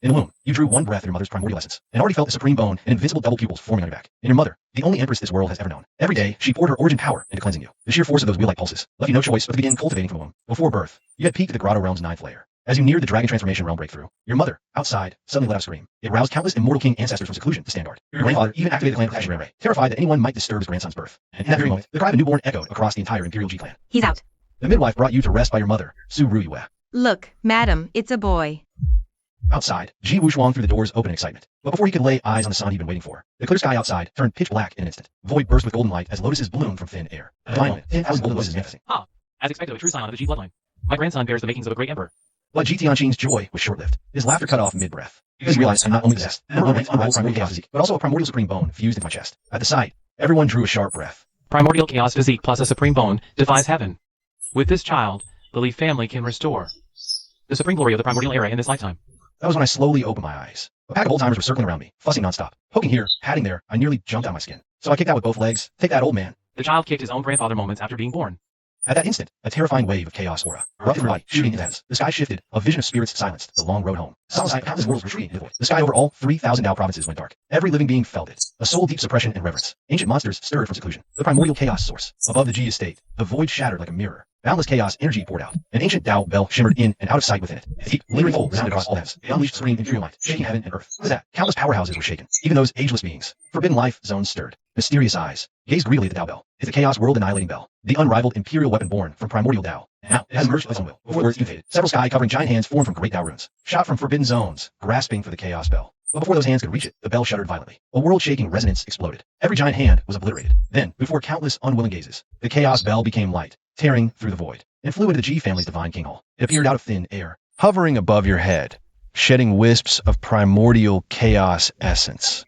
In the womb, you drew one breath of your mother's primordial essence, and already felt the supreme bone and invincible double pupils forming on your back. And your mother, the only empress this world has ever known. Every day, she poured her origin power into cleansing you. The sheer force of those wheel-like pulses left you no choice but to begin cultivating from the womb. Before birth, you had peeked at the Grotto Realm's 9th layer. As you neared the Dragon Transformation Realm breakthrough, your mother, outside, suddenly let out a scream. It roused countless immortal king ancestors from seclusion to stand guard. Your grandfather even activated the clan protection ray, terrified that anyone might disturb his grandson's birth. And in that very moment, the cry of a newborn echoed across the entire Imperial G clan. He's out. The midwife brought you to rest by your mother, Su Ruyue. Look, madam, it's a boy. Outside, Ji Wuxuang threw the doors open in excitement. But before he could lay eyes on the sun he'd been waiting for, the clear sky outside turned pitch black in an instant. Void burst with golden light as lotuses bloomed from thin air. A divine moment, 10,000 golden lotuses manifesting. As expected of a true scion of the G bloodline. My grandson bears the makings of a great emperor. But Ji Tianqing's joy was short-lived. His laughter cut off mid-breath. Because he realized I'm not only possessed of an unrivaled primordial chaos physique, but also a primordial supreme bone fused into my chest. At the sight, everyone drew a sharp breath. Primordial chaos physique plus a supreme bone defies heaven. With this child, the Lee family can restore the supreme glory of the primordial era in this lifetime. That was when I slowly opened my eyes. A pack of old-timers were circling around me, fussing nonstop. Poking here, patting there, I nearly jumped out of my skin. So I kicked out with both legs. Take that, old man. The child kicked his own grandfather moments after being born. At that instant, a terrifying wave of chaos aura erupted from light, shooting into heavens. The sky shifted, a vision of spirits silenced, the long road home. Alongside countless worlds retreating into the void. The sky over all 3,000 Dao provinces went dark. Every living being felt it. A soul deep suppression and reverence. Ancient monsters stirred from seclusion. The primordial chaos source. Above the G estate, the void shattered like a mirror. Boundless chaos energy poured out. An ancient Dao bell shimmered in and out of sight within it. Its deep, lingering hole resounded across all heavens. It unleashed supreme imperial might, shaking heaven and earth. What is that? Countless powerhouses were shaken. Even those ageless beings. Forbidden life zones stirred. Mysterious eyes gazed greedily at the Dao bell. It's a chaos world annihilating bell. The unrivaled imperial weapon born from primordial Dao. Now, it has emerged of its own will. Before the words imitated, several sky-covering giant hands formed from great Dao runes, shot from forbidden zones, grasping for the chaos bell. But before those hands could reach it, the bell shuddered violently. A world-shaking resonance exploded. Every giant hand was obliterated. Then, before countless unwilling gazes, the chaos bell became light, tearing through the void, and flew into the G family's divine king hall. It appeared out of thin air, hovering above your head, shedding wisps of primordial chaos essence.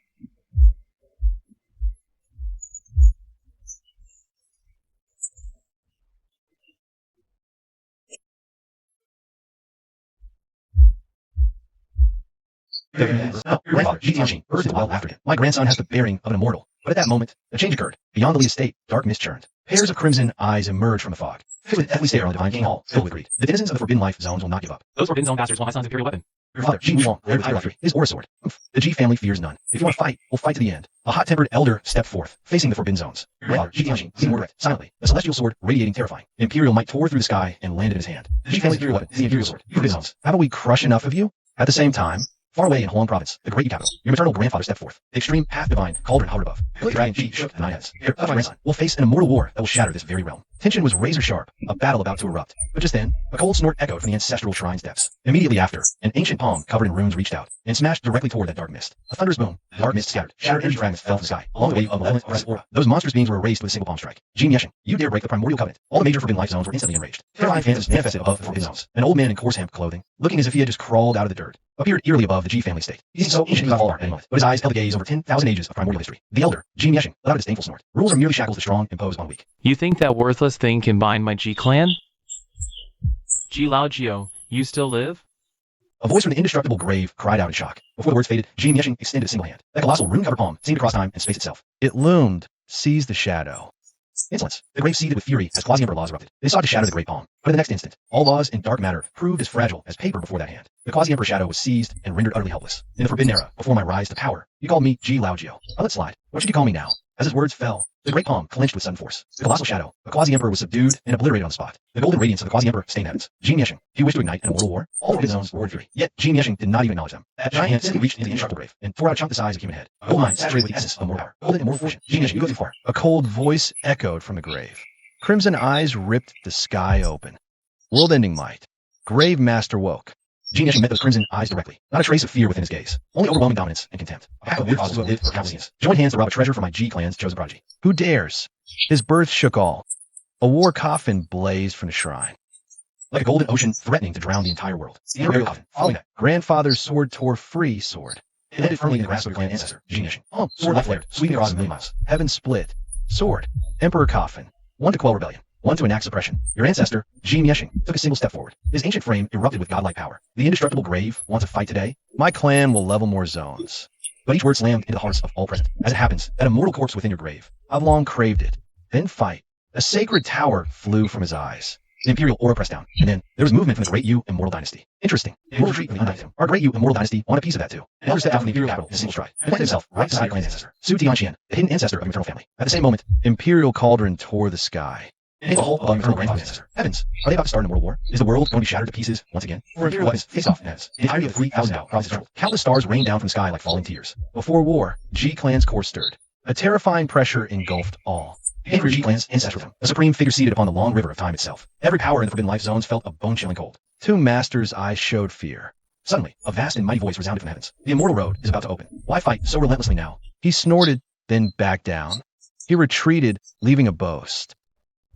Grandfather, Ji Tianqing, burst into wild laughter again. My grandson has the bearing of an immortal. But at that moment, a change occurred. Beyond the Lee estate, dark mist churned. Pairs of crimson eyes emerged from the fog, fixed with deathly stare on the divine king hall, filled with greed. The denizens of the forbidden life zones will not give up. Those forbidden zone bastards want my son's imperial weapon. Your father, Ji Wuxuang, heir to the title after his aura sword. The Ji family fears none. If you want to fight, we'll fight to the end. A hot-tempered elder stepped forth, facing the forbidden zones. Your father, Ji Tianqing, seemed more direct, silently. A celestial sword, radiating terrifying. Imperial might tore through the sky and landed in his hand. The Ji family's imperial weapon is the imperial sword. Forbidden zones. Haven't we crushed enough of you? At the same time, far away in Huang province, the great capital, your maternal grandfather stepped forth. The extreme path divine cauldron hovered above. The dragon Ji shook the 9 heads. Here, my grandson will face an immortal war that will shatter this very realm. Tension was razor sharp, a battle about to erupt. But just then, a cold snort echoed from the ancestral shrine's depths. Immediately after, an ancient palm covered in runes reached out and smashed directly toward that dark mist. A thunderous boom, the dark mist scattered. Shattered energy fragments fell from the sky, along the wave of malevolent oppressive aura. Those monstrous beings were erased with a single palm strike. Ji Mieshing, you dare break the primordial covenant. All the major forbidden life zones were instantly enraged. Terrifying phantoms manifested above the forbidden zones. An old man in coarse hemp clothing, looking as if he had just crawled out of the dirt, appeared eerily above the Ji family estate. He seemed so ancient he was all at any moment, but his eyes held the gaze over 10,000 ages of primordial history. The elder, Ji Mieshing, let out a disdainful snort. Rules are merely shackles the strong imposed on weak. You think that worthless thing can bind my G clan? Ji Laojiao, you still live? A voice from the indestructible grave cried out in shock. Before the words faded, Ji Mieshing extended a single hand. That colossal rune-covered palm seemed to cross time and space itself. It loomed, seized the shadow. Insolence. The grave seethed with fury as quasi-emperor laws erupted. They sought to shatter the great palm. But in the next instant, all laws and dark matter proved as fragile as paper before that hand. The quasi-emperor shadow was seized and rendered utterly helpless. In the forbidden era, before my rise to power, you called me Ji Laojiao. I'll let slide. What should you call me now? As his words fell, the great palm clenched with sudden force. The colossal shadow, the quasi-emperor, was subdued and obliterated on the spot. The golden radiance of the quasi-emperor stained heavens. Ji Mieshing, do you wish to ignite an immortal war? All forbidden zones roared fury. Yet Ji Mieshing did not even acknowledge them. That giant hand simply reached into the indestructible grave and tore out a chunk the size of a human head. A gold mine saturated with the essence of mortal power. Golden immortal fortune. Ji Mieshing, you go too far. A cold voice echoed from the grave. Crimson eyes ripped the sky open. World-ending might. Grave master woke. Ji Mieshing met those crimson eyes directly. Not a trace of fear within his gaze. Only overwhelming dominance and contempt. A pack of weird fossils who have lived for countless years. Join hands to rob a treasure from my Ji clan's chosen prodigy. Who dares? His birth shook all. A war coffin blazed from the shrine. Like a golden ocean threatening to drown the entire world. The imperial coffin, following that. Grandfather's sword tore free sword. It landed firmly in the grasp of your clan ancestor, Ji Mieshing. Sword left flared, sweeping across a million miles. Heaven split. Sword. Emperor coffin. One to quell rebellion. One to enact suppression. Your ancestor, Ji Mieshing, took a single step forward. His ancient frame erupted with godlike power. The indestructible grave wants a fight today. My clan will level more zones. But each word slammed into the hearts of all present. As it happens, that immortal corpse within your grave. I've long craved it. Then fight. A sacred tower flew from his eyes. The imperial aura pressed down, and then there was movement from the Great U Immortal Dynasty. Interesting. The immortal retreat from the Undying. Our Great U Immortal Dynasty want a piece of that too. An elder stepped out from the imperial capital in a single stride, and planted himself right beside your clan's ancestor, Su Tianqian, the hidden ancestor of your maternal family. At the same moment, Imperial Cauldron tore the sky. And a hole above your maternal grandfather's ancestor. Heavens, are they about to start an immortal war? Is the world going to be shattered to pieces once again? For imperial weapons face off as the entirety of 3,000 out rises troubled. Countless stars rained down from the sky like falling tears. Before war, G-Clan's core stirred. A terrifying pressure engulfed all. And for G-Clan's ancestral, a supreme figure seated upon the long river of time itself. Every power in the Forbidden Life zones felt a bone-chilling cold. Two masters' eyes showed fear. Suddenly, a vast and mighty voice resounded from the heavens. The immortal road is about to open. Why fight so relentlessly now? He snorted, then backed down. He retreated, leaving a boast.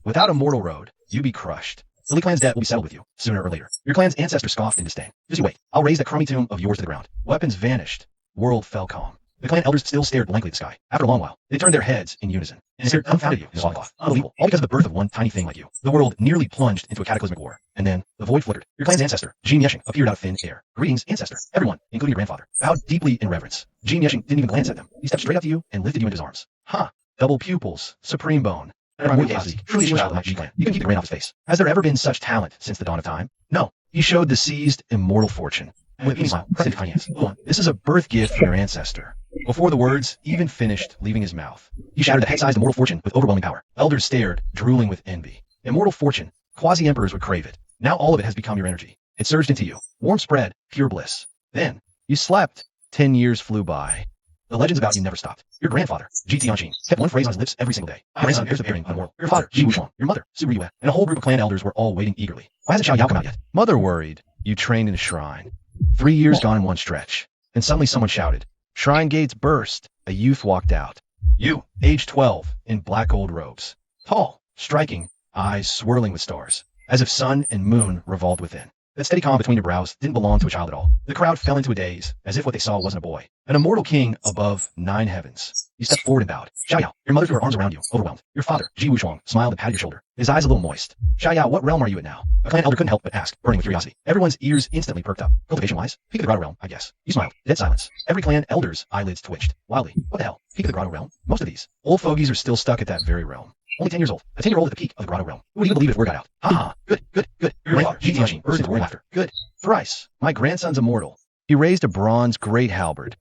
Without a mortal road, you be crushed. The Lee clan's debt will be settled with you, sooner or later. Your clan's ancestors scoffed in disdain. Just you wait. I'll raise that crummy tomb of yours to the ground. Weapons vanished. World fell calm. The clan elders still stared blankly at the sky. After a long while, they turned their heads in unison. And stared dumbfounded at you, cloth. Unbelievable. All because of the birth of one tiny thing like you. The world nearly plunged into a cataclysmic war. And then, the void fluttered. Your clan's ancestor, Jean Yeshing, appeared out of thin air. Greetings, ancestor. Everyone, including your grandfather, bowed deeply in reverence. Jean Yeshing didn't even glance at them. He stepped straight up to you and lifted you into his arms. Huh. Double pupils. Supreme bone. Truly a child of my G-Clan. You can keep the grin off his face. Has there ever been such talent since the dawn of time? No. He showed the seized immortal fortune. And with a smile, pressed into tiny hands. This is a birth gift from your ancestor. Before the words even finished leaving his mouth, he shattered the head-sized immortal fortune with overwhelming power. Elders stared, drooling with envy. Immortal fortune. Quasi-emperors would crave it. Now all of it has become your energy. It surged into you. Warm spread, pure bliss. Then, you slept. 10 years flew by. The legends about you never stopped. Your grandfather, Ji Tianqing, kept one phrase on his lips every single day. Your grandson heirs appearing unimmortal. Your father, Ji Wuxuang, your mother, Su Riyue, and a whole group of clan elders were all waiting eagerly. Why hasn't Xiao Yao come out yet? Mother worried. You trained in a shrine. 3 years gone in one stretch. And suddenly someone shouted. Shrine gates burst. A youth walked out. You, age 12, in black gold robes. Tall, striking, eyes swirling with stars. As if sun and moon revolved within. That steady calm between your brows didn't belong to a child at all. The crowd fell into a daze, as if what they saw wasn't a boy. An immortal king above 9 heavens. You stepped forward and bowed. Xiao Yao, your mother threw her arms around you, overwhelmed. Your father, Ji Wuxuang, smiled and patted your shoulder, his eyes a little moist. Xiao Yao, what realm are you at now? A clan elder couldn't help but ask, burning with curiosity. Everyone's ears instantly perked up. Cultivation-wise, peak of the grotto realm, I guess. You smiled. Dead silence. Every clan elder's eyelids twitched. Wildly. What the hell? Peak of the grotto realm? Most of these old fogies are still stuck at that very realm. Only 10 years old. A 10-year-old at the peak of the grotto realm. Who would even believe if word got out? Ha ha. Good, good, good. Your grandfather, Ji Tianqing, burst into roaring laughter. Good. Thrice. My grandson's immortal. He raised a bronze great halberd.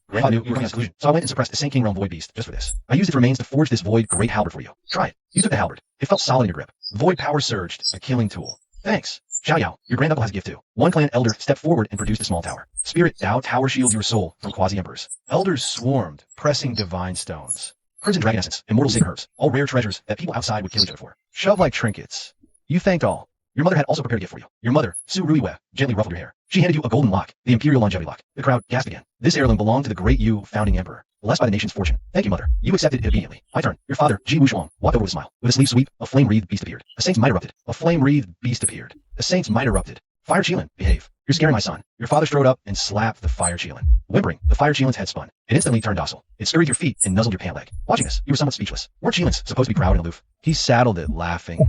Grandpa knew you were coming to exclusion, so I went and suppressed the Saint King Realm Void Beast just for this. I used its remains to forge this Void Great Halberd for you. Try it. You took the halberd. It felt solid in your grip. Void power surged, a killing tool. Thanks. Xiao Yao, your granduncle has a gift too. One clan elder stepped forward and produced a small tower. Spirit Dao tower shields your soul from quasi-emperors. Elders swarmed, pressing divine stones. Crimson dragon essence, immortal sacred herbs, all rare treasures that people outside would kill each other for. Shove like trinkets. You thanked all. Your mother had also prepared a gift for you. Your mother, Su Riyue, gently ruffled your hair. She handed you a golden lock, the imperial longevity lock. The crowd gasped again. This heirloom belonged to the great Yu founding emperor, blessed by the nation's fortune. Thank you, mother. You accepted it obediently. My turn. Your father, Ji Wuxuang, walked over with a smile. With a sleeve sweep, a flame-wreathed beast appeared. A saint's might erupted. A flame-wreathed beast appeared. The saint's might erupted. Fire Cheelin, behave. You're scaring my son. Your father strode up and slapped the Fire Cheelin. Whimpering, the Fire Cheelin's head spun. It instantly turned docile. It scurried your feet and nuzzled your pant leg. Watching this, you were somewhat speechless. Weren't Cheelins supposed to be proud and aloof? He saddled it, laughing.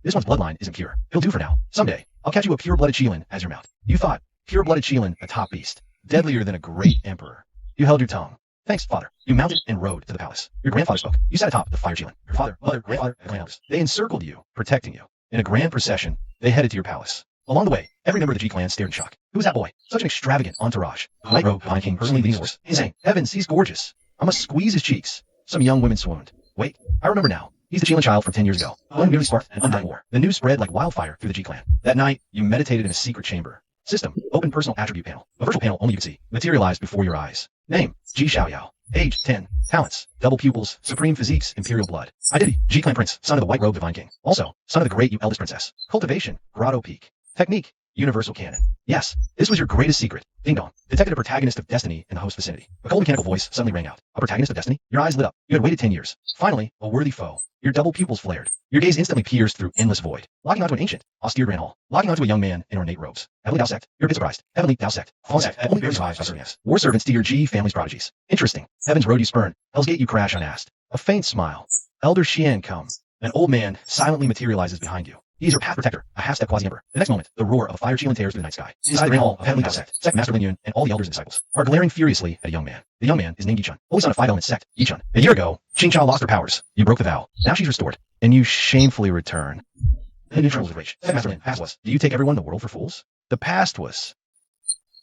This one's bloodline isn't pure. It'll do for now. Someday, I'll catch you a pure-blooded Cheelin as your mount. You thought, pure-blooded Cheelin, a top beast. Deadlier than a great emperor. You held your tongue. Thanks, father. You mounted and rode to the palace. Your grandfather spoke. You sat atop the Fire Cheelin. Your father, mother, grandfather, and clan elders. They encircled you, protecting you. In a grand procession, they headed to your palace. Along the way, every member of the G-Clan stared in shock. Who was that boy? Such an extravagant entourage. The white robe, Divine King, personally leading his horse. Insane. Heavens, he's gorgeous. I must squeeze his cheeks. Some young women swooned. Wait, I remember now. He's the Cheelin child from 10 years ago. One merely sparked an undying war. The news spread like wildfire through the G-Clan. That night, you meditated in a secret chamber. System, open personal attribute panel. A virtual panel only you could see. Materialized before your eyes. Name, Ji Xiao Yao. Age, 10. Talents, double pupils, supreme physiques, imperial blood. Identity, G-Clan prince, son of the white robe Divine King. Also, son of the great Yu eldest princess. Cultivation, grotto peak. Technique, universal canon. Yes, this was your greatest secret. Ding dong. Detected a protagonist of destiny in the host vicinity. A cold mechanical voice suddenly rang out. A protagonist of destiny? Your eyes lit up. You had waited 10 years. Finally, a worthy foe. Your double pupils flared. Your gaze instantly pierced through endless void. Locking onto an ancient, austere grand hall. Locking onto a young man in ornate robes. Heavenly Dao sect. You're a bit surprised. Heavenly Dao sect. Fallen sect. Only barely survives by serving as war servants to your G family's prodigies. Interesting. Heaven's road you spurn. Hell's gate you crash unasked. A faint smile. Elder Xian come. An old man silently materializes behind you. He is your path protector, a half-step quasi-emperor. The next moment, the roar of a Fire Cheelin tears through the night sky. Inside the grand hall of Heavenly Dao sect, Sect Master Lin Yun, and all the elders and disciples are glaring furiously at a young man. The young man is named Yichun, holy son of 5 elements sect, Yichun. A year ago, Qing Chao lost her powers. You broke the vow. Now she's restored. And you shamefully return. The neutrals with rage. Master Lin, past was. Do you take everyone in the world for fools? The past was.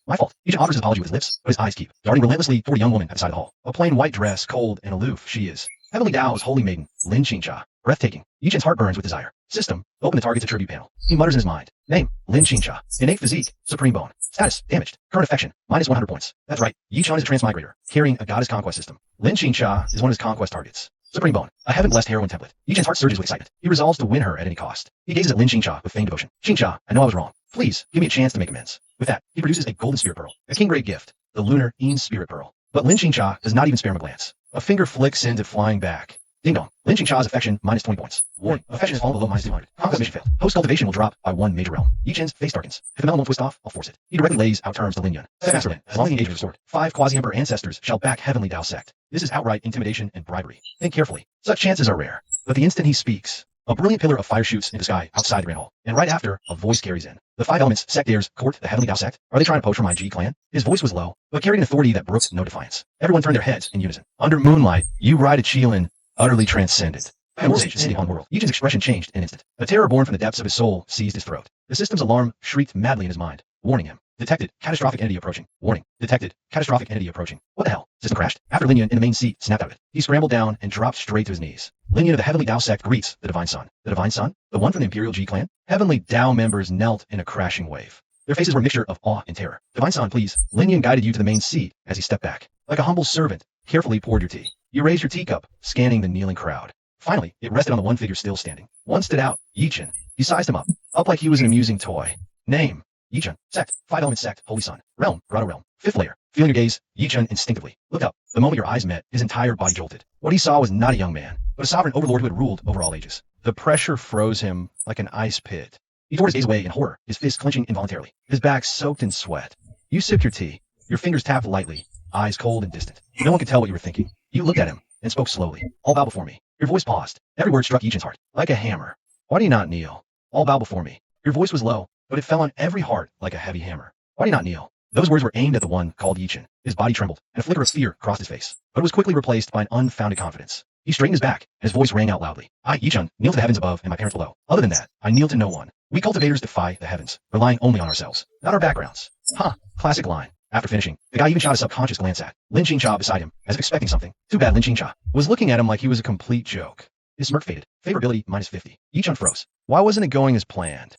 My fault. Each offers his apology with his lips, but his eyes keep darting relentlessly toward a young woman at the side of the hall. A plain white dress, cold and aloof, she is. Heavenly Tao's holy maiden, Lin Qingxia. Breathtaking. Yichen's heart burns with desire. System. Open the target's attribute panel. He mutters in his mind. Name. Lin Qingxia. Innate physique. Supreme bone. Status. Damaged. Current affection. Minus 100 points. That's right. Yichun is a transmigrator, carrying a goddess conquest system. Lin Qingxia is one of his conquest targets. Supreme Bone, a heaven-blessed heroine template. Yichen's heart surges with excitement. He resolves to win her at any cost. He gazes at Lin Qingxia with feigned devotion. Qingxia, I know I was wrong. Please, give me a chance to make amends. With that, he produces a golden spirit pearl, a king-grade gift, the lunar Een spirit pearl. But Lin Qingxia does not even spare him a glance. A finger flick sends it flying back. Ding dong. Lin Qingxia's affection minus 20 points. Warning, affection is falling below minus 200. Conquest mission failed. Host cultivation will drop by 1 major realm. Yichen's face darkens. If the melon won't twist off, I'll force it. He directly lays out terms to Lin Yun. Master Lin, as long as the engagement is restored, 5 quasi-emperor ancestors shall back Heavenly Tao sect. This is outright intimidation and bribery. Think carefully. Such chances are rare. But the instant he speaks, a brilliant pillar of fire shoots into the sky outside the Grand Hall. And right after, a voice carries in. The 5 elements, sectaires, court, the Heavenly Tao sect. Are they trying to poach from my G clan? His voice was low, but carried an authority that brooked no defiance. Everyone turned their heads in unison. Under moonlight, you ride a Qilin, utterly transcendent. City upon world. Yichen's expression changed in an instant. A terror born from the depths of his soul seized his throat. The system's alarm shrieked madly in his mind, warning him. Detected. Catastrophic entity approaching. Warning. Detected. Catastrophic entity approaching. What the hell? System crashed. After Lin Yun in the main seat snapped out of it, he scrambled down and dropped straight to his knees. Lin Yun of the Heavenly Tao sect greets the Divine Son. The Divine Son? The one from the Imperial G clan? Heavenly Tao members knelt in a crashing wave. Their faces were a mixture of awe and terror. Divine Son, please. Lin Yun guided you to the main seat as he stepped back. Like a humble servant, carefully poured your tea. You raised your teacup, scanning the kneeling crowd. Finally, it rested on the one figure still standing. One stood out, Yichen. He sized him up like he was an amusing toy. Name, Yichen. Sect, 5 element sect, Holy Sun. Realm, Grotto Realm. 5th layer. Feeling your gaze, Yichen instinctively looked up. The moment your eyes met, his entire body jolted. What he saw was not a young man, but a sovereign overlord who had ruled over all ages. The pressure froze him like an ice pit. He tore his gaze away in horror, his fists clenching involuntarily, his back soaked in sweat. You sipped your tea. Your fingers tapped lightly, eyes cold and distant. No one could tell what you were thinking. You looked at him and spoke slowly. All bow before me. Your voice paused. Every word struck Yichen's heart, like a hammer. Why do you not kneel? All bow before me. Your voice was low, but it fell on every heart like a heavy hammer. Why do you not kneel? Those words were aimed at the one called Yichen. His body trembled, and a flicker of fear crossed his face, but it was quickly replaced by an unfounded confidence. He straightened his back, and his voice rang out loudly. I, Yichen, kneel to the heavens above and my parents below. Other than that, I kneel to no one. We cultivators defy the heavens, relying only on ourselves, not our backgrounds. Huh, classic line. After finishing, the guy even shot a subconscious glance at Lin Qingxia beside him, as if expecting something. Too bad Lin Qingxia was looking at him like he was a complete joke. His smirk faded. Favorability minus 50. Yichen froze. Why wasn't it going as planned?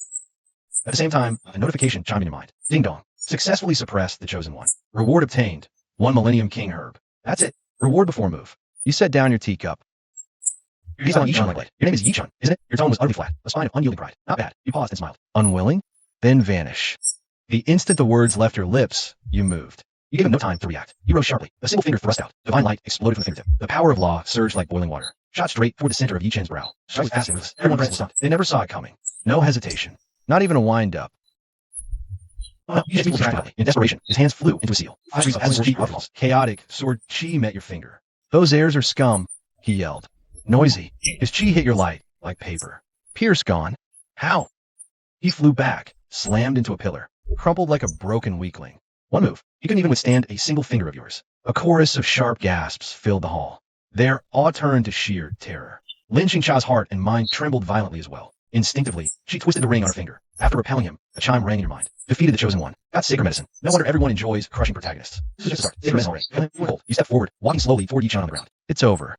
At the same time, a notification chimed in your mind. Ding dong. Successfully suppressed the chosen one. Reward obtained. 1 Millennium King Herb. That's it. Reward before move. You set down your teacup. Your name is Yichen, isn't it? Your tone was utterly flat. A spine of unyielding pride. Not bad. You paused and smiled. Unwilling? Then vanish. The instant the words left your lips, you moved. You gave him no time to react. He rose sharply. A single finger thrust out. Divine light exploded from the fingertip. The power of law surged like boiling water. Shot straight toward the center of Yichen's brow. Struck with passing moves. Everyone present was stunned. They never saw it coming. No hesitation. Not even a wind-up. In desperation, his hands flew into a seal. 5 streaks of azure chi waterfalls. Chaotic, sword chi met your finger. Those airs are scum, he yelled. Noisy. His chi hit your light, like paper. Pierce gone. How? He flew back, slammed into a pillar, crumpled like a broken weakling. One move. He couldn't even withstand a single finger of yours. A chorus of sharp gasps filled the hall. Their awe turned to sheer terror. Lin Qingxia's heart and mind trembled violently as well. Instinctively, she twisted the ring on her finger. After repelling him, a chime rang in your mind. Defeated the chosen one. Got sacred medicine. No wonder everyone enjoys crushing protagonists. This is just a start. Sacred medicine already. Cold. You step forward, walking slowly toward Yichen on the ground. It's over.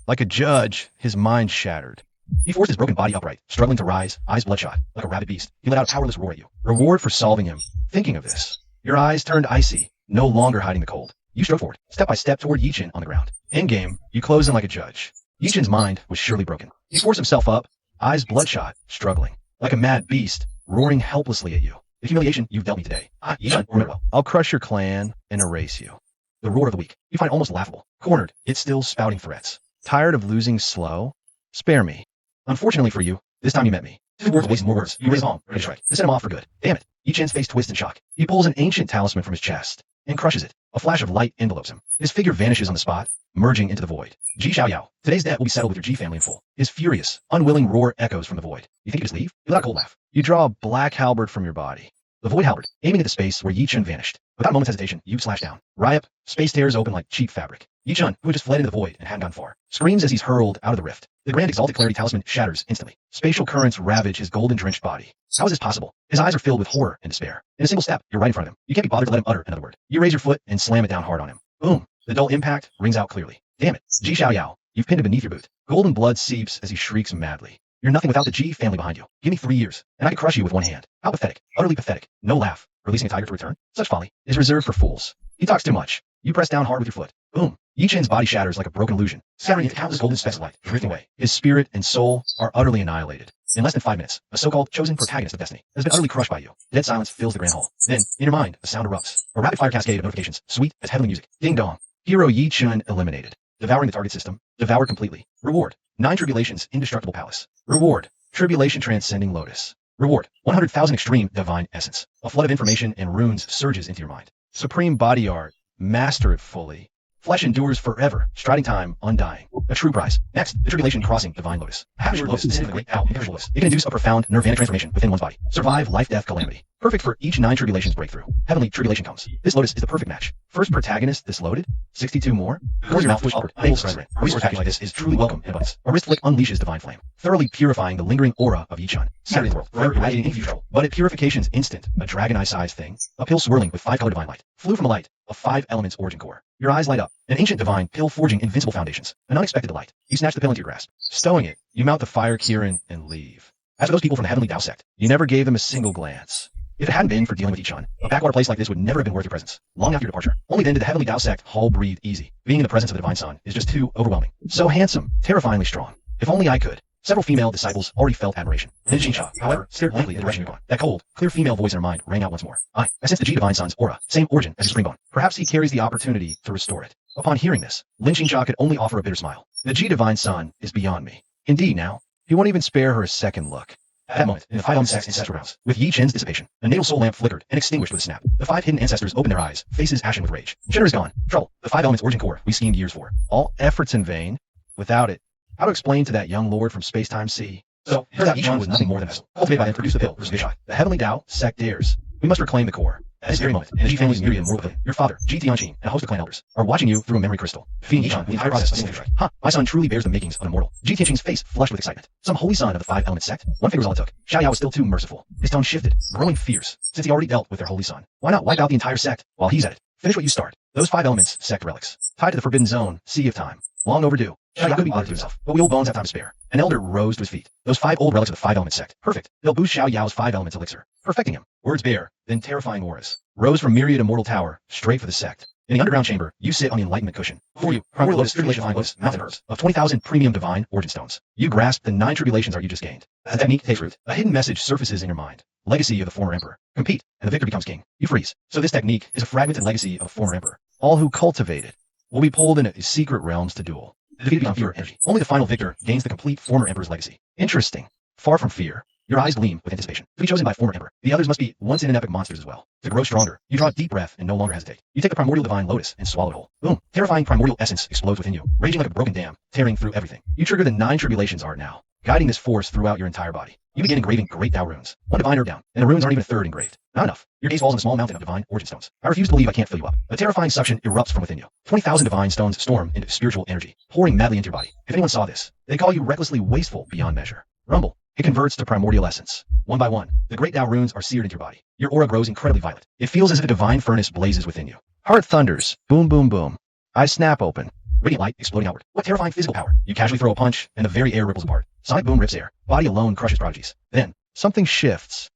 Like a judge, his mind shattered. He forced his broken body upright, struggling to rise, eyes bloodshot, like a rabid beast. He let out a powerless roar at you. Reward for solving him. Thinking of this. Your eyes turned icy, no longer hiding the cold. You strode forward, step by step toward Yichen on the ground. Endgame, you closed in like a judge. Yichen's mind was surely broken. He forced himself up, eyes bloodshot, struggling, like a mad beast, roaring helplessly at you. The humiliation you've dealt me today. Yichen, remember well. I'll crush your clan and erase you. The roar of the weak. You find it almost laughable. Cornered, it's still spouting threats. Tired of losing slow? Spare me. Unfortunately for you, this time you met me. 2 words wasting more words. You raise palm, ready to strike. To set him off for good. Damn it. Yichen's face twists in shock. He pulls an ancient talisman from his chest and crushes it. A flash of light envelopes him. His figure vanishes on the spot, merging into the void. Ji Xiaoyao, today's debt will be settled with your Ji family in full. His furious, unwilling roar echoes from the void. You think you just leave? You let a cold laugh. You draw a black halberd from your body. The void halberd, aiming at the space where Yichen vanished. Without a moment's hesitation, you slash down. Ryup, space tears open like cheap fabric. Yi-chun, who had just fled into the void and hadn't gone far, screams as he's hurled out of the rift. The grand exalted clarity talisman shatters instantly. Spatial currents ravage his golden-drenched body. How is this possible? His eyes are filled with horror and despair. In a single step, you're right in front of him. You can't be bothered to let him utter another word. You raise your foot and slam it down hard on him. Boom. The dull impact rings out clearly. Damn it. Ji Xiaoyao, you've pinned him beneath your boot. Golden blood seeps as he shrieks madly. You're nothing without the Ji family behind you. Give me 3 years, and I could crush you with one hand. How pathetic. Utterly pathetic. No laugh. Releasing a tiger to return? Such folly is reserved for fools. He talks too much. You press down hard with your foot. Boom. Yi-chen's body shatters like a broken illusion, scattering into countless golden specks of light, drifting away. His spirit and soul are utterly annihilated. In less than 5 minutes, a so-called chosen protagonist of destiny has been utterly crushed by you. Dead silence fills the grand hall. Then, in your mind, a sound erupts. A rapid-fire cascade of notifications, sweet as heavenly music. Ding dong. Hero Yi-chen eliminated. Devouring the target system. Devoured completely. Reward. 9 tribulations, indestructible palace. Reward. Tribulation transcending lotus. Reward. 100,000 extreme divine essence. A flood of information and runes surges into your mind. Supreme body art. Master it fully. Flesh endures forever, striding time, undying. A true prize. Next, the tribulation crossing divine lotus. Happy lotus is the great imperishable lotus. It can induce a profound nirvana transformation within one's body. Survive life-death calamity. Perfect for each 9 tribulations breakthrough. Heavenly tribulation comes. This lotus is the perfect match. First protagonist this loaded. 62 more. Close your mouth, push upward. Unable to president. A resource package like this is truly welcome in abundance. A wrist flick unleashes divine flame, thoroughly purifying the lingering aura of Yi-chun. Scattered in the world, forever irradiating any future trouble. But at purification's instant, a dragon eye-sized thing, a pill swirling with 5-colored divine light, flew from a light, a 5 elements origin core. Your eyes light up. An ancient divine pill forging invincible foundations. An unexpected delight. You snatch the pill into your grasp. Stowing it, you mount the fire Kirin and leave. As for those people from the Heavenly Tao sect, you never gave them a single glance. If it hadn't been for dealing with Yi-chun, a backwater place like this would never have been worth your presence. Long after your departure, only then did the Heavenly Tao sect all breathe easy. Being in the presence of the Divine Son is just too overwhelming. So handsome, terrifyingly strong. If only I could. Several female disciples already felt admiration. Then Xinxia, however, stared blankly in the direction you're going. That cold, clear female voice in her mind rang out once more. I sense the G Divine Son's aura, same origin as your spring bone. Perhaps he carries the opportunity to restore it. Upon hearing this, Lin Xinxia could only offer a bitter smile. The G Divine Son is beyond me. Indeed now, he won't even spare her a second look. At that moment, in the 5 element sect's ancestral realms, with Yi-chen's dissipation, a natal soul lamp flickered and extinguished with a snap. The 5 hidden ancestors opened their eyes, faces ashen with rage. Shitter is gone. Trouble. The 5 elements origin core we schemed years for. All efforts in vain. Without it. How to explain to that young lord from space-time C? So, turns out Yi-chun was nothing more than a vessel. Cultivated by them, produced the pill, Vishai. The Heavenly Tao sect dares. We must reclaim the core. At this very moment, in the G family's myriad mortal pavilion, your father, Ji Tianqin, and a host of clan elders are watching you through a memory crystal, feeding Yi-chun the entire process of single strike. Huh, my son truly bears the makings of an immortal. Ji Tianqin's face flushed with excitement. Some holy son of the 5 element sect. One figure was all it took. Xiaoyao was still too merciful. His tone shifted, growing fierce, since he already dealt with their holy son. Why not wipe out the entire sect while he's at it? Finish what you start. Those 5 elements, sect relics, tied to the forbidden zone, sea of time. Long overdue. Xiaoyao could be bothered to himself, but we old bones have time to spare. An elder rose to his feet. Those 5 old relics of the 5 element sect. Perfect. They'll boost Xiaoyao's 5 elements elixir, perfecting him. Words bare, then terrifying auras. Rose from myriad immortal tower, straight for the sect. In the underground chamber, you sit on the enlightenment cushion. Before you, primary lotus, tribulation divine lotus, mountain herbs, of 20,000 premium divine origin stones. You grasp the 9 tribulations art you just gained. The technique takes root. A hidden message surfaces in your mind. Legacy of the former emperor. Compete, and the victor becomes king. You freeze. So this technique is a fragmented legacy of a former emperor. All who cultivate it will be pulled into secret realms to duel. The defeated become pure energy. Only the final victor gains the complete former emperor's legacy. Interesting. Far from fear. Your eyes gleam with anticipation. To be chosen by former emperor, the others must be once in an epic monsters as well. To grow stronger, you draw a deep breath and no longer hesitate. You take the primordial divine lotus and swallow it whole. Boom. Terrifying primordial essence explodes within you, raging like a broken dam, tearing through everything. You trigger the 9 tribulations art now, guiding this force throughout your entire body. You begin engraving great Tao runes. 1 divine herb down, and the runes aren't even a third engraved. Not enough. Your gaze falls on a small mountain of divine origin stones. I refuse to believe I can't fill you up. A terrifying suction erupts from within you. 20,000 divine stones storm into spiritual energy, pouring madly into your body. If anyone saw this, they'd call you recklessly wasteful beyond measure. Rumble. It converts to primordial essence. One by one, the great Tao runes are seared into your body. Your aura grows incredibly violet. It feels as if a divine furnace blazes within you. Heart thunders. Boom, boom, boom. Eyes snap open. Radiant light exploding outward. What terrifying physical power. You casually throw a punch, and the very air ripples apart. Sonic boom rips air. Body alone crushes prodigies. Then, something shifts.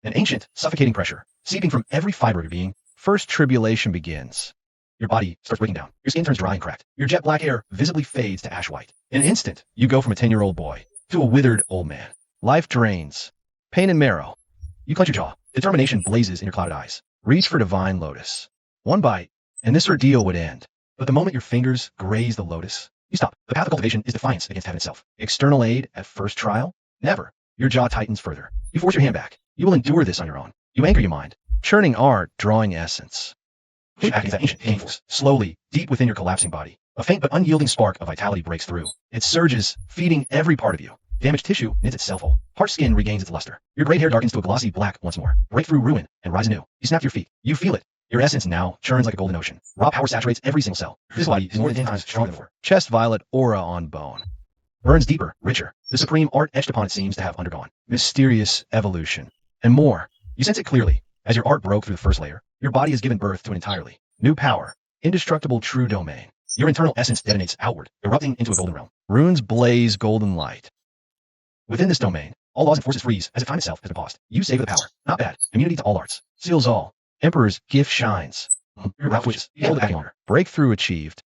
An ancient, suffocating pressure, seeping from every fiber of your being. First tribulation begins. Your body starts breaking down. Your skin turns dry and cracked. Your jet black hair visibly fades to ash white. In an instant, you go from a 10-year-old boy to a withered old man. Life drains. Pain and marrow. You clench your jaw. Determination blazes in your clouded eyes. Reach for divine lotus. One bite, and this ordeal would end. But the moment your fingers graze the lotus, you stop. The path of cultivation is defiance against heaven itself. External aid at first trial? Never. Your jaw tightens further. You force your hand back. You will endure this on your own. You anchor your mind. Churning art, drawing essence. Push back into that ancient pain force. Slowly, deep within your collapsing body. A faint but unyielding spark of vitality breaks through. It surges, feeding every part of you. Damaged tissue knits itself whole. Harsh skin regains its luster. Your gray hair darkens to a glossy black once more. Break through ruin and rise anew. You snap to your feet. You feel it. Your essence now churns like a golden ocean. Raw power saturates every single cell. This body is more than 10 times stronger than before. Chest violet aura on bone. Burns deeper, richer. The supreme art etched upon it seems to have undergone mysterious evolution. And more. You sense it clearly. As your art broke through the first layer, your body has given birth to an entirely new power. Indestructible true domain. Your internal essence detonates outward, erupting into a golden realm. Runes blaze golden light. Within this domain, all laws and forces freeze as if time itself has been paused. You savor the power. Not bad. Immunity to all arts. Seals all. Emperor's gift shines. Your route twitches. You hold the backing honor. Breakthrough achieved.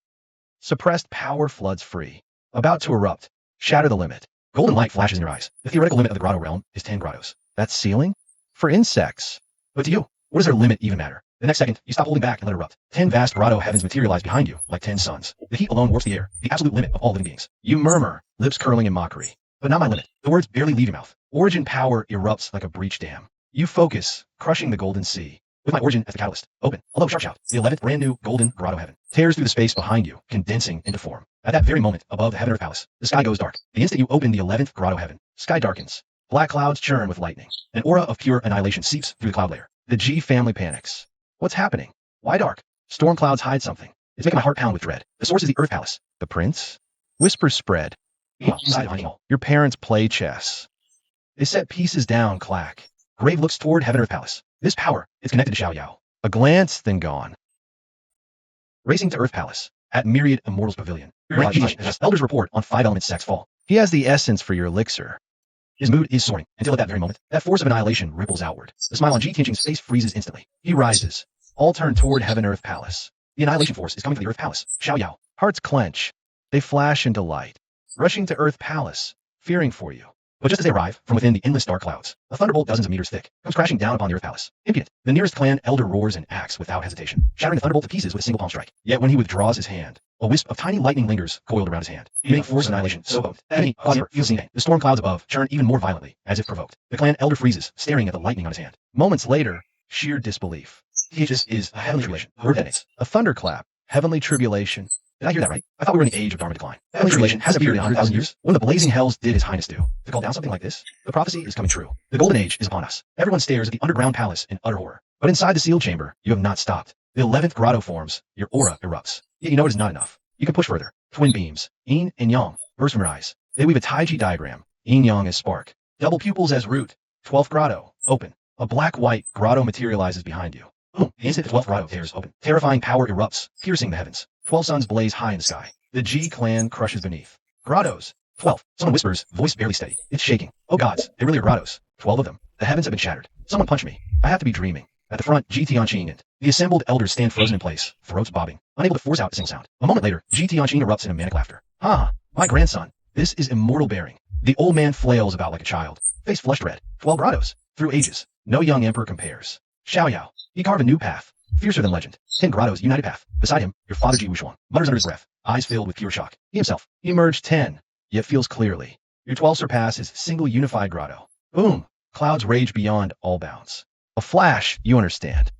Suppressed power floods free. About to erupt. Shatter the limit. Golden light flashes in your eyes. The theoretical limit of the grotto realm is 10 grottos. That's ceiling? For insects. But to you, what does their limit even matter? The next second, you stop holding back and let it erupt. 10 vast grotto heavens materialize behind you like 10 suns. The heat alone warps the air, the absolute limit of all living beings. You murmur, lips curling in mockery. But not my limit. The words barely leave your mouth. Origin power erupts like a breach dam. You focus, crushing the golden sea. With my origin as the catalyst. Open. A low sharp shout. The 11th brand new golden grotto heaven tears through the space behind you, condensing into form. At that very moment, above the heaven earth palace, the sky goes dark. The instant you open the 11th grotto heaven, sky darkens. Black clouds churn with lightning. An aura of pure annihilation seeps through the cloud layer. The G family panics. What's happening? Why dark? Storm clouds hide something. It's making my heart pound with dread. The source is the earth palace. The prince? Whispers spread. Your parents play chess. They set pieces down, clack. Grave looks toward heaven earth palace. This power is connected to Xiao Yao. A glance, then gone. Racing to earth palace. At myriad immortals pavilion. Elders report on 5 elements sex fall. He has the essence for your elixir. His mood is soaring, until at that very moment, that force of annihilation ripples outward. The smile on Ji Tianqing's face freezes instantly. He rises. All turn toward heaven earth palace. The annihilation force is coming from the earth palace. Xiao Yao. Hearts clench. They flash into light. Rushing to earth palace. Fearing for you. But just as they arrive, from within the endless dark clouds, a thunderbolt dozens of meters thick comes crashing down upon the earth palace. Impudent. The nearest clan elder roars and acts without hesitation, shattering the thunderbolt to pieces with a single palm strike. Yet when he withdraws his hand, a wisp of tiny lightning lingers coiled around his hand, emitting force annihilation so potent that any cosmic feels pain. The storm clouds above churn even more violently, as if provoked. The clan elder freezes, staring at the lightning on his hand. Moments later, sheer disbelief. This is a heavenly tribulation. Word detonates. A thunderclap. Heavenly tribulation. Did I hear that right? I thought we were in the age of Dharma decline. Heavenly tribulation has appeared in 100,000 years. What in the blazing hells did His Highness do to call down something like this? The prophecy is coming true. The golden age is upon us. Everyone stares at the underground palace in utter horror. But inside the sealed chamber, you have not stopped. The 11th grotto forms. Your aura erupts. Yet you know it is not enough. You can push further. Twin beams. Yin and Yang burst from your eyes. They weave a Taiji diagram. Yin Yang as spark. Double pupils as root. 12th grotto. Open. A black-white grotto materializes behind you. Boom. The instant the 12th grotto tears open. Terrifying power erupts, piercing the heavens. 12 suns blaze high in the sky. The G clan crushes beneath. Grottos. 12. Someone whispers, voice barely steady. It's shaking. Oh gods, they really are grottos. 12 of them. The heavens have been shattered. Someone punch me. I have to be dreaming. At the front, Ji Tianqing and the assembled elders stand frozen in place, throats bobbing, unable to force out a single sound. A moment later, Ji Tianqing erupts in a manic laughter. Ha! My grandson. This is immortal bearing. The old man flails about like a child. Face flushed red. 12 grottos. Through ages. No young emperor compares. Xiao Yao. He carved a new path. Fiercer than legend. 10 grottos, united path. Beside him, your father Ji Wushuang mutters under his breath, eyes filled with pure shock. He himself, he emerged 10, yet feels clearly. Your 12 surpass his single unified grotto. Boom! Clouds rage beyond all bounds. A flash, you understand.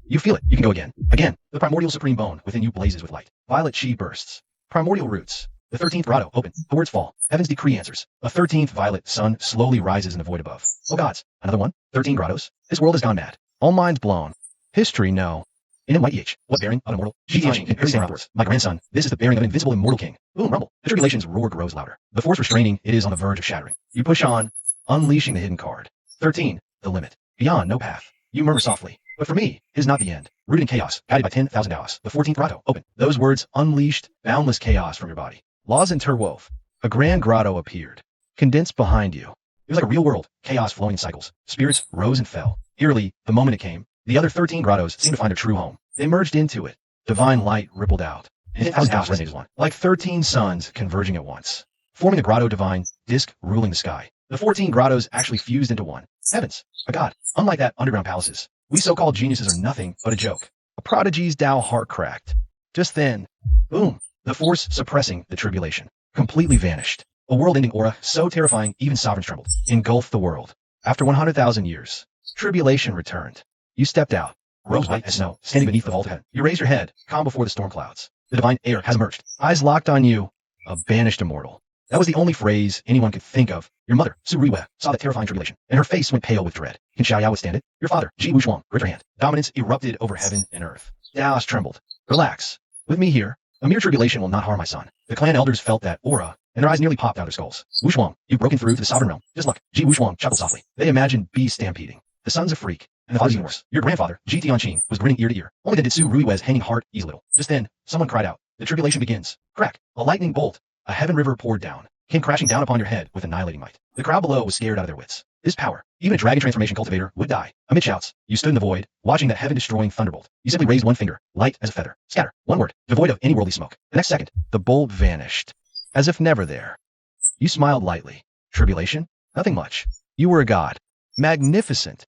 You feel it, you can go again. Again, the primordial supreme bone within you blazes with light. Violet chi bursts. Primordial roots. The 13th grotto open. The words fall. Heaven's decree answers. A 13th violet sun slowly rises in the void above. Oh gods, another one? 13 grottos? This world has gone mad. All minds blown. History, no. In MYEH, what bearing of immortal? Ji Tianqing can barely stand outdoors. My grandson, this is the bearing of invincible immortal king. Boom, rumble. The tribulation's roar grows louder. The force restraining it is on the verge of shattering. You push on, unleashing the hidden card. 13, the limit. Beyond, no path. You murmur softly. But for me, it is not the end. Rooted in chaos, guided by 10,000 Daos. The 14th grotto, open. Those words unleashed boundless chaos from your body. Laws interwove. A grand grotto appeared. Condensed behind you. It was like a real world, chaos flowing in cycles. Spirits rose and fell. Eerily, the moment it came, the other 13 grottos seemed to find their true home. They merged into it. Divine light rippled out. And 10,000 Daos resonated as one. Like 13 suns converging at once. Forming a grotto divine, disk ruling the sky. The 14 grottos actually fused into one. Heavens, a god. Unlike that underground palaces, we so-called geniuses are nothing but a joke. A prodigy's Tao heart cracked. Just then, boom, the force suppressing the tribulation completely vanished. A world-ending aura so terrifying even sovereigns trembled. Engulfed the world. After 100,000 years, tribulation returned. You stepped out, rose white as snow, standing beneath the vault head. You raise your head, calm before the storm clouds. The divine air has emerged. Eyes locked on you, a banished immortal. That was the only phrase anyone could think of. Your mother, Su Ruiwe, saw that terrifying tribulation, and her face went pale with dread. Can Xiaoyao withstand it? Your father, Ji Wuxuang, raised her hand. Dominance erupted over heaven and earth. Dallas trembled. Relax. With me here, a mere tribulation will not harm my son. The clan elders felt that aura, and their eyes nearly popped out of their skulls. Wuxuang, you've broken through to the sovereign realm. Just look. Ji Wuxuang chuckled softly. They imagined bees stampeding. The son's a freak, and the father's even worse. Your grandfather, Ji Tianqing, was grinning ear to ear. Only then did Su Ruiwe's hanging heart ease a little. Just then, someone cried out. The tribulation begins. Crack. A lightning bolt. A heaven river poured down. Came crashing down upon your head with annihilating might. The crowd below was scared out of their wits. This power, even a dragon transformation cultivator, would die. Amid shouts, you stood in the void, watching that heaven-destroying thunderbolt. You simply raised one finger, light as a feather. Scatter. One word, devoid of any worldly smoke. The next second, the bolt vanished, as if never there. You smiled lightly. Tribulation? Nothing much. You were a god. Magnificent.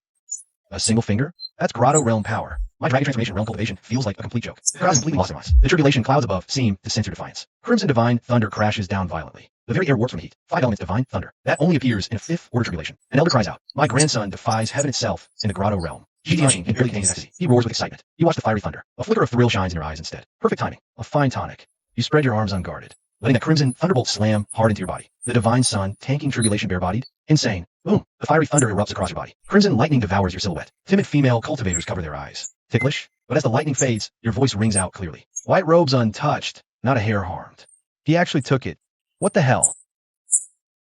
A single finger? That's Grotto Realm power. My dragon transformation realm cultivation feels like a complete joke. The crowd is completely lost their minds. The tribulation clouds above seem to sense your defiance. Crimson divine thunder crashes down violently. The very air warps from heat. 5 elements divine thunder. That only appears in a 5th order tribulation. An elder cries out, my grandson defies heaven itself in the Grotto Realm. Ji Tianqing can barely contain his ecstasy. He roars with excitement. You watch the fiery thunder. A flicker of thrill shines in your eyes instead. Perfect timing. A fine tonic. You spread your arms unguarded, letting the crimson thunderbolt slam hard into your body. The divine sun, tanking tribulation bare-bodied. Insane. Boom. The fiery thunder erupts across your body. Crimson lightning devours your silhouette. Timid female cultivators cover their eyes. Ticklish? But as the lightning fades, your voice rings out clearly. White robes untouched, not a hair harmed. He actually took it. What the hell?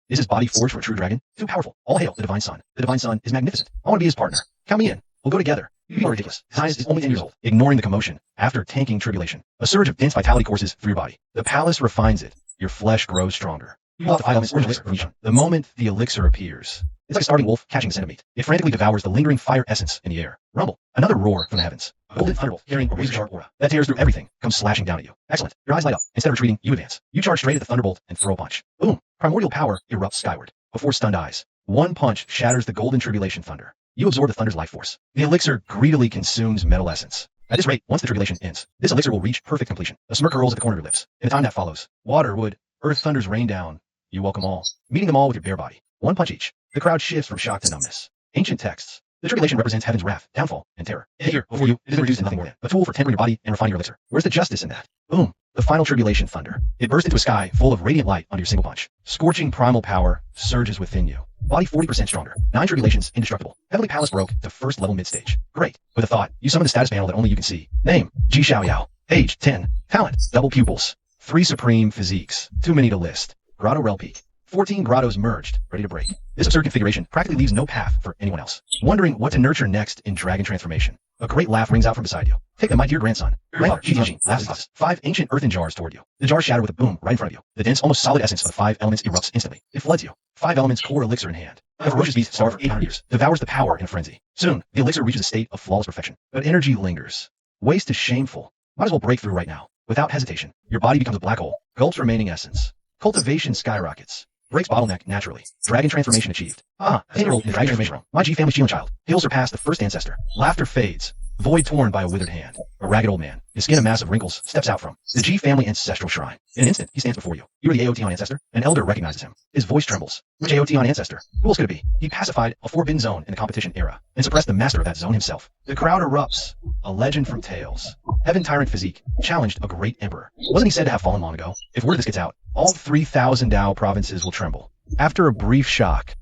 Is his body forged for a true dragon? Too powerful. All hail the divine sun. The divine sun is magnificent. I want to be his partner. Count me in. We'll go together. You are ridiculous. His Highness is only 10 years old. Ignoring the commotion. After tanking tribulation, a surge of dense vitality courses through your body. The palace refines it. Your flesh grows stronger. You pull out the 5 elements elixir from each one. The moment the elixir appears, it's like a starving wolf catching the scent of meat. It frantically devours the lingering fire essence in the air. Rumble. Another roar from the heavens. A golden thunderbolt carrying a razor-sharp aura that tears through everything, comes slashing down at you. Excellent. Your eyes light up. Instead of retreating, you advance. You charge straight at the thunderbolt and throw a punch. Boom. Primordial power erupts skyward. Before stunned eyes, one punch shatters the golden tribulation thunder. You absorb the thunder's life force. The elixir greedily consumes metal essence. At this rate, once the tribulation ends, this elixir will reach perfect completion. A smirk curls at the corner of your lips. In the time that follows, water, wood, earth thunders rain down. You welcome all, meeting them all with your bare body. One punch each. The crowd shifts from shock to numbness. Ancient texts. The tribulation represents heaven's wrath, downfall, and terror. Here, before you, it is reduced to nothing more than a tool for tempering your body and refining your elixir. Where's the justice in that? Boom. The final tribulation thunder. It bursts into a sky full of radiant light under your single punch. Scorching primal power surges within you. Body 40% stronger. 9 tribulations indestructible. Heavenly Palace broke to first level mid-stage. Great. With a thought, you summon the status panel that only you can see. Name, Ji Xiaoyao. Age, 10. Talent, double pupils. 3 supreme physiques. Too many to list. Grotto Rel Peak. 14 grottos merged, ready to break. This absurd configuration practically leaves no path for anyone else. Wondering what to nurture next in dragon transformation. A great laugh rings out from beside you. Take them, my dear grandson. Grandfather, Ji Tianqing, laughs at us. 5 ancient earthen jars toward you. The jars shatter with a boom right in front of you. The dense, almost solid essence of the 5 elements erupts instantly. It floods you. 5 elements core elixir in hand. The ferocious beast starved for 800 years, devours the power in a frenzy. Soon, the elixir reaches a state of flawless perfection. But energy lingers. Waste is shameful. Might as well break through right now. Without hesitation, your body becomes a black hole. Gulps remaining essence. Cultivation skyrockets. Breaks bottleneck naturally. Dragon transformation achieved. 10-year-old in the dragon transformation realm. My G family's Shion child. He'll surpass the first ancestor. Laughter fades. Void torn by a withered hand. A ragged old man, his skin a mass of wrinkles, steps out from the G family ancestral shrine. In an instant, he stands before you. You are the Aoteon ancestor. An elder recognizes him. His voice trembles. Which Aoteon ancestor? Who else could it be? He pacified a forbidden zone in the competition era and suppressed the master of that zone himself. The crowd erupts. A legend from tales. Heaven tyrant physique challenged a great emperor. Wasn't he said to have fallen long ago? If word of this gets out, all 3,000 Dao provinces will tremble. After a brief shock,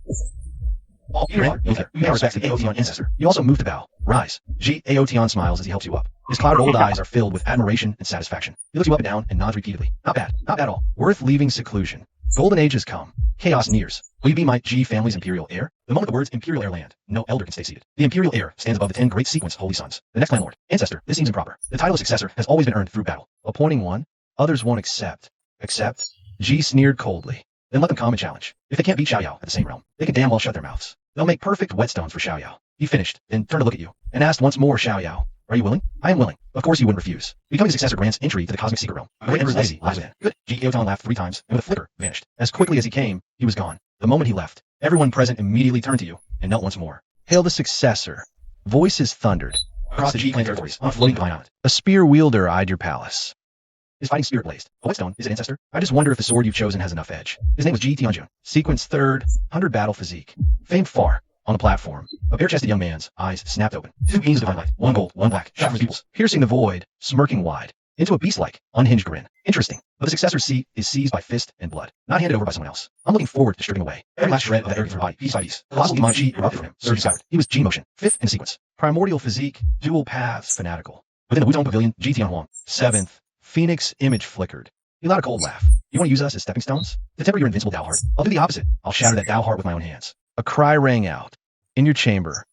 you respect the Aoteon ancestor. You also move to bow. Rise. Ji Aoteon smiles as he helps you up. His clouded old eyes are filled with admiration and satisfaction. He looks you up and down and nods repeatedly. Not bad. Not bad at all. Worth leaving seclusion. Golden age has come. Chaos nears. Will you be my G family's imperial heir? The moment the words imperial heir land, no elder can stay seated. The imperial heir stands above the 10 great sequence holy sons. The next landlord. Ancestor. This seems improper. The title of successor has always been earned through battle. Appointing one, others won't accept. Accept? Ji sneered coldly. Then let them come and challenge. If they can't beat Xiaoyao at the same realm, they can damn well shut their mouths. They'll make perfect whetstones for Xiaoyao. He finished, then turned to look at you, and asked once more, Xiaoyao, are you willing? I am willing. Of course you wouldn't refuse. Becoming a successor grants entry to the cosmic secret realm. The great emperor's legacy lies within. Good. Ji Aoteon laughed 3 times, and with a flicker, vanished. As quickly as he came, he was gone. The moment he left, everyone present immediately turned to you, and knelt once more. Hail the successor. Voices thundered. Across the G clan territories, on a floating divine island. A spear wielder eyed your palace. His fighting spirit blazed. A whetstone is an ancestor. I just wonder if the sword you've chosen has enough edge. His name was Ji Tianjun. Sequence 3rd, 100 battle physique. Famed far. On the platform, a bare-chested young man's eyes snapped open. 2 beams of divine light, 1 gold, 1 black, shot from his pupils, piercing the void, smirking wide. into a beast-like, unhinged grin. Interesting, but the successor's seat is seized by fist and blood, not handed over by someone else. I'm looking forward to stripping away every last shred of that arrogance from her body, piece by piece. The colossal demon chi erupted from him, surging skyward. He was G-motion, fifth in the sequence. Primordial physique, dual paths, fanatical. Within the Wuzong Pavilion, G Tianhuang, seventh, Phoenix image flickered. He let out a cold laugh. You want to use us as stepping stones? To temper your invincible Dao heart? I'll do the opposite. I'll shatter that Dao heart with my own hands. A cry rang out. In your chamber,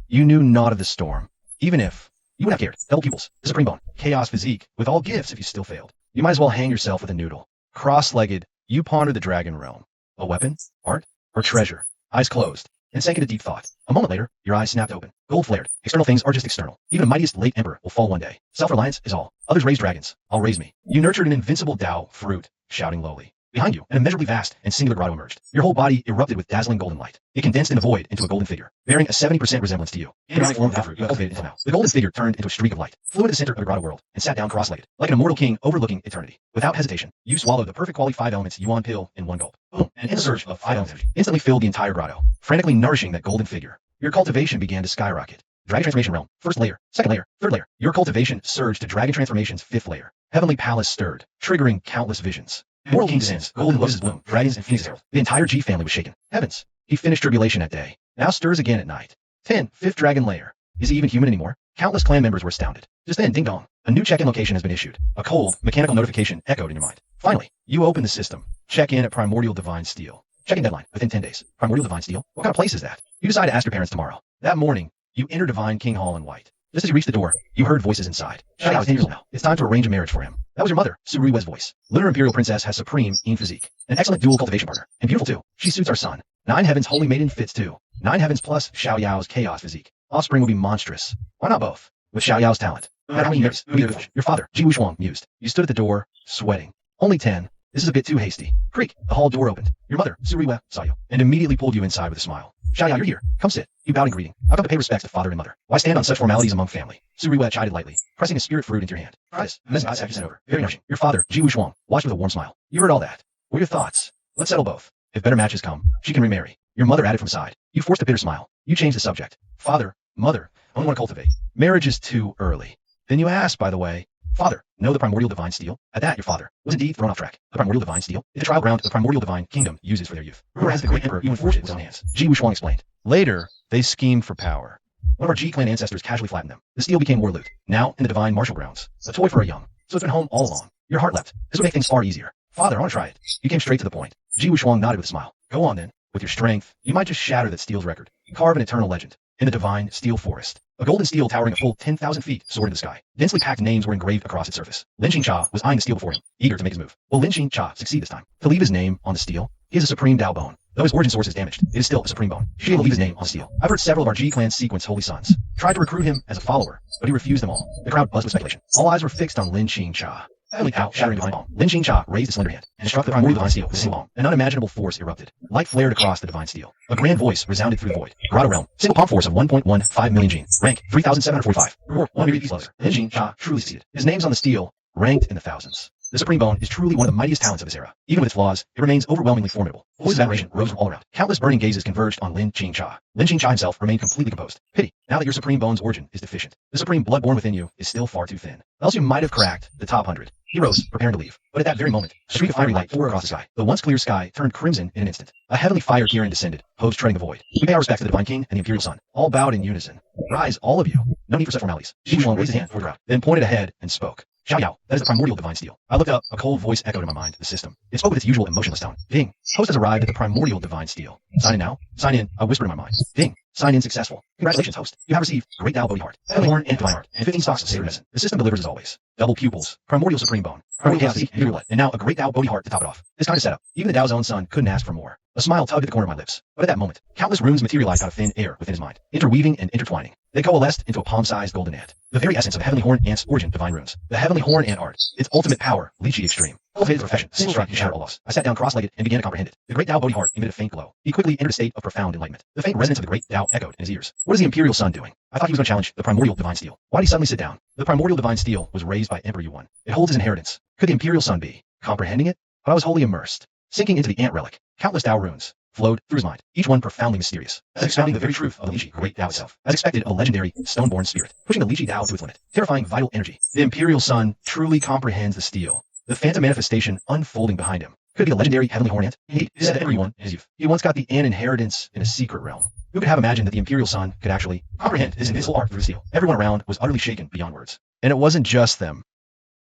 you knew naught of the storm. Even if you wouldn't have cared. Double pupils, the supreme bone, chaos physique, with all gifts if you still failed. You might as well hang yourself with a noodle. Cross-legged, you pondered the dragon realm. A weapon, art, or treasure? Eyes closed, and sank into deep thought. A moment later, your eyes snapped open. Gold flared. External things are just external. Even the mightiest late emperor will fall one day. Self-reliance is all. Others raise dragons. I'll raise me. You nurtured an invincible Dao fruit, shouting lowly. Behind you, an immeasurably vast and singular grotto emerged. Your whole body erupted with dazzling golden light. It condensed in the void into a golden figure, bearing a 70% resemblance to you. In the form of the fruit you have cultivated until now. The golden figure turned into a streak of light, flew into the center of the grotto world, and sat down cross-legged, like an immortal king overlooking eternity. Without hesitation, you swallowed the perfect quality 5 elements yuan pill in one gulp. Boom, and in a surge of 5 elements energy instantly filled the entire grotto, frantically nourishing that golden figure. Your cultivation began to skyrocket. Dragon Transformation Realm, first layer, second layer, third layer. Your cultivation surged to Dragon Transformation's 5th layer. Heavenly Palace stirred, triggering countless visions. Mortal King descends, golden lotuses bloom, dragons and phoenixes herald. The entire G family was shaken. Heavens, he finished tribulation that day. Now stirs again at night. 10, 5th dragon layer. Is he even human anymore? Countless clan members were astounded. Just then, ding dong, a new check-in location has been issued. A cold, mechanical notification echoed in your mind. Finally, you open the system. Check in at Primordial Divine Steel. Check-in deadline, within 10 days. Primordial Divine Steel? What kind of place is that? You decide to ask your parents tomorrow. That morning, you enter Divine King Hall in white. Just as you reached the door, you heard voices inside. Xiaoyao is 10 years old now. It's time to arrange a marriage for him. That was your mother, Suruiwe's voice. Lunar Imperial Princess has supreme in physique. An excellent dual cultivation partner. And beautiful too. She suits our son. 9 Heavens Holy Maiden fits too. 9 Heavens plus Xiaoyao's chaos physique. Offspring will be monstrous. Why not both? With Xiaoyao's talent. How many years? Your father, Ji Wushuang, mused. You stood at the door, sweating. Only 10. This is a bit too hasty. Creak. The hall door opened. Your mother, Suruiwe, saw you, and immediately pulled you inside with a smile. Xiaoyao, you're here. Come sit. You bowed in greeting. I've come to pay respects to father and mother. Why stand on such formalities among family? Suruiwe chided lightly, pressing a spirit fruit into your hand. Try this. Miss Eyes have you sent over. Very nourishing. Your father, Ji Wushuang, watched with a warm smile. You heard all that. What are your thoughts? Let's settle both. If better matches come, she can remarry. Your mother added from the side. You forced a bitter smile. You changed the subject. Father, mother, I only want to cultivate. Marriage is too early. Then you asked, by the way, Father, know the Primordial Divine Steel? At that, your father was indeed thrown off track. The Primordial Divine Steel is the trial ground the Primordial Divine Kingdom uses for their youth. Rumor has the great emperor even forged it with his own hands. Ji Wushuang explained. Later, they schemed for power. One of our G clan ancestors casually flattened them. The steel became war loot. Now, in the divine martial grounds. A toy for a young. So it's been home all along. Your heart leapt. This would make things far easier. Father, I want to try it. You came straight to the point. Ji Wushuang nodded with a smile. Go on then. With your strength, you might just shatter that steel's record. Carve an eternal legend. In the divine steel forest. A golden steel towering a full 10,000 feet soared in the sky. Densely packed names were engraved across its surface. Lin Xingcha was eyeing the steel before him, eager to make his move. Will Lin Xingcha succeed this time? To leave his name on the steel? He is a supreme Dao bone. Though his origin source is damaged, it is still a supreme bone. She will leave his name on the steel. I've heard several of our G clan's sequence holy sons tried to recruit him as a follower, but he refused them all. The crowd buzzed with speculation. All eyes were fixed on Lin Xingcha. Heavenly Tao, shattering divine palm. Lin Xingcha raised his slender hand and struck the primordial divine steel with a single palm. An unimaginable force erupted. Light flared across the divine steel. A grand voice resounded through the void. Grotto realm. Single palm force of 1.15 million gene. Rank 3,745. Reward 1 million closer. Lin Xingcha truly succeeded. His name's on the steel, ranked in the thousands. The Supreme Bone is truly one of the mightiest talents of this era. Even with its flaws, it remains overwhelmingly formidable. Voices of admiration rose from all around. Countless burning gazes converged on Lin Xingcha. Lin Xingcha himself remained completely composed. Pity, now that your Supreme Bone's origin is deficient. The Supreme Blood born within you is still far too thin. Else you might have cracked the top 100. He rose, preparing to leave. But at that very moment, a streak of fiery light tore across the sky. The once clear sky turned crimson in an instant. A heavenly fire Kirin descended, hose treading the void. We pay our respects to the Divine King and the Imperial Sun. All bowed in unison. Rise, all of you. No need for such formalities. Ji Wushuang raised his hand toward the crowd, then pointed ahead and spoke. Xiaoyao, that is the primordial divine steel. I looked up, a cold voice echoed in my mind, the system. It spoke with its usual emotionless tone. Ding. Host has arrived at the primordial divine steel. Sign in now. Sign in, I whispered in my mind. Ding. Sign in successful. Congratulations, host. You have received Great Dao Bodhi Heart, Heavenly Horn and Divine Heart, and 15 stocks of sacred medicine. The system delivers as always. Double pupils, primordial supreme bone, primordial chaos physique, and pure blood, and now a Great Dao Bodhi Heart to top it off. This kind of setup, even the Dao's own son couldn't ask for more. A smile tugged at the corner of my lips. But at that moment, countless runes materialized out of thin air within his mind, interweaving and intertwining. They coalesced into a palm-sized golden ant. The very essence of Heavenly Horn Ant's origin, divine runes. The Heavenly Horn Ant art, its ultimate power, Lychee extreme. Cultivated profession, single strike, and shatter all loss. I sat down cross-legged and began to comprehend it. The Great Dao Bodhi Heart emitted a faint glow. He quickly entered a state of profound enlightenment. The faint resonance of the Great Dao echoed in his ears. What is the Imperial Sun doing? I thought he was going to challenge the Primordial Divine Steel. Why did he suddenly sit down? The Primordial Divine Steel was raised by Emperor Yuan. It holds his inheritance. Could the Imperial Sun be comprehending it? But I was wholly immersed, sinking into the ant relic. Countless Dao runes, flowed through his mind, each one profoundly mysterious, as expounding the very truth of the Lichi great Tao itself. As expected, a legendary, stone-born spirit, pushing the Lichi Tao to its limit, terrifying vital energy. The Imperial Sun truly comprehends the steel, the phantom manifestation unfolding behind him. Could it be a legendary heavenly horn ant? He said to everyone in his youth, he once got the An inheritance in a secret realm. Who could have imagined that the Imperial Sun could actually comprehend his invisible art through steel? Everyone around was utterly shaken beyond words. And it wasn't just them.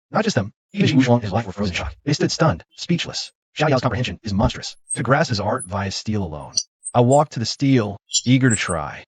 Not just them. Even Xi Wushuang and his wife were frozen in shock. They stood stunned, speechless. Xiao Yao's comprehension is monstrous. To grasp his art via steel alone. I walked to the steel, eager to try.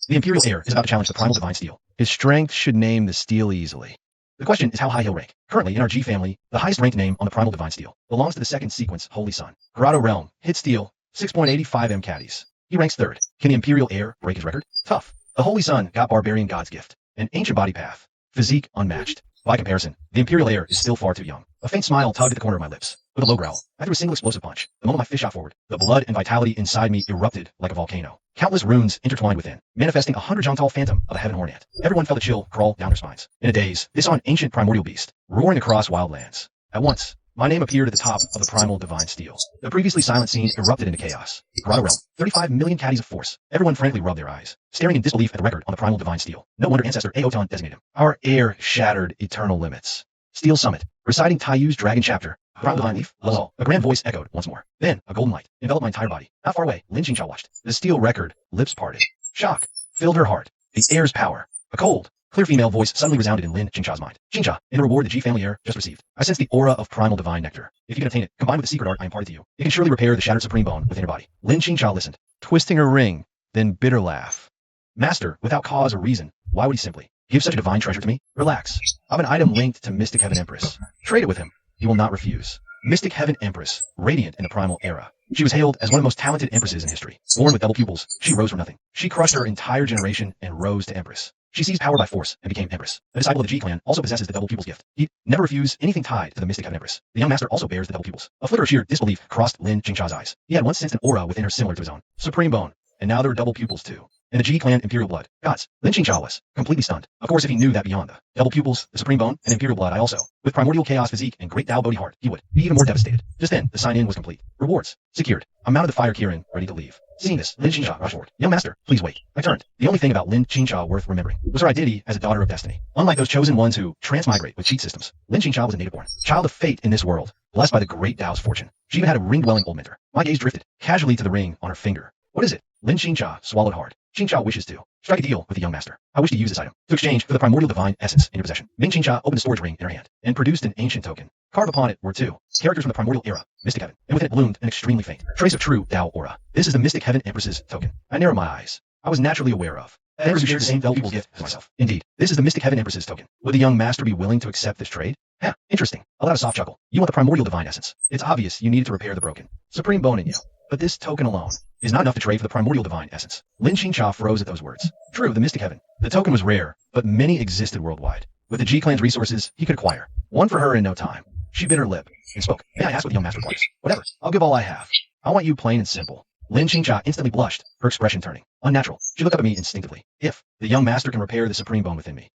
The Imperial heir is about to challenge the primal divine steel. His strength should name the steel easily. The question is how high he'll rank. Currently, in our G family, the highest ranked name on the primal divine steel belongs to the second sequence, Holy Sun. Grotto Realm, hit steel, 6.85 MCATs. He ranks third. Can the Imperial heir break his record? Tough. The Holy Sun got Barbarian God's gift, an ancient body path, physique unmatched. By comparison, the Imperial heir is still far too young. A faint smile tugged at the corner of my lips. With a low growl, I threw a single explosive punch. The moment my fist shot forward, the blood and vitality inside me erupted like a volcano. Countless runes intertwined within, manifesting 100-jong-tall phantom of a heaven horn ant. Everyone felt a chill crawl down their spines. In a daze, they saw an ancient primordial beast, roaring across wildlands. At once, my name appeared at the top of the primal divine steel. The previously silent scene erupted into chaos. Grotto Realm, 35 million caddies of force. Everyone frankly rubbed their eyes, staring in disbelief at the record on the primal divine steel. No wonder ancestor Aoton designated him. Our heir shattered eternal limits. Steel Summit, reciting Taiyu's Dragon Chapter. Primal Divine Leaf, Lazal. A grand voice echoed once more. Then, a golden light enveloped my entire body. Not far away, Lin Xingqiao watched. The steel record, lips parted. Shock filled her heart. The heir's power. A cold, clear female voice suddenly resounded in Lin Xingqiao's mind. Xingqia, in the reward the G family heir just received. I sense the aura of primal divine nectar. If you can obtain it, combined with the secret art I imparted to you, it can surely repair the shattered supreme bone within your body. Lin Xingqiao listened, twisting her ring, then bitter laugh. Master, without cause or reason, why would he simply give such a divine treasure to me? Relax. I have an item linked to Mystic Heaven Empress. Trade it with him. He will not refuse. Mystic Heaven Empress, radiant in the primal era. She was hailed as one of the most talented empresses in history. Born with double pupils, she rose from nothing. She crushed her entire generation and rose to empress. She seized power by force and became empress. A disciple of the G clan also possesses the double pupils gift. He'd never refuse anything tied to the Mystic Heaven Empress. The young master also bears the double pupils. A flicker of sheer disbelief crossed Lin Xingqiao's eyes. He had once sensed an aura within her similar to his own. Supreme bone. And now there were double pupils too. In the G clan imperial blood. Gods, Lin Xingqiao was completely stunned. Of course, if he knew that beyond the double pupils, the supreme bone, and imperial blood, I also, with primordial chaos physique and great Dao Bodhi heart, he would be even more devastated. Just then, the sign-in was complete. Rewards secured. I mounted the fire Kirin, ready to leave. Seeing this, Lin Xingqiao rushed forward. Young master, please wait. I turned. The only thing about Lin Xingqiao worth remembering was her identity as a daughter of destiny. Unlike those chosen ones who transmigrate with cheat systems, Lin Xingqiao was a native born, child of fate in this world, blessed by the great Dao's fortune. She even had a ring-dwelling old mentor. My gaze drifted casually to the ring on her finger. What is it? Lin Xingqiao swallowed hard. Xingqiao wishes to strike a deal with the young master. I wish to use this item to exchange for the primordial divine essence in your possession. Ming Xingqiao opened a storage ring in her hand and produced an ancient token. Carved upon it were two characters from the primordial era, Mystic Heaven, and within it bloomed an extremely faint trace of true Dao aura. This is the Mystic Heaven Empress's token. I narrowed my eyes. I was naturally aware of an empress who shared the same double pupil gift as myself. Indeed, this is the Mystic Heaven Empress's token. Would the young master be willing to accept this trade? Yeah, interesting. I let out a soft chuckle. You want the primordial divine essence. It's obvious you needed to repair the broken supreme bone in you. But this token alone is not enough to trade for the primordial divine essence. Lin Xingqiao froze at those words. True, the Mystic Heaven. The token was rare, but many existed worldwide. With the G clan's resources, he could acquire one for her in no time. She bit her lip and spoke. May I ask what the young master requires? Whatever. I'll give all I have. I want you plain and simple. Lin Xingqiao instantly blushed, her expression turning unnatural. She looked up at me instinctively. If the young master can repair the supreme bone within me.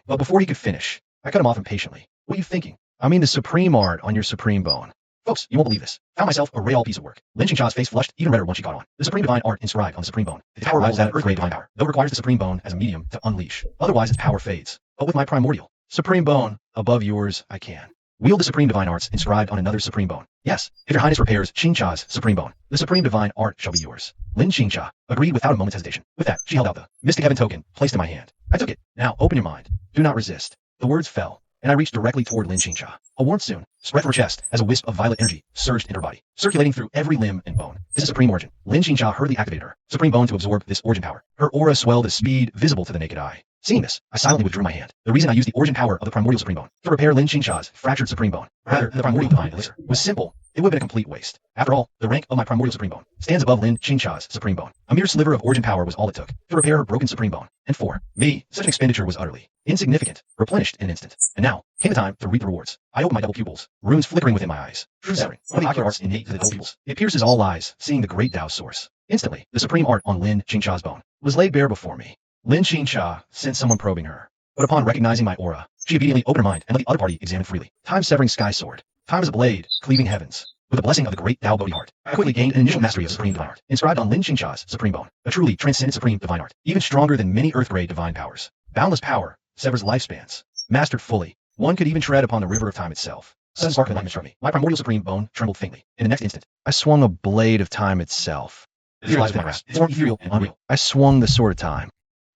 But before he could finish, I cut him off impatiently. What are you thinking? I mean the supreme art on your supreme bone. Folks, you won't believe this. Found myself a real piece of work. Lin Xingqiao's face flushed even redder once she caught on. The supreme divine art inscribed on the supreme bone. Its power rivals that of earth-grade divine power, though it requires the supreme bone as a medium to unleash. Otherwise, its power fades. But with my primordial supreme bone above yours, I can wield the supreme divine arts inscribed on another supreme bone. Yes, if your highness repairs Xingqiao's supreme bone, the supreme divine art shall be yours. Lin Xingqiao agreed without a moment's hesitation. With that, she held out the Mystic Heaven token placed in my hand. I took it. Now open your mind. Do not resist. The words fell, and I reached directly toward Lin Xingqiao. A warmth soon spread from her chest as a wisp of violet energy surged in her body, circulating through every limb and bone. This is supreme origin. Lin Xingqiao hurriedly activated her supreme bone to absorb this origin power. Her aura swelled at speed visible to the naked eye. Seeing this, I silently withdrew my hand. The reason I used the origin power of the primordial supreme bone to repair Lin Xingqiao's fractured supreme bone, rather than the primordial divine elixir, was simple. It would have been a complete waste. After all, the rank of my primordial supreme bone stands above Lin Xingqiao's supreme bone. A mere sliver of origin power was all it took to repair her broken supreme bone. And for me, such an expenditure was utterly insignificant, replenished in an instant. And now came the time to reap the rewards. I opened my double pupils, runes flickering within my eyes. True Zering, one of the ocular arts innate to the double pupils. It pierces all eyes, seeing the great Dao source. Instantly, the supreme art on Lin Xingqiao's bone was laid bare before me. Lin Xingqiao sent someone probing her. But upon recognizing my aura, she obediently opened her mind and let the other party examine freely. Time-severing sky sword. Time is a blade, cleaving heavens. with the blessing of the great Tao Bodhi heart. I quickly gained an initial mastery of supreme divine art, inscribed on Lin Qingcha's supreme bone, a truly transcendent supreme divine art, even stronger than many earth-grade divine powers. Boundless power severs lifespans. Mastered fully, one could even tread upon the river of time itself. Sudden spark of enlightenment struck me. My primordial supreme bone trembled faintly. In the next instant, I swung a blade of time itself. It visualized within my grasp. Its form ethereal and unreal. I swung the sword of time.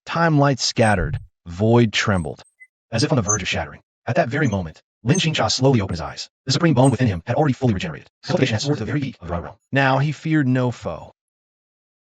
Time light scattered. Void trembled, as if on the verge of shattering. At that very moment, Lin Qingcha slowly opened his eyes. The supreme bone within him had already fully regenerated. Cultivation had soared to the very peak of the realm. Now he feared no foe.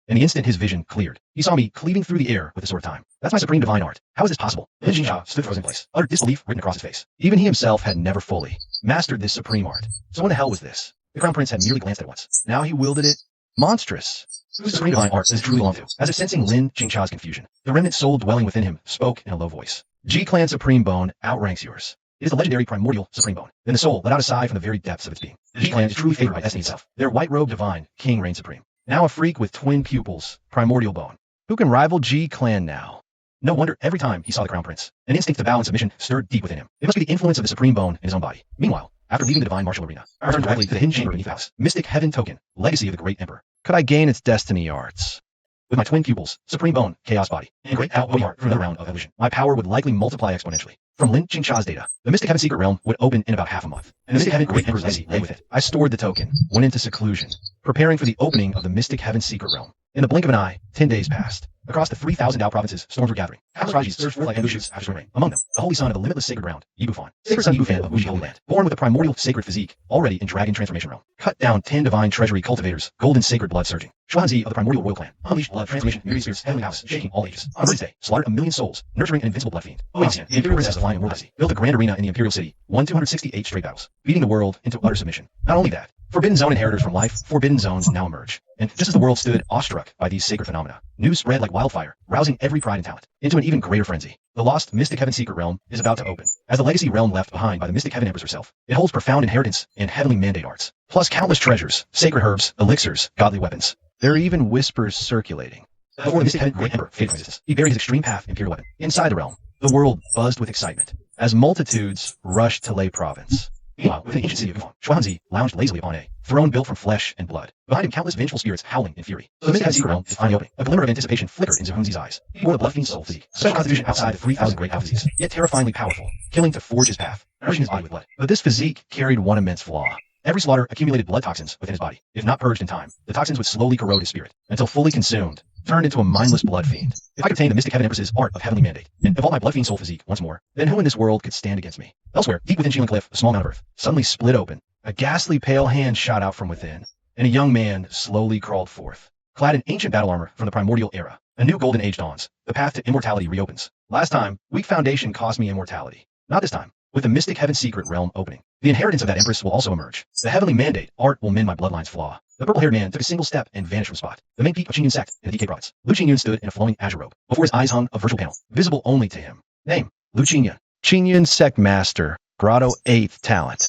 In the instant his vision cleared, he saw me cleaving through the air with the sword of time. That's my supreme divine art. How is this possible? Lin Qingcha stood frozen in place, utter disbelief written across his face. Even he himself had never fully mastered this supreme art. So what the hell was this? The crown prince had merely glanced at it once. Now he wielded it. Monstrous. Whose supreme divine art does it truly belong to? As if sensing Lin Qingcha's confusion, the remnant soul dwelling within him spoke in a low voice. G-Clan Supreme Bone outranks yours. It is the legendary primordial supreme bone. Then the soul let out a sigh from the very depths of its being. The G-Clan is truly favored by destiny itself. Their white-robed divine king reigns supreme. Now a freak with twin pupils, primordial bone. Who can rival G-Clan now? No wonder every time he saw the crown prince, an instinct to bow in submission stirred deep within him. It must be the influence of the supreme bone in his own body. Meanwhile, after leaving the divine martial arena, I returned directly to the hidden chamber beneath the house. Mystic Heaven Token, legacy of the great emperor. Could I gain its destiny arts? With my twin pupils, supreme bone, chaos body, and great Tao Bodhi heart for another round of evolution, my power would likely multiply exponentially. From Lin Qingcha's data, the Mystic Heaven secret realm would open in about half a month, and the Mystic Heaven great emperor's legacy lay with it. I stored the token, went into seclusion, preparing for the opening of the Mystic Heaven secret realm. In the blink of an eye, 10 days passed. Across the 3,000 Dao provinces, storms were gathering. Countless Rajis surged forth like amber shoots after spring rain. Among them, the holy son of the limitless sacred ground, Yibufan, sacred son Yibufan of Wuji Holy Land, born with a primordial sacred physique, already in dragon transformation realm. Cut down 10 divine treasury cultivators, golden sacred blood surging. Xuanzi of the primordial royal clan, unleashed blood transformation, myriad spirits, heavenly house, shaking all ages. On Earth's day, slaughtered 1,000,000 souls, nurturing an invincible blood fiend. Oaxian, the imperial princess of Lion Immortality, built a grand arena in the imperial city, won 268 straight battles, beating the world into utter submission. Not only that, Forbidden Zone inheritors from life, forbidden zones now emerge. And just as the world stood awestruck by these sacred phenomena, news spread like wildfire, rousing every pride and talent into an even greater frenzy. The lost Mystic Heaven secret realm is about to open. As the legacy realm left behind by the Mystic Heaven Empress herself, it holds profound inheritance and heavenly mandate arts, plus countless treasures, sacred herbs, elixirs, godly weapons. There are even whispers circulating. Before the Mystic Heaven great emperor faded from existence, he buried his extreme path imperial weapon. Inside the realm, the world buzzed with excitement, as multitudes rushed to Lei province. Meanwhile, within the ancient city of Yifan, Xuanzi lounged lazily upon a throne built from flesh and blood. Behind him, countless vengeful spirits howling in fury. So the Mystic Heaven secret realm is finally opening. A glimmer of anticipation flickered in Zhunzi's eyes. He wore the blood fiend's soul physique, a special constitution outside the 3,000 great alpha physiques, yet terrifyingly powerful, killing to forge his path, nourishing his body with blood. But this physique carried one immense flaw. Every slaughter accumulated blood toxins within his body. If not purged in time, the toxins would slowly corrode his spirit, until fully consumed, turned into a mindless blood fiend. If I could obtain the Mystic Heaven Empress's art of heavenly mandate, and evolve my blood fiend soul physique once more, then who in this world could stand against me? Elsewhere, deep within Shielan Cliff, a small mound of earth suddenly split open. A ghastly pale hand shot out from within, and a young man slowly crawled forth. Clad in ancient battle armor from the primordial era, a new golden age dawns. The path to immortality reopens. Last time, weak foundation cost me immortality. Not this time. With the Mystic Heaven secret realm opening, the inheritance of that empress will also emerge. The heavenly mandate art will mend my bloodline's flaw. The purple-haired man took a single step and vanished from spot. The main peak of Qingyun sect in the DK province. Lu Qingyun stood in a flowing azure robe. Before his eyes hung a virtual panel, visible only to him. Name: Lu Qingyun. Qingyun sect master, Grotto 8th talent.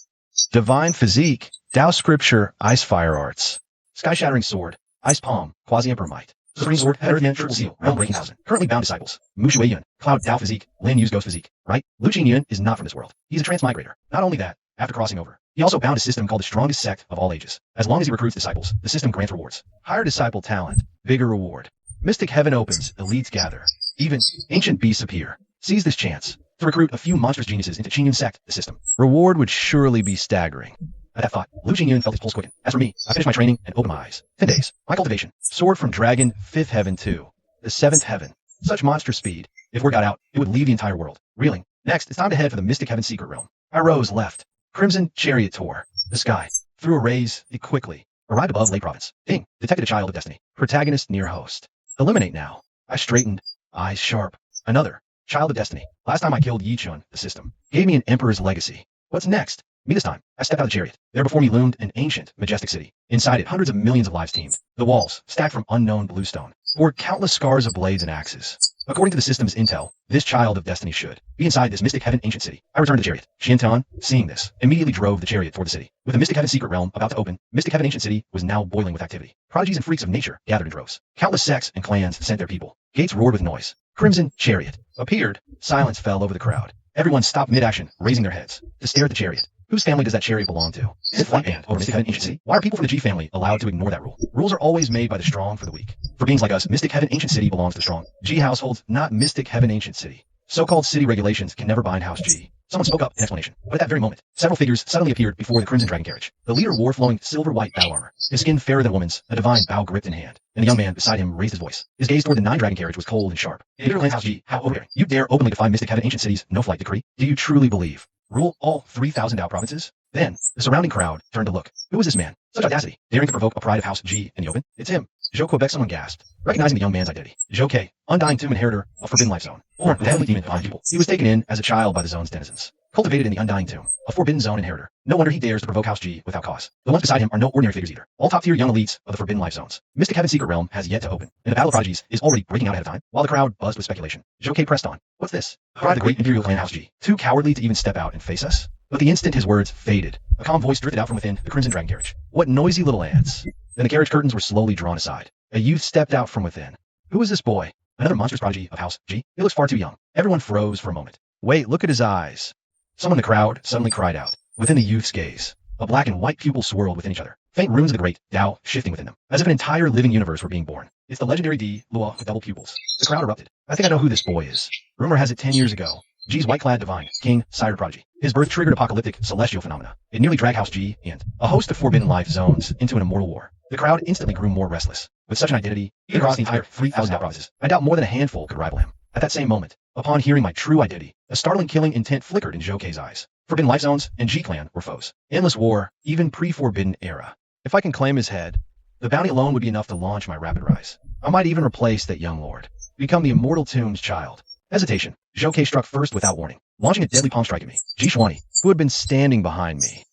Divine physique, Tao scripture, ice fire arts. Sky-shattering sword, ice palm, quasi-emperor might. Supreme sword, head earth triple seal, realm breaking thousand. Currently bound disciples. Mu Shui Yun, cloud Tao physique, Lin Yu's ghost physique. Right? Lu Qingyun is not from this world. He's a transmigrator. Not only that, after crossing over, he also bound a system called the strongest sect of all ages. As long as he recruits disciples, the system grants rewards. Higher disciple talent, bigger reward. Mystic Heaven opens, elites gather. Even ancient beasts appear. Seize this chance to recruit a few monstrous geniuses into Qingyun sect, the system. Reward would surely be staggering. At that thought, Lu Qingyun felt his pulse quicken. As for me, I finished my training and opened my eyes. 10 days. My cultivation. Sword from Dragon, 5th Heaven 2. The 7th Heaven. Such monster speed. If word got out, it would leave the entire world. Reeling. Next, it's time to head for the Mystic Heaven secret realm. I rose left. Crimson chariot tore the sky. Through a raise, it quickly arrived above Lei province. Ding. Detected a child of destiny. Protagonist near host. Eliminate now. I straightened. Eyes sharp. Another. Child of destiny. Last time I killed Yichun, the system. Gave me an emperor's legacy. What's next? Me this time. I stepped out of the chariot. There before me loomed an ancient, majestic city. Inside it, hundreds of millions of lives teemed. The walls, stacked from unknown bluestone, bore countless scars of blades and axes. According to the system's intel, this child of destiny should be inside this Mystic Heaven ancient city. I returned to the chariot. Xiantan, seeing this, immediately drove the chariot toward the city. With the Mystic Heaven secret realm about to open, Mystic Heaven ancient city was now boiling with activity. Prodigies and freaks of nature gathered in droves. Countless sects and clans sent their people. Gates roared with noise. Crimson chariot appeared. Silence fell over the crowd. Everyone stopped mid-action, raising their heads to stare at the chariot. Whose family does that chariot belong to? Is it flight band over Mystic Heaven Ancient City? Why are people from the G family allowed to ignore that rule? Rules are always made by the strong for the weak. For beings like us, Mystic Heaven Ancient City belongs to the strong. G households, not Mystic Heaven Ancient City. So-called city regulations can never bind House G. Someone spoke up in explanation. But at that very moment, several figures suddenly appeared before the Crimson Dragon carriage. The leader wore flowing silver-white battle armor, his skin fairer than a woman's, a divine bow gripped in hand. And the young man beside him raised his voice. His gaze toward the 9 Dragon carriage was cold and sharp. In your lands, House G, how overbearing. You dare openly defy Mystic Heaven Ancient City's no-flight decree? Do you truly believe? Rule all 3,000 Dao provinces? Then, the surrounding crowd turned to look. Who was this man? Such audacity, daring to provoke a pride of House G in the open? It's him. Zhou Quebec, someone gasped, recognizing the young man's identity. Zhou K, undying tomb inheritor of Forbidden Life Zone, born with heavenly demon divine people. He was taken in as a child by the zone's denizens, cultivated in the undying tomb, a Forbidden Zone inheritor. No wonder he dares to provoke House G without cause. The ones beside him are no ordinary figures either, all top-tier young elites of the Forbidden Life Zones. Mystic Heaven's secret realm has yet to open, and the Battle of Prodigies is already breaking out ahead of time, while the crowd buzzed with speculation. Zhou K pressed on. What's this? Cried the great imperial clan House G, too cowardly to even step out and face us? But the instant his words faded, a calm voice drifted out from within the Crimson Dragon carriage. What noisy little ants. Then the carriage curtains were slowly drawn aside. A youth stepped out from within. Who is this boy? Another monstrous prodigy of House G? He looks far too young. Everyone froze for a moment. Wait, look at his eyes. Someone in the crowd suddenly cried out. Within the youth's gaze, a black and white pupil swirled within each other. Faint runes of the great Dao shifting within them, as if an entire living universe were being born. It's the legendary D, Lua, with double pupils. The crowd erupted. I think I know who this boy is. Rumor has it 10 years ago. G's white-clad divine, king, sire prodigy. His birth triggered apocalyptic celestial phenomena. It nearly dragged House G and a host of Forbidden Life Zones into an immortal war. The crowd instantly grew more restless. With such an identity, he could cross the entire 3,000 provinces. I doubt more than a handful could rival him. At that same moment, upon hearing my true identity, a startling killing intent flickered in Zhou K's eyes. Forbidden Life Zones and G-Clan were foes. Endless war, even pre-Forbidden era. If I can claim his head, the bounty alone would be enough to launch my rapid rise. I might even replace that young lord. Become the immortal tomb's child. Hesitation. Zhou K struck first without warning, launching a deadly palm strike at me. Ji Xuani, who had been standing behind me.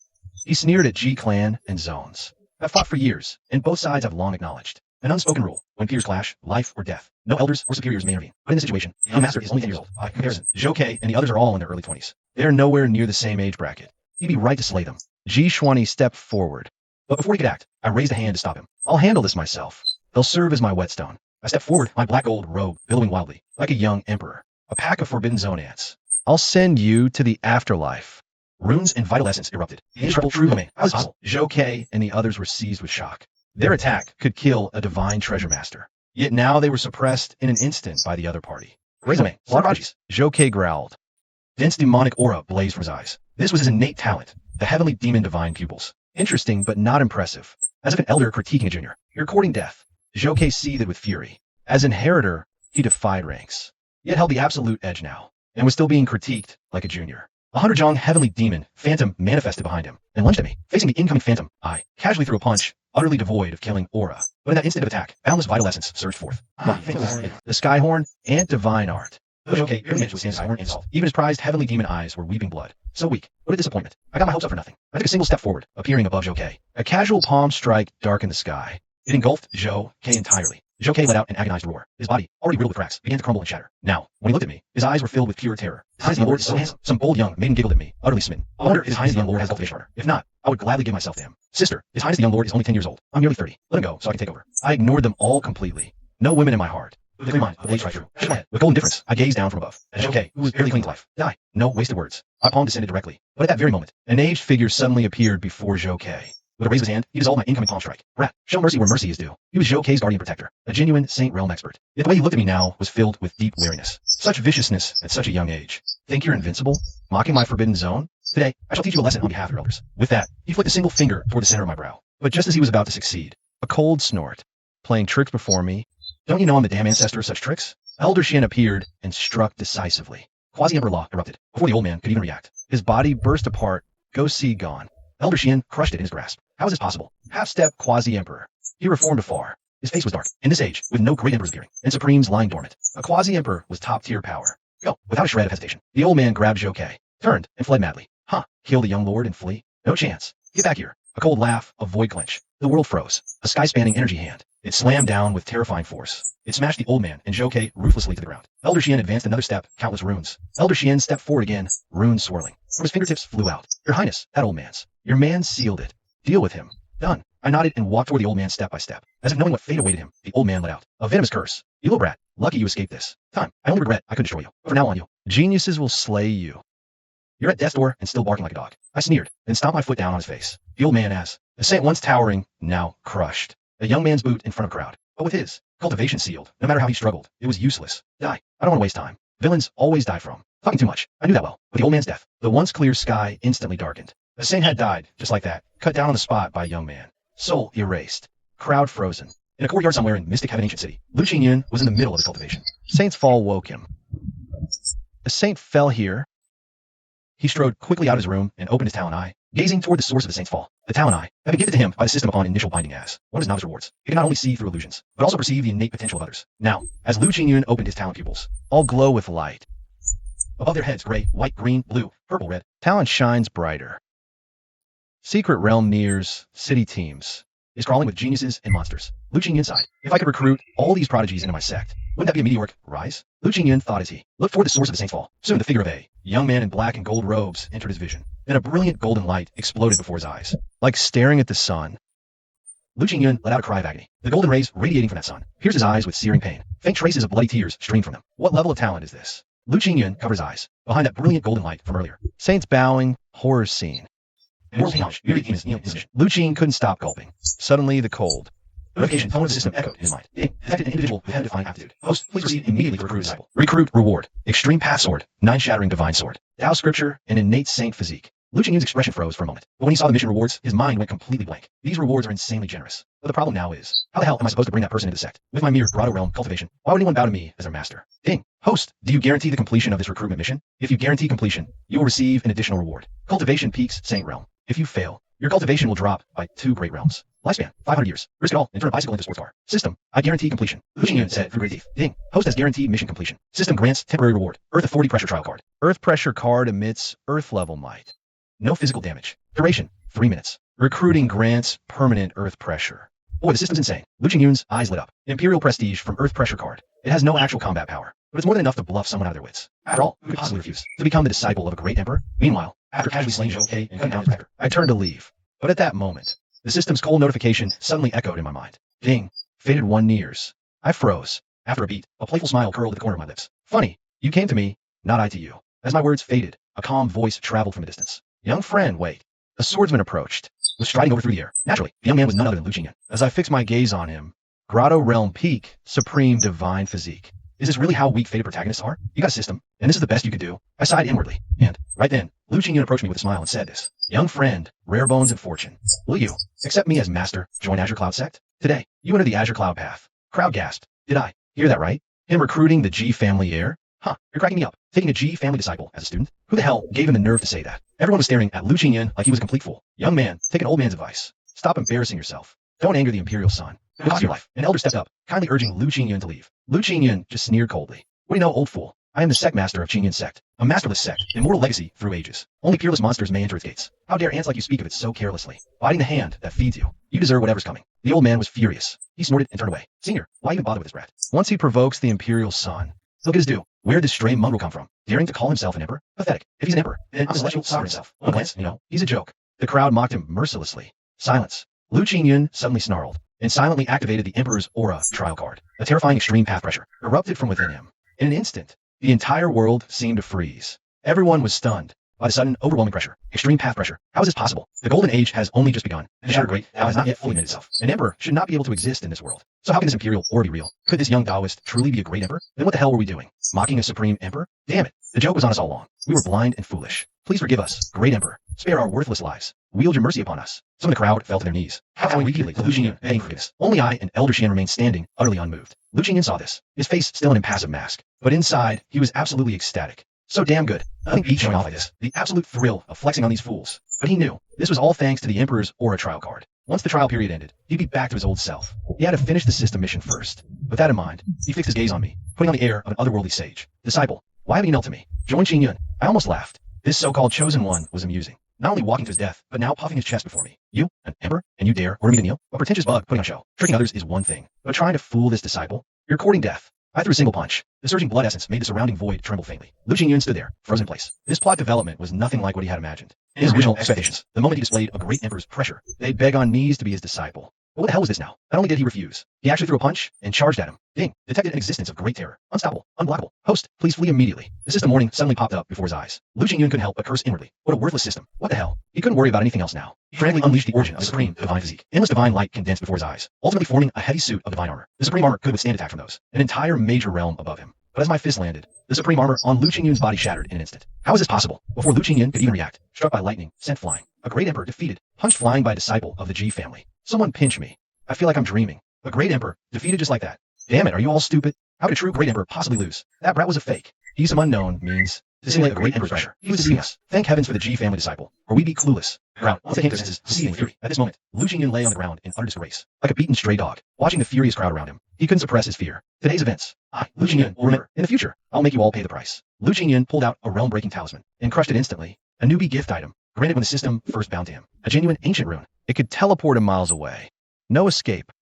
He sneered at G-Clan and Zones. I've fought for years, and both sides have long acknowledged. An unspoken rule. When peers clash, life or death. No elders or superiors may intervene. But in this situation, the young master is only 10 years old. By comparison, Zhou K and the others are all in their early 20s. They're nowhere near the same age bracket. He'd be right to slay them. Ji Xuani stepped forward. But before he could act, I raised a hand to stop him. I'll handle this myself. They'll serve as my whetstone. I stepped forward, my black gold robe billowing wildly, like a young emperor. A pack of Forbidden Zone ants. I'll send you to the afterlife. Runes and vital essence erupted. Indestructible true domain. How is it possible? Zhou K and the others were seized with shock. Their attack could kill a divine treasure master. Yet now they were suppressed in an instant by the other party. Raise domain. Slaughter prodigies. Zhou K growled. Dense demonic aura blazed from his eyes. This was his innate talent, the heavenly demon divine pupils. Interesting, but not impressive. As if an elder critiquing a junior. You're courting death. Zhou K seethed with fury. As inheritor, he defied ranks. Yet held the absolute edge now, and was still being critiqued like a junior. A 100-Zhong heavenly demon, Phantom, manifested behind him, and lunged at me. Facing the incoming Phantom, I casually threw a punch, utterly devoid of killing aura. But in that instant of attack, boundless vital essence surged forth. The Skyhorn and divine art. Zhou K barely managed to withstand Skyhorn insult. Even his prized heavenly demon eyes were weeping blood. So weak. What a disappointment. I got my hopes up for nothing. I took a single step forward, appearing above Zhou K. A casual palm strike darkened the sky. It engulfed Zhou K entirely. Zhou K let out an agonized roar. His body, already riddled with cracks, began to crumble and shatter. Now, when he looked at me, his eyes were filled with pure terror. His Highness the Young Lord is so handsome. Some bold young maiden giggled at me, utterly smitten. I wonder if His Highness the Young Lord has cultivation order. If not, I would gladly give myself to him. Sister, His Highness the Young Lord is only 10 years old. I'm nearly 30. Let him go, so I can take over. I ignored them all completely. No women in my heart. With a clear mind, the blade strike through. Shook my head. With cold indifference, I gazed down from above. At Zhou K, who was barely clinging to life. Die. No wasted words. My palm descended directly. But at that very moment, an aged figure suddenly appeared before Zhou K. With a raise of his hand, he dissolved my incoming palm strike. Rat, show mercy where mercy is due. He was Zhou K's guardian protector, a genuine Saint Realm expert. Yet the way he looked at me now was filled with deep wariness. Such viciousness at such a young age. Think you're invincible? Mocking my forbidden zone? Today, I shall teach you a lesson on behalf of your elders. With that, he flicked a single finger toward the center of my brow. But just as he was about to succeed, a cold snort, playing tricks before me. Don't you know I'm the damn ancestor of such tricks? Elder Shin appeared and struck decisively. Quasi-Emperor Law erupted, before the old man could even react. His body burst apart, ghost seed gone. Elder Shin crushed it in his grasp. How is this possible? Half-step Quasi-Emperor. He reformed afar. His face was dark. In this age, with no great emperors appearing, and supremes lying dormant, a Quasi-Emperor was top-tier power. Go, without a shred of hesitation. The old man grabbed Zhou K, turned, and fled madly. Huh, kill the young lord and flee? No chance. Get back here. A cold laugh, a void clench. The world froze. A sky-spanning energy hand. It slammed down with terrifying force. It smashed the old man and Zhou K ruthlessly to the ground. Elder Xian advanced another step, countless runes. Elder Xian stepped forward again, runes swirling. From his fingertips flew out. Your Highness, that old man's. Your man sealed it. Deal with him. Done. I nodded and walked toward the old man step by step. As if knowing what fate awaited him, the old man let out a venomous curse. You little brat. Lucky you escaped this time. I only regret I couldn't destroy you. But from now on, you geniuses will slay you. You're at death's door and still barking like a dog. I sneered, then stomped my foot down on his face. The old man as a saint once towering, now crushed. A young man's boot in front of a crowd, but with his cultivation sealed. No matter how he struggled, it was useless. Die. I don't want to waste time. Villains always die from talking too much. I knew that well. With the old man's death, the once clear sky instantly darkened. A saint had died, just like that, cut down on the spot by a young man. Soul erased. Crowd frozen. In a courtyard somewhere in mystic heaven ancient city, Lu Qingyun was in the middle of the cultivation. Saint's fall woke him. A saint fell here. He strode quickly out of his room and opened his talon eye, gazing toward the source of the saint's fall. The talon eye had been gifted to him by the system upon initial binding as one of his novice rewards. He could not only see through illusions, but also perceive the innate potential of others. Now, as Lu Qingyun opened his talon pupils, all glow with light. Above their heads, gray, white, green, blue, purple, red. Talon shines brighter. Secret realm nears, city teams. Is crawling with geniuses and monsters. Lu Qingyun sighed. If I could recruit all these prodigies into my sect, wouldn't that be a meteoric rise? Lu Qingyun thought as he looked toward the source of the saint's fall. Soon the figure of a young man in black and gold robes entered his vision. Then a brilliant golden light exploded before his eyes. Like staring at the sun. Lu Qingyun let out a cry of agony. The golden rays radiating from that sun pierced his eyes with searing pain. Faint traces of bloody tears streamed from them. What level of talent is this? Lu Qingyun covered his eyes behind that brilliant golden light from earlier. Saints bowing, horror scene. Lu Qin couldn't stop gulping. Suddenly, the cold notification tone of the system echoed in his mind. Detected an individual who had a defined aptitude. Host, please proceed immediately to recruit a disciple. Recruit, reward. Extreme path sword. 9-shattering divine sword. Tao scripture, and innate saint physique. Lu Qingyun's expression froze for a moment. But when he saw the mission rewards, his mind went completely blank. These rewards are insanely generous. But the problem now is, how the hell am I supposed to bring that person into the sect? With my mere grotto realm cultivation, why would anyone bow to me as their master? Ding. Host, do you guarantee the completion of this recruitment mission? If you guarantee completion, you will receive an additional reward. Cultivation peaks saint realm. If you fail, your cultivation will drop by 2 great realms. Lifespan, 500 years. Risk it all and turn a bicycle into a sports car. System, I guarantee completion. Lu Qingyun said through great teeth. Ding. Host has guaranteed mission completion. System grants temporary reward. Earth of 40 pressure trial card. Earth pressure card emits earth level might. No physical damage. Duration, 3 minutes. Recruiting grants permanent earth pressure. Boy, the system's insane. Lu Qingyun's eyes lit up. Imperial prestige from earth pressure card. It has no actual combat power, but it's more than enough to bluff someone out of their wits. After all, who could possibly refuse to become the disciple of a great emperor? Meanwhile, after casually slaying Zhou He and cutting down his rector, I turned to leave. But at that moment, the system's cold notification suddenly echoed in my mind. Ding. Faded 1 nears. I froze. After a beat, a playful smile curled at the corner of my lips. Funny, you came to me, not I to you. As my words faded, a calm voice traveled from a distance. Young friend, wait. A swordsman approached, was striding over through the air. Naturally, the young man was none other than Lu Qingyun. As I fixed my gaze on him, grotto realm peak, supreme divine physique. Is this really how weak fated protagonists are? You got a system, and this is the best you could do. I sighed inwardly, and right then, Lu Qingyun approached me with a smile and said this. Young friend, rare bones and fortune. Will you accept me as master, join Azure Cloud sect? Today, you enter the Azure Cloud path. Crowd gasped. Did I hear that right? Him recruiting the G family heir? Huh, you're cracking me up. Taking a G family disciple as a student? Who the hell gave him the nerve to say that? Everyone was staring at Lu Qingyun like he was a complete fool. Young man, take an old man's advice. Stop embarrassing yourself. Don't anger the imperial son. It'll cost your life. An elder stepped up, kindly urging Lu Qingyun to leave. Lu Qingyun just sneered coldly. What do you know, old fool? I am the sect master of Qingyun's sect. A masterless sect, immortal legacy through ages. Only peerless monsters may enter its gates. How dare ants like you speak of it so carelessly? Biting the hand that feeds you. You deserve whatever's coming. The old man was furious. He snorted and turned away. Senior, why even bother with this brat? Once he provokes the imperial son, he'll get his due. Where did this stray mongrel come from? Daring to call himself an emperor? Pathetic. If he's an emperor, then I'm celestial sovereign himself. One glance, he's a joke. The crowd mocked him mercilessly. Silence. Lu Qingyun suddenly snarled and silently activated the Emperor's Aura trial card. A terrifying extreme path pressure erupted from within him. In an instant, the entire world seemed to freeze. Everyone was stunned by the sudden, overwhelming pressure. Extreme path pressure. How is this possible? The Golden Age has only just begun, and the Shattered Great now has not yet fully made itself. An emperor should not be able to exist in this world. So how can this imperial aura be real? Could this young Taoist truly be a great emperor? Then what the hell were we doing? Mocking a supreme emperor? Damn it. The joke was on us all along. We were blind and foolish. Please forgive us, great emperor. Spare our worthless lives. Wield your mercy upon us. Some of the crowd fell to their knees, bowing repeatedly to Lu Qingyun, begging forgiveness. Only I and Elder Xian remained standing, utterly unmoved. Lu Qingyun saw this, his face still an impassive mask, but inside, he was absolutely ecstatic. So damn good. Nothing beat showing off like this. The absolute thrill of flexing on these fools. But he knew, this was all thanks to the Emperor's Aura trial card. Once the trial period ended, he'd be back to his old self. He had to finish the system mission first. With that in mind, he fixed his gaze on me, putting on the air of an otherworldly sage. Disciple, why haven't you knelt to me? Join Qingyun. I almost laughed. This so-called chosen one was amusing. Not only walking to his death, but now puffing his chest before me. You, an emperor, and you dare order me to kneel? A pretentious bug putting on show. Tricking others is one thing, but trying to fool this disciple? You're courting death. I threw a single punch. The surging blood essence made the surrounding void tremble faintly. Lu Qingyun stood there, frozen in place. This plot development was nothing like what he had imagined. In his original expectations, the moment he displayed a great emperor's pressure, they'd beg on knees to be his disciple. But what the hell was this now? Not only did he refuse, he actually threw a punch and charged at him. Ding. Detected an existence of great terror. Unstoppable. Unblockable. Host, please flee immediately. The system warning suddenly popped up before his eyes. Lu Qingyun couldn't help but curse inwardly. What a worthless system. What the hell? He couldn't worry about anything else now. He frantically unleashed the origin of the supreme divine physique. Endless divine light condensed before his eyes, ultimately forming a heavy suit of divine armor. The supreme armor could withstand attack from those, an entire major realm above him. But as my fist landed, the supreme armor on Lu Qingyun's body shattered in an instant. How is this possible? Before Lu Qingyun could even react, struck by lightning, sent flying. A great emperor defeated, punched flying by a disciple of the G family. Someone pinch me. I feel like I'm dreaming. A great emperor defeated just like that. Damn it, are you all stupid? How could a true great emperor possibly lose? That brat was a fake. He's some unknown means to simulate a great emperor's pressure. He was deceiving us. Thank heavens for the G family disciple, or we'd be clueless. Ground, once they came to senses, seething fury. At this moment, Lu Qingyun lay on the ground in utter disgrace, like a beaten stray dog, watching the furious crowd around him. He couldn't suppress his fear. Today's events. Lu Qingyun, will remember, in the future, I'll make you all pay the price. Lu Qingyun pulled out a realm-breaking talisman and crushed it instantly. A newbie gift item, granted when the system first bound to him. A genuine ancient rune. It could teleport him miles away. No escape.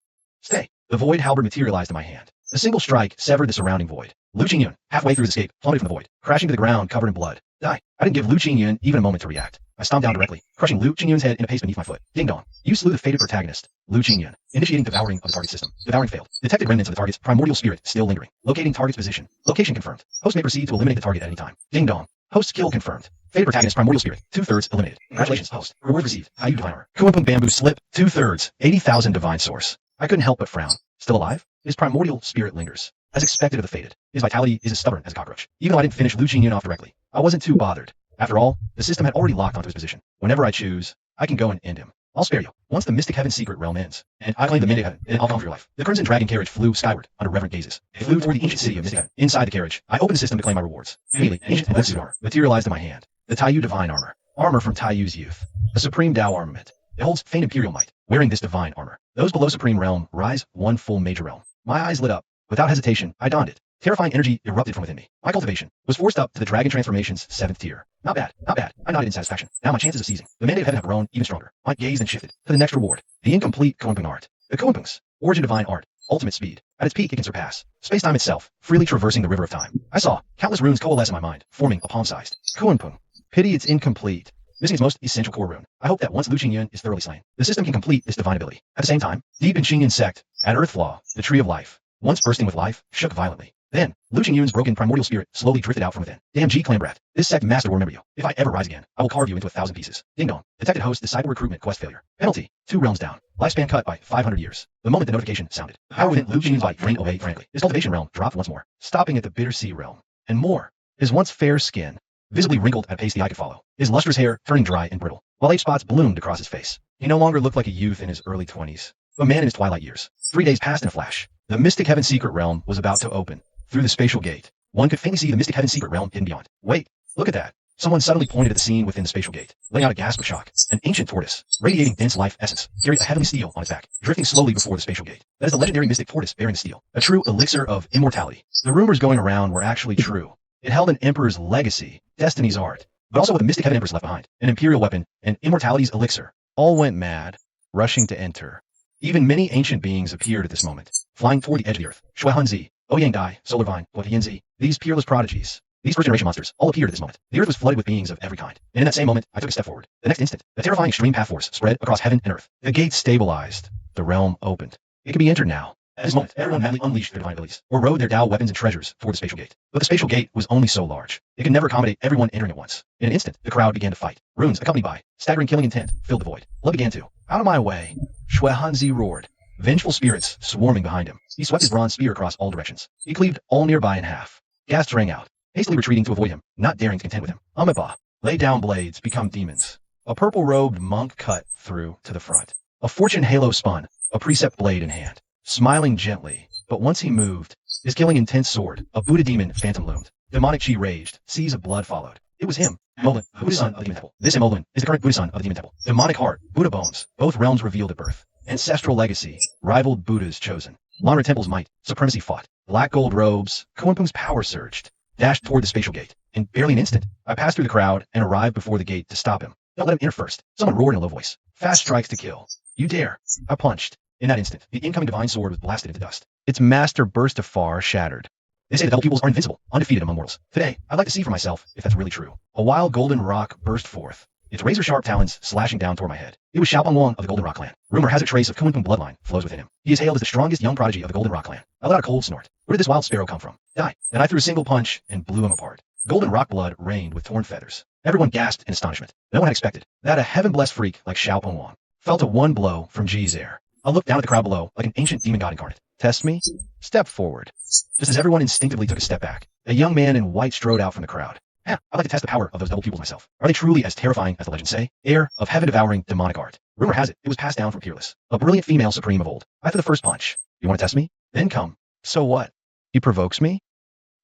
Stay. The void halberd materialized in my hand. A single strike severed the surrounding void. Lu Qingyun, halfway through his escape, plummeted from the void, crashing to the ground covered in blood. Die. I didn't give Lu Qingyun even a moment to react. I stomped down directly, crushing Lu Qingyun's head in a paste beneath my foot. Ding dong. You slew the fated protagonist, Lu Qingyun, initiating devouring of the target system. Devouring failed. Detected remnants of the target's primordial spirit still lingering. Locating target's position. Location confirmed. Host may proceed to eliminate the target at any time. Ding dong. Host kill confirmed. Fated protagonist primordial spirit, 2/3 eliminated. Congratulations, host. Reward received. Haiyu divine armor. Kuanpung bamboo slip, 2/3, 80,000 divine source. I couldn't help but frown. Still alive? His primordial spirit lingers. As expected of the fated, his vitality is as stubborn as a cockroach. Even though I didn't finish Lu Qingyun off directly, I wasn't too bothered. After all, the system had already locked onto his position. Whenever I choose, I can go and end him. I'll spare you. Once the Mystic Heaven secret realm ends, and I claim the Mystic Heaven, and I'll come for your life. The Crimson Dragon carriage flew skyward under reverent gazes. It flew toward the ancient city of Mystic Heaven. Inside the carriage, I opened the system to claim my rewards. Immediately, ancient and suit armor materialized in my hand. The Taiyu divine armor. Armor from Taiyu's youth. A supreme Tao armament. It holds faint imperial might. Wearing this divine armor, those below supreme realm rise one full major realm. My eyes lit up. Without hesitation, I donned it. Terrifying energy erupted from within me. My cultivation was forced up to the Dragon Transformation's 7th tier. Not bad, not bad. I nodded in satisfaction. Now my chances of seizing the mandate of heaven have grown even stronger. My gaze then shifted to the next reward. The incomplete Kuanpung art. The Kuanpungs. Origin divine art. Ultimate speed. At its peak, it can surpass space-time itself, freely traversing the river of time. I saw countless runes coalesce in my mind, forming a palm-sized Kuanpung. Pity it's incomplete. Missing its most essential core rune. I hope that once Lu Qingyun is thoroughly slain, the system can complete this divine ability. At the same time, deep in Qingyun's sect, at Earthflaw, the Tree of Life, once bursting with life, shook violently. Then, Lu Qingyun's broken primordial spirit slowly drifted out from within. Damn G-Clan brat. This sect master will remember you. If I ever rise again, I will carve you into 1,000 pieces. Ding dong. Detected host disciple recruitment quest failure. Penalty. 2 realms down. Lifespan cut by 500 years. The moment the notification sounded, the power within Lu Qingyun's body drained away frantically. His cultivation realm dropped once more, stopping at the bitter sea realm. And more. His once fair skin, visibly wrinkled at a pace the eye could follow. His lustrous hair turning dry and brittle, while age spots bloomed across his face. He no longer looked like a youth in his early 20s, a man in his twilight years. 3 days passed in a flash. The Mystic Heaven secret realm was about to open. Through the spatial gate, one could faintly see the Mystic Heaven secret realm hidden beyond. Wait, look at that. Someone suddenly pointed at the scene within the spatial gate, letting out a gasp of shock. An ancient tortoise, radiating dense life essence, carried a heavenly steel on its back, drifting slowly before the spatial gate. That is the legendary mystic tortoise bearing the steel, a true elixir of immortality. The rumors going around were actually true. It held an emperor's legacy, destiny's art, but also what the Mystic Heaven Empress left behind, an imperial weapon, and immortality's elixir. All went mad, rushing to enter. Even many ancient beings appeared at this moment, flying toward the edge of the earth. Shuehanzi, Ouyang Dai, Solar Vine, Guotianzi, these peerless prodigies, these first-generation monsters, all appeared at this moment. The earth was flooded with beings of every kind, and in that same moment, I took a step forward. The next instant, the terrifying extreme path force spread across heaven and earth. The gate stabilized. The realm opened. It could be entered now. At this moment, everyone madly unleashed their divine abilities, or rode their Tao weapons and treasures toward the spatial gate. But the spatial gate was only so large. It could never accommodate everyone entering at once. In an instant, the crowd began to fight. Runes, accompanied by staggering killing intent, filled the void. Blood began to. Out of my way. Shuehanzi roared. Vengeful spirits swarming behind him. He swept his bronze spear across all directions. He cleaved all nearby in half. Gasps rang out, hastily retreating to avoid him, not daring to contend with him. Amiba. Lay down blades, become demons. A purple-robed monk cut through to the front. A fortune halo spun, a precept blade in hand. Smiling gently, but once he moved, his killing intense sword, a Buddha demon phantom loomed. Demonic chi raged, seas of blood followed. It was him, Emolin, Buddha son of the Demon Temple. This Emolin is the current Buddha son of the Demon Temple. Demonic heart, Buddha bones, both realms revealed at birth. Ancestral legacy, rivaled Buddha's chosen. Lanra Temple's might, supremacy fought. Black gold robes, Kuanpung's power surged. Dashed toward the spatial gate. In barely an instant, I passed through the crowd and arrived before the gate to stop him. Don't let him enter first. Someone roared in a low voice. Fast strikes to kill. You dare. I punched. In that instant, the incoming divine sword was blasted into dust. Its master burst afar, shattered. They say the devil pupils are invincible, undefeated among mortals. Today, I'd like to see for myself if that's really true. A wild golden rock burst forth. its razor-sharp talons slashing down toward my head. It was Xiao Wang of the Golden Rock clan. Rumor has a trace of Kunlun bloodline flows within him. He is hailed as the strongest young prodigy of the Golden Rock clan. I let out a cold snort. Where did this wild sparrow come from? Die. And I threw a single punch and blew him apart. Golden Rock blood rained with torn feathers. Everyone gasped in astonishment. No one had expected that a heaven-blessed freak like Xiao Wang felt a one blow from Ji's air. I looked down at the crowd below like an ancient demon god incarnate. Test me? Step forward. Just as everyone instinctively took a step back, a young man in white strode out from the crowd. I'd like to test the power of those double pupils myself. Are they truly as terrifying as the legends say? Heir of heaven-devouring demonic art. Rumor has it was passed down from Peerless, a brilliant female supreme of old. I threw the first punch. You want to test me? Then come. So what? He provokes me?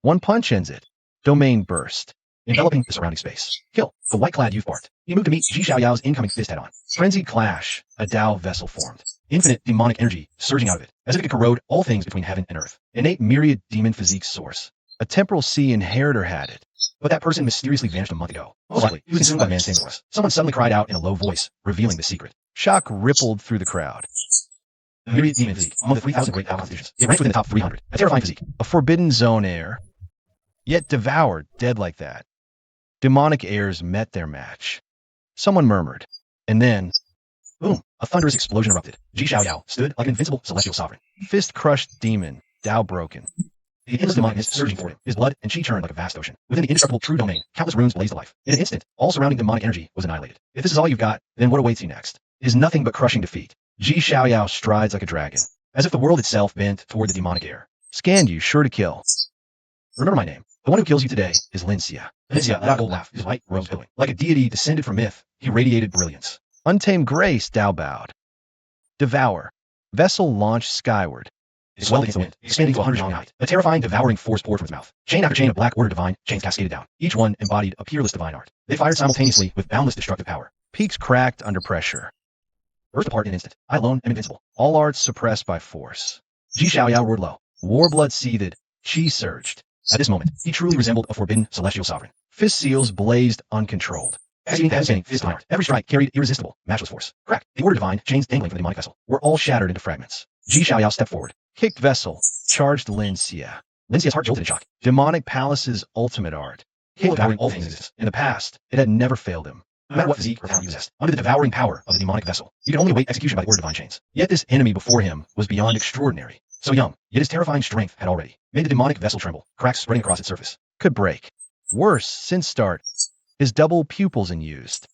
One punch ends it. Domain burst. Enveloping the surrounding space. Kill. The white-clad youth barked. He moved to meet Ji Xiaoyao's incoming fist head-on. Frenzied clash. A Tao vessel formed. Infinite demonic energy surging out of it, as if it could corrode all things between heaven and earth. Innate myriad demon physique source. A temporal sea inheritor had it. But that person mysteriously vanished a month ago. Most likely, he was consumed by a man standing for us. Someone suddenly cried out in a low voice, revealing the secret. Shock rippled through the crowd. The myriad demon physique, among the 3,000 great Tao constitutions. It ranks within the top 300. A terrifying physique. A forbidden zone heir. Yet devoured, dead like that. Demonic heirs met their match. Someone murmured. And then, boom, a thunderous explosion erupted. Ji Xiaoyao stood like an invincible celestial sovereign. Fist-crushed demon, Tao broken. The endless demonic mist surging for him, his blood and chi churned like a vast ocean. Within the indestructible true domain, countless runes blazed to life. In an instant, all surrounding demonic energy was annihilated. If this is all you've got, then what awaits you next? Is nothing but crushing defeat. Ji Xiaoyao strides like a dragon, as if the world itself bent toward the demonic heir. Scanned you, sure to kill. Remember my name. The one who kills you today is Linxia. Linxia let out a gold laugh, his white robes billowing. Like a deity descended from myth, he radiated brilliance. Untamed grace, Tao bowed. Devour. Vessel launched skyward. It swelled against the wind, expanding to 100 feet height. A terrifying, devouring force poured from its mouth. Chain after chain of black order divine chains cascaded down. Each one embodied a peerless divine art. They fired simultaneously with boundless destructive power. Peaks cracked under pressure. Burst apart in an instant. I alone am invincible. All arts suppressed by force. Ji Xiaoyao roared low. War blood seethed. Chi surged. At this moment, he truly resembled a forbidden celestial sovereign. Fist seals blazed uncontrolled. Executing the heaven-spanning fist art. Every strike carried irresistible, matchless force. Crack. The order divine, chains dangling from the demonic vessel, were all shattered into fragments. Ji Xiaoyao stepped forward. Kicked vessel. Charged Linxia. Linxia's heart jolted in shock. Demonic palace's ultimate art. Capable of devouring all things in existence. In the past, it had never failed him. No matter what physique or talent you possessed, under the devouring power of the demonic vessel, you could only await execution by the order divine chains. Yet this enemy before him was beyond extraordinary. So young, yet his terrifying strength had already made the demonic vessel tremble, cracks spreading across its surface. Could break. Worse, since start. His double pupils unused.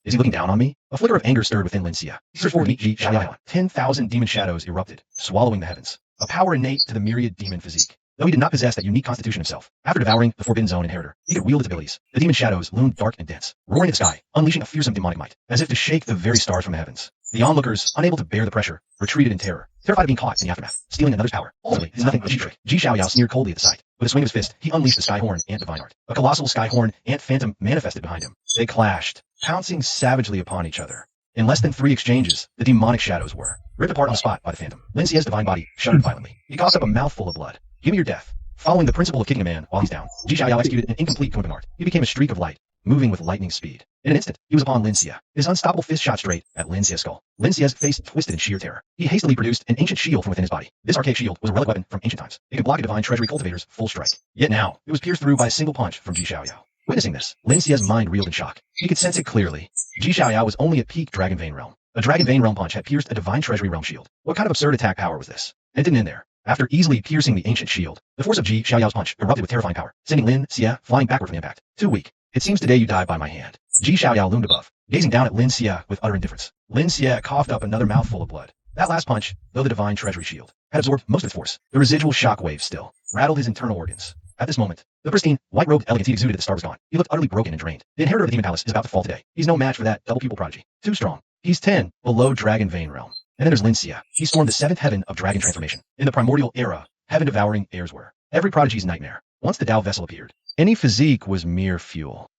Is he looking down on me? A flicker of anger stirred within Linxia. He surged forward to meet Ji Xiaoyao. 10,000 demon shadows erupted, swallowing the heavens. A power innate to the myriad demon physique. Though he did not possess that unique constitution himself, after devouring the Forbidden Zone inheritor, he could wield its abilities. The demon shadows loomed dark and dense, roaring in the sky, unleashing a fearsome demonic might, as if to shake the very stars from the heavens. The onlookers, unable to bear the pressure, retreated in terror, terrified of being caught in the aftermath, stealing another's power. Ultimately, it is nothing but a cheat trick. Ji Xiaoyao sneered coldly at the sight. With a swing of his fist, he unleashed the Skyhorn Ant divine art. A colossal Skyhorn Ant phantom manifested behind him. They clashed, pouncing savagely upon each other. In less than 3 exchanges, the demonic shadows were ripped apart on the spot by the phantom. Linxia's divine body shuddered violently. He coughed up a mouthful of blood. Give me your death. Following the principle of kicking a man while he's down, Ji Xiaoyao executed an incomplete Kunlun art. He became a streak of light, moving with lightning speed. In an instant, he was upon Linxia. His unstoppable fist shot straight at Linxia's skull. Linxia's face twisted in sheer terror. He hastily produced an ancient shield from within his body. This archaic shield was a relic weapon from ancient times. It could block a divine treasury cultivator's full strike. Yet now, it was pierced through by a single punch from Ji Xiaoyao. Witnessing this, Linxia's mind reeled in shock. He could sense it clearly. Ji Xiaoyao was only at peak Dragon Vein realm. A Dragon Vein realm punch had pierced a divine treasury realm shield. What kind of absurd attack power was this? And it didn't end there. After easily piercing the ancient shield, the force of Ji Xiaoyao's punch erupted with terrifying power, sending Linxia flying backward from the impact. Too weak. It seems today you die by my hand. Ji Xiaoyao loomed above, gazing down at Linxia with utter indifference. Linxia coughed up another mouthful of blood. That last punch, though the divine treasury shield had absorbed most of its force, the residual shock wave still rattled his internal organs. At this moment, the pristine, white-robed elegance he exuded at the start was gone. He looked utterly broken and drained. The inheritor of the demon palace is about to fall today. He's no match for that double pupil prodigy. Too strong. He's 10, below Dragon Vein realm. And then there's Linxia. He stormed the 7th heaven of dragon transformation. In the primordial era, heaven-devouring heirs were every prodigy's nightmare. Once the Tao vessel appeared, any physique was mere fuel.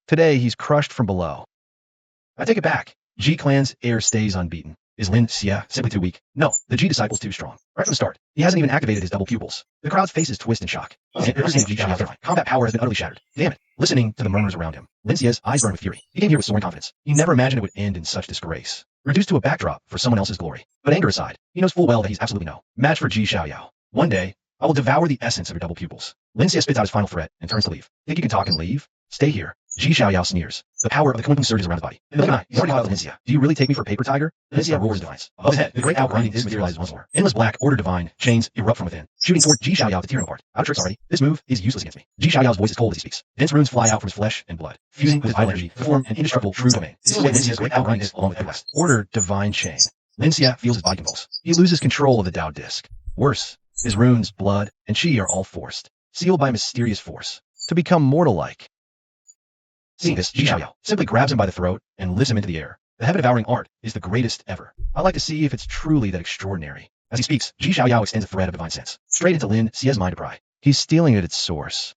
Today, he's crushed from below. I take it back. Ji clan's heir stays unbeaten. Is Linxia simply too weak? No, the Ji disciple's too strong. Right from the start, he hasn't even activated his double pupils. The crowd's faces twist in shock. Combat power has been utterly shattered. Damn it. Listening to the murmurs around him, Linxia's eyes burned with fury. He came here with soaring confidence. He never imagined it would end in such disgrace. Reduced to a backdrop for someone else's glory. But anger aside, he knows full well that he's absolutely no match for Ji Xiaoyao. One day, I will devour the essence of your double pupils. Linxia spits out his final threat and turns to leave. Think you can talk and leave? Stay here. Ji Xiaoyao sneers. The power of the Kunlun surges around his body. In the eye, he's already caught up with Linicia. Do you really take me for a paper tiger? Linicia roars defiance. Above his head, the great owl grinding is materialized once more. Endless black, order divine, chains erupt from within, shooting toward Ji Xiaoyao to tear him apart. Out of tricks already. This move is useless against me. Ji Xiaoyao's voice is cold as he speaks. Dense runes fly out from his flesh and blood, fusing with his vital energy to form an indestructible true domain. This is the way Lincia's great owl grinding is along with the rest. Order divine chain. Lincia feels his body convulse. He loses control of the Tao disc. Worse, his runes, blood, and chi are all forced, sealed by mysterious force, to become mortal-like. Seeing this, Ji Xiaoyao simply grabs him by the throat and lifts him into the air. The heaven-devouring art is the greatest ever. I'd like to see if it's truly that extraordinary. As he speaks, Ji Xiaoyao extends a thread of divine sense, straight into Lin Xia's mind to pry. He's stealing at its source.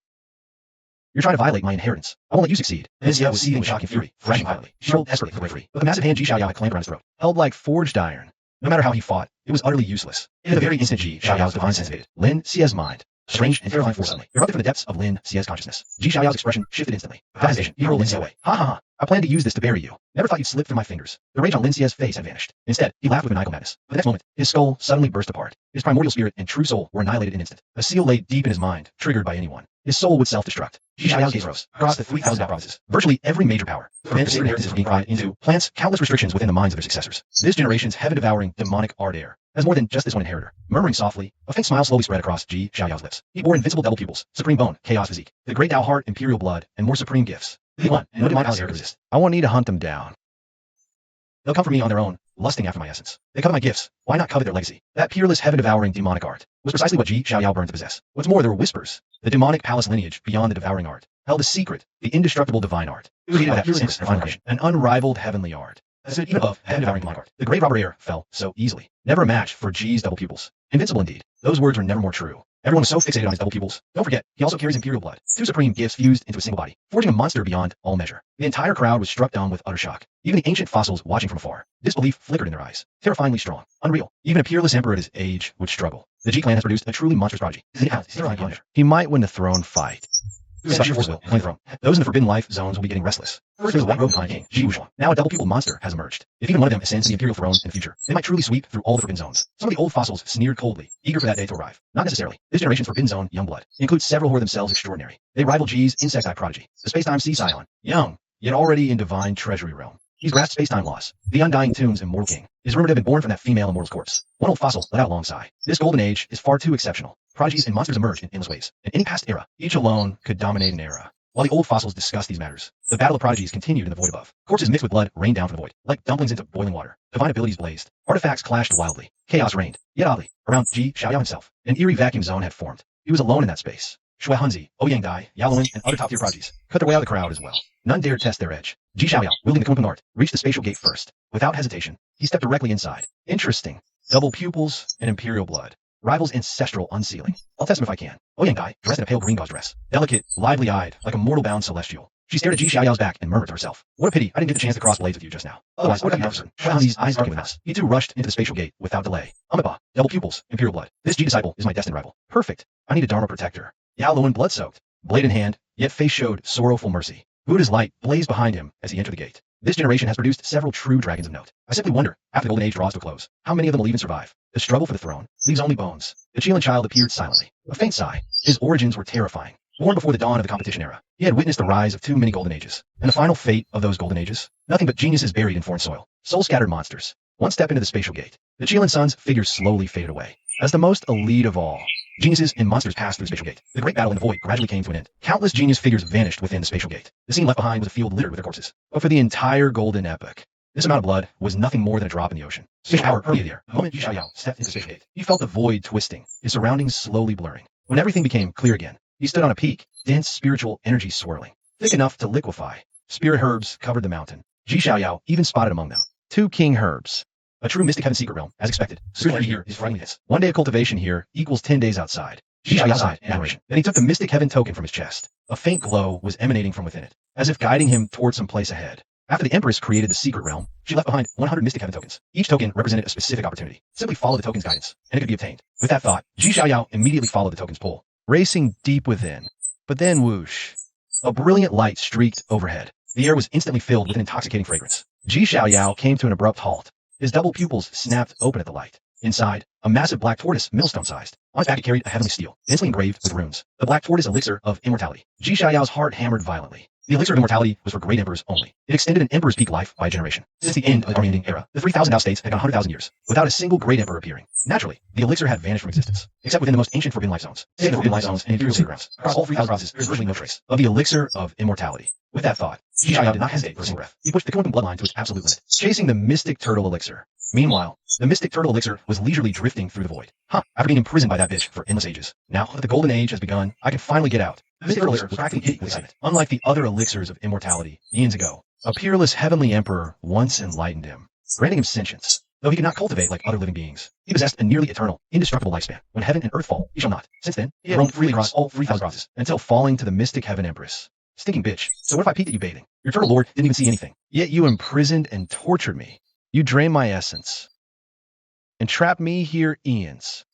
You're trying to violate my inheritance. I won't let you succeed. Lin Xia was seething with shock and fury, thrashing violently. She struggled desperately to break free, but the massive hand Ji Xiaoyao had clamped around his throat, held like forged iron. No matter how he fought, it was utterly useless. In the very instant Ji Xiaoyao's divine sense faded, Lin Xia's mind, a strange and terrifying force suddenly erupted from the depths of Lin Xia's consciousness. Ji Xiaoyao's expression shifted instantly. Without hesitation, he hurled Lin Xia away. Ha ha ha! I planned to use this to bury you. Never thought you'd slip through my fingers. The rage on Lin Xia's face had vanished. Instead, he laughed with maniacal madness. But the next moment, his skull suddenly burst apart. His primordial spirit and true soul were annihilated in an instant. A seal lay deep in his mind, triggered by anyone. His soul would self-destruct. Ji Xiaoyao's gaze rose across the 3,000 provinces. Virtually every major power, to prevent the sacred inheritance from being pried into, plants countless restrictions within the minds of their successors. This generation's heaven-devouring demonic art heir has more than just this one inheritor. Murmuring softly, a faint smile slowly spread across Ji Xiaoyao's lips. He bore invincible double pupils, supreme bone, chaos physique, the great Tao heart, imperial blood, and more supreme gifts. They want, and no demonic power can resist. I won't need to hunt them down. They'll come for me on their own, lusting after my essence. They covet my gifts. Why not covet their legacy? That peerless, heaven-devouring demonic art was precisely what Ji Xiaoyao burned to possess. What's more, there were whispers. The demonic palace lineage beyond the devouring art held a secret, the indestructible divine art. It was by that sense of refinement, an unrivaled heavenly art. As it even above heaven-devouring demonic art, the grave robber heir fell so easily. Never a match for Ji's double pupils. Invincible indeed. Those words were never more true. Everyone was so fixated on his double pupils. Don't forget, he also carries imperial blood. Two supreme gifts fused into a single body, forging a monster beyond all measure. The entire crowd was struck dumb with utter shock. Even the ancient fossils watching from afar. Disbelief flickered in their eyes. Terrifyingly strong. Unreal. Even a peerless emperor at his age would struggle. The Ji clan has produced a truly monstrous prodigy. He might win the throne fight. Such a force will claim the throne. Those in the forbidden life zones will be getting restless. First there was a white robe behind King Ji Wuxiang. Now a double-pupiled monster has emerged. If even one of them ascends to the imperial throne in the future, they might truly sweep through all the forbidden zones. Some of the old fossils sneered coldly, eager for that day to arrive. Not necessarily. This generation's forbidden zone young blood includes several who are themselves extraordinary. They rival Ji's insect eye prodigy, the space-time sea scion, young, yet already in divine treasury realm. He's grasped space-time laws. The undying Tomb's immortal king is rumored to have been born from that female immortal's corpse. One old fossil let out a long sigh. This golden age is far too exceptional. Prodigies and monsters emerge in endless ways. In any past era, each alone could dominate an era. While the old fossils discussed these matters, the battle of prodigies continued in the void above. Corpses mixed with blood rained down from the void, like dumplings into boiling water. Divine abilities blazed. Artifacts clashed wildly. Chaos reigned. Yet oddly, around Ji Xiaoyao himself, an eerie vacuum zone had formed. He was alone in that space. Shui Hunzi, Ouyang Dai, Yaoluan, and other top-tier prodigies cut their way out of the crowd as well. None dared test their edge. Ji Xiaoyao, wielding the Kunlun art, reached the spatial gate first. Without hesitation, he stepped directly inside. Interesting. Double pupils and imperial blood. Rivals ancestral unsealing. I'll test him if I can. Ouyang Dai, dressed in a pale green gauze dress. Delicate, lively-eyed, like a mortal-bound celestial. She stared at Ji Xiaoyao's back and murmured to herself. What a pity I didn't get the chance to cross blades with you just now. Otherwise, I would have been certain. Shui Hunzi's eyes darkened with us. He too rushed into the spatial gate without delay. Amiba, double pupils, imperial blood. This Ji disciple is my destined rival. Perfect. I need a Dharma protector. Yaoluan blood-soaked. Blade in hand, yet face showed sorrowful mercy. Buddha's light blazed behind him as he entered the gate. This generation has produced several true dragons of note. I simply wonder, after the golden age draws to a close, how many of them will even survive? The struggle for the throne leaves only bones. The Chilean child appeared silently. A faint sigh. His origins were terrifying. Born before the dawn of the competition era, he had witnessed the rise of too many golden ages. And the final fate of those golden ages? Nothing but geniuses buried in foreign soil. Soul-scattered monsters. One step into the spatial gate. The Chilean sun's figures slowly faded away. As the most elite of all, geniuses and monsters passed through the spatial gate. The great battle in the void gradually came to an end. Countless genius figures vanished within the spatial gate. The scene left behind was a field littered with their corpses. But for the entire golden epoch, this amount of blood was nothing more than a drop in the ocean. Spatial power permeated the air. The moment Ji Xiaoyao stepped into the spatial gate, he felt the void twisting, his surroundings slowly blurring. When everything became clear again, he stood on a peak, dense spiritual energy swirling, thick enough to liquefy. Spirit herbs covered the mountain. Ji Xiaoyao even spotted among them 2 king herbs. A true mystic heaven secret realm, as expected. Spiritual energy here is friendly hits. 1 day of cultivation here equals 10 days outside. Ji Xiaoyao sighed in admiration. Then he took the mystic heaven token from his chest. A faint glow was emanating from within it, as if guiding him towards some place ahead. After the Empress created the secret realm, she left behind 100 mystic heaven tokens. Each token represented a specific opportunity. Simply follow the token's guidance, and it could be obtained. With that thought, Ji Xiaoyao immediately followed the token's pull, racing deep within. But then whoosh. A brilliant light streaked overhead. The air was instantly filled with an intoxicating fragrance. Ji Xiaoyao came to an abrupt halt. His double pupils snapped open at the light. Inside, a massive black tortoise, millstone-sized. On its back it carried a heavenly steel, densely engraved with runes. The black tortoise elixir of immortality. Ji Xiaoyao's heart hammered violently. The elixir of immortality was for great emperors only. It extended an emperor's peak life by a generation. Since the end of the Armenian era, the 3,000 Tao states had gone 100,000 years without a single great emperor appearing. Naturally, the elixir had vanished from existence, except within the most ancient forbidden life zones, save the forbidden life zones and imperial sacred grounds. Across all 3,000 provinces, there is virtually no trace of the elixir of immortality. With that thought, Ji Xiaoyao did not hesitate for a single breath. He pushed the Kunlun bloodline to its absolute limit, chasing the mystic turtle elixir. Meanwhile, the mystic turtle elixir was leisurely drifting through the void. After being imprisoned by that bitch for endless ages. Now that the golden age has begun, I can finally get out. The mystic turtle elixir was practically giddy with excitement. Unlike the other elixirs of immortality, eons ago, a peerless heavenly emperor once enlightened him, granting him sentience. Though he could not cultivate like other living beings, he possessed a nearly eternal, indestructible lifespan. When heaven and earth fall, he shall not. Since then, he had roamed freely across all 3,000 provinces, until falling to the mystic heaven empress. Stinking bitch. So what if I peeked at you bathing? Your turtle lord didn't even see anything. Yet you imprisoned and tortured me. You drained my essence and trapped me here eons.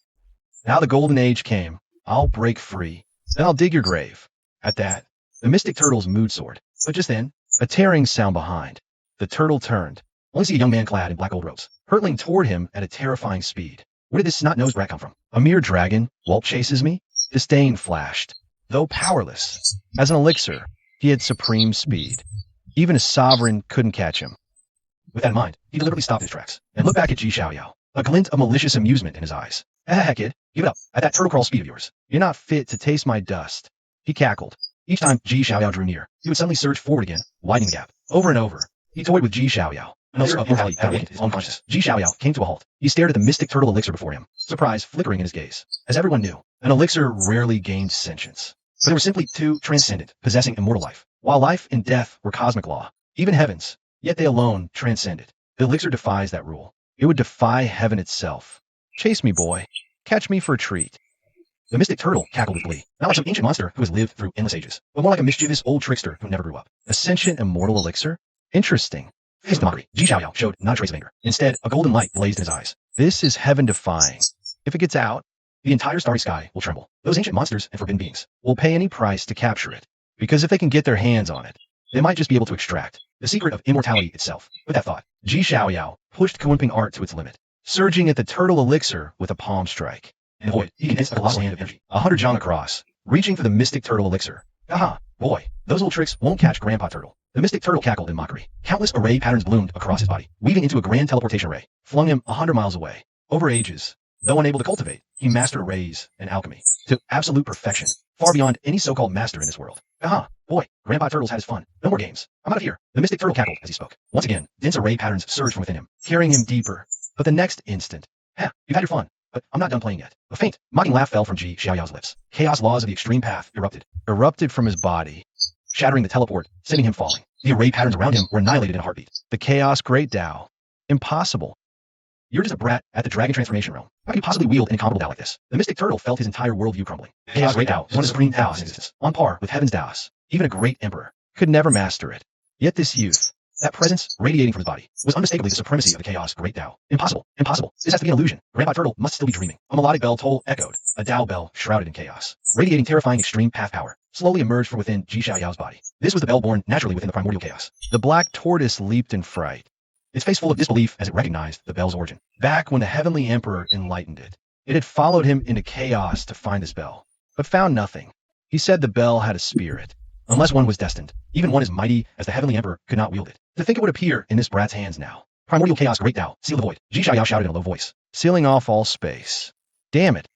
Now the golden age came. I'll break free. Then I'll dig your grave. At that, the mystic turtle's mood soared. But just then, a tearing sound behind. The turtle turned. Only see a young man clad in black gold robes, hurtling toward him at a terrifying speed. Where did this snot-nosed brat come from? A mere dragon? Whelp chases me? Disdain flashed. Though powerless, as an elixir, he had supreme speed. Even a sovereign couldn't catch him. With that in mind, he deliberately stopped his tracks and looked back at Ji Xiaoyao, a glint of malicious amusement in his eyes. Kid, give it up at that turtle crawl speed of yours. You're not fit to taste my dust. He cackled. Each time Ji Xiaoyao drew near, he would suddenly surge forward again, widening the gap. Over and over, he toyed with Ji Xiaoyao. An elixir of immortality had awakened his own consciousness. Ji Xiaoyao came to a halt. He stared at the mystic turtle elixir before him, surprise flickering in his gaze. As everyone knew, an elixir rarely gained sentience. But they were simply too transcendent, possessing immortal life. While life and death were cosmic law, even heavens, yet they alone transcended. The elixir defies that rule. It would defy heaven itself. Chase me, boy. Catch me for a treat. The mystic turtle cackled with glee, not like some ancient monster who has lived through endless ages, but more like a mischievous old trickster who never grew up. A sentient immortal elixir? Interesting. Faced the mockery, Ji Xiaoyao showed not a trace of anger. Instead, a golden light blazed in his eyes. This is heaven-defying. If it gets out, the entire starry sky will tremble. Those ancient monsters and forbidden beings will pay any price to capture it, because if they can get their hands on it, they might just be able to extract the secret of immortality itself. With that thought, Ji Xiaoyao pushed Kunping art to its limit, surging at the turtle elixir with a palm strike. In the void, he condensed a colossal hand of energy, 100 jang across, reaching for the mystic turtle elixir. Boy, those old tricks won't catch Grandpa Turtle. The mystic turtle cackled in mockery. Countless array patterns bloomed across his body, weaving into a grand teleportation array, flung him 100 miles away. Over ages, though unable to cultivate, he mastered arrays and alchemy to absolute perfection, far beyond any so-called master in this world. Boy, Grandpa Turtle's had his fun. No more games. I'm out of here. The mystic turtle cackled as he spoke. Once again, dense array patterns surged from within him, carrying him deeper. But the next instant, you've had your fun, but I'm not done playing yet. A faint, mocking laugh fell from Ji Xiaoyao's lips. Chaos laws of the extreme path erupted from his body, shattering the teleport, sending him falling. The array patterns around him were annihilated in a heartbeat. The chaos great Tao. Impossible. You're just a brat at the dragon transformation realm. How can you possibly wield an incomparable Tao like this? The mystic turtle felt his entire worldview crumbling. Chaos great Tao is one of the supreme Taos in existence, on par with heaven's Taos. Even a great emperor could never master it. Yet this youth, that presence radiating from his body, was unmistakably the supremacy of the chaos great Tao. Impossible. This has to be an illusion. Grandpa Turtle must still be dreaming. A melodic bell toll echoed, a Tao bell shrouded in chaos, radiating terrifying extreme path power, slowly emerged from within Ji Xiaoyao's body. This was the bell born naturally within the primordial chaos. The black tortoise leaped in fright, its face full of disbelief as it recognized the bell's origin. Back when the heavenly emperor enlightened it, it had followed him into chaos to find this bell, but found nothing. He said the bell had a spirit. Unless one was destined, even one as mighty as the heavenly emperor could not wield it. To think it would appear in this brat's hands now. Primordial chaos great Tao, seal the void. Ji Xiaoyao shouted in a low voice, sealing off all space. Damn it.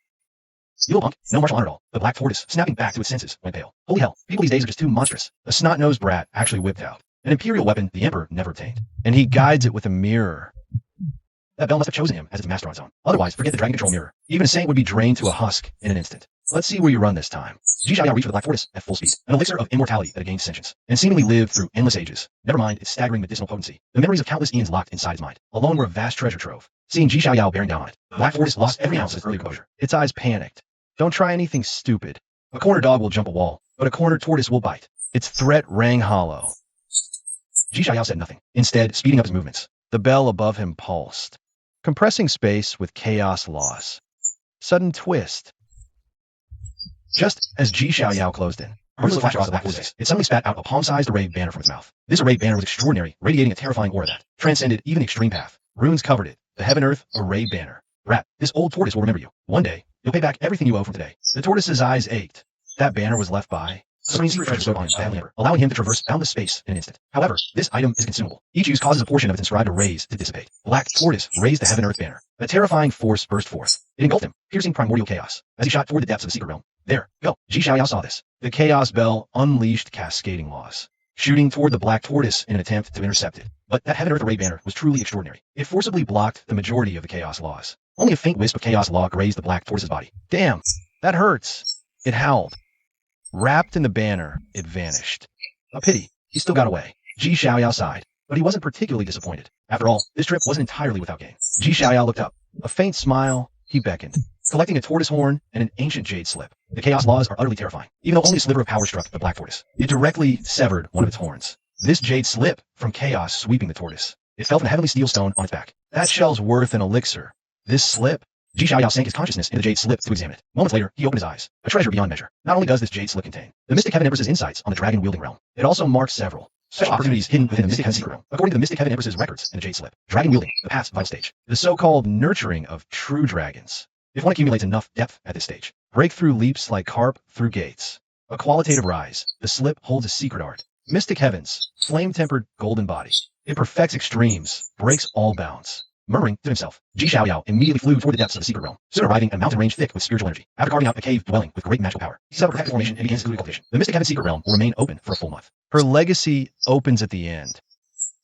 You little punk, no martial honor at all. The black tortoise, snapping back to its senses, went pale. Holy hell, people these days are just too monstrous. A snot-nosed brat actually whipped out an imperial weapon the emperor never obtained, and he guides it with a mirror. That bell must have chosen him as its master on its own. Otherwise, forget the dragon control mirror. Even a saint would be drained to a husk in an instant. Let's see where you run this time. Ji Xiaoyao reached for the black tortoise at full speed, an elixir of immortality that had gained sentience, and seemingly lived through endless ages. Never mind its staggering medicinal potency. The memories of countless eons locked inside his mind alone were a vast treasure trove. Seeing Ji Xiaoyao bearing down on it, the black tortoise lost every ounce of its early composure. Its eyes panicked. Don't try anything stupid. A corner dog will jump a wall, but a corner tortoise will bite. Its threat rang hollow. Ji Xiaoyao said nothing, instead speeding up his movements. The bell above him pulsed, compressing space with chaos laws. Sudden twist. Just as Ji Xiaoyao closed in, ruthless flash across the black tortoise's face, it suddenly spat out a palm-sized array banner from its mouth. This array banner was extraordinary, radiating a terrifying aura that transcended even the extreme path. Runes covered it. The heaven-earth array banner. Rat, this old tortoise will remember you. One day, you'll pay back everything you owe from today. The tortoise's eyes ached. That banner was left by A supreme secret treasure bestowed on him by the Heavenly Emperor, allowing him to traverse boundless space in an instant. However, this item is consumable. Each use causes a portion of its inscribed rays to dissipate. The Black Tortoise raised the heaven-earth banner. A terrifying force burst forth. It engulfed him, piercing primordial chaos, as he shot toward the depths of the secret realm. There, go. Ji Xiaoyao saw this. The Chaos Bell unleashed cascading laws, shooting toward the Black Tortoise in an attempt to intercept it. But that heaven-earth array banner was truly extraordinary. It forcibly blocked the majority of the Chaos laws. Only a faint wisp of Chaos law grazed the Black Tortoise's body. Damn, that hurts. It howled. Wrapped in the banner, it vanished. A pity. He still got away. Ji Xiaoyao sighed, but he wasn't particularly disappointed. After all, this trip wasn't entirely without gain. Ji Xiaoyao looked up. A faint smile, he beckoned, Collecting a tortoise horn and an ancient jade slip. The Chaos laws are utterly terrifying, even though only a sliver of power struck the Black Tortoise. It directly severed one of its horns. This jade slip from chaos sweeping the tortoise. It fell from the heavenly steel stone on its back. That shell's worth an elixir. This slip? Ji Xiaoyao sank his consciousness in the jade slip to examine it. Moments later, he opened his eyes. A treasure beyond measure. Not only does this jade slip contain the Mystic Heaven Empress's insights on the dragon-wielding realm, it also marks several special opportunities hidden within the Mystic Heaven secret realm. According to the Mystic Heaven Empress's records in the jade slip, dragon-wielding, the past vital stage. The so-called nurturing of true dragons. If one accumulates enough depth at this stage, Breakthrough leaps like carp through gates. a qualitative rise, the slip holds a secret art. Mystic heavens, flame-tempered golden body. It perfects extremes, breaks all bounds. Murmuring to himself, Ji Xiaoyao immediately flew toward the depths of the secret realm, soon arriving at a mountain range thick with spiritual energy. After carving out a cave dwelling with great magical power, he set up a protective formation and began secluded cultivation. The Mystic Heaven secret realm will remain open for a full month. Her legacy opens at the end.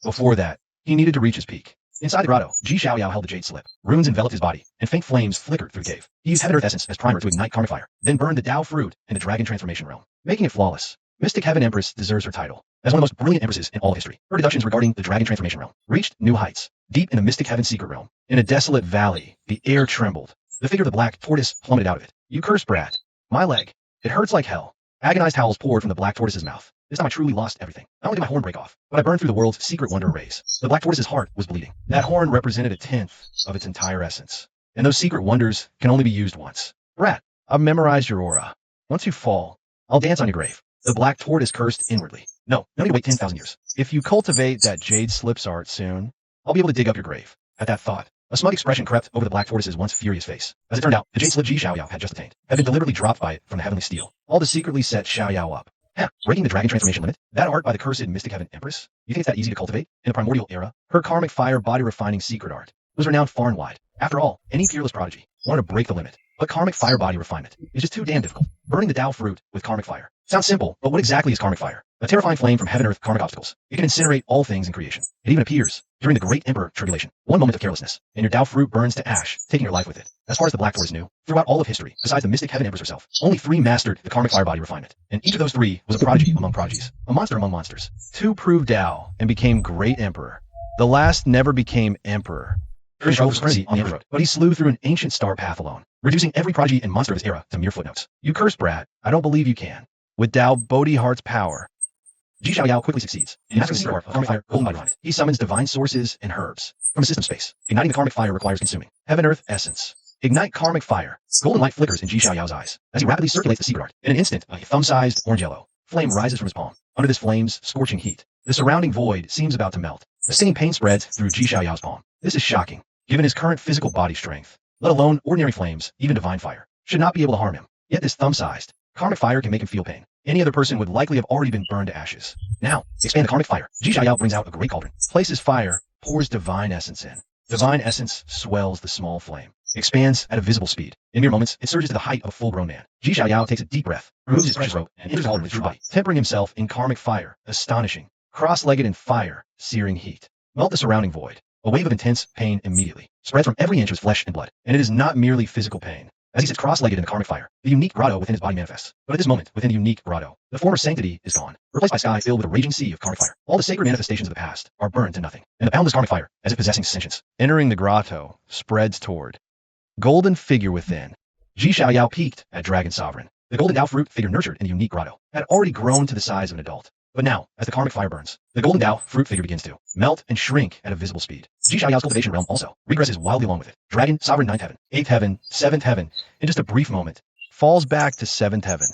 Before that, he needed to reach his peak. Inside the grotto, Ji Xiaoyao held the jade slip. Runes enveloped his body, and faint flames flickered through the cave. He used heaven earth essence as primer to ignite karmic fire, then burned the Dao fruit in the dragon transformation realm, making it flawless. Mystic Heaven Empress deserves her title as one of the most brilliant empresses in all of history. Her deductions regarding the dragon transformation realm reached new heights. Deep in the Mystic Heaven secret realm, In a desolate valley, the air trembled. the figure of the Black Tortoise plummeted out of it. You cursed brat. My leg. It hurts like hell. Agonized howls poured from the Black Tortoise's mouth. This time I truly lost everything. Not only did my horn break off, but I burned through the world's secret wonder arrays. The Black Tortoise's heart was bleeding. That horn represented a tenth of its entire essence. And those secret wonders can only be used once. Brat, I've memorized your aura. Once you fall, I'll dance on your grave. The Black Tortoise cursed inwardly. No need to wait 10,000 years. if you cultivate that jade slips art soon, I'll be able to dig up your grave. At that thought, a smug expression crept over the Black Tortoise's once furious face. As it turned out, the jade slip Ji Xiaoyao had just attained had been deliberately dropped by it from the heavenly steel, all to secretly set Xiaoyao up. Breaking the dragon transformation limit? That art by the cursed Mystic Heaven Empress? You think it's that easy to cultivate? In the primordial era, her karmic fire body refining secret art was renowned far and wide. After all, any peerless prodigy wanted to break the limit. But karmic fire body refinement is just too damn difficult. Burning the Dao fruit with karmic fire sounds simple, but what exactly is karmic fire? A terrifying flame from heaven earth karmic obstacles. It can incinerate all things in creation. It even appears during the great emperor tribulation. One moment of carelessness, and your Dao fruit burns to ash, taking your life with it. As far as the Black Tortoise knew, throughout all of history, besides the Mystic Heaven Empress herself, only 3 mastered the karmic fire body refinement. And each of those 3 was a prodigy among prodigies, a monster among monsters. 2 proved Dao and became great emperor. The last never became emperor. His was frenzy on the road, but he slew through an ancient star path alone, reducing every prodigy and monster of his era to mere footnotes. You cursed brat. I don't believe you can. With Dao Bodhi Heart's power, Ji Xiaoyao quickly succeeds in mastering the secret art of karmic fire golden body refinement. He summons divine sources and herbs from a system space. Igniting the karmic fire requires consuming heaven earth essence. Ignite karmic fire. Golden light flickers in Ji Xiaoyao's eyes as he rapidly circulates the secret art. In an instant, a thumb-sized orange yellow flame rises from his palm. Under this flame's scorching heat, the surrounding void seems about to melt. A stinging pain spreads through Ji Xiaoyao's palm. This is shocking, given his current physical body strength. Let alone ordinary flames, even divine fire should not be able to harm him. Yet this thumb-sized karmic fire can make him feel pain. Any other person would likely have already been burned to ashes. Now, expand the karmic fire. Ji Xiaoyao brings out a great cauldron. Places fire, pours divine essence in. Divine essence swells the small flame, expands at a visible speed. In mere moments, it surges to the height of a full-grown man. Ji Xiaoyao takes a deep breath, removes his precious robe, and enters the cauldron with his true body, tempering himself in karmic fire. Astonishing. Cross-legged in fire, searing heat. Melt the surrounding void. A wave of intense pain immediately spreads from every inch of his flesh and blood. And it is not merely physical pain. As he sits cross-legged in the karmic fire, the unique grotto within his body manifests. But at this moment, within the unique grotto, the former sanctity is gone, replaced by sky filled with a raging sea of karmic fire. All the sacred manifestations of the past are burned to nothing, and the boundless karmic fire, as if possessing sentience, Entering the grotto, spreads toward golden figure within. Ji Xiaoyao peaked at Dragon Sovereign. The golden Dao fruit figure nurtured in the unique grotto had already grown to the size of an adult. But now, as the karmic fire burns, the golden Dao fruit figure begins to melt and shrink at a visible speed. Ji Xiaoyao's cultivation realm also regresses wildly along with it. Dragon, Sovereign, 9th heaven, 8th heaven, 7th heaven, in just a brief moment, Falls back to 7th heaven.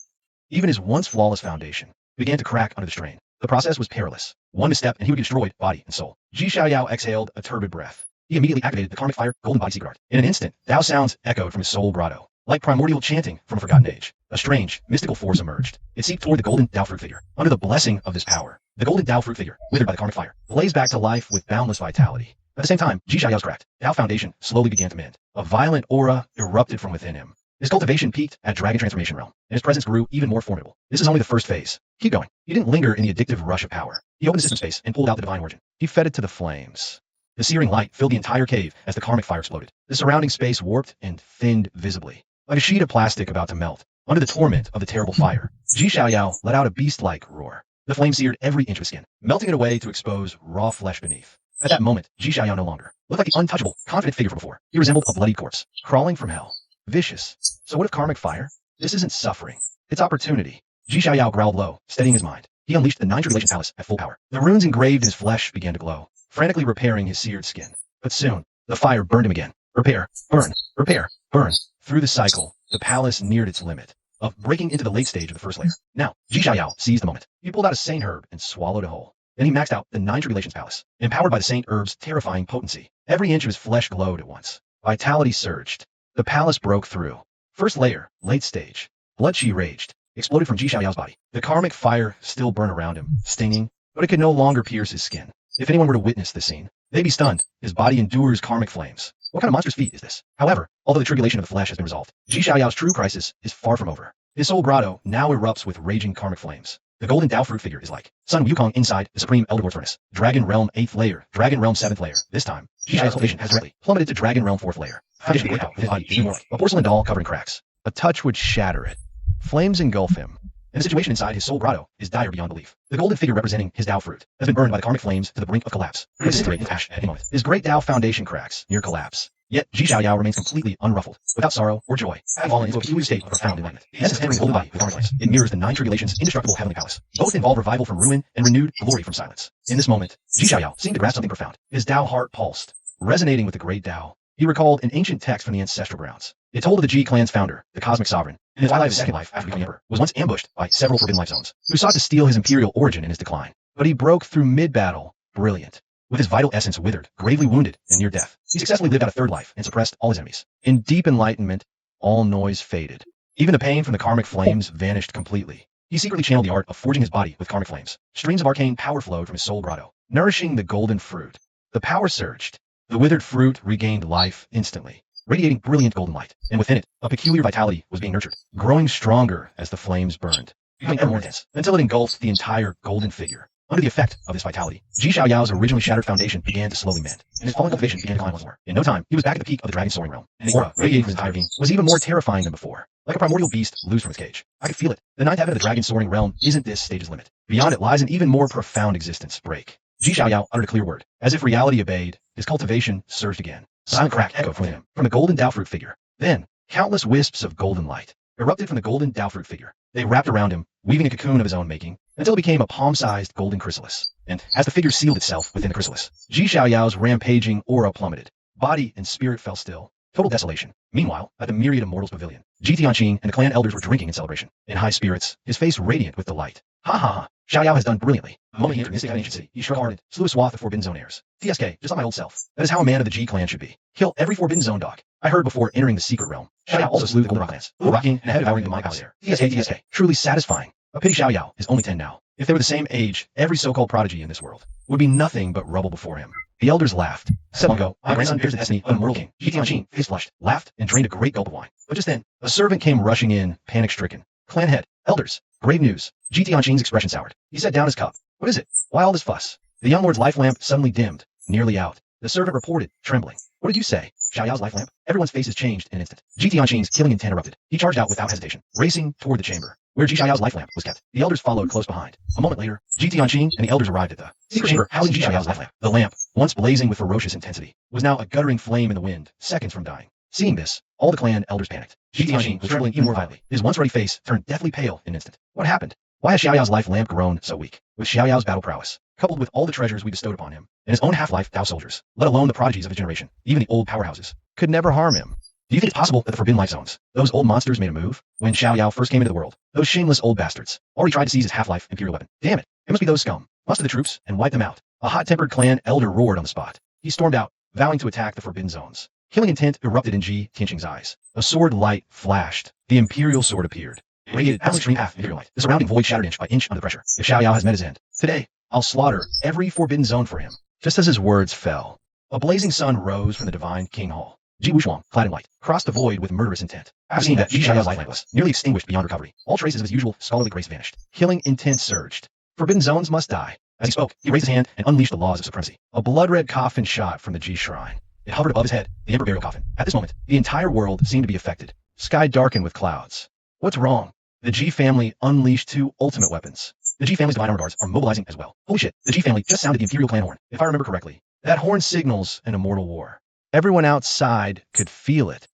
even his once flawless foundation began to crack under the strain. The process was perilous. One misstep and he would be destroyed, body and soul. Ji Xiaoyao exhaled a turbid breath. He immediately activated the karmic fire golden body secret art. In an instant, Dao sounds echoed from his soul grotto. Like primordial chanting from a forgotten age, a strange, mystical force emerged. It seeped toward the golden Tao fruit figure. Under the blessing of this power, the golden Tao fruit figure, withered by the karmic fire, blazed back to life with boundless vitality. At the same time, Ji Xiaoyao's cracked Tao foundation slowly began to mend. A violent aura erupted from within him. His cultivation peaked at Dragon Transformation Realm, and his presence grew even more formidable. This is only the first phase. Keep going. He didn't linger in the addictive rush of power. He opened the system space and pulled out the divine origin. He fed it to the flames. The searing light filled the entire cave as the karmic fire exploded. The surrounding space warped and thinned visibly, like a sheet of plastic about to melt. Under the torment of the terrible fire, Ji Xiaoyao let out a beast-like roar. The flame seared every inch of his skin, melting it away to expose raw flesh beneath. At that moment, Ji Xiaoyao no longer looked like the untouchable, confident figure from before. He resembled a bloody corpse, crawling from hell. Vicious. So what if karmic fire? This isn't suffering. It's opportunity. Ji Xiaoyao growled low, steadying his mind. He unleashed the 9 tribulation palace at full power. The runes engraved in his flesh began to glow, frantically repairing his seared skin. But soon, the fire burned him again. Repair, burn, repair, burn. Through the cycle, the palace neared its limit of breaking into the late stage of the first layer. Now, Ji Xiaoyao seized the moment. He pulled out a saint herb and swallowed it whole. Then he maxed out the 9 tribulations palace, empowered by the saint herb's terrifying potency. Every inch of his flesh glowed at once. Vitality surged. The palace broke through. First layer, late stage. Blood chi raged, exploded from Ji Xiaoyao's body. The karmic fire still burned around him, stinging, but it could no longer pierce his skin. If anyone were to witness this scene, they'd be stunned. His body endures karmic flames. What kind of monstrous feat is this? However, although the tribulation of the flesh has been resolved, Ji Xiaoyao's true crisis is far from over. His soul grotto now erupts with raging karmic flames. The golden Tao fruit figure is like Sun Wukong inside the supreme Elder Lord furnace. Dragon Realm 8th layer, Dragon Realm 7th layer. This time, Ji Xiaoyao's cultivation has directly plummeted to Dragon Realm 4th layer. Foundation of his body is more like a porcelain doll covered in cracks. A touch would shatter it. Flames engulf him. And the situation inside his soul grotto is dire beyond belief. The golden figure representing his Tao fruit has been burned by the karmic flames to the brink of collapse. He will disintegrate with ash at any moment. His great Tao foundation cracks near collapse. Yet Ji Xiaoyao remains completely unruffled, without sorrow or joy, having fallen into a peculiar state of profound enlightenment. He has his entering golden body with karmic flames. It mirrors the 9 tribulations' indestructible heavenly palace. Both involve revival from ruin and renewed glory from silence. In this moment, Ji Xiaoyao seemed to grasp something profound. His Tao heart pulsed, resonating with the great Tao. He recalled an ancient text from the ancestral grounds. It told of the Ji clan's founder, the cosmic sovereign, in the twilight of his second life after becoming emperor, was once ambushed by several forbidden life zones, who sought to steal his imperial origin in his decline. But he broke through mid-battle, brilliant, with his vital essence withered, gravely wounded, and near death. He successfully lived out a third life and suppressed all his enemies. In deep enlightenment, all noise faded. Even the pain from the karmic flames vanished completely. He secretly channeled the art of forging his body with karmic flames. Streams of arcane power flowed from his soul grotto, nourishing the golden fruit. The power surged. The withered fruit regained life instantly, radiating brilliant golden light, and within it, a peculiar vitality was being nurtured, growing stronger as the flames burned, becoming ever more intense, until it engulfed the entire golden figure. Under the effect of this vitality, Ji Xiaoyao's originally shattered foundation began to slowly mend, and his fallen cultivation began to climb once more. In no time, he was back at the peak of the dragon soaring realm, and the aura radiating from his entire being was even more terrifying than before. Like a primordial beast loose from its cage. I could feel it. The 9th heaven of the dragon soaring realm isn't this stage's limit. Beyond it lies an even more profound existence. Break. Ji Xiaoyao uttered a clear word. As if reality obeyed, his cultivation surged again. Silent crack echoed from him, from the golden Tao fruit figure. Then, countless wisps of golden light erupted from the golden Tao fruit figure. They wrapped around him, weaving a cocoon of his own making, until it became a palm-sized golden chrysalis. And as the figure sealed itself within the chrysalis, Ji Xiaoyao's rampaging aura plummeted. Body and spirit fell still. Total desolation. Meanwhile, at the myriad of mortals' pavilion, Ji Tianqing and the clan elders were drinking in celebration. In high spirits, his face radiant with delight. Ha ha ha. Xiaoyao has done brilliantly. The moment he entered Mystic Ancient City, he shrug-hearted, slew a swath of forbidden zone heirs. TSK, just like my old self. That is how a man of the Ji clan should be. Kill every forbidden zone dog. I heard before entering the secret realm. Xiaoyao also slew the Golden Rock clans, rocking and head devouring the demonic there. TSK. Truly satisfying. A pity Xiaoyao is only 10 now. If they were the same age, every so-called prodigy in this world would be nothing but rubble before him. The elders laughed. 7 long ago, my grandson bears the destiny of an immortal king. Ji Tianqing, face flushed, laughed, and drained a great gulp of wine. But just then, a servant came rushing in, panic-stricken. Clan head, elders, grave news. Ji Tianqing's expression soured. He set down his cup. What is it? Why all this fuss? The young lord's life lamp suddenly dimmed, nearly out. The servant reported, trembling. What did you say? Xiaoyao's life lamp? Everyone's faces changed in an instant. Ji Tianqing's killing intent erupted. He charged out without hesitation, racing toward the chamber, where Ji Xiaoyao's life lamp was kept. The elders followed close behind. A moment later, Ji Tianqing and the elders arrived at the secret chamber housing Ji Xiaoyao's life lamp. The lamp, once blazing with ferocious intensity, was now a guttering flame in the wind, seconds from dying. Seeing this, all the clan elders panicked. Ji Tianqing was trembling even more violently. His once ruddy face turned deathly pale in an instant. What happened? Why has Xiaoyao's life lamp grown so weak? With Xiaoyao's battle prowess, coupled with all the treasures we bestowed upon him, and his own half-life Tao soldiers, let alone the prodigies of his generation, even the old powerhouses, could never harm him. Do you think it's possible that the forbidden life zones, those old monsters made a move? When Xiaoyao first came into the world, those shameless old bastards already tried to seize his half-life imperial weapon. Damn it, it must be those scum. Muster the troops and wipe them out. A hot-tempered clan elder roared on the spot. He stormed out, vowing to attack the forbidden zones. Healing intent erupted in Ji Tianqing's eyes. A sword light flashed. The imperial sword appeared. It radiated out extreme half imperial light. The surrounding void shattered inch by inch under pressure. If Xiao Yao has met his end, today, I'll slaughter every forbidden zone for him. Just as his words fell, a blazing sun rose from the divine King Hall. Ji Wushuang, clad in white, crossed the void with murderous intent. After seeing that Ji Xiaoyao's life was nearly extinguished beyond recovery, all traces of his usual scholarly grace vanished. Healing intent surged. Forbidden zones must die. As he spoke, he raised his hand and unleashed the laws of supremacy. A blood-red coffin shot from the Ji shrine. It hovered above his head, the emperor burial coffin. At this moment, the entire world seemed to be affected. Sky darkened with clouds. What's wrong? The Ji family unleashed 2 ultimate weapons. The Ji family's divine armor guards are mobilizing as well. Holy shit, the Ji family just sounded the imperial clan horn, if I remember correctly. That horn signals an immortal war. Everyone outside could feel it.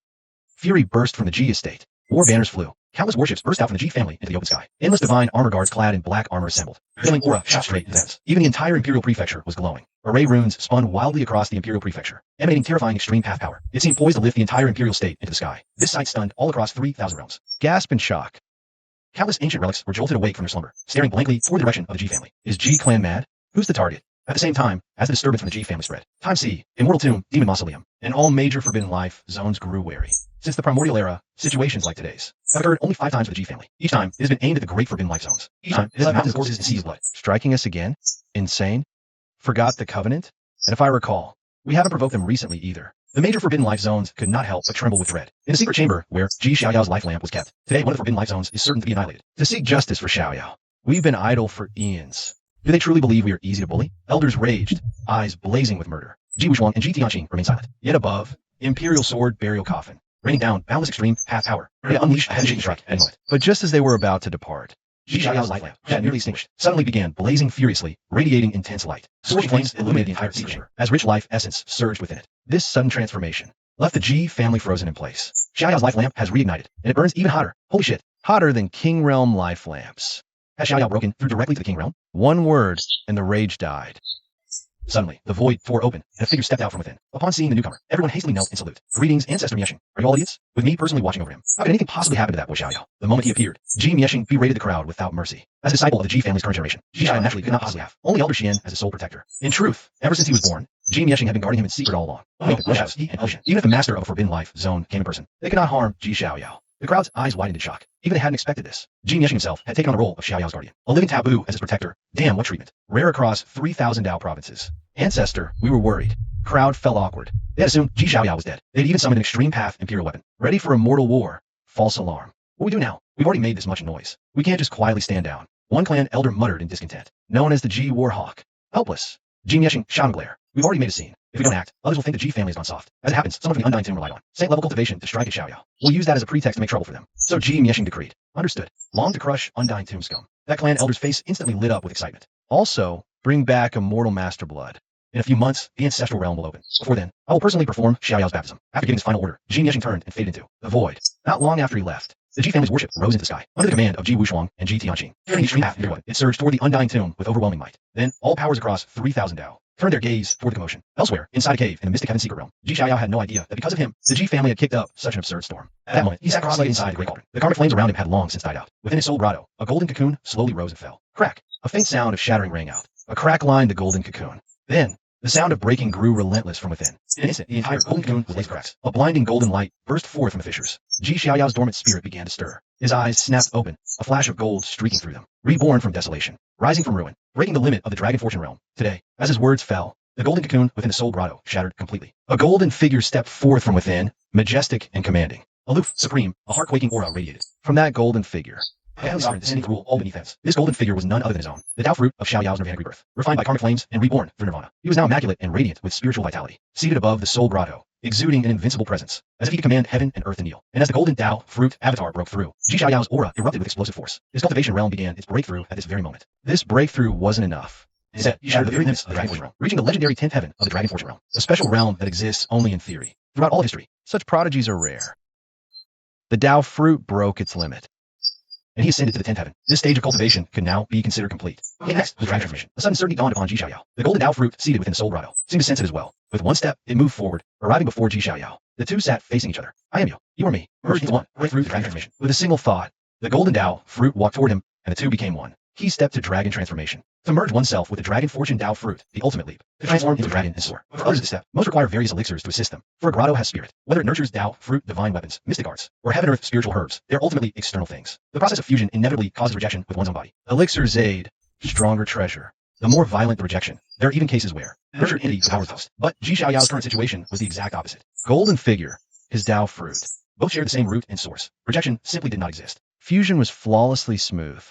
Fury burst from the Ji estate. War banners flew. Countless warships burst out from the Ji family into the open sky. Endless divine armor guards clad in black armor assembled. Filling aura shot straight into them. Even the entire imperial prefecture was glowing. Array runes spun wildly across the imperial prefecture, emanating terrifying extreme path power. It seemed poised to lift the entire imperial state into the sky. This sight stunned all across 3,000 realms. Gasp and shock. Countless ancient relics were jolted awake from their slumber, staring blankly toward the direction of the Ji family. Is Ji clan mad? Who's the target? At the same time, as the disturbance from the Ji family spread, Time C, Immortal Tomb, Demon Mausoleum, and all major forbidden life zones grew wary. Since the primordial era, situations like today's have occurred only 5 times for the Ji family. Each time, it has been aimed at the great forbidden life zones. Each time, it has left mountains of corpses and seas of blood. Striking us again? Insane? Forgot the covenant? And if I recall, we haven't provoked them recently either. The major forbidden life zones could not help but tremble with dread. In the secret chamber where Ji Xiaoyao's life lamp was kept, today one of the forbidden life zones is certain to be annihilated. To seek justice for Xiaoyao. We've been idle for eons. Do they truly believe we are easy to bully? Elders raged, eyes blazing with murder. Ji Wushuang and Ji Tianqing remained silent. Yet above, imperial sword burial coffin. Raining down boundless extreme path power, ready to unleash a heavy strike at any moment. But just as they were about to depart, Ji Xiaoyao's life lamp, yet nearly extinguished, suddenly began blazing furiously, radiating intense light. Scorching flames illuminated the entire secret chamber, as rich life essence surged within it. This sudden transformation left the Ji family frozen in place. Xiaoyao's life lamp has reignited, and it burns even hotter. Holy shit, hotter than King Realm life lamps. Has Xiaoyao broken through directly to the King Realm? One word, and the rage died. Suddenly, the void tore open, and a figure stepped out from within. Upon seeing the newcomer, everyone hastily knelt in salute. Greetings, Ancestor Mieshing. Are you all idiots? With me personally watching over him. How could anything possibly happen to that boy Xiaoyao? The moment he appeared, Ji Mieshing berated the crowd without mercy. As a disciple of the Ji family's current generation, Ji Xiaoyao naturally could not possibly have only Elder Xian as his sole protector. In truth, ever since he was born, Ji Mieshing had been guarding him in secret all along. Even if the master of a forbidden life zone came in person, they could not harm Ji Xiaoyao. The crowd's eyes widened in shock. Even they hadn't expected this. Ji Mieshing himself had taken on the role of Xiaoyao's guardian, a living taboo as his protector. Damn, what treatment. Rare across 3,000 Dao provinces. Ancestor, we were worried. Crowd fell awkward. They had assumed Ji Xiaoyao was dead. They'd even summoned an extreme path imperial weapon, ready for a mortal war. False alarm. What do we do now? We've already made this much noise. We can't just quietly stand down. One clan elder muttered in discontent, known as the Ji Warhawk. Helpless. Ji Mieshing shot and glare. We've already made a scene. If we don't act, others will think the Ji family has gone soft. As it happens, someone from the Undying Tomb relied on Saint-level cultivation to strike at Xiaoyao. We'll use that as a pretext to make trouble for them. So Ji Mieshing decreed. Understood. Long to crush Undying Tomb scum. That clan elder's face instantly lit up with excitement. Also, bring back immortal master blood. In a few months, the ancestral realm will open. Before then, I will personally perform Xiaoyao's baptism. After giving his final order, Ji Mieshing turned and faded into the void. Not long after he left, the Ji family's worship rose into the sky, under the command of Ji Wushuang and Ji Tianqing. Carrying extreme path into it surged toward the Undying Tomb with overwhelming might. Then, all powers across 3,000 Dao turned their gaze toward the commotion. Elsewhere, inside a cave in the Mystic Heaven secret realm, Ji Xiaoyao had no idea that because of him, the Ji family had kicked up such an absurd storm. At that moment, he sat cross-legged inside the great cauldron. The karmic flames around him had long since died out. Within his soul grotto, a golden cocoon slowly rose and fell. Crack! A faint sound of shattering rang out. A crack lined the golden cocoon. Then, the sound of breaking grew relentless from within. In an instant, the entire golden cocoon was laid cracks. A blinding golden light burst forth from the fissures. Ji Xiaoyao's dormant spirit began to stir. His eyes snapped open, a flash of gold streaking through them. Reborn from desolation, rising from ruin, breaking the limit of the Dragon Fortune realm. Today, as his words fell, the golden cocoon within the soul grotto shattered completely. A golden figure stepped forth from within, majestic and commanding. Aloof, supreme, a heart-quaking aura radiated. From that golden figure, Heavenly Sovereign descending to rule all beneath heavens. This golden figure was none other than his own, the Tao fruit of Xiaoyao's nirvanic rebirth, refined by karmic flames and reborn through nirvana. He was now immaculate and radiant with spiritual vitality, seated above the soul grotto, exuding an invincible presence, as if he could command heaven and earth to kneel. And as the golden Tao fruit avatar broke through, Ji Xiaoyao's aura erupted with explosive force. His cultivation realm began its breakthrough at this very moment. This breakthrough wasn't enough. Instead, he shattered the very limits of the Dragon Fortune realm, reaching the legendary 10th heaven of the Dragon Fortune realm, a special realm that exists only in theory. Throughout all history, such prodigies are rare. The Tao fruit broke its limit, and he ascended to the 10th heaven. This stage of cultivation could now be considered complete. Next, the Dragon Transformation. A sudden certainty dawned upon Ji Xiaoyao. The golden Tao fruit seated within the soul grotto seemed to sense it as well. With one step, it moved forward, arriving before Ji Xiaoyao. The two sat facing each other. I am you are me, merged into one, right through the Dragon Transformation. With a single thought, the golden Tao fruit walked toward him, and the two became one. Key step to dragon transformation. To merge oneself with the dragon fortune Tao fruit, the ultimate leap. To transform into a dragon and soar. For others, this step, most require various elixirs to assist them. For a grotto has spirit. Whether it nurtures Tao, fruit, divine weapons, mystic arts, or heaven earth spiritual herbs, they're ultimately external things. The process of fusion inevitably causes rejection with one's own body. Elixirs aid, stronger treasure. The more violent the rejection, there are even cases where nurtured entity the power host. But Ji Xiaoyao's current situation was the exact opposite. Golden figure, his Tao fruit. Both shared the same root and source. Rejection simply did not exist. Fusion was flawlessly smooth.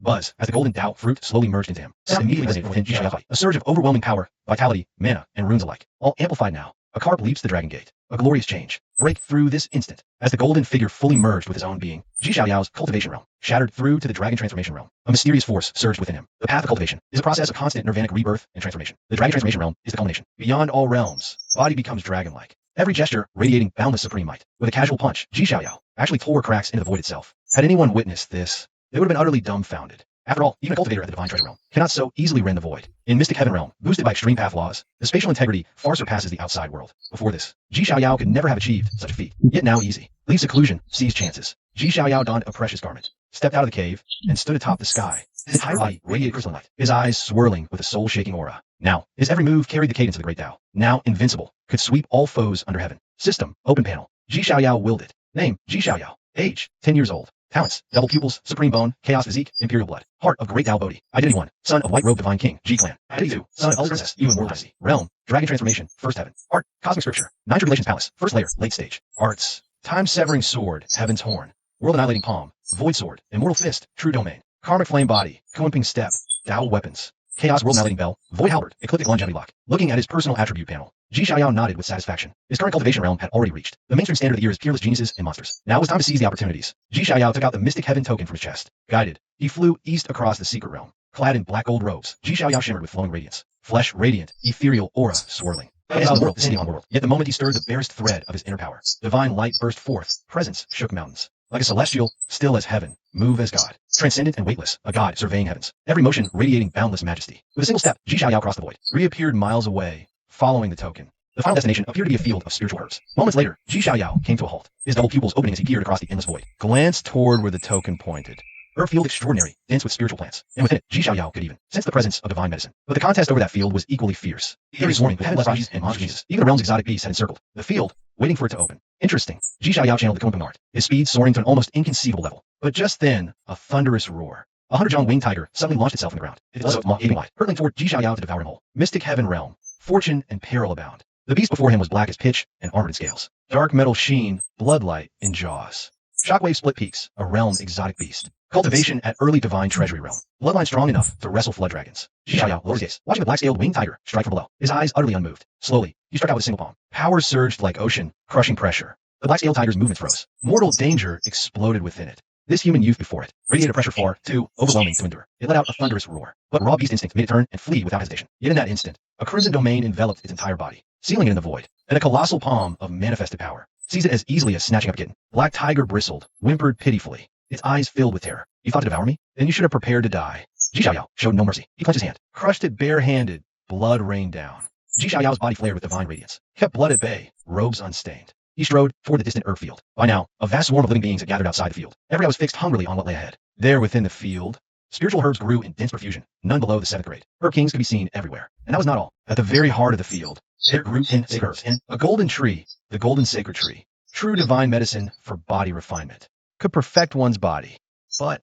Buzz, as the golden Tao fruit slowly merged into him, immediately resonated within Ji Xiaoyao's body. A surge of overwhelming power, vitality, mana, and runes alike, all amplified now. A carp leaps the dragon gate. A glorious change. Break through this instant. As the golden figure fully merged with his own being, Ji Xiaoyao's cultivation realm shattered through to the dragon transformation realm. A mysterious force surged within him. The path of cultivation is a process of constant nirvanic rebirth and transformation. The dragon transformation realm is the culmination. Beyond all realms, body becomes dragon-like. Every gesture radiating boundless supreme might. With a casual punch, Ji Xiaoyao actually tore cracks into the void itself. Had anyone witnessed this, they would have been utterly dumbfounded. After all, even a cultivator at the divine treasure realm cannot so easily rend the void. In mystic heaven realm, boosted by extreme path laws, the spatial integrity far surpasses the outside world. Before this, Ji Xiaoyao could never have achieved such a feat. Yet now easy. Leave seclusion, seize chances. Ji Xiaoyao donned a precious garment, stepped out of the cave, and stood atop the sky. His entire body radiated crystalline light, his eyes swirling with a soul-shaking aura. Now, his every move carried the cadence of the great Tao. Now invincible, could sweep all foes under heaven. System, open panel. Ji Xiaoyao willed it. Name, Ji Xiaoyao. Age, 10 years old. Talents, double pupils, supreme bone, chaos physique, imperial blood. Heart of great Tao Bodhi. Identity 1, son of white robe divine king, Ji clan. Identity 2, son of princess, Yuan world dynasty. Realm, dragon transformation, first heaven. Art, cosmic scripture, 9 tribulations palace, first layer, late stage. Arts, time-severing sword, heaven's horn, world-annihilating palm, void sword, immortal fist, true domain. Karmic flame body, Kuimping step, Tao weapons. Chaos world-annihilating bell, void halberd, ecliptic longevity lock. Looking at his personal attribute panel, Ji Xiaoyao nodded with satisfaction. His current cultivation realm had already reached the mainstream standard of the year is peerless geniuses and monsters. Now it was time to seize the opportunities. Ji Xiaoyao took out the mystic heaven token from his chest. Guided, he flew east across the secret realm. Clad in black gold robes, Ji Xiaoyao shimmered with flowing radiance. Flesh radiant, ethereal aura swirling. He saw the world descending on the world. Yet the moment he stirred the barest thread of his inner power, divine light burst forth. Presence shook mountains. Like a celestial, still as heaven, move as God. Transcendent and weightless, a god surveying heavens. Every motion radiating boundless majesty. With a single step, Ji Xiaoyao crossed the void. Reappeared miles away, following the token. The final destination appeared to be a field of spiritual herbs. Moments later, Ji Xiaoyao came to a halt, his double pupils opening as he peered across the endless void. Glanced toward where the token pointed. Herb field extraordinary, dense with spiritual plants, and within it, Ji Xiaoyao could even sense the presence of divine medicine. But the contest over that field was equally fierce. The area swarming with heavenless prodigies and monster geniuses. Even the realm's exotic beasts had encircled the field, waiting for it to open. Interesting. Ji Xiaoyao channeled the Kuimping art, his speed soaring to an almost inconceivable level. But just then, a thunderous roar. A 100-jong winged tiger suddenly launched itself from the ground, its legs gaping wide, hurtling toward Ji Xiaoyao to devour him whole. Mystic heaven realm, fortune and peril abound. The beast before him was black as pitch and armored in scales. Dark metal sheen, bloodlight in jaws. Shockwave split peaks, a realm exotic beast. Cultivation at early divine treasury realm. Bloodline strong enough to wrestle flood dragons. Ji Xiaoyao lowered his gaze, watching the black-scaled winged tiger strike from below, his eyes utterly unmoved. Slowly, he struck out with a single palm. Power surged like ocean, crushing pressure. The black-scaled tiger's movements froze. Mortal danger exploded within it. This human youth before it radiated a pressure far too overwhelming to endure. It let out a thunderous roar, but raw beast instinct made it turn and flee without hesitation. Yet in that instant, a crimson domain enveloped its entire body, sealing it in the void, and a colossal palm of manifested power seized it as easily as snatching up a kitten. Black tiger bristled, whimpered pitifully, its eyes filled with terror. You thought to devour me? Then you should have prepared to die. Ji Xiaoyao showed no mercy. He clenched his hand, crushed it barehanded. Blood rained down. Ji Xiaoyao's body flared with divine radiance, kept blood at bay, robes unstained. He strode toward the distant herb field. By now, a vast swarm of living beings had gathered outside the field. Every eye was fixed hungrily on what lay ahead. There within the field, spiritual herbs grew in dense profusion, none below the 7th grade. Herb kings could be seen everywhere. And that was not all. At the very heart of the field, there grew 10 herbs, and a golden tree, the golden sacred tree. True divine medicine for body refinement. Could perfect one's body. But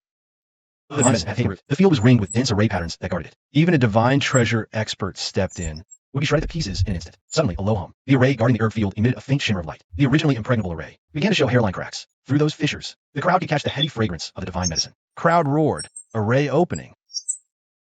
the field was ringed with dense array patterns that guarded it. even a divine treasure expert stepped in. Would be shredded to pieces in an instant. Suddenly, a low hum. The array guarding the herb field emitted a faint shimmer of light. The originally impregnable array began to show hairline cracks. Through those fissures, the crowd could catch the heady fragrance of the divine medicine. Crowd roared. Array opening.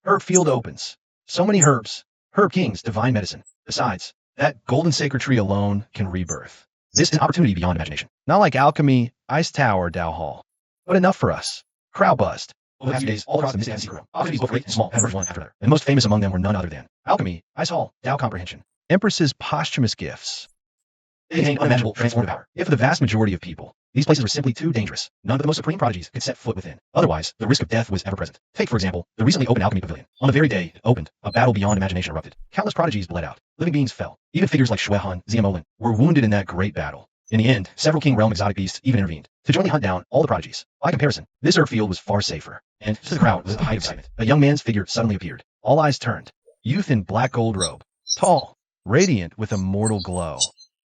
Herb field opens. So many herbs. Herb kings, divine medicine. Besides, that golden sacred tree alone can rebirth. This is an opportunity beyond imagination. Not like alchemy, ice tower, Dow Hall. But enough for us. Crowd buzzed. Over the past few days, all across the Mystic Secret Room, opportunities both great and small emerged one after another. And most famous among them were none other than alchemy, ice hall, Tao comprehension. Empress's posthumous gifts. They contained unimaginable transformative power. Yet for the vast majority of people, these places were simply too dangerous. None but the most supreme prodigies could set foot within. Otherwise, the risk of death was ever present. Take, for example, the recently opened Alchemy Pavilion. On the very day it opened, a battle beyond imagination erupted. Countless prodigies bled out. Living beings fell. Even figures like Shui Han, Ziamolin were wounded in that great battle. In the end, several King Realm exotic beasts even intervened to jointly hunt down all the prodigies. By comparison, this herb field was far safer, and to the crowd was at the height of excitement. A young man's figure suddenly appeared. All eyes turned. Youth in black gold robe, tall, radiant with a mortal glow.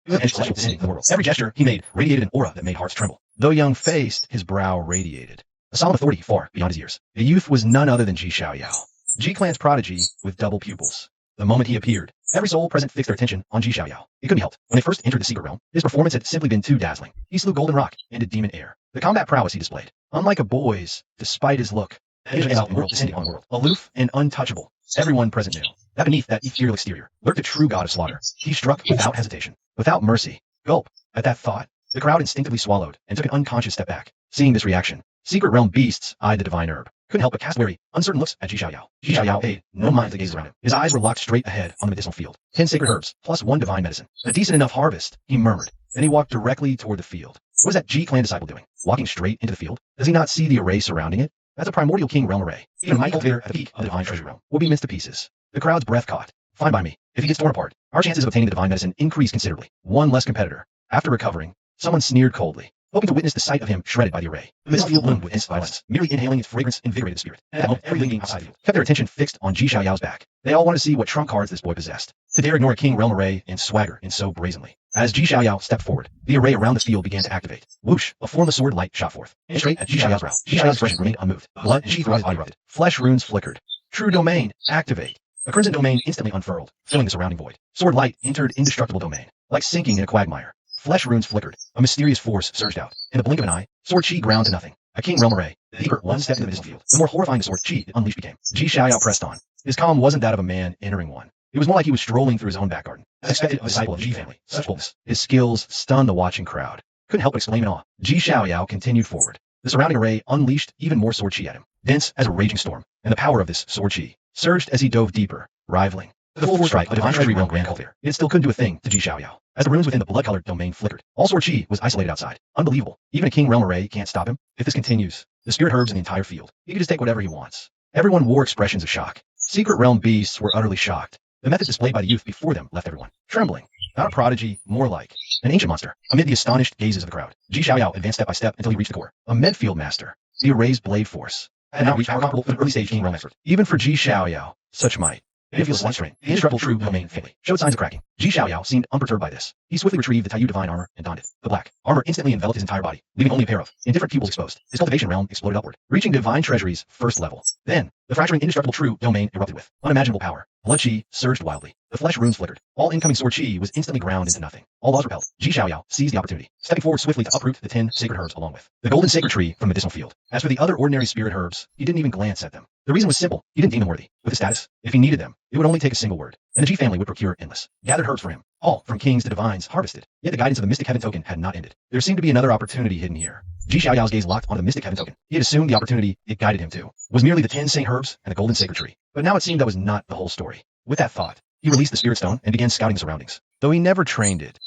And celestial descending from the world. Every gesture he made radiated an aura that made hearts tremble. Though young-faced, his brow radiated a solemn authority far beyond his years. The youth was none other than Ji Xiaoyao, G-Clan's prodigy with double pupils. The moment he appeared, every soul present fixed their attention on Ji Xiaoyao. It couldn't be helped. When they first entered the secret realm, his performance had simply been too dazzling. He slew golden rock and did demon air. The combat prowess he displayed, unlike a boy's, despite his look, his world descending on the world, aloof and untouchable. Everyone present knew that beneath that ethereal exterior lurked a true god of slaughter. He struck without hesitation, without mercy. Gulp. At that thought, the crowd instinctively swallowed and took an unconscious step back. Seeing this reaction, secret realm beasts eyed the divine herb. Couldn't help but cast wary, uncertain looks at Ji Xiaoyao. Ji Xiaoyao paid no mind to the gazes around him. His eyes were locked straight ahead on the medicinal field. 10 sacred herbs, plus 1 divine medicine. A decent enough harvest, he murmured. Then he walked directly toward the field. What is that G-Clan disciple doing? Walking straight into the field? Does he not see the array surrounding it? That's a primordial King Realm array. Even a mighty cultivator at the peak of the divine treasure realm will be minced to pieces. The crowd's breath caught. Fine by me. If he gets torn apart, our chances of obtaining the divine medicine increase considerably. One less competitor. After recovering, someone sneered coldly, hoping to witness the sight of him shredded by the array. The medicinal field bloomed with intense violence. Merely inhaling its fragrance invigorated the spirit. At that moment, every living being outside the field kept their attention fixed on Ji Xiaoyao's back. They all wanted to see what trump cards this boy possessed. To dare ignore a King Realm array and swagger in so brazenly. As Ji Xiaoyao stepped forward, the array around the field began to activate. Whoosh! A formless sword light shot forth, and straight at Ji Xiaoyao's brow. Ji Xiaoyao's expression remained unmoved. Blood and sheath throughout his body erupted. Flesh runes flickered. True domain, activate. A crimson domain instantly unfurled, filling the surrounding void. Sword light entered indestructible domain, like sinking in a quagmire. Flesh runes flickered. A mysterious force surged out. In the blink of an eye, sword chi ground to nothing. A King Realm array. The deeper one step into the medicinal field, the more horrifying the sword chi it unleashed became. Ji Xiaoyao pressed on. His calm wasn't that of a man entering one. It was more like he was strolling through his own back garden, as expected of a disciple of the Ji family. Such boldness. His skills stunned the watching crowd. Couldn't help but exclaim in awe. Ji Xiaoyao continued forward. The surrounding array unleashed even more sword chi at him, dense as a raging storm, and the power of this sword chi surged as he dove deeper, rivaling the full strike of divine treasury realm grand cultivator. It still couldn't do a thing to Ji Xiaoyao. As the runes within the blood-colored domain flickered, all sword chi was isolated outside. Unbelievable. Even a King Realm array can't stop him. If this continues, the spirit herbs in the entire field, he could just take whatever he wants. Everyone wore expressions of shock. Secret realm beasts were utterly shocked. The methods displayed by the youth before them left everyone trembling. Not a prodigy, more like an ancient monster. Amid the astonished gazes of the crowd, Ji Xiaoyao advanced step by step until he reached the core. A Medfield master. The array's blade force had now reached power comparable to an early-stage King Realm expert. Even for Ji Xiaoyao, such might. It feels slight strain. The indestructible true domain family showed signs of cracking. Ji Xiaoyao seemed unperturbed by this. He swiftly retrieved the Taiyu divine armor and donned it. The black armor instantly enveloped his entire body, leaving only a pair of indifferent pupils exposed. His cultivation realm exploded upward, reaching divine treasury's first level. Then, the fracturing indestructible true domain erupted with unimaginable power. Blood chi surged wildly. The flesh runes flickered. All incoming sword chi was instantly ground into nothing. All laws repelled. Ji Xiaoyao seized the opportunity, stepping forward swiftly to uproot the 10 sacred herbs along with the golden sacred tree from the medicinal field. As for the other ordinary spirit herbs, he didn't even glance at them. The reason was simple. He didn't deem them worthy. With his status, if he needed them, it would only take a single word, and the Ji family would procure endless gathered herbs for him. All, from kings to divines, harvested. Yet the guidance of the mystic heaven token had not ended. There seemed to be another opportunity hidden here. Ji Xiaoyao's gaze locked onto the mystic heaven token. He had assumed the opportunity it guided him to was merely the 10 saint herbs and the golden sacred tree. But now it seemed that was not the whole story. With that thought, he released the spirit stone and began scouting the surroundings. Though he never trained it,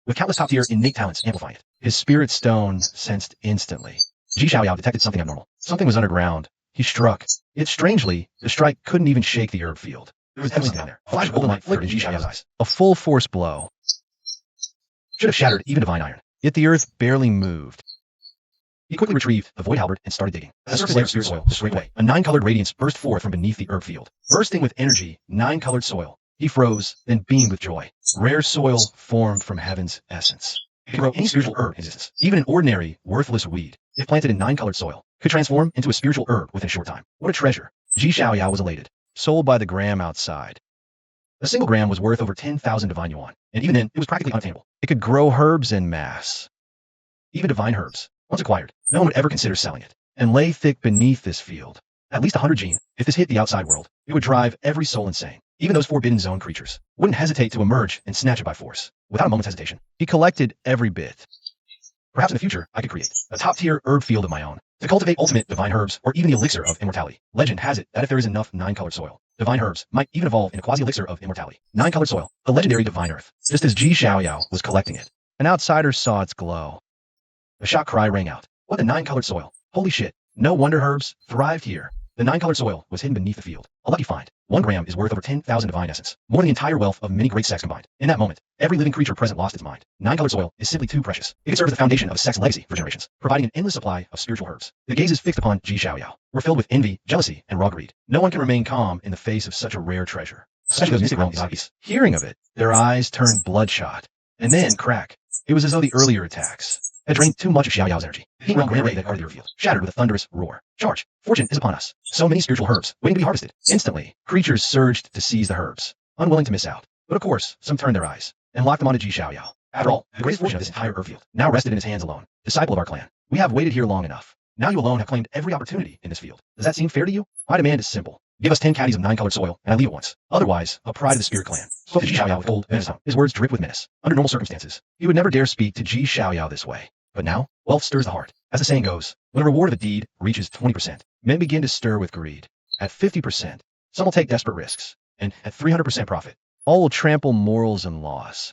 with countless top-tier innate talents amplifying it, his spirit stone sensed instantly. Ji Xiaoyao detected something abnormal. Something was underground. He struck. Yet strangely, the strike couldn't even shake the herb field. There was definitely down there. A flash of golden light flickered in Ji Xiaoyao's eyes. A full force blow should have shattered even divine iron. Yet the earth barely moved. He quickly retrieved the void halberd and started digging. The surface layer of spirit soil scraped away. A 9-colored radiance burst forth from beneath the herb field. Bursting with energy, 9-colored soil. He froze, then beamed with joy. Rare soil formed from heaven's essence. It could grow any spiritual herb in existence. Even an ordinary, worthless weed, if planted in 9-colored soil, could transform into a spiritual herb within a short time. What a treasure. Ji Xiaoyao was elated. Sold by the gram outside. A single gram was worth over 10,000 divine yuan, and even then, it was practically unattainable. It could grow herbs en masse. Even divine herbs. Once acquired, no one would ever consider selling it, and lay thick beneath this field. At least 100 gene. If this hit the outside world, it would drive every soul insane. Even those forbidden zone creatures wouldn't hesitate to emerge and snatch it by force. Without a moment's hesitation, he collected every bit. Perhaps in the future, I could create a top-tier herb field of my own to cultivate ultimate divine herbs or even the elixir of immortality. Legend has it that if there is enough 9-colored soil, divine herbs might even evolve in a quasi-elixir of immortality. 9-colored soil, the legendary divine earth, just as Ji Xiaoyao was collecting it. An outsider saw its glow. A shocked cry rang out. What the 9-colored soil? Holy shit. No wonder herbs thrived here. The 9-colored soil was hidden beneath the field. A lucky find. 1 gram is worth over 10,000 divine essence, more than the entire wealth of many great sects combined. In that moment, every living creature present lost its mind. 9-colored soil is simply too precious. It could serve as the foundation of a sect's legacy for generations, providing an endless supply of spiritual herbs. The gazes fixed upon Ji Xiaoyao were filled with envy, jealousy, and raw greed. No one can remain calm in the face of such a rare treasure, especially those mystic realm exotics. Hearing of it, their eyes turned bloodshot, and then crack. It was as though the earlier attacks had drained too much of Xiaoyao's energy. The King realm ran that guarded the revealed, shattered with a thunderous roar. Charge! Fortune is upon us. So many spiritual herbs waiting to be harvested. Instantly, creatures surged to seize the herbs, unwilling to miss out. But of course, some turned their eyes and locked them onto Ji Xiaoyao. After all, the greatest fortune of this entire herb field now rested in his hands alone. Disciple of our clan, we have waited here long enough. Now you alone have claimed every opportunity in this field. Does that seem fair to you? My demand is simple. Give us 10 caddies of 9-colored soil, and I leave at once. Otherwise, a pride of the spirit clan. Spoke to Ji Xiaoyao with cold menace. His words drip with menace. Under normal circumstances, he would never dare speak to Ji Xiaoyao this way. But now, wealth stirs the heart. As the saying goes, when a reward of a deed reaches 20%, men begin to stir with greed. At 50%, some will take desperate risks. And at 300% profit, all will trample morals and laws.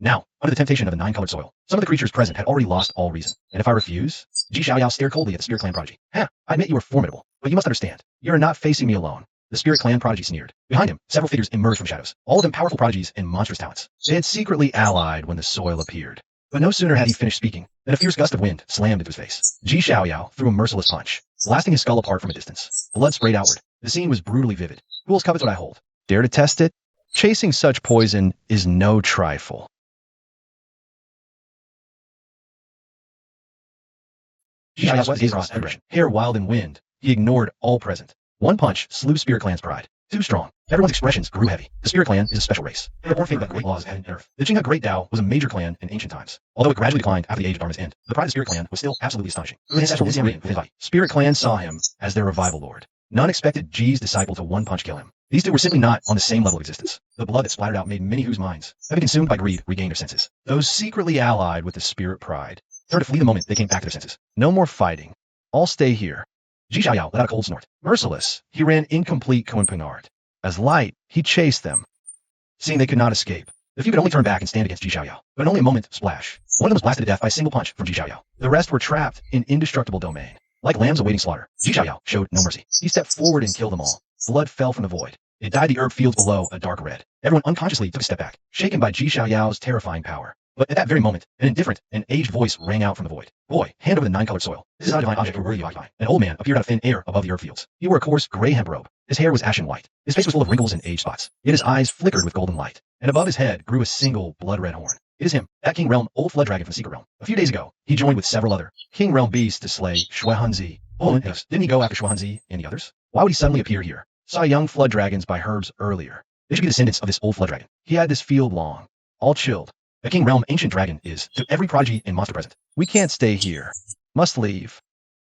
Now, under the temptation of the 9-colored soil, some of the creatures present had already lost all reason. And if I refuse, Ji Xiaoyao stared coldly at the spirit clan prodigy. I admit you are formidable, but you must understand, you are not facing me alone. The spirit clan prodigy sneered. Behind him, several figures emerged from shadows, all of them powerful prodigies and monstrous talents. They had secretly allied when the soil appeared. But no sooner had he finished speaking than a fierce gust of wind slammed into his face. Ji Xiaoyao threw a merciless punch, blasting his skull apart from a distance. Blood sprayed outward. The scene was brutally vivid. Fools covet what I hold. Dare to test it? Chasing such poison is no trifle. Ji Xiaoyao swept his gaze across every direction. Hair wild in wind, he ignored all present. One punch slew Spirit Clan's pride. Too strong. Everyone's expressions grew heavy. The Spirit Clan is a special race. They are born favored by great laws of heaven and earth. The Jingha Great Tao was a major clan in ancient times. Although it gradually declined after the age of Dharma's end, the pride of the Spirit Clan was still absolutely astonishing. His ancestral wisdom written within his body. Spirit Clan saw him as their revival lord. None expected Ji's disciple to one punch kill him. These two were simply not on the same level of existence. The blood that splattered out made many whose minds, having consumed by greed, regained their senses. Those secretly allied with the Spirit Pride turned to flee the moment they came back to their senses. No more fighting. I'll stay here. Ji Xiaoyao let out a cold snort. Merciless, he ran incomplete Kunping art. As light, he chased them. Seeing they could not escape, the few could only turn back and stand against Ji Xiaoyao. But in only a moment, splash. One of them was blasted to death by a single punch from Ji Xiaoyao. The rest were trapped in indestructible domain. Like lambs awaiting slaughter, Ji Xiaoyao showed no mercy. He stepped forward and killed them all. Blood fell from the void. It dyed the herb fields below a dark red. Everyone unconsciously took a step back, shaken by Ji Xiaoyao's terrifying power. But at that very moment, an indifferent and aged voice rang out from the void. Boy, hand over the 9-colored soil. This is not a divine object or worthy of occupying. An old man appeared out of thin air above the herb fields. He wore a coarse, gray hemp robe. His hair was ashen white. His face was full of wrinkles and age spots. Yet his eyes flickered with golden light. And above his head grew a single blood-red horn. It is him, that King Realm old flood dragon from the secret realm. A few days ago, he joined with several other King Realm beasts to slay Shuehanzi. Didn't he go after Shuehanzi and the others? Why would he suddenly appear here? Saw young flood dragons by herbs earlier. They should be descendants of this old flood dragon. He had this field long, all chilled. The King Realm ancient dragon is to every prodigy and monster present. We can't stay here. Must leave.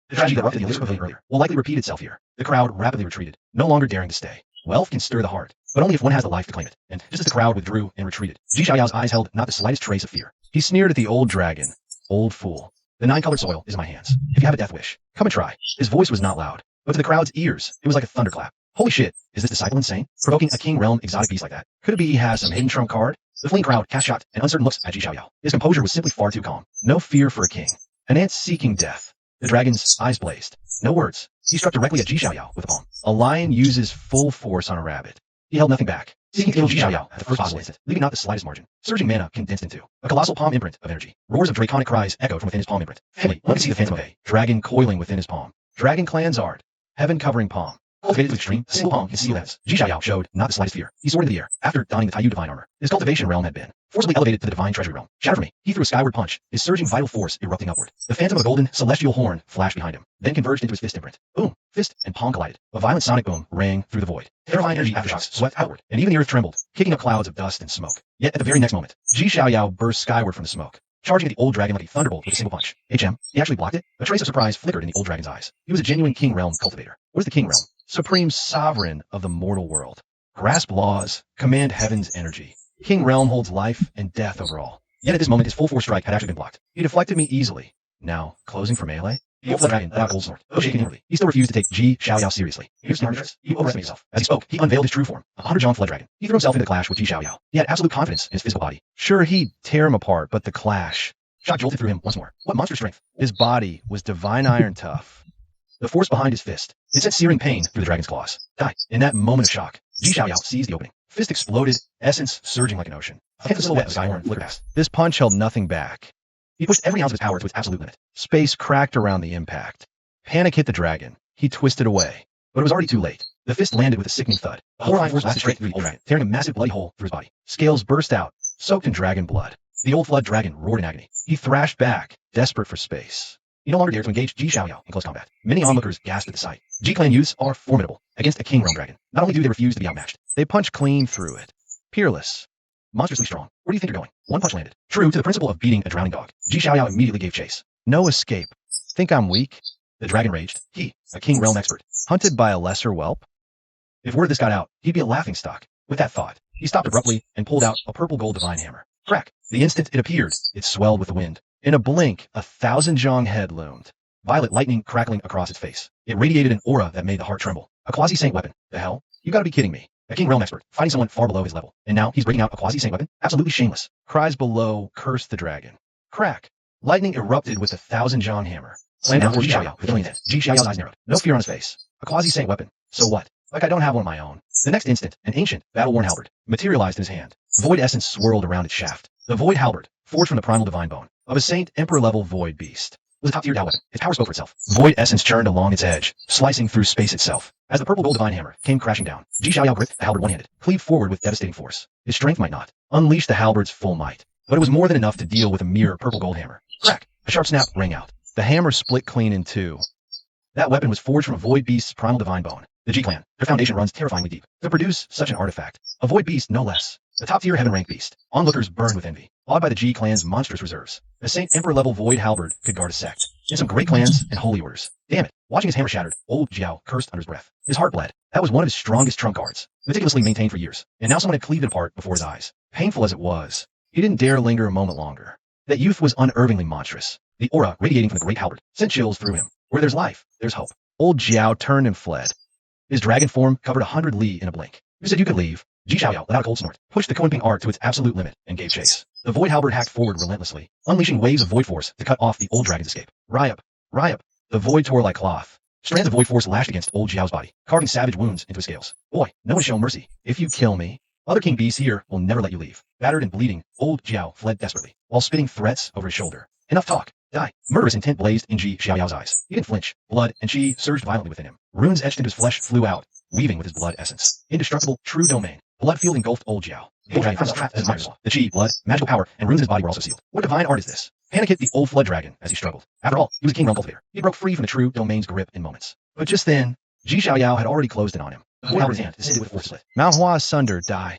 The tragedy that erupted in the Elixir Pavilion earlier will likely repeat itself here. The crowd rapidly retreated, no longer daring to stay. Wealth can stir the heart, but only if one has the life to claim it. And just as the crowd withdrew and retreated, Ji Xiaoyao's eyes held not the slightest trace of fear. He sneered at the old dragon. Old fool. The 9-colored soil is in my hands. If you have a death wish, come and try. His voice was not loud, but to the crowd's ears, it was like a thunderclap. Holy shit, is this disciple insane? Provoking a King Realm exotic beast like that? Could it be he has some hidden trump card? The fleeing crowd cast shocked and uncertain looks at Ji Xiaoyao. His composure was simply far too calm. No fear for a king. An ant seeking death. The dragon's eyes blazed. No words. He struck directly at Ji Xiaoyao with a palm. A lion uses full force on a rabbit. He held nothing back, seeking to kill Ji Xiaoyao at the first possible instant, leaving not the slightest margin. Surging mana condensed into a colossal palm imprint of energy. Roars of draconic cries echoed from within his palm imprint. Faintly, one could see the phantom of a dragon coiling within his palm. Dragon clan's art. Heaven covering palm. Cultivated to extreme, a single palm can seal that. Ji Xiaoyao showed not the slightest fear. He soared into the air after donning the Taiyu divine armor. His cultivation realm had been forcibly elevated to the divine treasury realm. Shatter for me. He threw a skyward punch, his surging vital force erupting upward. The phantom of a golden celestial horn flashed behind him, then converged into his fist imprint. Boom! Fist and palm collided. A violent sonic boom rang through the void. Terrifying energy aftershocks swept outward, and even the earth trembled, kicking up clouds of dust and smoke. Yet at the very next moment, Ji Xiaoyao burst skyward from the smoke, charging at the old dragon like a thunderbolt with a single punch. He actually blocked it? A trace of surprise flickered in the old dragon's eyes. He was a genuine King Realm cultivator. What is the King Realm? Supreme sovereign of the mortal world. Grasp laws, command heaven's energy. King Realm holds life and death over all. Yet at this moment his full force strike had actually been blocked. He deflected me easily. Now, closing for melee? The old flood dragon let out a cold snort, though shaking inwardly. He still refused to take Ji Xiaoyao seriously. Here's the you overestimate yourself. As he spoke, he unveiled his true form, a 100-jawn flood dragon. He threw himself into the clash with Ji Xiaoyao. He had absolute confidence in his physical body. Sure, he'd tear him apart, but the clash. Shock jolted through him once more. What monster strength? His body was divine iron tough. the force behind his fist. It sent searing pain through the dragon's claws. Die. In that moment of shock, Ji Xiaoyao seized the opening. Fist exploded, essence surging like an ocean. A faint silhouette of Skyhorn flickered past. This punch held nothing back. He pushed every ounce of his power to its absolute limit. Space cracked around the impact. Panic hit the dragon. He twisted away. But it was already too late. The fist landed with a sickening thud. A horrifying force blasted straight through the old dragon, tearing a massive bloody hole through his body. Scales burst out, soaked in dragon blood. The old flood dragon roared in agony. He thrashed back, desperate for space. He no longer dared to engage Ji Xiaoyao in close combat. Many onlookers gasped at the sight. Ji-clan youths are formidable against a king realm dragon. Not only do they refuse to be outmatched, They punched clean through it. Peerless. monstrously strong. Where do you think you're going? One punch landed. True to the principle of beating a drowning dog, Ji Xiaoyao immediately gave chase. No escape. Think I'm weak? The dragon raged. He, a king realm expert. Hunted by a lesser whelp? If word of this got out, he'd be a laughingstock. With that thought, he stopped abruptly and pulled out a purple gold divine hammer. Crack! The instant it appeared, it swelled with the wind. In a blink, 1,000 zhong head loomed. Violet lightning crackling across its face. It radiated an aura that made the heart tremble. A quasi-saint weapon. The hell? You gotta be kidding me. A king realm expert, fighting someone far below his level. And now he's breaking out a quasi-saint weapon? Absolutely shameless. Cries below cursed the dragon. Crack! Lightning erupted with 1,000 zhong hammer. Slammed down for Ji Xiaoyao with killing intent. Ji Xiaoyao's eyes narrowed. No fear on his face. A quasi-saint weapon. So what? Like I don't have one of my own. The next instant, an ancient, battle-worn halberd materialized in his hand. Void essence swirled around its shaft. The void halberd, forged from the primal divine bone Of a saint emperor-level void beast. was a top-tier Dao weapon. Its power spoke for itself. Void essence churned along its edge, slicing through space itself. As the purple gold divine hammer came crashing down, Ji Xiaoyao gripped the halberd one-handed, cleaved forward with devastating force. His strength might not unleash the halberd's full might, but it was more than enough to deal with a mere purple gold hammer. Crack! A sharp snap rang out. The hammer split clean in two. That weapon was forged from a void beast's primal divine bone. The G-clan, their foundation runs terrifyingly deep. To produce such an artifact, a void beast no less. A top-tier heaven-rank beast. Onlookers burned with envy, awed by the G-clan's monstrous reserves. A Saint Emperor-level void halberd could guard a sect, in some great clans and holy orders. Damn it! Watching his hammer shattered, old Jiao cursed under his breath. His heart bled. That was one of his strongest trump cards, meticulously maintained for years, and now someone had cleaved it apart before his eyes. Painful as it was, he didn't dare linger a moment longer. That youth was unervingly monstrous. The aura radiating from the great halberd sent chills through him. Where there's life, there's hope. Old Jiao turned and fled. His dragon form covered 100 li in a blink. You said you could leave. Ji Xiaoyao let out a cold snort, pushed the Kunping art to its absolute limit, and gave chase. The void halberd hacked forward relentlessly, unleashing waves of void force to cut off the old dragon's escape. Ryup! Ryup! The void tore like cloth. Strands of void force lashed against old Jiao's body, carving savage wounds into his scales. Boy, no one show mercy. If you kill me, other king beasts here will never let you leave. Battered and bleeding, old Jiao fled desperately, while spitting threats over his shoulder. Enough talk. Die. Murderous intent blazed in Ji Xiaoyao's eyes. He didn't flinch. Blood and chi surged violently within him. Runes etched into his flesh flew out, weaving with his blood essence. Indestructible, true domain. Blood field engulfed old Jiao. The old dragon felt trapped as miners. The chi, blood, magical power, and runes in his body were also sealed. What divine art is this? Panic hit the old flood dragon as he struggled. After all, he was a king realm cultivator. He broke free from the true domain's grip in moments. But just then, Ji Xiaoyao had already closed in on him. The void halberd's hand descended with a force slit. Mount Hua asunder, die.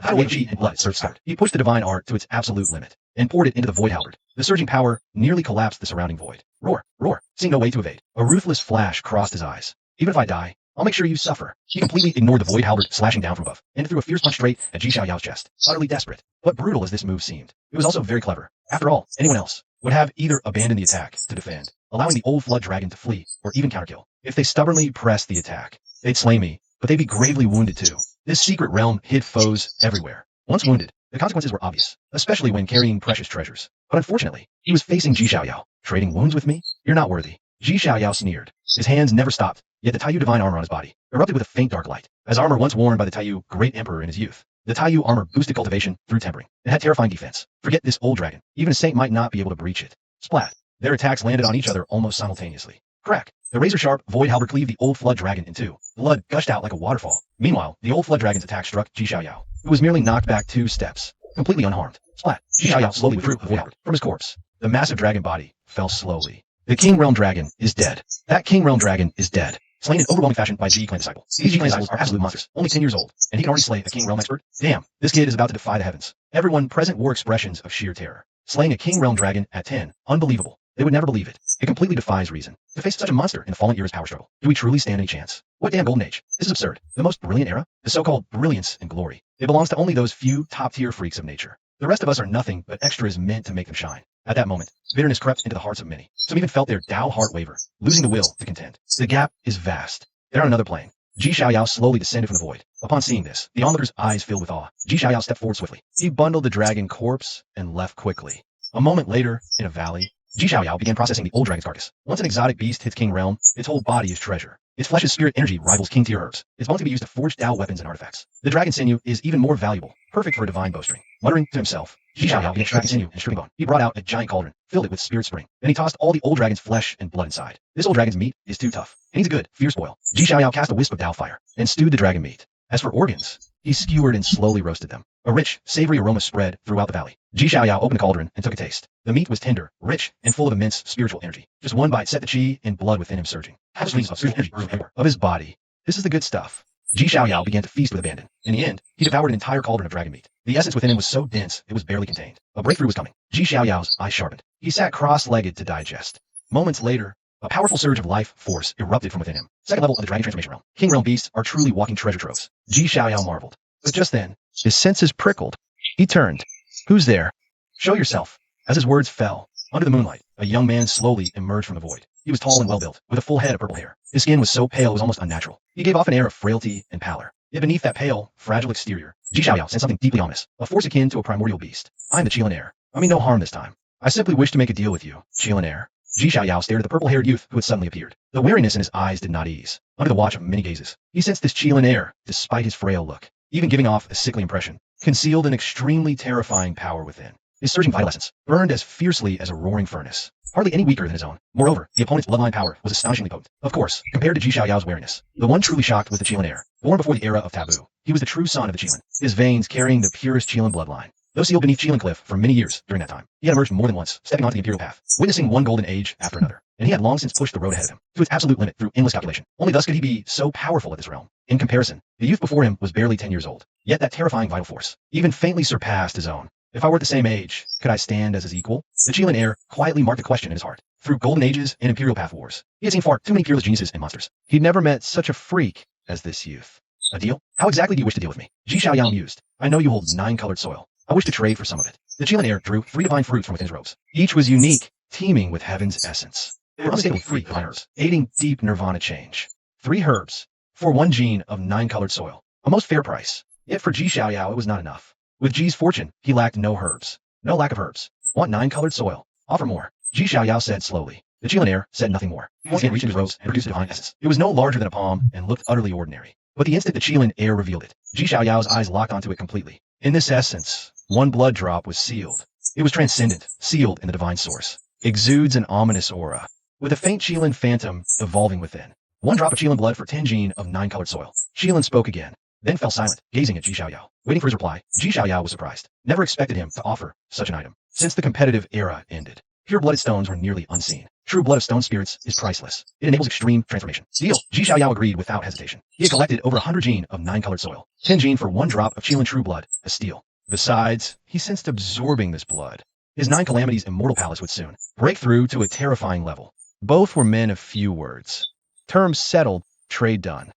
Tidal chi and blood surged out. He pushed the divine art to its absolute limit and poured it into the void halberd. The surging power nearly collapsed the surrounding void. Roar, roar, seeing no way to evade. A ruthless flash crossed his eyes. Even if I die, I'll make sure you suffer. He completely ignored the void halberd slashing down from above, and threw a fierce punch straight at Ji Xiaoyao's chest. Utterly desperate, but brutal as this move seemed, it was also very clever. After all, anyone else would have either abandoned the attack to defend, allowing the old flood dragon to flee, or even counterkill. If they stubbornly pressed the attack, they'd slay me, but they'd be gravely wounded too. This secret realm hid foes everywhere. Once wounded, the consequences were obvious, especially when carrying precious treasures. But unfortunately, he was facing Ji Xiaoyao. Trading wounds with me? You're not worthy. Ji Xiaoyao sneered. His hands never stopped, yet the Taiyu divine armor on his body erupted with a faint dark light, as armor once worn by the Taiyu great emperor in his youth. The Taiyu armor boosted cultivation through tempering. It had terrifying defense. Forget this old dragon. Even a saint might not be able to breach it. Splat. Their attacks landed on each other almost simultaneously. Crack. The razor-sharp void halberd cleaved the old flood dragon in two. Blood gushed out like a waterfall. Meanwhile, the old flood dragon's attack struck Ji Xiaoyao, who was merely knocked back 2 steps, completely unharmed. Splat. Ji Xiaoyao slowly withdrew the void halberd from his corpse. The massive dragon body fell slowly. The King Realm Dragon is dead. That King Realm Dragon is dead. Slain in overwhelming fashion by G-Clan disciples. These G-Clan disciples are absolute monsters, only 10 years old, and he can already slay a King Realm expert? Damn, this kid is about to defy the heavens. Everyone present wore expressions of sheer terror. Slaying a King Realm Dragon at 10. Unbelievable. They would never believe it. It completely defies reason. To face such a monster in the fallen era's power struggle, do we truly stand any chance? What damn golden age? This is absurd. The most brilliant era? The so-called brilliance and glory. It belongs to only those few top-tier freaks of nature. The rest of us are nothing but extras meant to make them shine. At that moment, bitterness crept into the hearts of many. Some even felt their Tao heart waver, losing the will to contend. The gap is vast. They're on another plane. Ji Xiaoyao slowly descended from the void. Upon seeing this, the onlookers' eyes filled with awe. Ji Xiaoyao stepped forward swiftly. He bundled the dragon corpse and left quickly. A moment later, in a valley, Ji Xiaoyao began processing the old dragon's carcass. Once an exotic beast hits King Realm, its whole body is treasure. Its flesh's spirit energy rivals King tier herbs. Its bones can be used to forge Dao weapons and artifacts. The dragon sinew is even more valuable, perfect for a divine bowstring. Muttering to himself, Ji Xiaoyao began extracting sinew and stripping bone. He brought out a giant cauldron, filled it with spirit spring. Then he tossed all the old dragon's flesh and blood inside. This old dragon's meat is too tough. It needs a good, fierce boil. Ji Xiaoyao cast a wisp of Dao fire and stewed the dragon meat. As for organs, he skewered and slowly roasted them. A rich, savory aroma spread throughout the valley. Ji Xiaoyao opened the cauldron and took a taste. The meat was tender, rich, and full of immense spiritual energy. Just one bite set the chi and blood within him surging. Tapestries of spiritual energy grew everywhere. Of his body. This is the good stuff. Ji Xiaoyao began to feast with abandon. In the end, he devoured an entire cauldron of dragon meat. The essence within him was so dense, it was barely contained. A breakthrough was coming. Ji Xiaoyao's eyes sharpened. He sat cross-legged to digest. Moments later, a powerful surge of life force erupted from within him. Second level of the dragon transformation realm. King realm beasts are truly walking treasure troves. Ji Xiaoyao marveled. But just then, His senses prickled. He turned. Who's there? show yourself. As his words fell, under the moonlight, a young man slowly emerged from the void. He was tall and well-built, with a full head of purple hair. His skin was so pale it was almost unnatural. He gave off an air of frailty and pallor. Yet beneath that pale, fragile exterior, Ji Xiaoyao sensed something deeply ominous, a force akin to a primordial beast. I'm the Qilin heir. I mean no harm this time. I simply wish to make a deal with you, Qilin heir. Ji Xiaoyao stared at the purple-haired youth who had suddenly appeared. The weariness in his eyes did not ease. Under the watch of many gazes, he sensed this Qilin heir, despite his frail look, even giving off a sickly impression, concealed an extremely terrifying power within. His surging vital essence burned as fiercely as a roaring furnace, hardly any weaker than his own. Moreover, the opponent's bloodline power was astonishingly potent. Of course, compared to Ji Xiaoyao's wariness, the one truly shocked was the Qilin heir, born before the era of taboo. He was the true son of the Qilin, his veins carrying the purest Qilin bloodline. Though sealed beneath Qilin Cliff for many years during that time, he had emerged more than once, stepping onto the imperial path, witnessing one golden age after another, and he had long since pushed the road ahead of him to its absolute limit through endless calculation. Only thus could he be so powerful at this realm. In comparison, the youth before him was barely 10 years old, yet that terrifying vital force even faintly surpassed his own. If I were at the same age, could I stand as his equal? The Qilin heir quietly marked a question in his heart. Through golden ages and imperial path wars, he had seen far too many peerless geniuses and monsters. He'd never met such a freak as this youth. A deal? How exactly do you wish to deal with me? Ji Xiaoyao mused. I know you hold 9 colored soil. I wish to trade for some of it. The Qilin heir drew 3 divine fruits from within his robes. Each was unique, teeming with heaven's essence. They were unmistakably 3 divine herbs. Aiding deep nirvana change. 3 herbs for 1 gene of 9 colored soil. A most fair price. Yet for Ji Xiaoyao it was not enough. With Ji's fortune, he lacked no herbs. No lack of herbs. Want 9 colored soil. Offer more. Ji Xiaoyao said slowly. The Qilin heir said nothing more. He once again reached into his robes and produced a divine essence. It was no larger than a palm and looked utterly ordinary. But the instant the Qilin heir revealed it, Ji Xiaoyao's eyes locked onto it completely. In this essence, 1 blood drop was sealed. It was transcendent, sealed in the divine source. Exudes an ominous aura, with a faint Qilin phantom evolving within. 1 drop of Qilin blood for 10 gene of 9 colored soil. Qilin spoke again, then fell silent, gazing at Ji Xiaoyao. Waiting for his reply, Ji Xiaoyao was surprised. Never expected him to offer such an item. Since the competitive era ended, pure-blooded stones were nearly unseen. True blood of stone spirits is priceless. It enables extreme transformation. Deal. Ji Xiaoyao agreed without hesitation. He had collected over 100 gene of 9 colored soil. 10 gene for 1 drop of Qilin true blood, a steal. Besides, he sensed absorbing this blood. His 9 calamities immortal palace would soon break through to a terrifying level. Both were men of few words. Terms settled, trade done.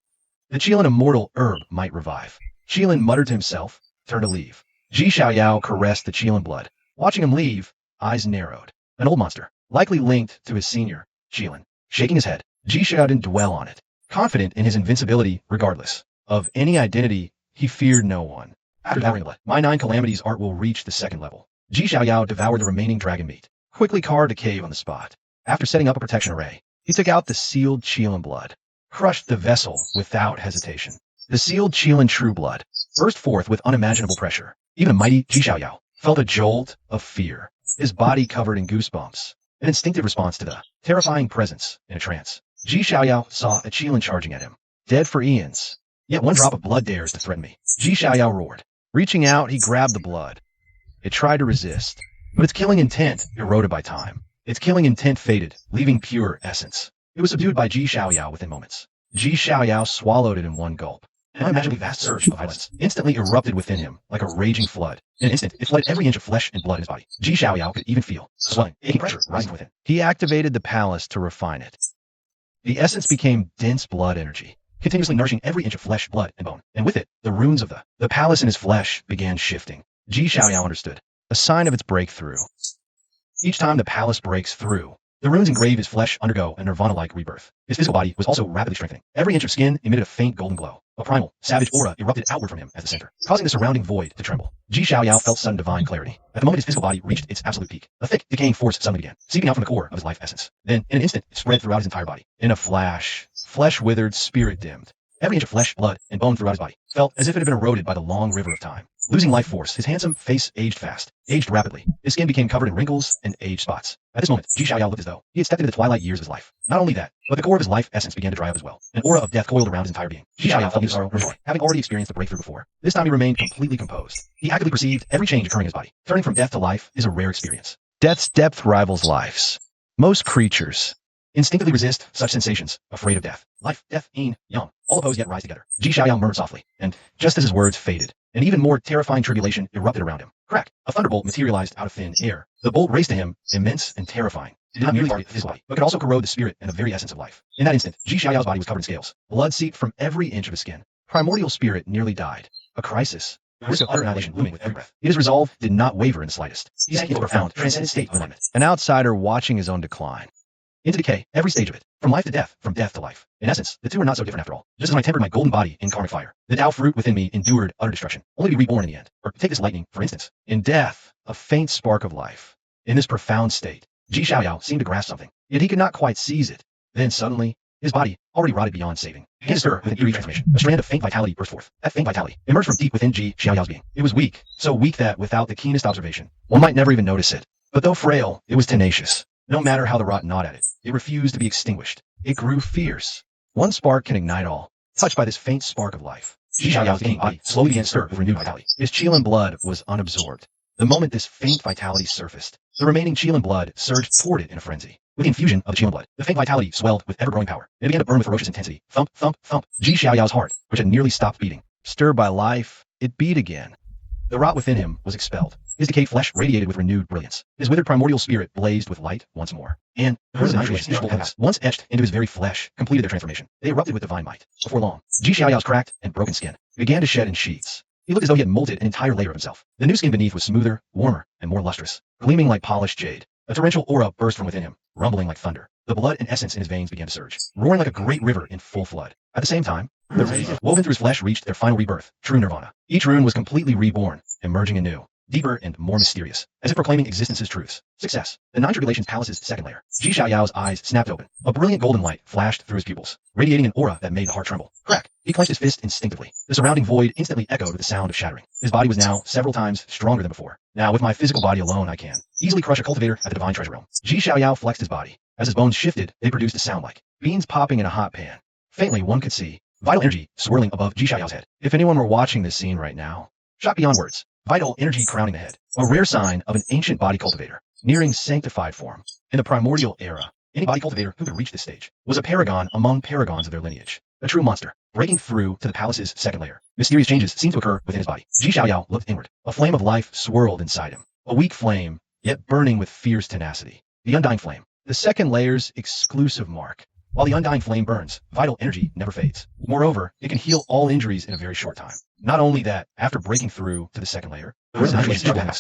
The Qilin immortal herb might revive. Qilin muttered to himself, turned to leave. Ji Xiaoyao caressed the Qilin blood. Watching him leave, eyes narrowed. An old monster, likely linked to his senior, Qilin. Shaking his head, Ji Xiaoyao didn't dwell on it. Confident in his invincibility regardless of any identity, he feared no one. After devouring the blood, my 9 calamities art will reach the 2nd level. Ji Xiaoyao devoured the remaining dragon meat, quickly carved a cave on the spot. After setting up a protection array, he took out the sealed Qilin blood, crushed the vessel without hesitation. The sealed Qilin true blood burst forth with unimaginable pressure. Even a mighty Ji Xiaoyao felt a jolt of fear, his body covered in goosebumps, an instinctive response to the terrifying presence in a trance. Ji Xiaoyao saw a Qilin charging at him, dead for eons. Yet 1 drop of blood dares to threaten me. Ji Xiaoyao roared. Reaching out, he grabbed the blood. It tried to resist, but its killing intent eroded by time. Its killing intent faded, leaving pure essence. It was subdued by Ji Xiaoyao within moments. Ji Xiaoyao swallowed it in 1 gulp. An unimaginably vast surge of violence instantly erupted within him like a raging flood. In an instant, it flooded every inch of flesh and blood in his body. Ji Xiaoyao could even feel swelling, aching pressure rising within. He activated the palace to refine it. The essence became dense blood energy, continuously nourishing every inch of flesh, blood, and bone. And with it, the runes of the palace in his flesh began shifting. Ji Xiaoyao understood. A sign of its breakthrough. Each time the palace breaks through, The runes engrave his flesh undergo a nirvana-like rebirth. His physical body was also rapidly strengthening. Every inch of skin emitted a faint golden glow. A primal, savage aura erupted outward from him as the center, causing the surrounding void to tremble. Ji Xiaoyao felt sudden divine clarity. At the moment his physical body reached its absolute peak, a thick, decaying force suddenly began, seeping out from the core of his life essence. Then, in an instant, it spread throughout his entire body. In a flash, flesh withered, spirit dimmed. Every inch of flesh, blood, and bone throughout his body felt as if it had been eroded by the long river of time. Losing life force, his handsome face aged fast, aged rapidly. His skin became covered in wrinkles and age spots. At this moment, Ji Xiaoyao looked as though he had stepped into the twilight years of his life. Not only that, but the core of his life essence began to dry up as well. An aura of death coiled around his entire being. Ji Xiaoyao felt neither sorrow nor joy, having already experienced the breakthrough before. This time he remained completely composed. He actively perceived every change occurring in his body. Turning from death to life is a rare experience. Death's depth rivals life's. Most creatures Instinctively resist such sensations, afraid of death. Life, death, yin, yang, all opposed yet rise together. Ji Xiaoyao murmured softly, and just as his words faded, an even more terrifying tribulation erupted around him. Crack! A thunderbolt materialized out of thin air. The bolt raced to him, immense and terrifying. It did not merely target his body, but could also corrode the spirit and the very essence of life. In that instant, Ji Xiaoyao's body was covered in scales. Blood seeped from every inch of his skin. Primordial spirit nearly died. A crisis. The risk of utter annihilation looming with every breath. Yet his resolve did not waver in the slightest. He sank into a profound, transcendent state of enlightenment. an outsider watching his own decline. Into decay, every stage of it. From life to death, from death to life. In essence, the two are not so different after all. Just as when I tempered my golden body in karmic fire, the Tao fruit within me endured utter destruction, only to be reborn in the end. Or take this lightning, for instance. In death, a faint spark of life. In this profound state, Ji Xiaoyao seemed to grasp something, yet he could not quite seize it. Then suddenly, his body, already rotted beyond saving, began to stir with an eerie transformation. A strand of faint vitality burst forth. That faint vitality emerged from deep within Ji Xiaoyao's being. It was weak, so weak that, without the keenest observation, one might never even notice it. But though frail, it was tenacious. No matter how the rot gnawed at it, it refused to be extinguished. It grew fierce. One spark can ignite all. Touched by this faint spark of life, Ji Xiaoyao's decaying body slowly began to stir with renewed vitality. His Qilin blood was unabsorbed. The moment this faint vitality surfaced, the remaining Qilin blood surged toward it in a frenzy. With the infusion of the Qilin blood, the faint vitality swelled with ever-growing power. It began to burn with ferocious intensity. Thump, thump, thump. Ji Xiaoyao's heart, which had nearly stopped beating, Stirred by life, it beat again. the rot within him was expelled. His decayed flesh radiated with renewed brilliance. His withered primordial spirit blazed with light once more. And the indescribable heavens, once etched into his very flesh, completed their transformation. They erupted with divine might. Before long, Ji Xiaoyao's cracked and broken skin began to shed in sheaths. He looked as though he had molded an entire layer of himself. The new skin beneath was smoother, warmer, and more lustrous, gleaming like polished jade. A torrential aura burst from within him, rumbling like thunder. The blood and essence in his veins began to surge, roaring like a great river in full flood. At the same time, the rays woven through his flesh reached their final rebirth, true nirvana. Each rune was completely reborn, emerging anew, deeper and more mysterious, as if proclaiming existence's truths. Success. The Nine Tribulations Palace's second layer. Ji Xiaoyao's eyes snapped open. A brilliant golden light flashed through his pupils, radiating an aura that made the heart tremble. Crack. He clenched his fist instinctively. The surrounding void instantly echoed with the sound of shattering. His body was now several times stronger than before. Now, with my physical body alone, I can easily crush a cultivator at the divine treasure realm. Ji Xiaoyao flexed his body. As his bones shifted, they produced a sound like beans popping in a hot pan. Faintly, one could see vital energy swirling above Ji Xiaoyao's head. If anyone were watching this scene right now, Shot beyond words. Vital energy crowning the head. A rare sign of an ancient body cultivator, nearing sanctified form. In the primordial era, any body cultivator who could reach this stage was a paragon among paragons of their lineage. A true monster, breaking through to the palace's second layer. Mysterious changes seemed to occur within his body. Ji Xiaoyao looked inward. A flame of life swirled inside him. A weak flame, yet burning with fierce tenacity. The undying flame. The second layer's exclusive mark. While the undying flame burns, vital energy never fades. Moreover, it can heal all injuries in a very short time. Not only that, after breaking through to the second layer, the risen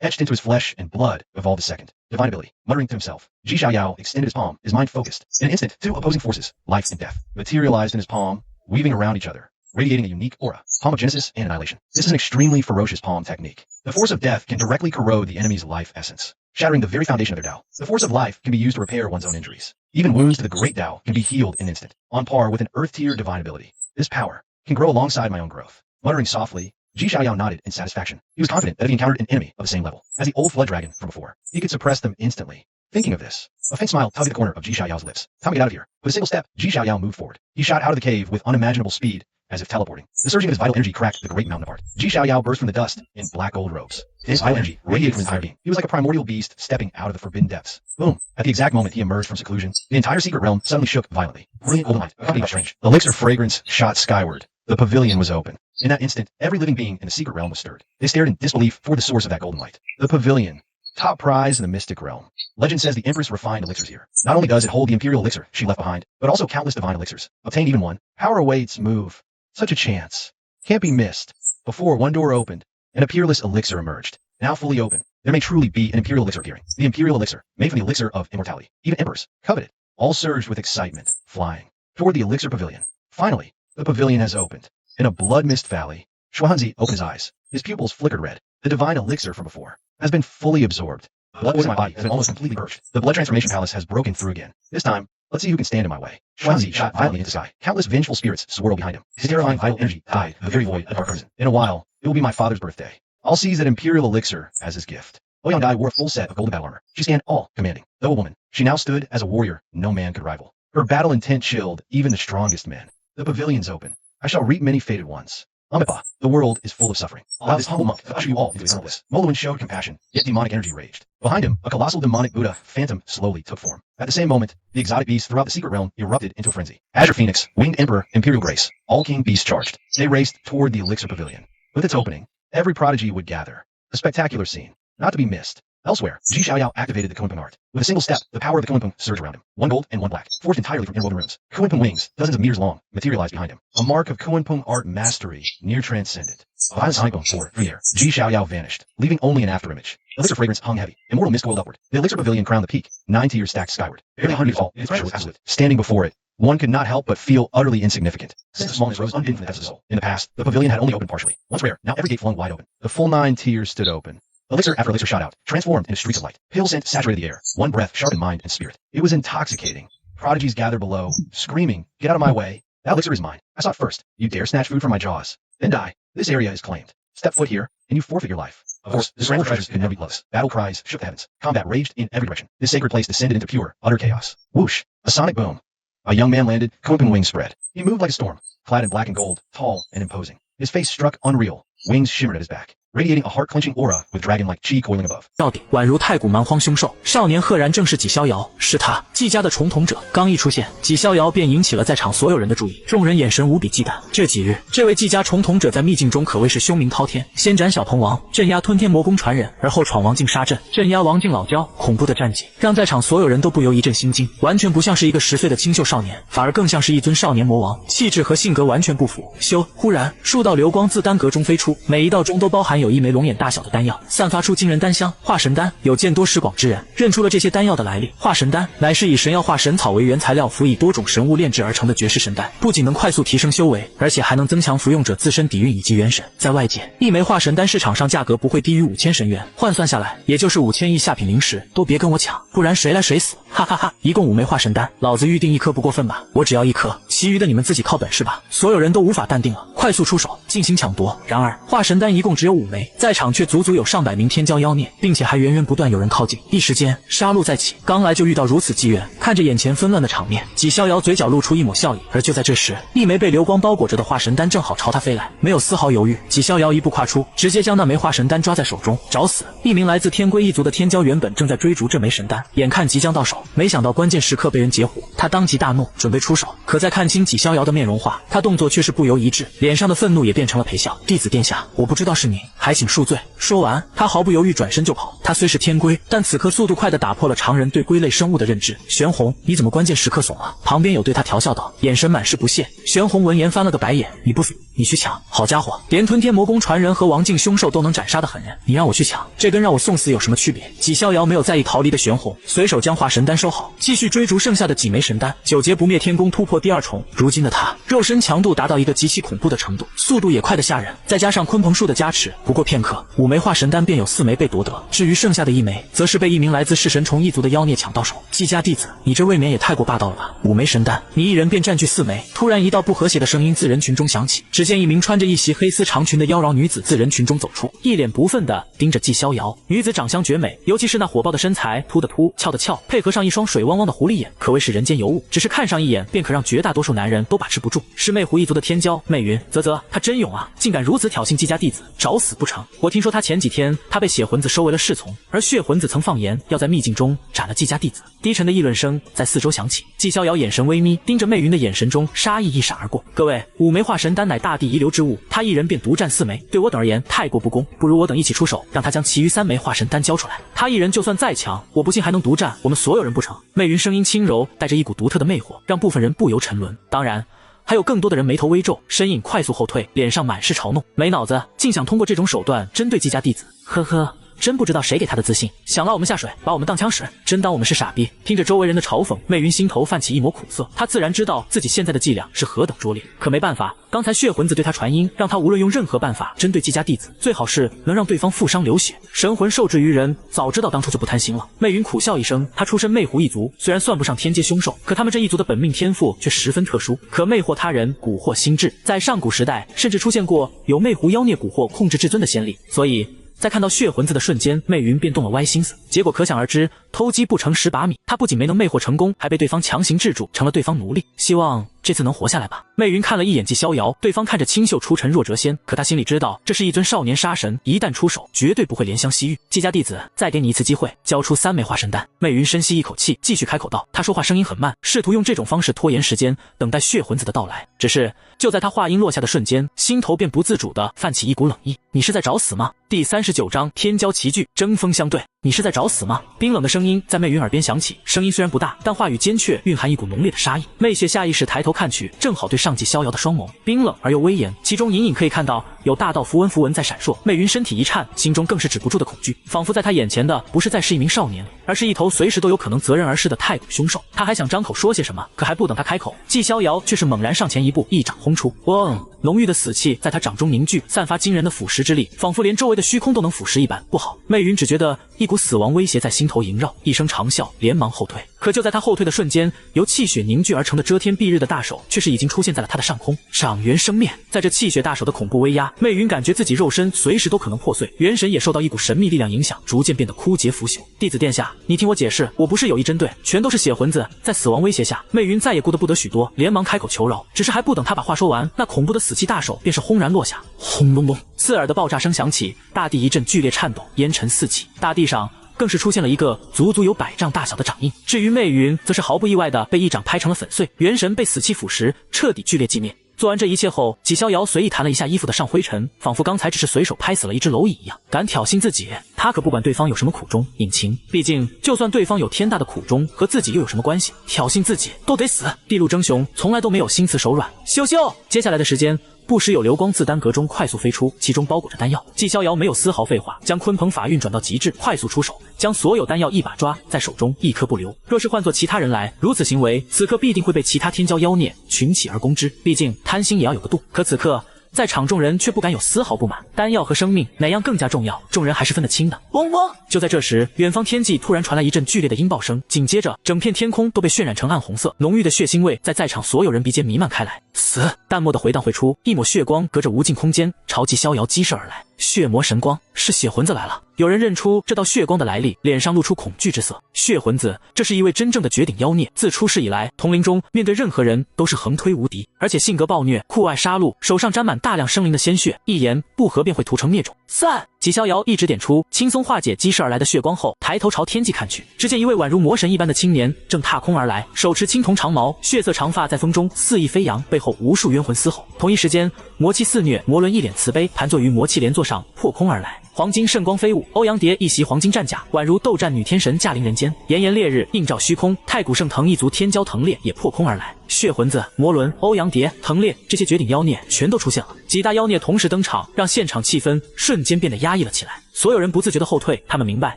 etched into his flesh and blood evolved a second. Divine ability. Muttering to himself, Ji Xiaoyao extended his palm, his mind focused. In an instant, two opposing forces, life and death, materialized in his palm, weaving around each other, radiating a unique aura. Palm of Genesis and Annihilation. This is an extremely ferocious palm technique. The force of death can directly corrode the enemy's life essence, shattering the very foundation of their Tao. The force of life can be used to repair one's own injuries. Even wounds to the great Tao can be healed in an instant, on par with an earth-tier divine ability. This power can grow alongside my own growth. Muttering softly, Ji Xiaoyao nodded in satisfaction. He was confident that if he encountered an enemy of the same level as the old flood dragon from before, he could suppress them instantly. Thinking of this, a faint smile tugged at the corner of Ji Xiaoyao's lips. Time to get out of here. With a single step, Ji Xiaoyao moved forward. He shot out of the cave with unimaginable speed, as if teleporting. The surging of his vital energy cracked the great mountain apart. Ji Xiaoyao burst from the dust in black gold robes. His vital energy radiated from his entire being. He was like a primordial beast stepping out of the forbidden depths. Boom! At the exact moment he emerged from seclusion, the entire secret realm suddenly shook violently. Brilliant golden light, accompanied by strange elixir fragrance, shot skyward. The pavilion was open. In that instant, every living being in the secret realm was stirred. They stared in disbelief for the source of that golden light. The pavilion. Top prize in the mystic realm. Legend says the Empress refined elixirs here. Not only does it hold the imperial elixir she left behind, but also countless divine elixirs. Obtained even one. Power awaits, move. Such a chance. Can't be missed. Before one door opened, and a peerless elixir emerged. Now fully open, there may truly be an imperial elixir appearing. The imperial elixir, made from the elixir of immortality. Even emperors coveted. All surged with excitement, flying toward the elixir pavilion. Finally, the pavilion has opened. In a blood-mist valley, Xuanzi opened his eyes. His pupils flickered red. The divine elixir from before has been fully absorbed. Blood poison in my body has been almost completely purged. The blood transformation palace has broken through again. This time, let's see who can stand in my way. Xuanzi shot violently into the sky. Countless vengeful spirits swirled behind him. His terrifying vital energy dyed the very void of dark crimson. In a while, it will be my father's birthday. I'll seize that imperial elixir as his gift. Ouyang wore a full set of golden battle armor. She scanned all, commanding. Though a woman, she now stood as a warrior no man could rival. Her battle intent chilled even the strongest men. The pavilion's open. I shall reap many fated ones. Amipa, the world is full of suffering. Allow this humble monk to usher you all into eternal bliss. Moluin showed compassion, yet demonic energy raged. Behind him, a colossal demonic Buddha phantom slowly took form. At the same moment, the exotic beasts throughout the secret realm erupted into a frenzy. Azure Phoenix, Winged Emperor, Imperial Grace, all king beasts charged. They raced toward the elixir pavilion. With its opening, every prodigy would gather. A spectacular scene, not to be missed. Elsewhere, Ji Xiaoyao activated the Kunpeng art. With a single step, the power of the Kunpeng surged around him. One gold and one black, forged entirely from interwoven runes. Kunpeng wings, dozens of meters long, materialized behind him. A mark of Kunpeng art mastery, near transcendent. Violet Kunpeng soared through the air. Ji Xiaoyao vanished, leaving only an afterimage. Elixir fragrance hung heavy. Immortal mist coiled upward. The elixir pavilion crowned the peak, 9 tiers stacked skyward. Barely 100 meters tall, its pressure was absolute. Standing before it, one could not help but feel utterly insignificant. Since the smallness rose unhidden from the depths of the soul. In the past, the pavilion had only opened partially. Once rare, now every gate flung wide open. The full 9 tiers stood open. Elixir after elixir shot out, transformed into streaks of light. Pale scent saturated the air. One breath sharpened mind and spirit. It was intoxicating. Prodigies gathered below, screaming, "Get out of my way! That elixir is mine. I saw it first. You dare snatch food from my jaws. Then die. This area is claimed. Step foot here, and you forfeit your life." Of course, the surrounding treasures could never be close. Battle cries shook the heavens. Combat raged in every direction. This sacred place descended into pure, utter chaos. Whoosh! A sonic boom. A young man landed, Kunpeng wings spread. He moved like a storm, clad in black and gold, tall and imposing. His face struck unreal. Wings shimmered at his back, radiating a heart-clenching aura with dragon-like chi coiling above. 到底宛如太古蛮荒凶兽，少年赫然正是纪逍遥，是他，纪家的重统者。刚一出现，纪逍遥便引起了在场所有人的注意，众人眼神无比忌惮。这几日，这位纪家重统者在秘境中可谓是凶名滔天，先斩小鹏王，镇压吞天魔宫传人，而后闯王境杀阵，镇压王境老焦，恐怖的战绩让在场所有人都不由一阵心惊，完全不像是一个10岁的清秀少年，反而更像是一尊少年魔王，气质和性格完全不符。忽然，数道流光自丹阁中飞出，每一道中都包含有一枚龙眼大小的丹药，散发出惊人丹香。化神丹，有见多识广之人认出了这些丹药的来历。化神丹乃是以神药化神草为原材料，辅以多种神物炼制而成的绝世神丹，不仅能快速提升修为，而且还能增强服用者自身底蕴以及元神。在外界，一枚化神丹市场上价格不会低于5000神元，换算下来也就是5000亿下品灵石，都别跟我抢，不然谁来谁死！哈哈哈！一共5枚化神丹，老子预定1颗不过分吧？我只要1颗，其余的你们自己靠本事吧。所有人都无法淡定了，快速出手进行抢夺。然而，化神丹一共只有5枚，在场却足足有上百名天骄妖孽，并且还源源不断有人靠近。一时间，杀戮再起。刚来就遇到如此机缘，看着眼前纷乱的场面，纪逍遥嘴角露出一抹笑意。而就在这时，一枚被流光包裹着的化神丹正好朝他飞来，没有丝毫犹豫，纪逍遥一步跨出，直接将那枚化神丹抓在手中，找死！一名来自天龟一族的天骄原本正在追逐这枚神丹，眼看即将到手，没想到关键时刻被人截胡，他当即大怒，准备出手。可在看清纪逍遥的面容化，他动作却是不由一致，脸上的愤怒也变成了陪笑。弟子殿下，我不知道是您，还请恕罪。说完，他毫不犹豫转身就跑。他虽是天龟，但此刻速度快的打破了常人对龟类生物的认知。玄红，你怎么关键时刻怂了？旁边有对他调笑道，眼神满是不屑。玄红闻言翻了个白眼，你不服，你去抢！好家伙，连吞天魔宫传人和王境凶兽都能斩杀的狠人，你让我去抢，这跟让我送死有什么区别？纪逍遥没有在意逃离的玄红，随手将化神丹收好，继续追逐剩下的几枚神丹。九劫不灭天宫突破第2重，如今的他肉身强度达到一个极其恐怖的程度，速度也快得吓人，再加上鲲鹏术的加持，不过片刻，5枚化神丹便有4枚被夺得，至于剩下的1枚，则是被一名来自噬神虫一族的妖孽抢到手。纪家弟子，你这未免也太过霸道了吧！5枚神丹，你一人便占据4枚。突然，一道不和谐的声音自人群中响起，只见一名穿着一袭黑丝长裙的妖娆女子自人群中走出，一脸不忿地盯着纪逍遥。女子长相绝美，尤其是那火爆的身材，凸的凸，翘的翘，配合上一双水汪汪的狐狸眼，可谓是人间尤物。只是看上一眼，便可让绝大多数男人都把持不住。是魅狐一族的天骄魅云，啧，他真勇啊，竟敢如此挑衅纪家弟子，找死不成？我听说他前几天被血魂子收为了侍从，而血魂子曾放言要在秘境中斩了纪家弟子。低沉的议论声在四周响起，纪逍遥眼神微眯，盯着魅云的眼神中杀意一闪而过。各位，5枚化神丹乃大地遗留之物，他一人便独占4枚，对我等而言太过不公，不如我等一起出手，让他将其余3枚化神丹交出来。他一人就算再强，我不信还能独占我们所有人不成？魅云声音轻柔，带着一股独特的魅惑，让部分人不由沉沦。当然，还有更多的人眉头微皱，身影快速后退，脸上满是嘲弄。没脑子，竟想通过这种手段针对纪家弟子。呵呵。真不知道谁给他的自信，想拉我们下水，把我们当枪使，真当我们是傻逼。听着周围人的嘲讽，媚云心头泛起一抹苦涩。她自然知道自己现在的伎俩是何等拙劣，可没办法，刚才血魂子对她传音，让她无论用任何办法针对季家弟子，最好是能让对方负伤流血。神魂受制于人，早知道当初就不贪心了。媚云苦笑一声，她出身魅狐一族，虽然算不上天阶凶兽，可他们这一族的本命天赋却十分特殊，可魅惑他人，蛊惑心智。在上古时代，甚至出现过有魅狐妖孽蛊惑控制至尊的先例，所以在看到血魂子的瞬间，媚云便动了歪心思，结果可想而知，偷鸡不成蚀把米，他不仅没能魅惑成功，还被对方强行制住，成了对方奴隶。希望这次能活下来吧。媚云看了一眼季逍遥，对方看着清秀出尘若谪仙，可他心里知道这是一尊少年杀神，一旦出手绝对不会怜香惜玉。季家弟子，再给你一次机会，交出3枚化身丹。媚云深吸一口气，继续开口道，他说话声音很慢，试图用这种方式拖延时间，等待血魂子的到来。只是就在他话音落下的瞬间，心头便不自主地泛起一股冷意。你是在找死吗？第39章天骄齐聚，针锋相对。你是在找死吗？冰冷的声音在媚云耳边响起，声音虽然不大，但话语间却蕴含一股浓烈的杀意。媚血下意识抬头看去，正好对上季逍遥的双眸，冰冷而又威严，其中隐隐可以看到有大道符文在闪烁。媚云身体一颤，心中更是止不住的恐惧，仿佛在他眼前的不是再是一名少年，而是一头随时都有可能择人而噬的太古凶兽。他还想张口说些什么，可还不等他开口，季逍遥却是猛然上前一步，一掌轰出。嗡！浓郁的死气在他掌中凝聚，散发惊人的腐蚀之力，仿佛连周围的虚空都能腐蚀一般。不好！媚云只觉得一股死亡威胁在心头萦绕，一声长啸，连忙后退。可就在他后退的瞬间，由气血凝聚而成的遮天蔽日的大手却是已经出现在了他的上空，掌元生面。在这气血大手的恐怖威压，媚云感觉自己肉身随时都可能破碎，元神也受到一股神秘力量影响，逐渐变得枯竭腐朽。弟子殿下，你听我解释，我不是有意针对，全都是血魂子在死亡威胁下。媚云再也顾得不得许多，连忙开口求饶。只是还不等他把话说完，那恐怖的死气大手便是轰然落下，轰隆隆，刺耳的爆炸声响起，大地一阵剧烈颤抖，烟尘四起，大地上更是出现了一个足足有100丈大小的掌印。至于媚云，则是毫不意外的被一掌拍成了粉碎，元神被死气腐蚀，彻底剧烈寂灭。做完这一切后，纪逍遥随意弹了一下衣服的上灰尘，仿佛刚才只是随手拍死了一只蝼蚁一样。敢挑衅自己，他可不管对方有什么苦衷隐情，毕竟就算对方有天大的苦衷，和自己又有什么关系？挑衅自己都得死。地路争雄从来都没有心慈手软。羞羞！接下来的时间，不时有流光自丹阁中快速飞出，其中包裹着丹药。纪逍遥没有丝毫废话，将鲲鹏法运转到极致，快速出手，将所有丹药一把抓在手中，一颗不留。若是换作其他人来，如此行为，此刻必定会被其他天骄妖孽群起而攻之。毕竟贪心也要有个度。可此刻在场众人却不敢有丝毫不满，丹药和生命哪样更加重要？众人还是分得清的。嗡嗡！就在这时，远方天际突然传来一阵剧烈的音爆声，紧接着整片天空都被渲染成暗红色，浓郁的血腥味在场所有人鼻间弥漫开来。死！淡漠的回荡会出，一抹血光隔着无尽空间朝纪逍遥激射而来。血魔神光，是血魂子来了。有人认出这道血光的来历，脸上露出恐惧之色。血魂子，这是一位真正的绝顶妖孽，自出世以来，统领中面对任何人都是横推无敌，而且性格暴虐，酷爱杀戮，手上沾满大量生灵的鲜血，一言不合便会屠城灭种。散！纪逍遥一指点出，轻松化解激射而来的血光后，抬头朝天际看去，只见一位宛如魔神一般的青年正踏空而来，手持青铜长矛，血色长发在风中肆意飞扬，背后无数冤魂嘶吼。同一时间，魔气肆虐，魔轮一脸慈悲，盘坐于魔气莲座上破空而来。黄金圣光飞舞，欧阳蝶一袭黄金战甲，宛如斗战女天神驾临人间，炎炎烈日映照虚空。太古圣藤一族天骄藤烈也破空而来，血魂子、魔轮、欧阳蝶、藤烈这些绝顶妖孽全都出现了。几大妖孽同时登场，让现场气氛瞬间变得压抑了起来。所有人不自觉地后退，他们明白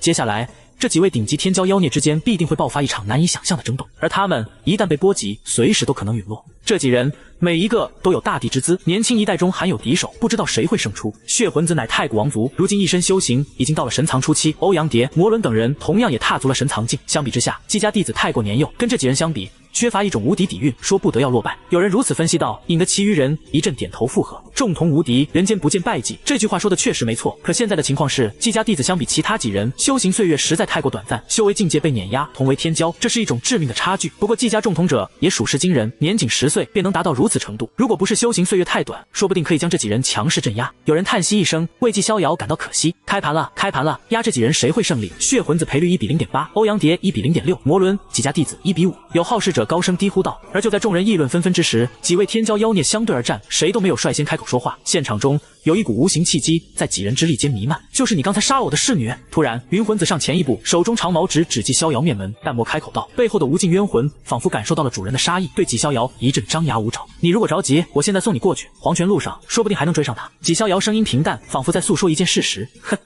接下来这几位顶级天骄妖孽之间必定会爆发一场难以想象的争斗，而他们一旦被波及，随时都可能陨落。这几人每一个都有大帝之资，年轻一代中罕有敌手，不知道谁会胜出。血魂子乃太古王族，如今一身修行已经到了神藏初期。欧阳蝶、魔轮等人同样也踏足了神藏境。相比之下，季家弟子太过年幼，跟这几人相比，缺乏一种无敌底蕴，说不得要落败。有人如此分析道，引得其余人一阵点头附和。众同无敌，人间不见败绩，这句话说的确实没错。可现在的情况是，季家弟子相比其他几人，修行岁月实在太过短暂，修为境界被碾压，同为天骄，这是一种致命的差距。不过季家众统者也属实惊人，年仅10岁便能达到如此程度，如果不是修行岁月太短，说不定可以将这几人强势镇压。有人叹息一声，为季逍遥感到可惜。开盘了，开盘了，压这几人谁会胜利？血魂子赔率1比0.8，欧阳蝶1比0.6，魔轮几家弟子1比5。有好事者高声低呼道。而就在众人议论纷纷之时，几位天骄妖孽相对而战，谁都没有率先开口说话。现场中有一股无形气机在几人之力间弥漫，就是你刚才杀了我的侍女。突然，云魂子上前一步，手中长矛指纪逍遥面门，淡漠开口道。背后的无尽冤魂仿佛感受到了主人的杀意，对纪逍遥一阵张牙舞爪。你如果着急，我现在送你过去，黄泉路上说不定还能追上他。纪逍遥声音平淡，仿佛在诉说一件事实。哼。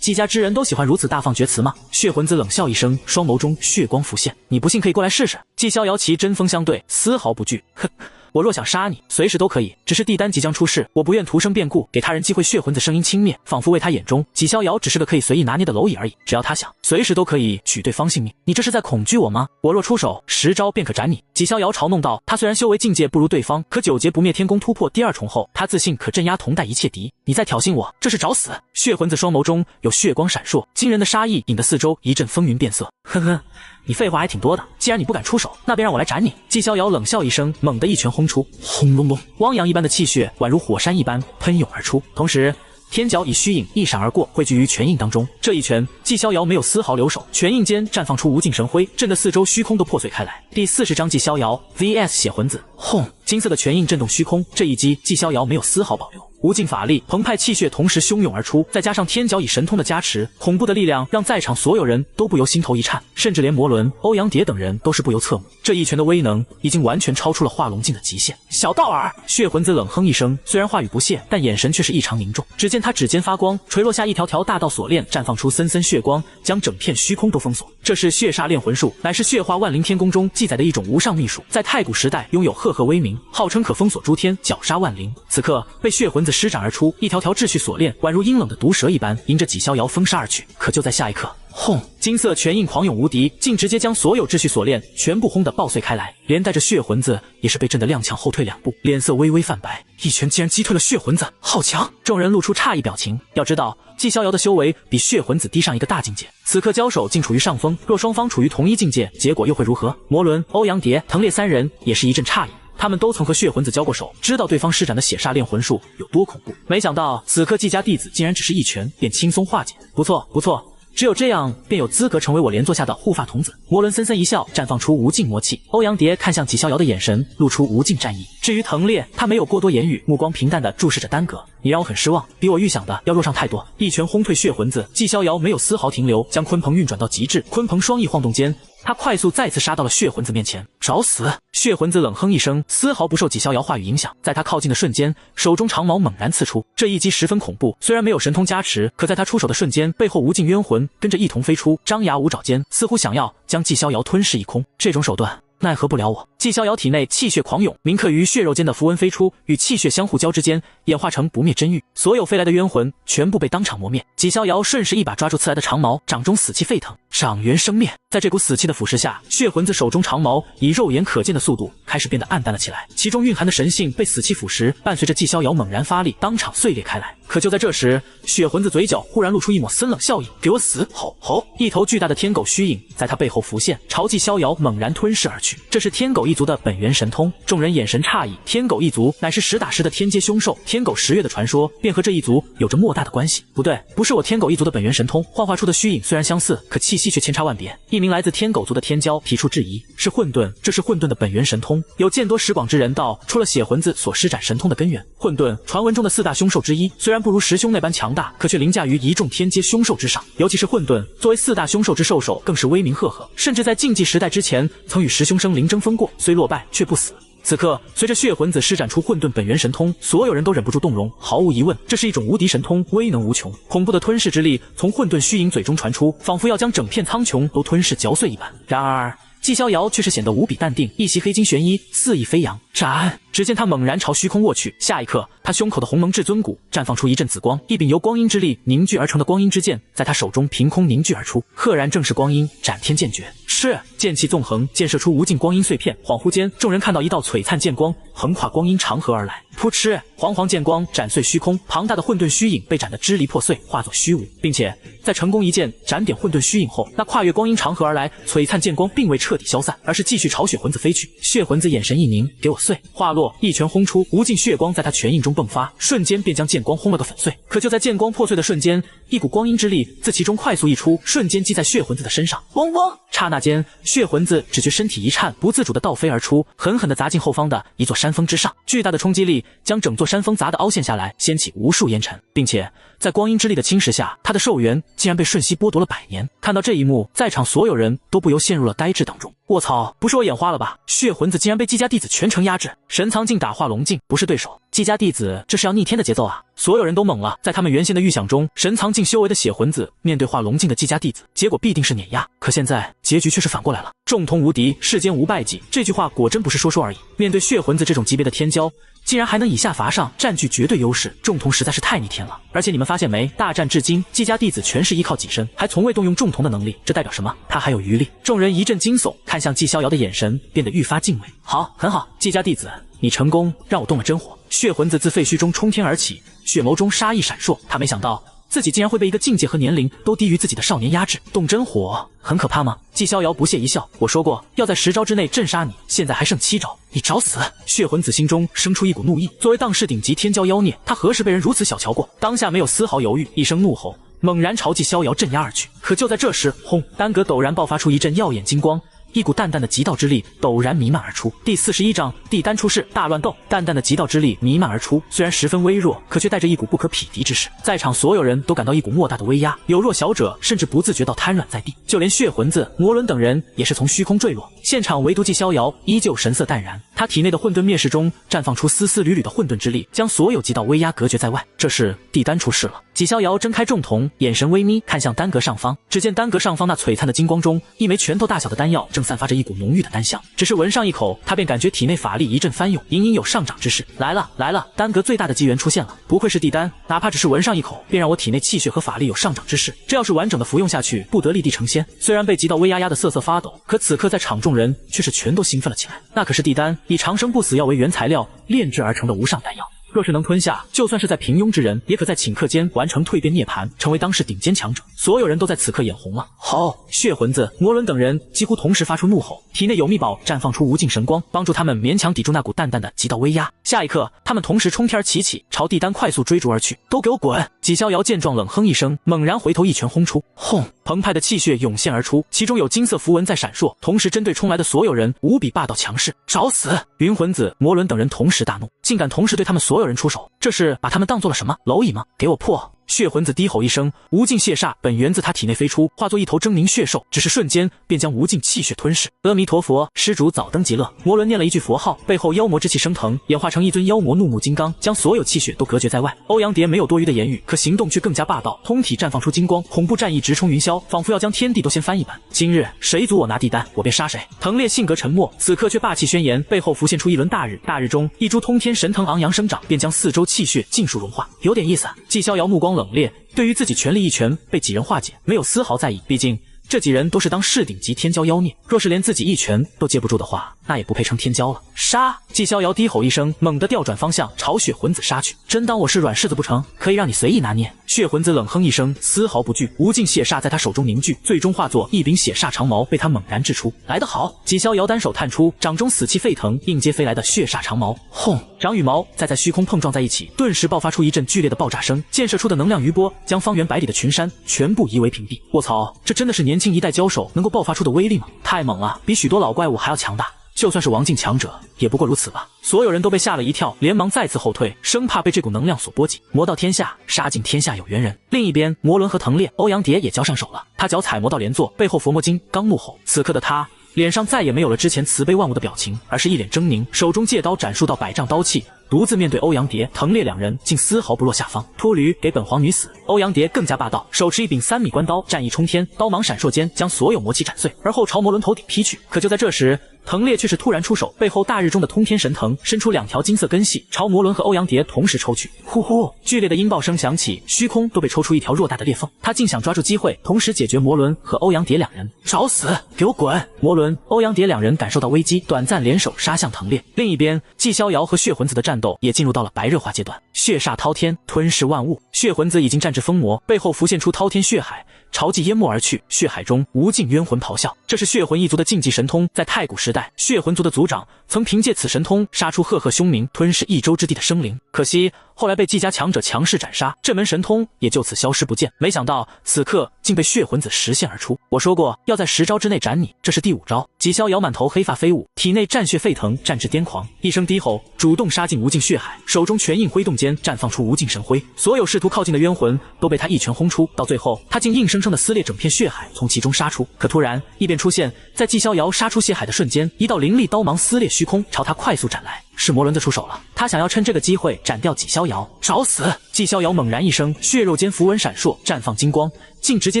季家之人都喜欢如此大放厥词吗？血魂子冷笑一声，双眸中血光浮现。你不信可以过来试试。季逍遥其针锋相对，丝毫不惧。哼。我若想杀你，随时都可以。只是帝丹即将出世，我不愿徒生变故，给他人机会。血魂子声音轻蔑，仿佛为他眼中纪逍遥只是个可以随意拿捏的蝼蚁而已。只要他想，随时都可以取对方性命。你这是在恐惧我吗？我若出手，10招便可斩你。纪逍遥嘲弄道。他虽然修为境界不如对方，可9劫不灭天宫突破第2重后，他自信可镇压同代一切敌。你在挑衅我，这是找死！血魂子双眸中有血光闪烁，惊人的杀意引得四周一阵风云变色。呵呵。你废话还挺多的，既然你不敢出手，那便让我来斩你。纪逍遥冷笑一声，猛地一拳轰出，轰隆隆，汪洋一般的气血宛如火山一般喷涌而出，同时天角以虚影一闪而过，汇聚于拳印当中。这一拳，纪逍遥没有丝毫留手，拳印间绽放出无尽神辉，震得四周虚空都破碎开来。第40章纪逍遥 vs 血魂子，轰！金色的拳印震动虚空，这一击纪逍遥没有丝毫保留。无尽法力、澎湃气血同时汹涌而出，再加上天角以神通的加持，恐怖的力量让在场所有人都不由心头一颤，甚至连魔伦、欧阳蝶等人都是不由侧目。这一拳的威能已经完全超出了化龙境的极限。小道儿，血魂子冷哼一声，虽然话语不屑，但眼神却是异常凝重。只见他指尖发光，垂落下一条条大道锁链，绽放出森森血光，将整片虚空都封锁。这是血煞炼魂术，乃是血化万灵天宫中记载的一种无上秘术，在太古时代拥有赫赫威名，号称可封锁诸天，绞杀万灵。此刻被血魂子施展而出，一条条秩序锁链宛如阴冷的毒蛇一般，迎着纪逍遥封杀而去。可就在下一刻，轰！金色拳印狂涌无敌，竟直接将所有秩序锁链全部轰得爆碎开来，连带着血魂子也是被震得踉跄后退2步，脸色微微泛白。一拳竟然击退了血魂子，好强！众人露出诧异表情。要知道，纪逍遥的修为比血魂子低上一个大境界，此刻交手竟处于上风。若双方处于同一境界，结果又会如何？魔伦、欧阳蝶、藤烈3人也是一阵诧异。他们都曾和血魂子交过手，知道对方施展的血煞炼魂术有多恐怖。没想到此刻纪家弟子竟然只是一拳便轻松化解。不错不错，只有这样便有资格成为我连坐下的护发童子。魔伦森森一笑，绽放出无尽魔气。欧阳蝶看向纪逍遥的眼神露出无尽战意。至于藤烈，他没有过多言语，目光平淡地注视着丹阁。你让我很失望，比我预想的要弱上太多。一拳轰退血魂子，纪逍遥没有丝毫停留，将鲲鹏运转到极致。鲲鹏双翼晃动间，他快速再次杀到了血魂子面前。找死！血魂子冷哼一声，丝毫不受纪逍遥话语影响，在他靠近的瞬间，手中长矛猛然刺出。这一击十分恐怖，虽然没有神通加持，可在他出手的瞬间，背后无尽冤魂跟着一同飞出，张牙舞爪间，似乎想要将纪逍遥吞噬一空。这种手段奈何不了我。纪逍遥体内气血狂涌，铭刻于血肉间的符文飞出，与气血相互交织间，演化成不灭真玉。所有飞来的冤魂全部被当场磨灭。纪逍遥顺势一把抓住刺来的长矛，掌中死气沸腾，掌元生灭。在这股死气的腐蚀下，血魂子手中长矛以肉眼可见的速度开始变得暗淡了起来，其中蕴含的神性被死气腐蚀，伴随着纪逍遥猛然发力，当场碎裂开来。可就在这时，血魂子嘴角忽然露出一抹森冷笑意，给我死！吼吼！一头巨大的天狗虚影在他背后浮现，朝纪逍遥猛然吞噬而去。这是天狗一族的本源神通。众人眼神诧异，天狗一族乃是实打实的天阶凶兽，天狗10月的传说便和这一族有着莫大的关系。不对，不是我天狗一族的本源神通，幻化出的虚影虽然相似，可气息却千差万别。一名来自天狗族的天骄提出质疑，是混沌，这是混沌的本源神通。有见多识广之人道，除了血魂子所施展神通的根源，混沌传闻中的4大凶兽之一，虽然不如十凶那般强大，可却凌驾于一众天阶凶兽之上。尤其是混沌作为4大凶兽之兽首，更是威名赫赫，甚至在禁忌时代之前曾与十凶生灵争锋过，虽落败却不死。此刻，随着血魂子施展出混沌本源神通，所有人都忍不住动容。毫无疑问，这是一种无敌神通，威能无穷。恐怖的吞噬之力从混沌虚影嘴中传出，仿佛要将整片苍穹都吞噬嚼碎一般。然而，纪逍遥却是显得无比淡定，一袭黑金玄衣肆意飞扬。斩！只见他猛然朝虚空握去，下一刻，他胸口的鸿蒙至尊骨绽放出一阵紫光，一柄由光阴之力凝聚而成的光阴之剑在他手中凭空凝聚而出，赫然正是光阴斩天剑诀。是，剑气纵横，溅射出无尽光阴碎片。恍惚间，众人看到一道璀璨剑光横跨光阴长河而来，扑哧，煌煌剑光斩碎虚空，庞大的混沌虚影被斩得支离破碎，化作虚无，并且在成功一剑斩点混沌虚影后，那跨越光阴长河而来璀璨剑光并未彻底消散，而是继续朝血魂子飞去。血魂子眼神一凝，给我碎！话落，一拳轰出，无尽血光在他拳印中迸发，瞬间便将剑光轰了个粉碎。可就在剑光破碎的瞬间，一股光阴之力自其中快速溢出，瞬间击在血魂子的身上，嗡嗡！刹那间，血魂子只觉身体一颤，不自主地倒飞而出，狠狠地砸进后方的一座山峰之上。巨大的冲击力将整座山峰砸得凹陷下来，掀起无数烟尘，并且在光阴之力的侵蚀下，他的寿元竟然被瞬息剥夺了100年。看到这一幕，在场所有人都不由陷入了呆滞当中。卧槽，不是我眼花了吧？血魂子竟然被季家弟子全程压制，神藏镜打化龙镜不是对手，季家弟子这是要逆天的节奏啊！所有人都懵了，在他们原先的预想中，神藏镜修为的血魂子面对化龙镜的季家弟子，结果必定是碾压。可现在结局却是反过来了，众同无敌，世间无败绩。这句话果真不是说说而已。面对血魂子这种级别的天骄，竟然还能以下伐上，占据绝对优势，众同实在是太逆天了。而且你们发现没，大战至今，季家弟子全是依靠己身，还从未动用众同的能力，这代表什么？他还有余力。众人一阵惊悚，看向季逍遥的眼神变得愈发敬畏。好，很好，季家弟子，你成功让我动了真火。血魂子自废墟中冲天而起，血眸中杀意闪烁，他没想到自己竟然会被一个境界和年龄都低于自己的少年压制，动真火很可怕吗？季逍遥不屑一笑，我说过要在10招之内震杀你，现在还剩7招，你找死！血魂子心中生出一股怒意，作为当世顶级天骄妖孽，他何时被人如此小瞧过？当下没有丝毫犹豫，一声怒吼，猛然朝季逍遥镇压而去。可就在这时，轰！丹阁陡然爆发出一阵耀眼金光，一股淡淡的极道之力陡然弥漫而出。第41章帝丹出世，大乱斗。淡淡的极道之力弥漫而出，虽然十分微弱，可却带着一股不可匹敌之势。在场所有人都感到一股莫大的威压，有弱小者甚至不自觉到瘫软在地，就连血魂子、魔轮等人也是从虚空坠落。现场唯独季逍遥依旧神色淡然，他体内的混沌灭世中绽放出丝丝缕缕的混沌之力，将所有极道威压隔绝在外。这是帝丹出世了。季逍遥睁开众瞳，眼神微眯，看向丹阁上方。只见丹阁上方那璀璨的金光中，一枚拳头大小的丹药正散发着一股浓郁的丹香。只是闻上一口，他便感觉体内法力一阵翻涌，隐隐有上涨之势。来了来了，丹阁最大的机缘出现了，不愧是帝丹，哪怕只是闻上一口，便让我体内气血和法力有上涨之势。这要是完整的服用下去，不得立地成仙。虽然被极道威压压得瑟瑟发抖，可此刻在场众人却是全都兴奋了起来。那可是帝丹以长生不死药为原材料炼制而成的无上丹药。若是能吞下，就算是在平庸之人，也可在顷刻间完成蜕变涅槃，成为当世顶尖强者。所有人都在此刻眼红了。好！血魂子、魔轮等人几乎同时发出怒吼，体内有秘宝绽放出无尽神光，帮助他们勉强抵住那股淡淡的极道威压。下一刻，他们同时冲天齐起，朝帝丹快速追逐而去。都给我滚！季逍遥见状冷哼一声，猛然回头一拳轰出，轰！澎湃的气血涌现而出，其中有金色符文在闪烁，同时针对冲来的所有人无比霸道强势。找死！云魂子、魔轮等人同时大怒，竟敢同时对他们所有人出手，这是把他们当做了什么蝼蚁吗？给我破！血魂子低吼一声，无尽血煞本源自他体内飞出，化作一头狰狞血兽，只是瞬间便将无尽气血吞噬。阿弥陀佛，施主早登极乐。魔轮念了一句佛号，背后妖魔之气升腾，演化成一尊妖魔怒目金刚，将所有气血都隔绝在外。欧阳蝶没有多余的言语，可行动却更加霸道，通体绽放出金光，恐怖战意直冲云霄，仿佛要将天地都掀翻一般。今日谁阻我拿帝丹，我便杀谁。藤烈性格沉默，此刻却霸气宣言，背后浮现出一轮大日，大日中一株通天神藤昂扬生长，便将四周气血尽数融化。有点意思。季逍遥目光冷冽，对于自己全力一拳被几人化解，没有丝毫在意，毕竟这几人都是当世顶级天骄妖孽，若是连自己一拳都接不住的话，那也不配称天骄了。杀！季逍遥低吼一声，猛地调转方向朝血魂子杀去。真当我是软柿子不成？可以让你随意拿捏。血魂子冷哼一声，丝毫不惧，无尽血煞在他手中凝聚，最终化作一柄血煞长矛被他猛然掷出。来得好！季逍遥单手探出，掌中死气沸腾，应接飞来的血煞长矛。轰！掌与矛在虚空碰撞在一起，顿时爆发出一阵剧烈的爆炸声，溅射出的能量余波将方圆百里的群山全部夷为平地。卧槽，这真的是年轻一代交手能够爆发出的威力吗？太猛了，比许多老怪物还要强大。就算是王境强者，也不过如此吧。所有人都被吓了一跳，连忙再次后退，生怕被这股能量所波及。魔道天下，杀尽天下有缘人。另一边，魔轮和藤烈、欧阳蝶也交上手了。他脚踩魔道连坐，背后佛魔金刚怒吼。此刻的他脸上再也没有了之前慈悲万物的表情，而是一脸狰狞，手中戒刀斩数到100丈刀气，独自面对欧阳蝶、藤烈两人，竟丝毫不落下风。秃驴，给本皇女死！欧阳蝶更加霸道，手持一柄3米关刀，战意冲天，刀芒闪烁间将所有魔气斩碎，而后朝魔轮头顶劈去。可就在这时，藤烈却是突然出手，背后大日中的通天神藤伸出2条金色根系，朝魔轮和欧阳蝶同时抽去。呼呼！剧烈的音爆声响起，虚空都被抽出一条偌大的裂缝。他竟想抓住机会，同时解决魔轮和欧阳蝶两人。找死！给我滚！魔轮、欧阳蝶两人感受到危机，短暂联手杀向藤烈。另一边，季逍遥和血魂子的战斗也进入到了白热化阶段，血煞滔天，吞噬万物。血魂子已经战至疯魔，背后浮现出滔天血海，朝祭淹没而去，血海中无尽冤魂咆哮。这是血魂一族的禁忌神通，在太古时代，血魂族的族长曾凭借此神通杀出赫赫凶名，吞噬一州之地的生灵。可惜后来被季家强者强势斩杀，这门神通也就此消失不见。没想到此刻竟被血魂子实现而出。我说过要在10招之内斩你，这是第5招。纪逍遥满头黑发飞舞，体内战血沸腾，战至癫狂，一声低吼，主动杀进无尽血海，手中拳印挥动间绽放出无尽神辉，所有试图靠近的冤魂都被他一拳轰出，到最后他竟硬生生的撕裂整片血海，从其中杀出。可突然异变出现，在纪逍遥杀出血海的瞬间，一道凌厉刀芒撕裂虚空，朝他快速斩来。是魔轮子出手了，他想要趁这个机会斩掉纪逍遥。找死！纪逍遥猛然一声，血肉间符文闪烁，绽放金光，竟直接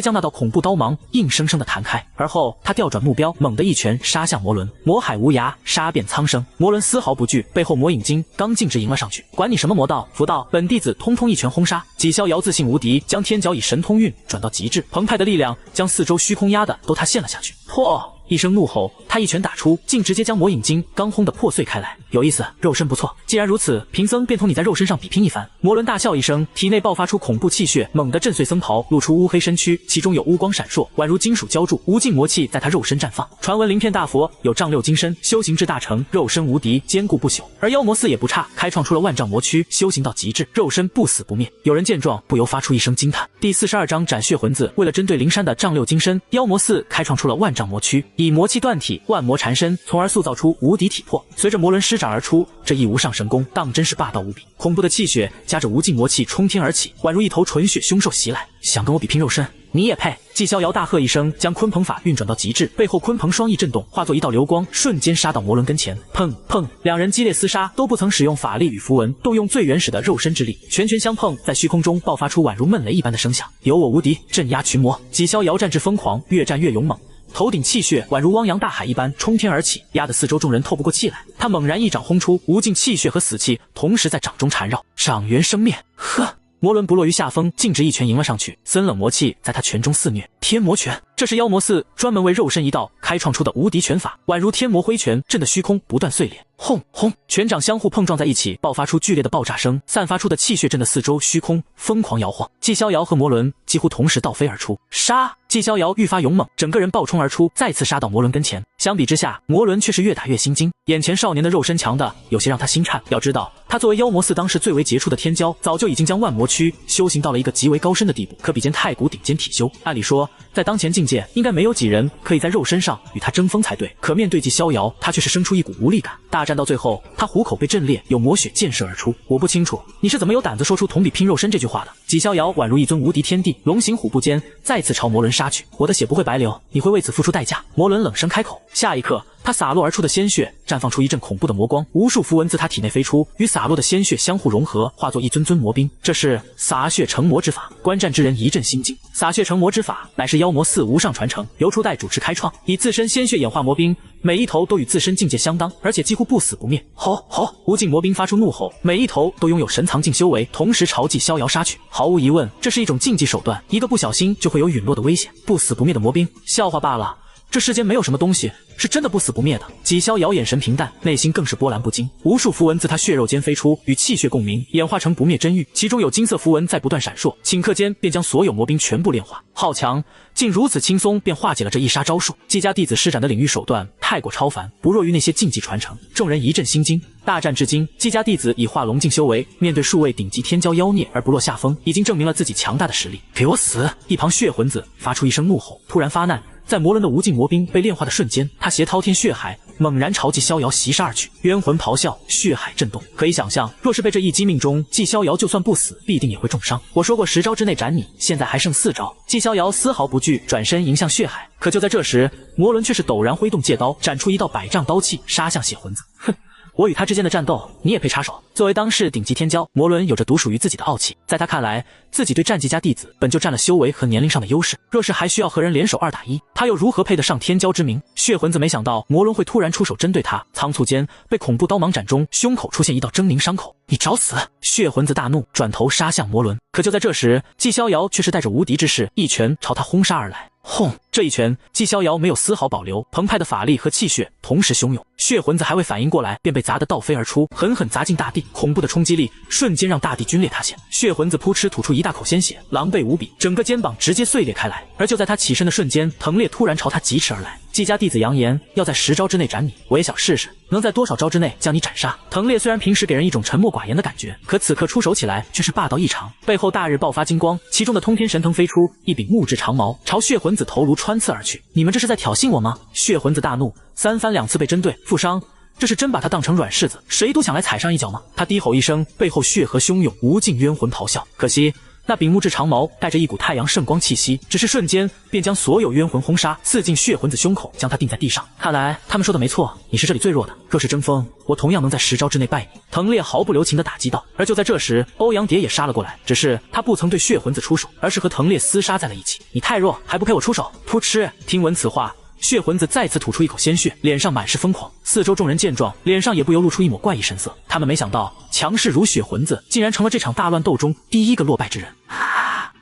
将那道恐怖刀芒硬生生的弹开。而后他调转目标，猛地一拳杀向魔轮。魔海无涯，杀遍苍生。魔轮丝毫不惧，背后魔影金刚径直迎了上去。管你什么魔道符道，本弟子通通一拳轰杀。纪逍遥自信无敌，将天角以神通运转到极致，澎湃的力量将四周虚空压的都塌陷了下去。破！一声怒吼，他一拳打出，竟直接将魔影金刚轰得破碎开来。有意思，肉身不错。既然如此，贫僧便同你在肉身上比拼一番。魔轮大笑一声，体内爆发出恐怖气血，猛地震碎僧袍，露出乌黑身躯，其中有乌光闪烁，宛如金属浇筑，无尽魔气在他肉身绽放。传闻灵片大佛有丈6金身，修行至大成，肉身无敌，坚固不朽。而妖魔寺也不差，开创出了万丈魔躯，修行到极致，肉身不死不灭。有人见状不由发出一声惊叹。第42章斩血魂子，为了针对灵山的丈6金身，妖魔寺开创出了万丈魔躯，以魔气断体，万魔缠身，从而塑造出无敌体魄。随着魔轮施展而出，这一无上神功当真是霸道无比。恐怖的气血夹着无尽魔气冲天而起，宛如一头纯血凶兽袭来。想跟我比拼肉身，你也配！纪逍遥大喝一声，将鲲鹏法运转到极致，背后鲲鹏双翼震动，化作一道流光，瞬间杀到魔轮跟前。砰砰，两人激烈厮杀，都不曾使用法力与符文，动用最原始的肉身之力，拳拳相碰，在虚空中爆发出宛如闷雷一般的声响。有我无敌，镇压群魔！纪逍遥战至疯狂，越战越勇猛。头顶气血宛如汪洋大海一般冲天而起，压得四周众人透不过气来。他猛然一掌轰出，无尽气血和死气同时在掌中缠绕，掌元生灭。呵！魔轮不落于下风，径直一拳迎了上去，森冷魔气在他拳中肆虐。天魔拳，这是妖魔寺专门为肉身一道开创出的无敌拳法，宛如天魔挥拳，震得虚空不断碎裂。轰轰，拳掌相互碰撞在一起，爆发出剧烈的爆炸声，散发出的气血震得四周虚空疯狂摇晃。纪逍遥和魔轮几乎同时倒飞而出，杀！纪逍遥愈发勇猛，整个人暴冲而出，再次杀到魔轮跟前。相比之下，魔轮却是越打越心惊，眼前少年的肉身强的有些让他心颤。要知道，他作为妖魔寺当时最为杰出的天骄，早就已经将万魔躯修行到了一个极为高深的地步，可比肩太古顶尖体修。按理说，在当前境界，应该没有几人可以在肉身上与他争锋才对。可面对纪逍遥，他却是生出一股无力感。大战到最后，他虎口被震裂，有魔血溅射而出。我不清楚你是怎么有胆子说出同比拼肉身这句话的。纪逍遥宛如一尊无敌天帝，龙行虎步间再次朝魔轮杀去。我的血不会白流，你会为此付出代价。魔轮冷声开口。下一刻，他洒落而出的鲜血绽放出一阵恐怖的魔光，无数符文自他体内飞出，与洒落的鲜血相互融合，化作一尊尊魔兵。这是洒血成魔之法，观战之人一阵心惊。洒血成魔之法乃是妖魔寺无上传承，由初代主持开创，以自身鲜血演化魔兵，每一头都与自身境界相当，而且几乎不死不灭。吼吼！无尽魔兵发出怒吼，每一头都拥有神藏境修为，同时朝纪逍遥杀去。毫无疑问，这是一种竞技手段，一个不小心就会有陨落的危险。不死不灭的魔兵，笑话罢了。这世间没有什么东西是真的不死不灭的。纪逍遥眼神平淡，内心更是波澜不惊。无数符文自他血肉间飞出，与气血共鸣，演化成不灭真玉，其中有金色符文在不断闪烁，顷刻间便将所有魔兵全部炼化。好强，竟如此轻松便化解了这一杀招数。纪家弟子施展的领域手段太过超凡，不弱于那些竞技传承。众人一阵心惊。大战至今，纪家弟子以化龙境修为，面对数位顶级天骄妖孽而不落下风，已经证明了自己强大的实力。给我死！一旁血魂子发出一声怒吼，突然发难。在魔轮的无尽魔兵被炼化的瞬间，他携滔天血海猛然朝纪逍遥袭杀而去，冤魂咆哮，血海震动。可以想象，若是被这一击命中，纪逍遥就算不死，必定也会重伤。我说过10招之内斩你，现在还剩4招。纪逍遥丝毫不惧，转身迎向血海。可就在这时，魔轮却是陡然挥动戒刀，斩出一道100丈刀气，杀向血魂子。哼！我与他之间的战斗，你也配插手？作为当世顶级天骄，魔轮有着独属于自己的傲气。在他看来，自己对战纪家弟子本就占了修为和年龄上的优势，若是还需要和人联手2打1，他又如何配得上天骄之名？血魂子没想到魔轮会突然出手针对他，仓促间被恐怖刀芒斩中，胸口出现一道狰狞伤口。你找死！血魂子大怒，转头杀向魔轮。可就在这时，纪逍遥却是带着无敌之势，一拳朝他轰杀而来。轰！这一拳，纪逍遥没有丝毫保留，澎湃的法力和气血同时汹涌，血魂子还未反应过来，便被砸得倒飞而出，狠狠砸进大地。恐怖的冲击力瞬间让大地龟裂塌陷，血魂子扑哧吐出一大口鲜血，狼狈无比，整个肩膀直接碎裂开来。而就在他起身的瞬间，藤烈突然朝他疾驰而来。纪家弟子扬言要在10招之内斩你，我也想试试能在多少招之内将你斩杀。藤烈虽然平时给人一种沉默寡言的感觉，可此刻出手起来却是霸道异常，背后大日爆发金光，其中的通天神藤飞出，一柄木质长矛朝血魂子头颅穿刺而去。你们这是在挑衅我吗？血魂子大怒，三番两次被针对负伤，这是真把他当成软柿子，谁都想来踩上一脚吗？他低吼一声，背后血河汹涌，无尽冤魂咆哮。可惜那柄木质长矛带着一股太阳圣光气息，只是瞬间便将所有冤魂轰杀，刺进血魂子胸口，将他钉在地上。看来他们说的没错，你是这里最弱的，若是争锋，我同样能在10招之内败你。藤烈毫不留情地打击道。而就在这时，欧阳蝶也杀了过来，只是他不曾对血魂子出手，而是和藤烈厮杀在了一起。你太弱，还不陪我出手？噗嗤！听闻此话，血魂子再次吐出一口鲜血，脸上满是疯狂。四周众人见状，脸上也不由露出一抹怪异神色。他们没想到，强势如血魂子竟然成了这场大乱斗中第一个落败之人。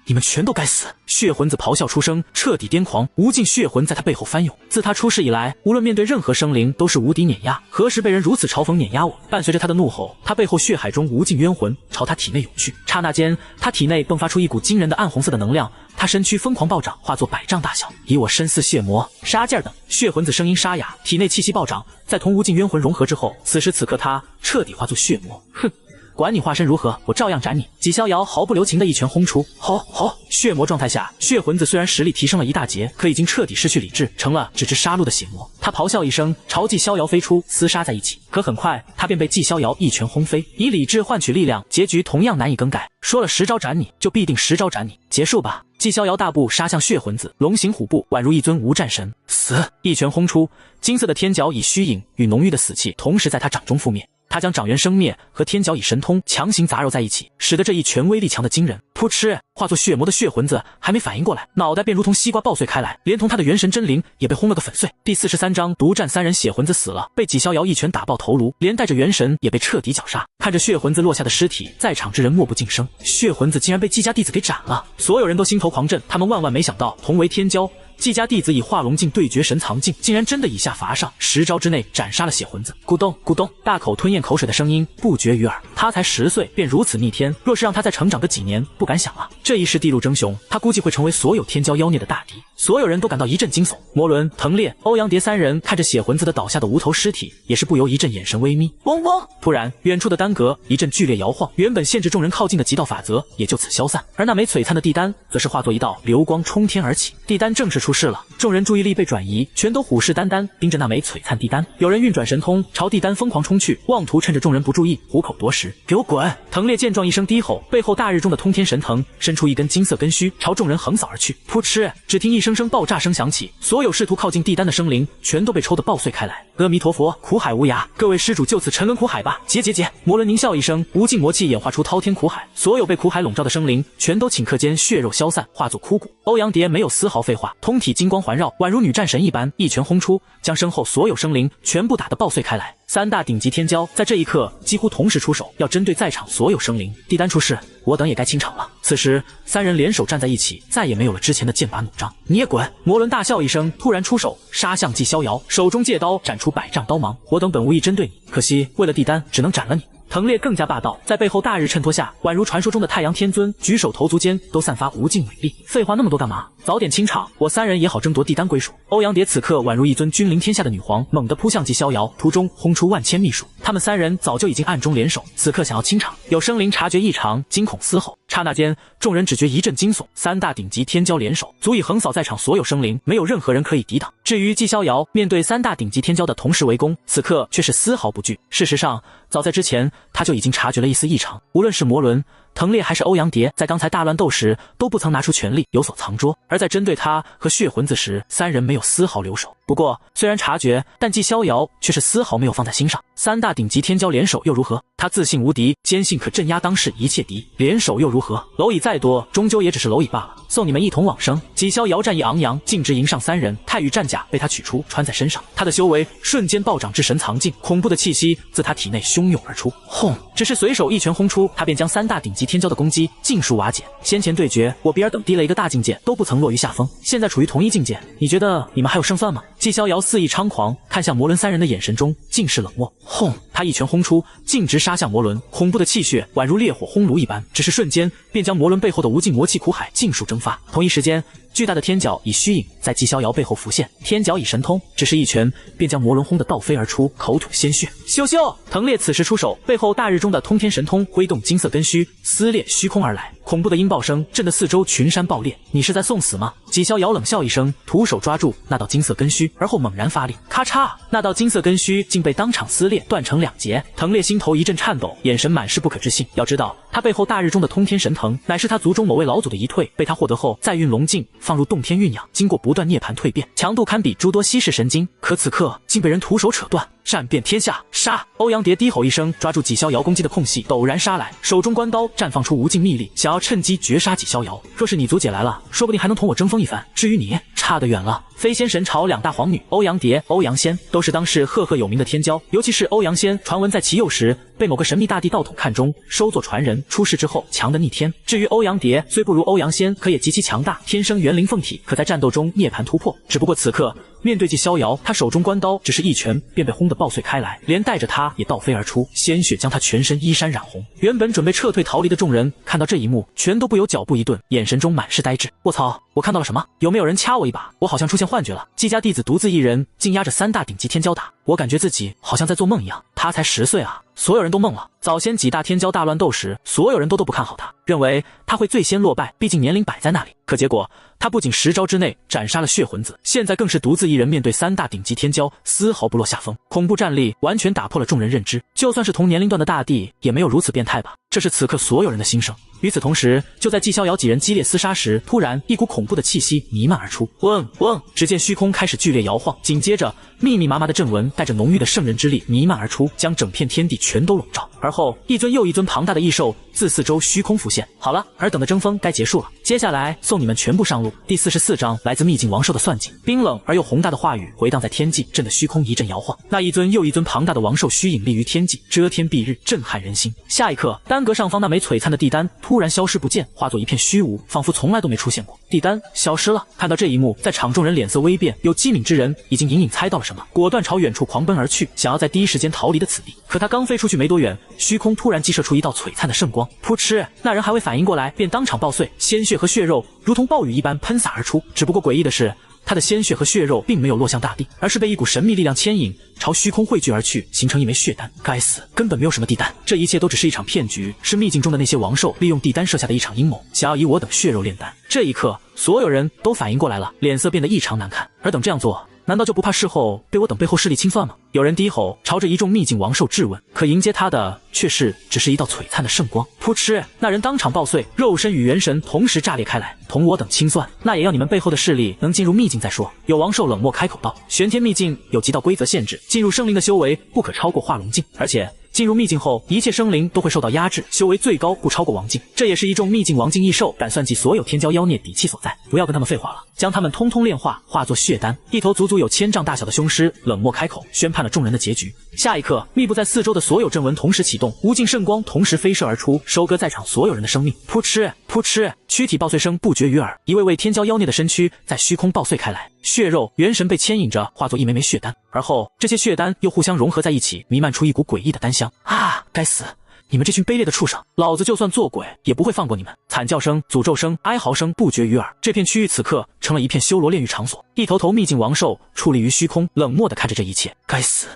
你们全都该死！血魂子咆哮出声，彻底癫狂，无尽血魂在他背后翻涌。自他出世以来，无论面对任何生灵都是无敌碾压，何时被人如此嘲讽碾压我？伴随着他的怒吼，他背后血海中无尽冤魂朝他体内涌去。刹那间，他体内迸发出一股惊人的暗红色的能量，他身躯疯狂暴涨，化作100丈大小，以我身似血魔，杀劲儿等。血魂子声音沙哑，体内气息暴涨，在同无尽冤魂融合之后，此时此刻他彻底化作血魔。哼！管你化身如何，我照样斩你！纪逍遥毫不留情的一拳轰出，吼！血魔状态下，血魂子虽然实力提升了一大截，可已经彻底失去理智，成了只知杀戮的血魔。他咆哮一声，朝纪逍遥飞出，厮杀在一起。可很快，他便被纪逍遥一拳轰飞。以理智换取力量，结局同样难以更改。说了10招斩你，就必定10招斩你，结束吧！纪逍遥大步杀向血魂子，龙行虎步，宛如一尊无战神。死！一拳轰出，金色的天角以虚影与浓郁的死气同时在他掌中覆灭。他将掌元生灭和天角以神通强行杂糅在一起，使得这一拳威力强的惊人。噗嗤！化作血魔的血魂子还没反应过来，脑袋便如同西瓜爆碎开来，连同他的元神真灵也被轰了个粉碎。第43章独占3人，血魂子死了，被纪逍遥一拳打爆头颅，连带着元神也被彻底绞杀。看着血魂子落下的尸体，在场之人默不噤声。血魂子竟然被纪家弟子给斩了，所有人都心头狂震，他们万万没想到，同为天骄，纪家弟子以化龙镜对决神藏镜，竟然真的以下罚上，10招之内斩杀了血魂子。咕咚咕咚，大口吞咽口水的声音不绝于耳。他才10岁便如此逆天，若是让他再成长个几年，不敢想啊！这一世地路争雄，他估计会成为所有天骄妖孽的大敌。所有人都感到一阵惊悚。魔伦、藤烈、欧阳蝶3人看着血魂子的倒下的无头尸体，也是不由一阵眼神微眯。嗡嗡！突然，远处的丹阁一阵剧烈摇晃，原本限制众人靠近的极道法则也就此消散，而那枚璀璨的地丹则是化作一道流光冲天而起。地丹正式出世了，众人注意力被转移，全都虎视眈眈盯着那枚璀璨地丹。有人运转神通朝地丹疯狂冲去，妄图趁着众人不注意虎口夺食。给我滚！藤烈见状一声低吼，背后大日中的通天神藤伸出一根金色根须，朝众人横扫而去。噗嗤！只听一声声爆炸声响起，所有试图靠近地丹的生灵全都被抽得爆碎开来。阿弥陀佛，苦海无涯，各位施主就此沉沦苦海吧！结！魔伦狞笑一声，无尽魔气演化出滔天苦海，所有被苦海笼罩的生灵全都顷刻间血肉消散，化作枯骨。欧阳蝶没有丝毫废话，通体金光环绕，宛如女战神一般，一拳轰出，将身后所有生灵全部打得爆碎开来。3大顶级天骄在这一刻几乎同时出手，要针对在场所有生灵。地丹出世，我等也该清场了。此时3人联手站在一起，再也没有了之前的剑拔弩张。你也滚！魔伦大笑一声，突然出手杀向纪逍遥，手中戒刀斩出100丈刀芒。我等本无意针对你，可惜为了地丹，只能斩了你。藤烈更加霸道，在背后大日衬托下，宛如传说中的太阳天尊，举手投足间都散发无尽伟力。废话那么多干嘛？早点清场，我3人也好争夺地丹归属。欧阳蝶此刻宛如一尊君临天下的女皇，猛地扑向纪逍遥，途中轰出万千秘术。他们3人早就已经暗中联手，此刻想要清场。有生灵察觉异常，惊恐嘶吼。刹那间，众人只觉一阵惊悚。3大顶级天骄联手，足以横扫在场所有生灵，没有任何人可以抵挡。至于纪逍遥，面对3大顶级天骄的同时围攻，此刻却是丝毫不惧。事实上，早在之前他就已经察觉了一丝异常，无论是魔伦、藤烈还是欧阳蝶，在刚才大乱斗时都不曾拿出全力有所藏拙，而在针对他和血魂子时，3人没有丝毫留手。不过虽然察觉，但纪逍遥却是丝毫没有放在心上。3大顶级天骄联手又如何？他自信无敌，坚信可镇压当世一切敌，联手又如何？蝼蚁再多，终究也只是蝼蚁罢了。送你们一同往生。纪逍遥战意昂扬，径直迎上3人，太羽战甲被他取出穿在身上，他的修为瞬间暴涨至神藏境，恐怖的气息自他体内汹涌而出。轰！只是随手一拳轰出，他便将3大顶级级天骄的攻击尽数瓦解。先前对决，我比尔等低了一个大境界都不曾落于下风，现在处于同一境界，你觉得你们还有胜算吗？纪逍遥肆意猖狂，看向魔伦三人的眼神中尽是冷漠。轰！他一拳轰出，径直杀向魔伦，恐怖的气血宛如烈火轰炉一般，只是瞬间便将魔伦背后的无尽魔气苦海尽数蒸发。同一时间，巨大的天角以虚影在纪逍遥背后浮现，天角以神通，只是一拳便将魔伦轰得倒飞而出，口吐鲜血。咻咻！藤烈此时出手，背后大日中的通天神通挥动金色根须，撕裂虚空而来。恐怖的音爆声震得四周群山爆裂。你是在送死吗？纪逍遥冷笑一声，徒手抓住那道金色根须，而后猛然发力，咔嚓！那道金色根须竟被当场撕裂，断成两截。藤烈心头一阵颤抖，眼神满是不可置信。要知道，他背后大日中的通天神藤，乃是他族中某位老祖的遗退，被他获得后再运龙镜放入洞天酝养，经过不断涅槃蜕变，强度堪比诸多稀世神经。可此刻竟被人徒手扯断，战遍天下！杀！欧阳蝶低吼一声，抓住纪逍遥攻击的空隙，陡然杀来，手中关刀绽放出无尽秘力，想要趁机绝杀纪逍遥。若是你族姐来了，说不定还能同我争锋一番。至于你，差得远了。飞仙神朝两大皇女欧阳蝶、欧阳仙都是当世赫赫有名的天骄，尤其是欧阳仙，传闻在其幼时被某个神秘大帝道统看中，收作传人，出世之后强得逆天。至于欧阳蝶，虽不如欧阳仙，可也极其强大，天生元灵凤体，可在战斗中涅槃突破。只不过此刻面对纪逍遥，他手中关刀只是一拳便被轰得爆碎开来，连带着他也倒飞而出，鲜血将他全身衣衫染红。原本准备撤退逃离的众人看到这一幕，全都不由脚步一顿，眼神中满是呆滞。卧槽，我看到了什么？有没有人掐我一把？我好像出现幻觉了。纪家弟子独自一人竟压着3大顶级天骄打，我感觉自己好像在做梦一样。他才10岁啊！所有人都懵了。早先几大天骄大乱斗时，所有人都不看好他，认为他会最先落败，毕竟年龄摆在那里。可结果他不仅10招之内斩杀了血魂子，现在更是独自一人面对3大顶级天骄，丝毫不落下风。恐怖战力完全打破了众人认知，就算是同年龄段的大帝也没有如此变态吧。这是此刻所有人的心声。与此同时，就在纪逍遥几人激烈厮杀时，突然一股恐怖的气息弥漫而出。嗡嗡！只见虚空开始剧烈摇晃，紧接着密密麻麻的阵纹带着浓郁的圣人之力弥漫而出，将整片天地全都笼罩。而后一尊又一尊庞大的异兽自四周虚空浮现。好了，尔等的争锋该结束了，接下来送你们全部上路。第44章来自秘境王兽的算计。冰冷而又宏大的话语回荡在天际，震得虚空一阵摇晃。那一尊又一尊庞大的王兽虚影立于天际，遮天蔽日，震撼人心。下一刻，丹阁上方那枚璀璨的地丹突然消失不见，化作一片虚无，仿佛从来都没出现过。地丹消失了。看到这一幕，在场众人脸色微变，有机敏之人已经隐隐猜到了什么，果断朝远处狂奔而去，想要在第一时间逃离的此地。可他刚飞出去没多远，虚空突然激射出一道璀璨的圣光，噗嗤！那人还未反应过来，便当场爆碎，鲜血和血肉如同暴雨一般喷洒而出。只不过诡异的是，他的鲜血和血肉并没有落向大地，而是被一股神秘力量牵引，朝虚空汇聚而去，形成一枚血丹。该死，根本没有什么地丹，这一切都只是一场骗局，是秘境中的那些王兽利用地丹设下的一场阴谋，想要以我等血肉炼丹。这一刻，所有人都反应过来了，脸色变得异常难看。而等这样做，难道就不怕事后被我等背后势力清算吗？有人低吼，朝着一众秘境王兽质问，可迎接他的却是只是一道璀璨的圣光。噗嗤！那人当场爆碎，肉身与元神同时炸裂开来。同我等清算，那也要你们背后的势力能进入秘境再说。有王兽冷漠开口道：玄天秘境有几道规则限制，进入生灵的修为不可超过化龙境，而且进入秘境后，一切生灵都会受到压制，修为最高不超过王境。这也是一众秘境王境异兽敢算计所有天骄妖孽底气所在。不要跟他们废话了，将他们通通炼化，化作血丹。一头足足有1000丈大小的凶狮冷漠开口，宣判了众人的结局。下一刻，密布在四周的所有阵纹同时启动，无尽圣光同时飞射而出，收割在场所有人的生命。噗嗤噗嗤，躯体爆碎声不绝于耳，一位位天骄妖孽的身躯在虚空爆碎开来，血肉元神被牵引着，化作一枚枚血丹。而后这些血丹又互相融合在一起，弥漫出一股诡异的丹香。啊！该死！你们这群卑劣的畜生，老子就算做鬼也不会放过你们！惨叫声、诅咒声、哀嚎声不绝于耳。这片区域此刻成了一片修罗炼狱场所，一头头秘境王兽矗立于虚空，冷漠地看着这一切。该死！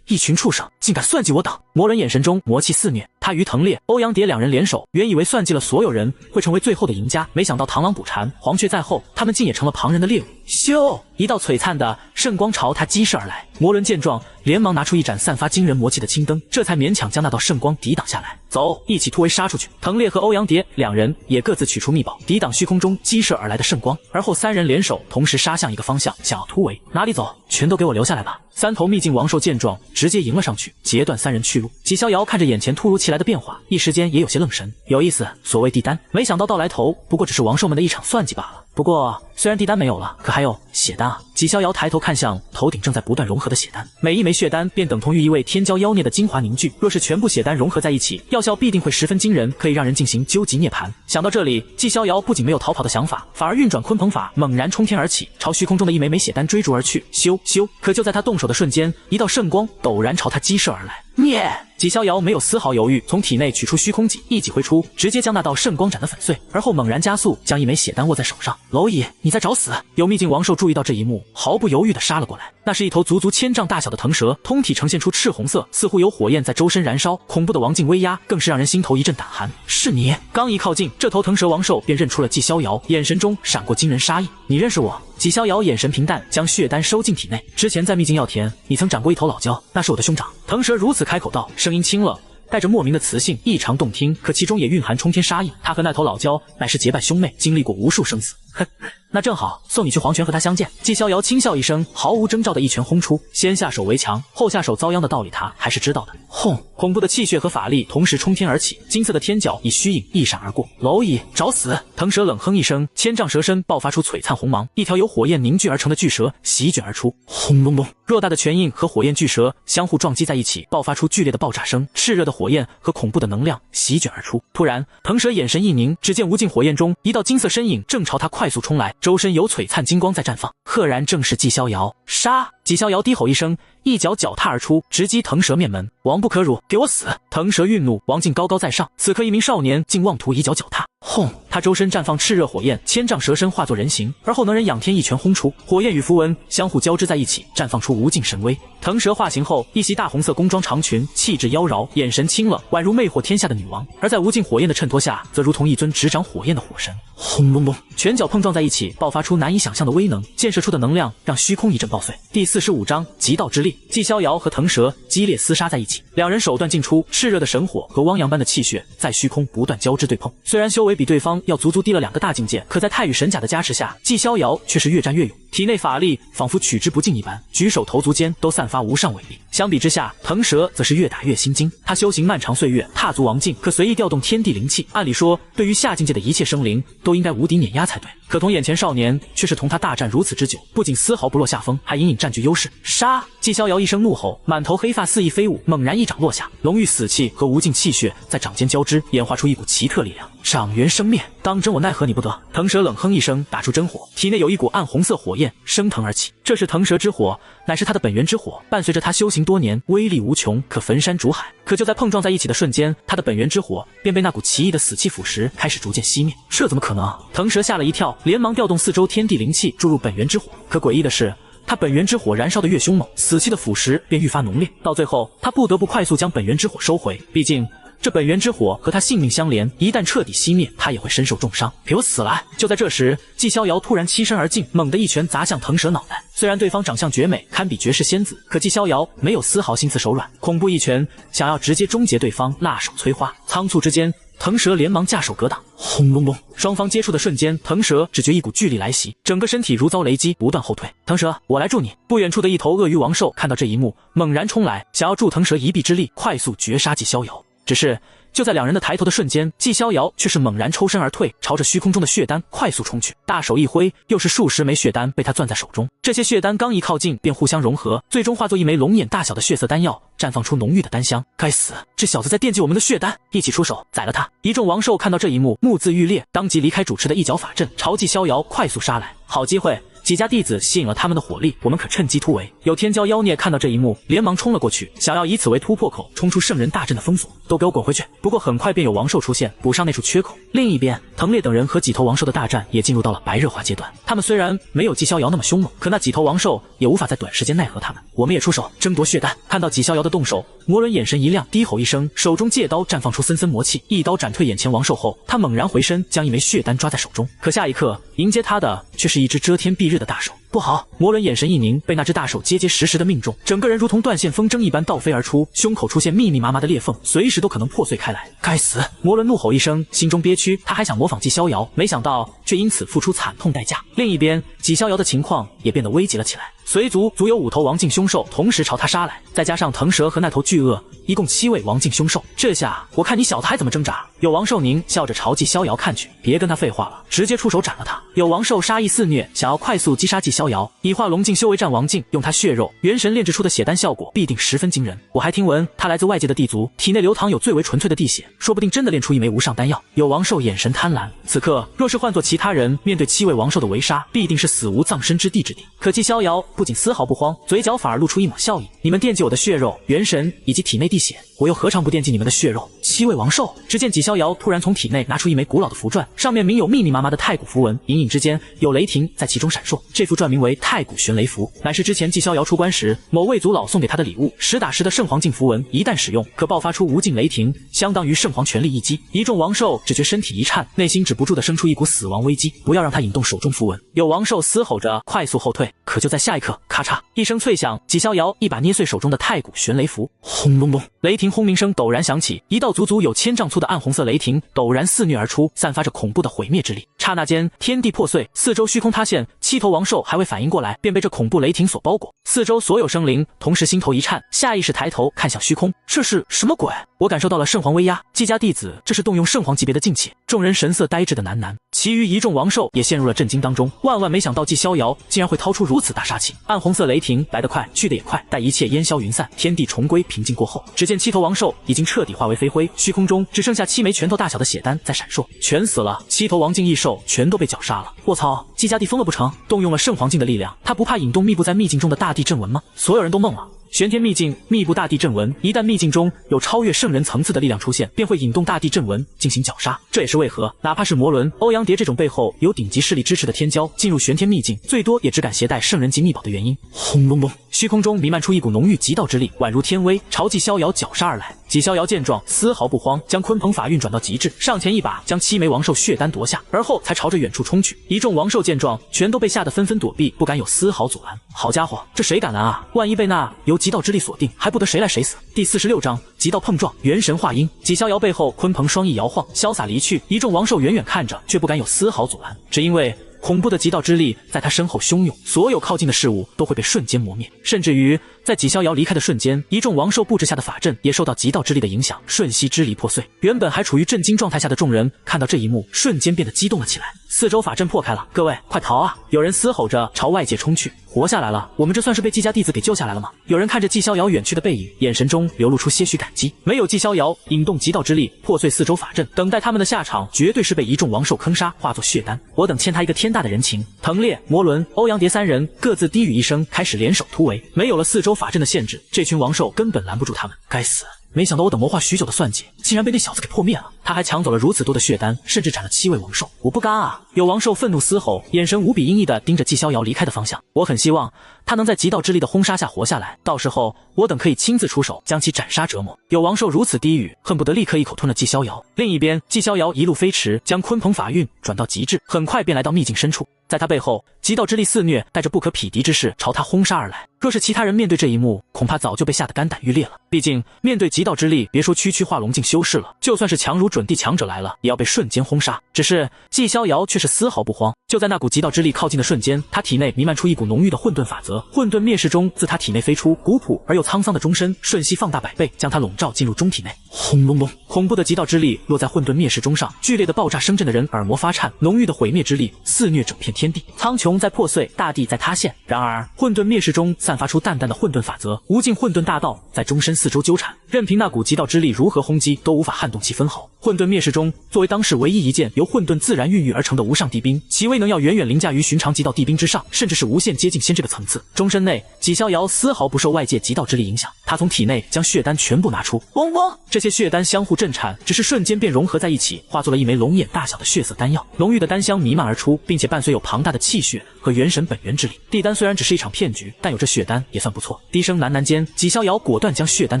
一群畜生竟敢算计我党！魔人眼神中魔气肆虐，他与藤烈、欧阳蝶2人联手，原以为算计了所有人会成为最后的赢家，没想到螳螂捕蝉，黄雀在后，他们竟也成了旁人的猎物。咻！一道璀璨的圣光朝他激射而来。魔人见状，连忙拿出一盏散发惊人魔气的青灯，这才勉强将那道圣光抵挡下来。走，一起突围杀出去！藤烈和欧阳蝶2人也各自取出秘宝，抵挡虚空中激射而来的圣光。而后3人联手，同时杀向一个方向，想要突围。哪里走？全都给我留下来吧！3头秘境王兽见状，直接迎了上去，截断3人去路。纪逍遥看着眼前突如其来的变化，一时间也有些愣神。有意思，所谓地丹，没想到到来头不过只是王兽们的一场算计罢了。不过虽然地丹没有了，可还有血丹啊！纪逍遥抬头看向头顶正在不断融合的血丹，每一枚血丹便等同于一位天骄妖孽的精华凝聚。若是全部血丹融合在一起，药效必定会十分惊人，可以让人进行究极涅槃。想到这里，纪逍遥不仅没有逃跑的想法，反而运转鲲鹏法，猛然冲天而起，朝虚空中的一枚枚血丹追逐而去。咻咻！可就在他动手的瞬间，一道圣光陡然朝他激射而来。灭！纪逍遥没有丝毫犹豫，从体内取出虚空戟，一戟挥出，直接将那道圣光斩得粉碎，而后猛然加速，将一枚血丹握在手上。蝼蚁，你在找死！有秘境王兽注意到这一幕，毫不犹豫地杀了过来。那是一头足足1000丈大小的腾蛇，通体呈现出赤红色，似乎有火焰在周身燃烧，恐怖的王劲威压更是让人心头一阵胆寒。是你！刚一靠近，这头腾蛇王兽便认出了纪逍遥，眼神中闪过惊人杀意。你认识我？纪逍遥眼神平淡，将血丹收进体内。之前在秘境药田，你曾斩过一头老蛟，那是我的兄长。腾蛇如此开口道，声音轻了，带着莫名的磁性，异常动听，可其中也蕴含冲天杀意。他和那头老蛟乃是结拜兄妹，经历过无数生死。哼，那正好，送你去黄泉和他相见。纪逍遥轻笑一声，毫无征兆的一拳轰出，先下手为强，后下手遭殃的道理他还是知道的。轰！恐怖的气血和法力同时冲天而起，金色的天角以虚影一闪而过。蝼蚁，找死！腾蛇冷哼一声，1000丈蛇身爆发出璀璨红芒，一条由火焰凝聚而成的巨蛇席卷而出。轰隆隆！偌大的拳印和火焰巨蛇相互撞击在一起，爆发出剧烈的爆炸声，炽热的火焰和恐怖的能量席卷而出。突然，腾蛇眼神一凝，只见无尽火焰中一道金色身影正朝他快速冲来，周身有璀璨金光在绽放，赫然正是纪逍遥。杀！纪逍遥低吼一声，一脚脚踏而出，直击腾蛇面门。王不可辱，给我死！腾蛇愠怒，王劲高高在上，此刻一名少年竟妄图以脚脚踏。轰！他周身绽放炽热火焰，1000丈蛇身化作人形，而后能人仰天一拳轰出，火焰与符文相互交织在一起，绽放出无尽神威。腾蛇化形后，一袭大红色工装长裙，气质妖娆，眼神清冷，宛如魅惑天下的女王；而在无尽火焰的衬托下，则如同一尊执掌火焰的火神。轰隆隆，拳脚碰撞在一起，爆发出难以想象的威能，溅射出的能量让虚空一阵爆碎。第45章极道之力，纪逍遥和腾蛇激烈厮杀在一起，两人手段尽出，炽热的神火和汪洋般的气血在虚空不断交织对碰。虽然修为比对方要足足低了2个大境界，可在太羽神甲的加持下，纪逍遥却是越战越勇，体内法力仿佛取之不尽一般，举手投足间都散发无上伟力。相比之下，腾蛇则是越打越心惊。他修行漫长岁月，踏足王境，可随意调动天地灵气，按理说对于下境界的一切生灵都应该无敌碾压才对，可同眼前少年却是同他大战如此之久，不仅丝毫不落下风，还隐隐占据优势。杀！纪逍遥一声怒吼，满头黑发肆意飞舞，猛然一掌落下，浓郁死气和无尽气血在掌间交织，演化出一股奇特力量。掌元生灭，当真我奈何你不得！腾蛇冷哼一声，打出真火，体内有一股暗红色火焰升腾而起，这是腾蛇之火，乃是他的本源之火，伴随着他修行多年，威力无穷，可焚山煮海。可就在碰撞在一起的瞬间，他的本源之火便被那股奇异的死气腐蚀，开始逐渐熄灭。这怎么可能？腾蛇吓了一跳，连忙调动四周天地灵气注入本源之火。可诡异的是，他本源之火燃烧得越凶猛，死气的腐蚀便愈发浓烈，到最后他不得不快速将本源之火收回，毕竟这本源之火和他性命相连，一旦彻底熄灭，他也会身受重伤。给我死来！就在这时，纪逍遥突然欺身而进，猛地一拳砸向腾蛇脑袋。虽然对方长相绝美，堪比绝世仙子，可纪逍遥没有丝毫心慈手软，恐怖一拳想要直接终结对方，辣手摧花。仓促之间，腾蛇连忙架手格挡。轰隆隆，双方接触的瞬间，腾蛇只觉一股巨力来袭，整个身体如遭雷击，不断后退。腾蛇，我来助你！不远处的一头鳄鱼王兽看到这一幕，猛然冲来，想要助腾蛇一臂之力，快速绝杀纪逍遥。只是就在两人的抬头的瞬间，纪逍遥却是猛然抽身而退，朝着虚空中的血丹快速冲去，大手一挥，又是数十枚血丹被他攥在手中。这些血丹刚一靠近，便互相融合，最终化作一枚龙眼大小的血色丹药，绽放出浓郁的丹香。该死，这小子在惦记我们的血丹！一起出手宰了他！一众王兽看到这一幕，目眦欲裂，当即离开主持的一角法阵，朝纪逍遥快速杀来。好机会！几家弟子吸引了他们的火力，我们可趁机突围。有天骄妖孽看到这一幕，连忙冲了过去，想要以此为突破口，冲出圣人大阵的封锁。都给我滚回去！不过很快便有王兽出现，补上那处缺口。另一边，腾烈等人和几头王兽的大战也进入到了白热化阶段。他们虽然没有纪逍遥那么凶猛，可那几头王兽也无法在短时间奈何他们。我们也出手争夺血丹。看到纪逍遥的动手，魔人眼神一亮，低吼一声，手中戒刀绽放出森森魔气，一刀斩退眼前王兽后，他猛然回身将一枚血丹抓在手中。可下一刻，迎接他的却是一只遮天蔽日的大手。不好！魔轮眼神一凝，被那只大手结结实实的命中，整个人如同断线风筝一般倒飞而出，胸口出现密密麻麻的裂缝，随时都可能破碎开来。该死！魔轮怒吼一声，心中憋屈，他还想模仿纪逍遥，没想到却因此付出惨痛代价。另一边，纪逍遥的情况也变得危急了起来。随族足有5头王境凶兽同时朝他杀来，再加上腾蛇和那头巨鳄，一共7位王境凶兽。这下我看你小子还怎么挣扎！有王寿宁笑着朝纪逍遥看去，别跟他废话了，直接出手斩了他。有王寿杀意肆虐，想要快速击杀纪逍遥，以化龙境修为战王境，用他血肉元神炼制出的血丹效果必定十分惊人。我还听闻他来自外界的地族，体内流淌有最为纯粹的地血，说不定真的炼出一枚无上丹药。有王寿眼神贪婪，此刻若是换作其他人，面对7位王兽的围杀，必定是死无葬身之地之地。可纪逍遥不仅丝毫不慌，嘴角反而露出一抹笑意。你们惦记我的血肉、元神以及体内地血，我又何尝不惦记你们的血肉？7位王兽。只见纪逍遥突然从体内拿出一枚古老的符篆，上面铭有密密麻麻的太古符文，隐隐之间有雷霆在其中闪烁。这符篆名为太古玄雷符，乃是之前纪逍遥出关时某卫族老送给他的礼物。实打实的圣皇境符文，一旦使用，可爆发出无尽雷霆，相当于圣皇全力一击。一众王兽只觉身体一颤，内心止不住地生出一股死亡危机。不要让他引动手中符文！有王兽嘶吼着快速后退，可就在下一刻，咔嚓一声脆响，纪逍遥一把捏碎手中的太古玄雷符，轰隆隆，雷霆轰鸣声陡然响起，一道足足有1000丈粗的暗红色雷霆陡然肆虐而出，散发着恐怖的毁灭之力。刹那间，天地破碎，四周虚空塌陷，7头王兽还未反应过来，便被这恐怖雷霆所包裹。四周所有生灵同时心头一颤，下意识抬头看向虚空，这是什么鬼？我感受到了圣皇威压，纪家弟子这是动用圣皇级别的境界。众人神色呆滞的喃喃，其余一众王兽也陷入了震惊当中，万万没想到纪逍遥竟然会掏出如此大杀器。暗红色雷霆来得快，去得也快，待一切烟消云散，天地重归平静过后，只见7头王兽已经彻底化为飞灰，虚空中只剩下7枚拳头大小的血丹在闪烁，全死了。7头王境异兽全都被绞杀了。卧槽，纪家弟疯了不成？动用了圣皇境的力量，他不怕引动密布在秘境中的大地震纹吗？所有人都懵了。玄天秘境密布大地震纹，一旦秘境中有超越圣人层次的力量出现，便会引动大地震纹进行绞杀。这也是为何哪怕是魔轮、欧阳蝶这种背后有顶级势力支持的天骄，进入玄天秘境最多也只敢携带圣人级秘宝的原因。轰隆隆，虚空中弥漫出一股浓郁极道之力，宛如天威，朝纪逍遥绞杀而来。纪逍遥见状丝毫不慌，将鲲鹏法运转到极致，上前一把将7枚王兽血丹夺下，而后才朝着远处冲去。一众王兽见状全都被吓得纷纷躲避，不敢有丝毫阻拦。好家伙，这谁敢拦啊？万一被那由极道之力锁定，还不得谁来谁死。第46章极道碰撞，元神化阴。纪逍遥背后鲲鹏双翼摇晃，潇洒离去，一众王兽远远看着，却不敢有丝毫阻拦，只因为恐怖的极道之力在他身后汹涌，所有靠近的事物都会被瞬间磨灭，甚至于在纪逍遥离开的瞬间，一众王兽布置下的法阵也受到极道之力的影响，瞬息支离破碎。原本还处于震惊状态下的众人看到这一幕，瞬间变得激动了起来。四周法阵破开了，各位快逃啊！有人嘶吼着朝外界冲去。活下来了，我们这算是被纪家弟子给救下来了吗？有人看着纪逍遥远去的背影，眼神中流露出些许感激。没有纪逍遥引动极道之力破碎四周法阵，等待他们的下场绝对是被一众王兽坑杀，化作血丹。我等欠他一个天大的人情。腾烈、魔轮、欧阳蝶3人各自低语一声，开始联手突围。没有了四周法阵的限制，这群王兽根本拦不住他们。该死！没想到我等谋划许久的算计，竟然被那小子给破灭了。他还抢走了如此多的血丹，甚至斩了7位王兽。我不干啊！有王兽愤怒嘶吼，眼神无比阴翳地盯着纪逍遥离开的方向。我很希望他能在极道之力的轰杀下活下来，到时候我等可以亲自出手将其斩杀折磨。有王兽如此低语，恨不得立刻一口吞了纪逍遥。另一边，纪逍遥一路飞驰，将鲲鹏法运转到极致，很快便来到秘境深处。在他背后，极道之力肆虐，带着不可匹敌之势朝他轰杀而来。若是其他人面对这一幕，恐怕早就被吓得肝胆欲裂了。毕竟面对极道之力，别说区化龙境修士了，就算是强如准地强者来了，也要被瞬间轰杀。只是纪逍遥却是丝毫不慌。就在那股极道之力靠近的瞬间，他体内弥漫出一股浓郁的混沌法则，混沌灭世中自他体内飞出，古朴而又沧桑的钟声瞬息放大100倍，将他笼罩进入钟体内。轰隆隆，恐怖的极道之力落在混沌灭世钟上，剧烈的爆炸声震得人耳膜发颤，浓郁的毁灭之力肆虐整片天地，苍穹在破碎，大地在塌陷。然而混沌灭世中散发出淡淡的混沌法则，无尽混沌大道在钟身四周纠缠，任凭那股极道之力如何轰击，都无法撼动其分毫。混沌灭世中作为当世唯一一件由混沌自然孕育而成的无上帝兵，其威能要远远凌驾于寻常极道帝兵之上，甚至是无限接近仙这个层次。钟身内，纪逍遥丝毫不受外界极道之力影响，他从体内将血丹全部拿出，嗡嗡，这些血丹相互震颤，只是瞬间便融合在一起，化作了一枚龙眼大小的血色丹药。浓郁的丹香弥漫而出，并且伴随有庞大的气血和元神本源之力。地丹虽然只是一场骗局，但有这血丹也算不错。低声喃喃间，纪逍遥果断将血丹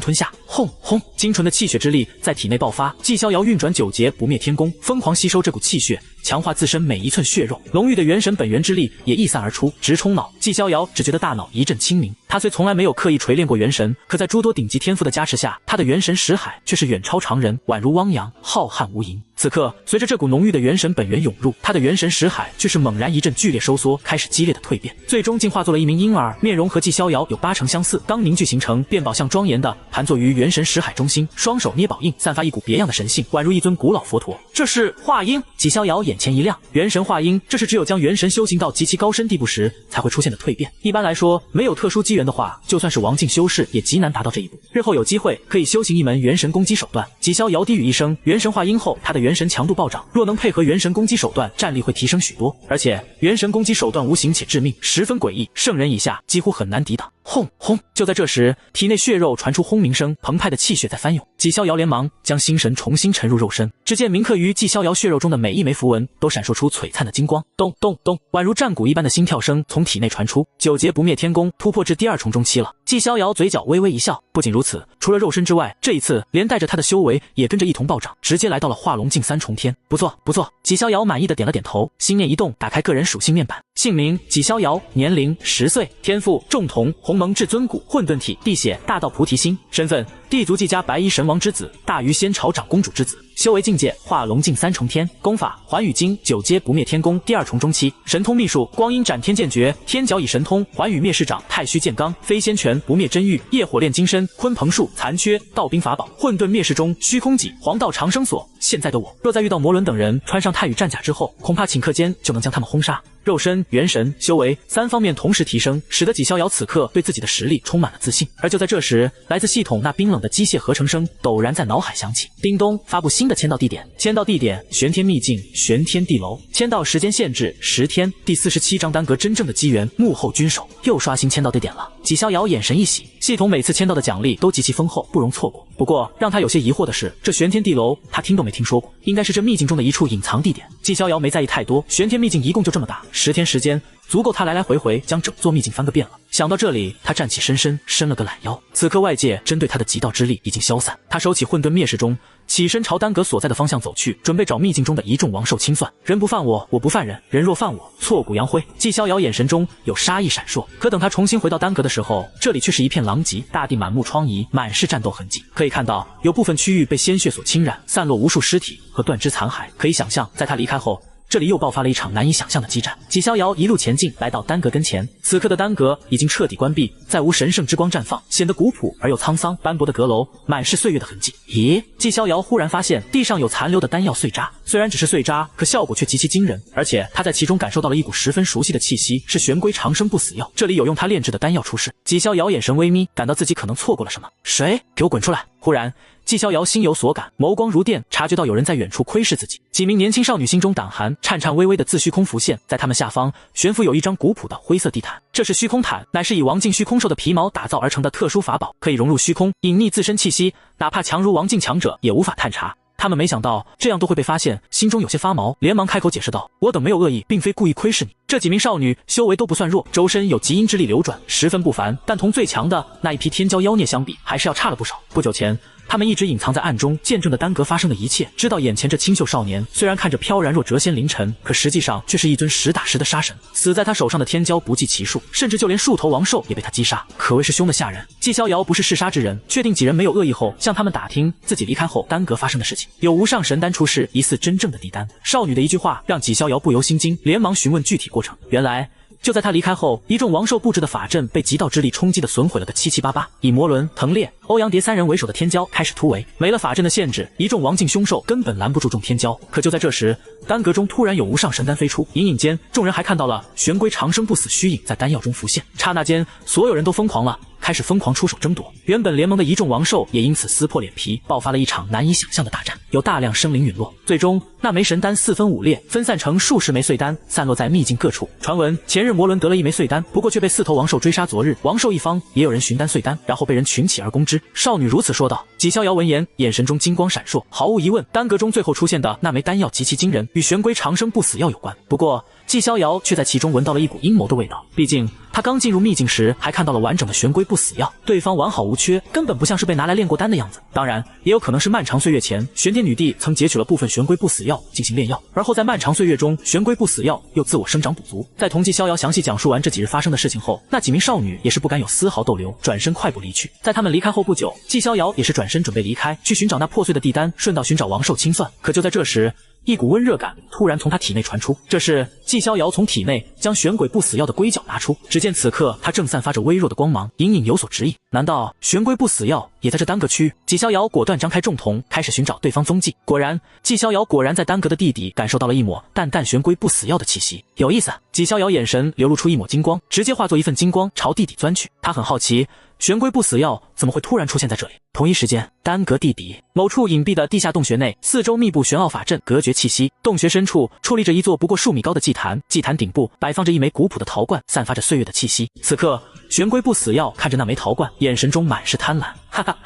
吞下，轰轰，精纯的气血之力在体内爆发。纪逍遥运转9节不灭天功，疯狂吸收这股气血，强化自身每一寸血肉。浓郁的元神本源之力也溢散而出，直冲脑。纪逍遥只觉得大脑一阵清明。他虽从来没有刻意锤炼过元神，可在诸多顶级天赋的加持下，他的元神识海却是远超常人，宛如汪洋，浩瀚无垠。此刻，随着这股浓郁的元神本源涌入，他的元神识海却是猛然一阵剧烈收缩，开始激烈的蜕变，最终进化作了一名婴儿，面容和纪逍遥有80%相似。刚凝聚形成，便宝相庄严的盘坐于元神识海中心，双手捏宝印，散发一股别样的神性，宛如一尊古老佛陀。这是化婴！纪逍遥眼前一亮，元神化婴，这是只有将元神修行到极其高深地步时才会出现的蜕变。一般来说，没有特殊机缘的话，就算是王境修士也极难达到这一步。日后有机会可以修行一门元神攻击手段。纪逍遥低语一声，元神化婴后，他的元神强度暴涨，若能配合元神攻击手段，战力会提升许多。而且元神攻击手段无形且致命，十分诡异，圣人以下几乎很难抵挡。轰轰！就在这时，体内血肉传出轰鸣声，澎湃的气血在翻涌。纪逍遥连忙将心神重新沉入肉身，只见铭刻于纪逍遥血肉中的每一枚符文都闪烁出璀璨的金光，咚咚咚，宛如战鼓一般的心跳声从体内传出。9节不灭天功突破至第2重中期了。纪逍遥嘴角微微一笑，不仅如此，除了肉身之外，这一次连带着他的修为也跟着一同暴涨，直接来到了化龙境3重天。不错不错，纪逍遥满意的点了点头，心念一动，打开个人属性面板，姓名纪逍遥，年龄10岁，天赋重瞳，鸿蒙至尊骨，混沌体，地血，大道菩提心，身份地族纪家白衣神王之子，大鱼仙朝长公主之子，修为境界化龙境3重天，功法寰宇经9阶不灭天功第2重中期，神通秘术光阴斩天剑诀，天角以神通，寰宇灭世掌，太虚剑罡，飞仙拳，不灭真玉，业火炼金身，鲲鹏术，残缺，道兵法宝，混沌灭世钟，虚空戟，黄道长生锁。现在的我若再遇到魔伦等人穿上太羽战甲之后，恐怕顷刻间就能将他们轰杀。肉身、元神、修为3方面同时提升，使得纪逍遥此刻对自己的实力充满了自信。而就在这时，来自系统那冰冷的机械合成声陡然在脑海响起。叮咚，发布新的签到地点，签到地点玄天秘境玄天地楼，签到时间限制10天，第47章单格真正的机缘，幕后军手。又刷新签到地点了。纪逍遥眼神一喜，系统每次签到的奖励都极其丰厚，不容错过。不过让他有些疑惑的是，这玄天地楼他听都没听说过，应该是这秘境中的一处隐藏地点。纪逍遥没在意太多，玄天秘境一共就这么大，10天时间足够他来来回回将整座秘境翻个遍了。想到这里，他站起身伸了个懒腰。此刻外界针对他的极道之力已经消散，他收起混沌灭世钟，起身朝丹阁所在的方向走去，准备找秘境中的一众王兽清算。人不犯我，我不犯人；人若犯我，挫骨扬灰。纪逍遥眼神中有杀意闪烁，可等他重新回到丹阁的时候，这里却是一片狼藉，大地满目疮痍，满是战斗痕迹。可以看到，有部分区域被鲜血所侵染，散落无数尸体和断肢残骸。可以想象，在他离开后，这里又爆发了一场难以想象的激战。纪逍遥一路前进，来到丹阁跟前。此刻的丹阁已经彻底关闭，再无神圣之光绽放，显得古朴而又沧桑。斑驳的阁楼满是岁月的痕迹。咦？纪逍遥忽然发现地上有残留的丹药碎渣，虽然只是碎渣，可效果却极其惊人。而且他在其中感受到了一股十分熟悉的气息，是玄龟长生不死药。这里有用他炼制的丹药出世。纪逍遥眼神微眯，感到自己可能错过了什么。谁？给我滚出来！忽然纪逍遥心有所感，眸光如电，察觉到有人在远处窥视自己。几名年轻少女心中胆寒，颤颤巍巍的自虚空浮现，在他们下方悬浮有一张古朴的灰色地毯。这是虚空毯，乃是以王境虚空兽的皮毛打造而成的特殊法宝，可以融入虚空，隐匿自身气息，哪怕强如王境强者也无法探查。他们没想到这样都会被发现，心中有些发毛，连忙开口解释道：“我等没有恶意，并非故意窥视你。”这几名少女修为都不算弱，周身有极阴之力流转，十分不凡，但同最强的那一批天骄妖孽相比，还是要差了不少。不久前，他们一直隐藏在暗中，见证着丹阁发生的一切，知道眼前这清秀少年虽然看着飘然若谪仙凌尘，可实际上却是一尊实打实的杀神。死在他手上的天骄不计其数，甚至就连树头王兽也被他击杀，可谓是凶得吓人。纪逍遥不是嗜杀之人，确定几人没有恶意后，向他们打听自己离开后丹阁发生的事情。有无上神丹出世，疑似真正的帝丹。少女的一句话让纪逍遥不由心惊，连忙询问具体过程。原来就在他离开后，一众王兽布置的法阵被极道之力冲击的损毁了个七七八八，以魔伦、藤烈、欧阳蝶3人为首的天骄开始突围。没了法阵的限制，一众王境凶兽根本拦不住众天骄。可就在这时，丹阁中突然有无上神丹飞出，隐隐间众人还看到了玄龟长生不死虚影在丹药中浮现。刹那间，所有人都疯狂了，开始疯狂出手争夺。原本联盟的一众王兽也因此撕破脸皮，爆发了一场难以想象的大战，有大量生灵陨落。最终那枚神丹四分五裂，分散成数十枚碎丹，散落在秘境各处。传闻前日魔伦得了一枚碎丹，不过却被4头王兽追杀。昨日王兽一方也有人寻丹碎丹，然后被人群起而攻之。少女如此说道。纪逍遥闻言，眼神中金光闪烁。毫无疑问，丹阁中最后出现的那枚丹药极其惊人，与玄龟长生不死药有关。不过纪逍遥却在其中闻到了一股阴谋的味道，毕竟他刚进入秘境时还看到了完整的玄龟不死药，对方完好无缺，根本不像是被拿来炼过丹的样子。当然也有可能是漫长岁月前玄天天女帝曾截取了部分玄龟不死药进行炼药，而后在漫长岁月中，玄龟不死药又自我生长补足。在同季逍遥详细讲述完这几日发生的事情后，那几名少女也是不敢有丝毫逗留，转身快步离去。在他们离开后不久，季逍遥也是转身准备离开，去寻找那破碎的地丹，顺道寻找王兽清算。可就在这时，一股温热感突然从他体内传出，这是季逍遥从体内将玄鬼不死药的龟角拿出。只见此刻他正散发着微弱的光芒，隐隐有所指引。难道玄龟不死药也在这丹阁区？季逍遥果断张开重瞳，开始寻找对方踪迹。果然，季逍遥果然在丹阁的地底感受到了一抹淡淡玄龟不死药的气息。有意思，季逍遥眼神流露出一抹金光，直接化作一份金光朝地底钻去。他很好奇，玄龟不死药怎么会突然出现在这里？同一时间，丹阁地底某处隐蔽的地下洞穴内，四周密布玄奥法阵，隔绝气息。洞穴深处矗立着一座不过数米高的祭坛，祭坛顶部摆放着一枚古朴的陶罐，散发着岁月的气息。此刻，玄龟不死药看着那枚陶罐，眼神中满是贪婪。哈哈，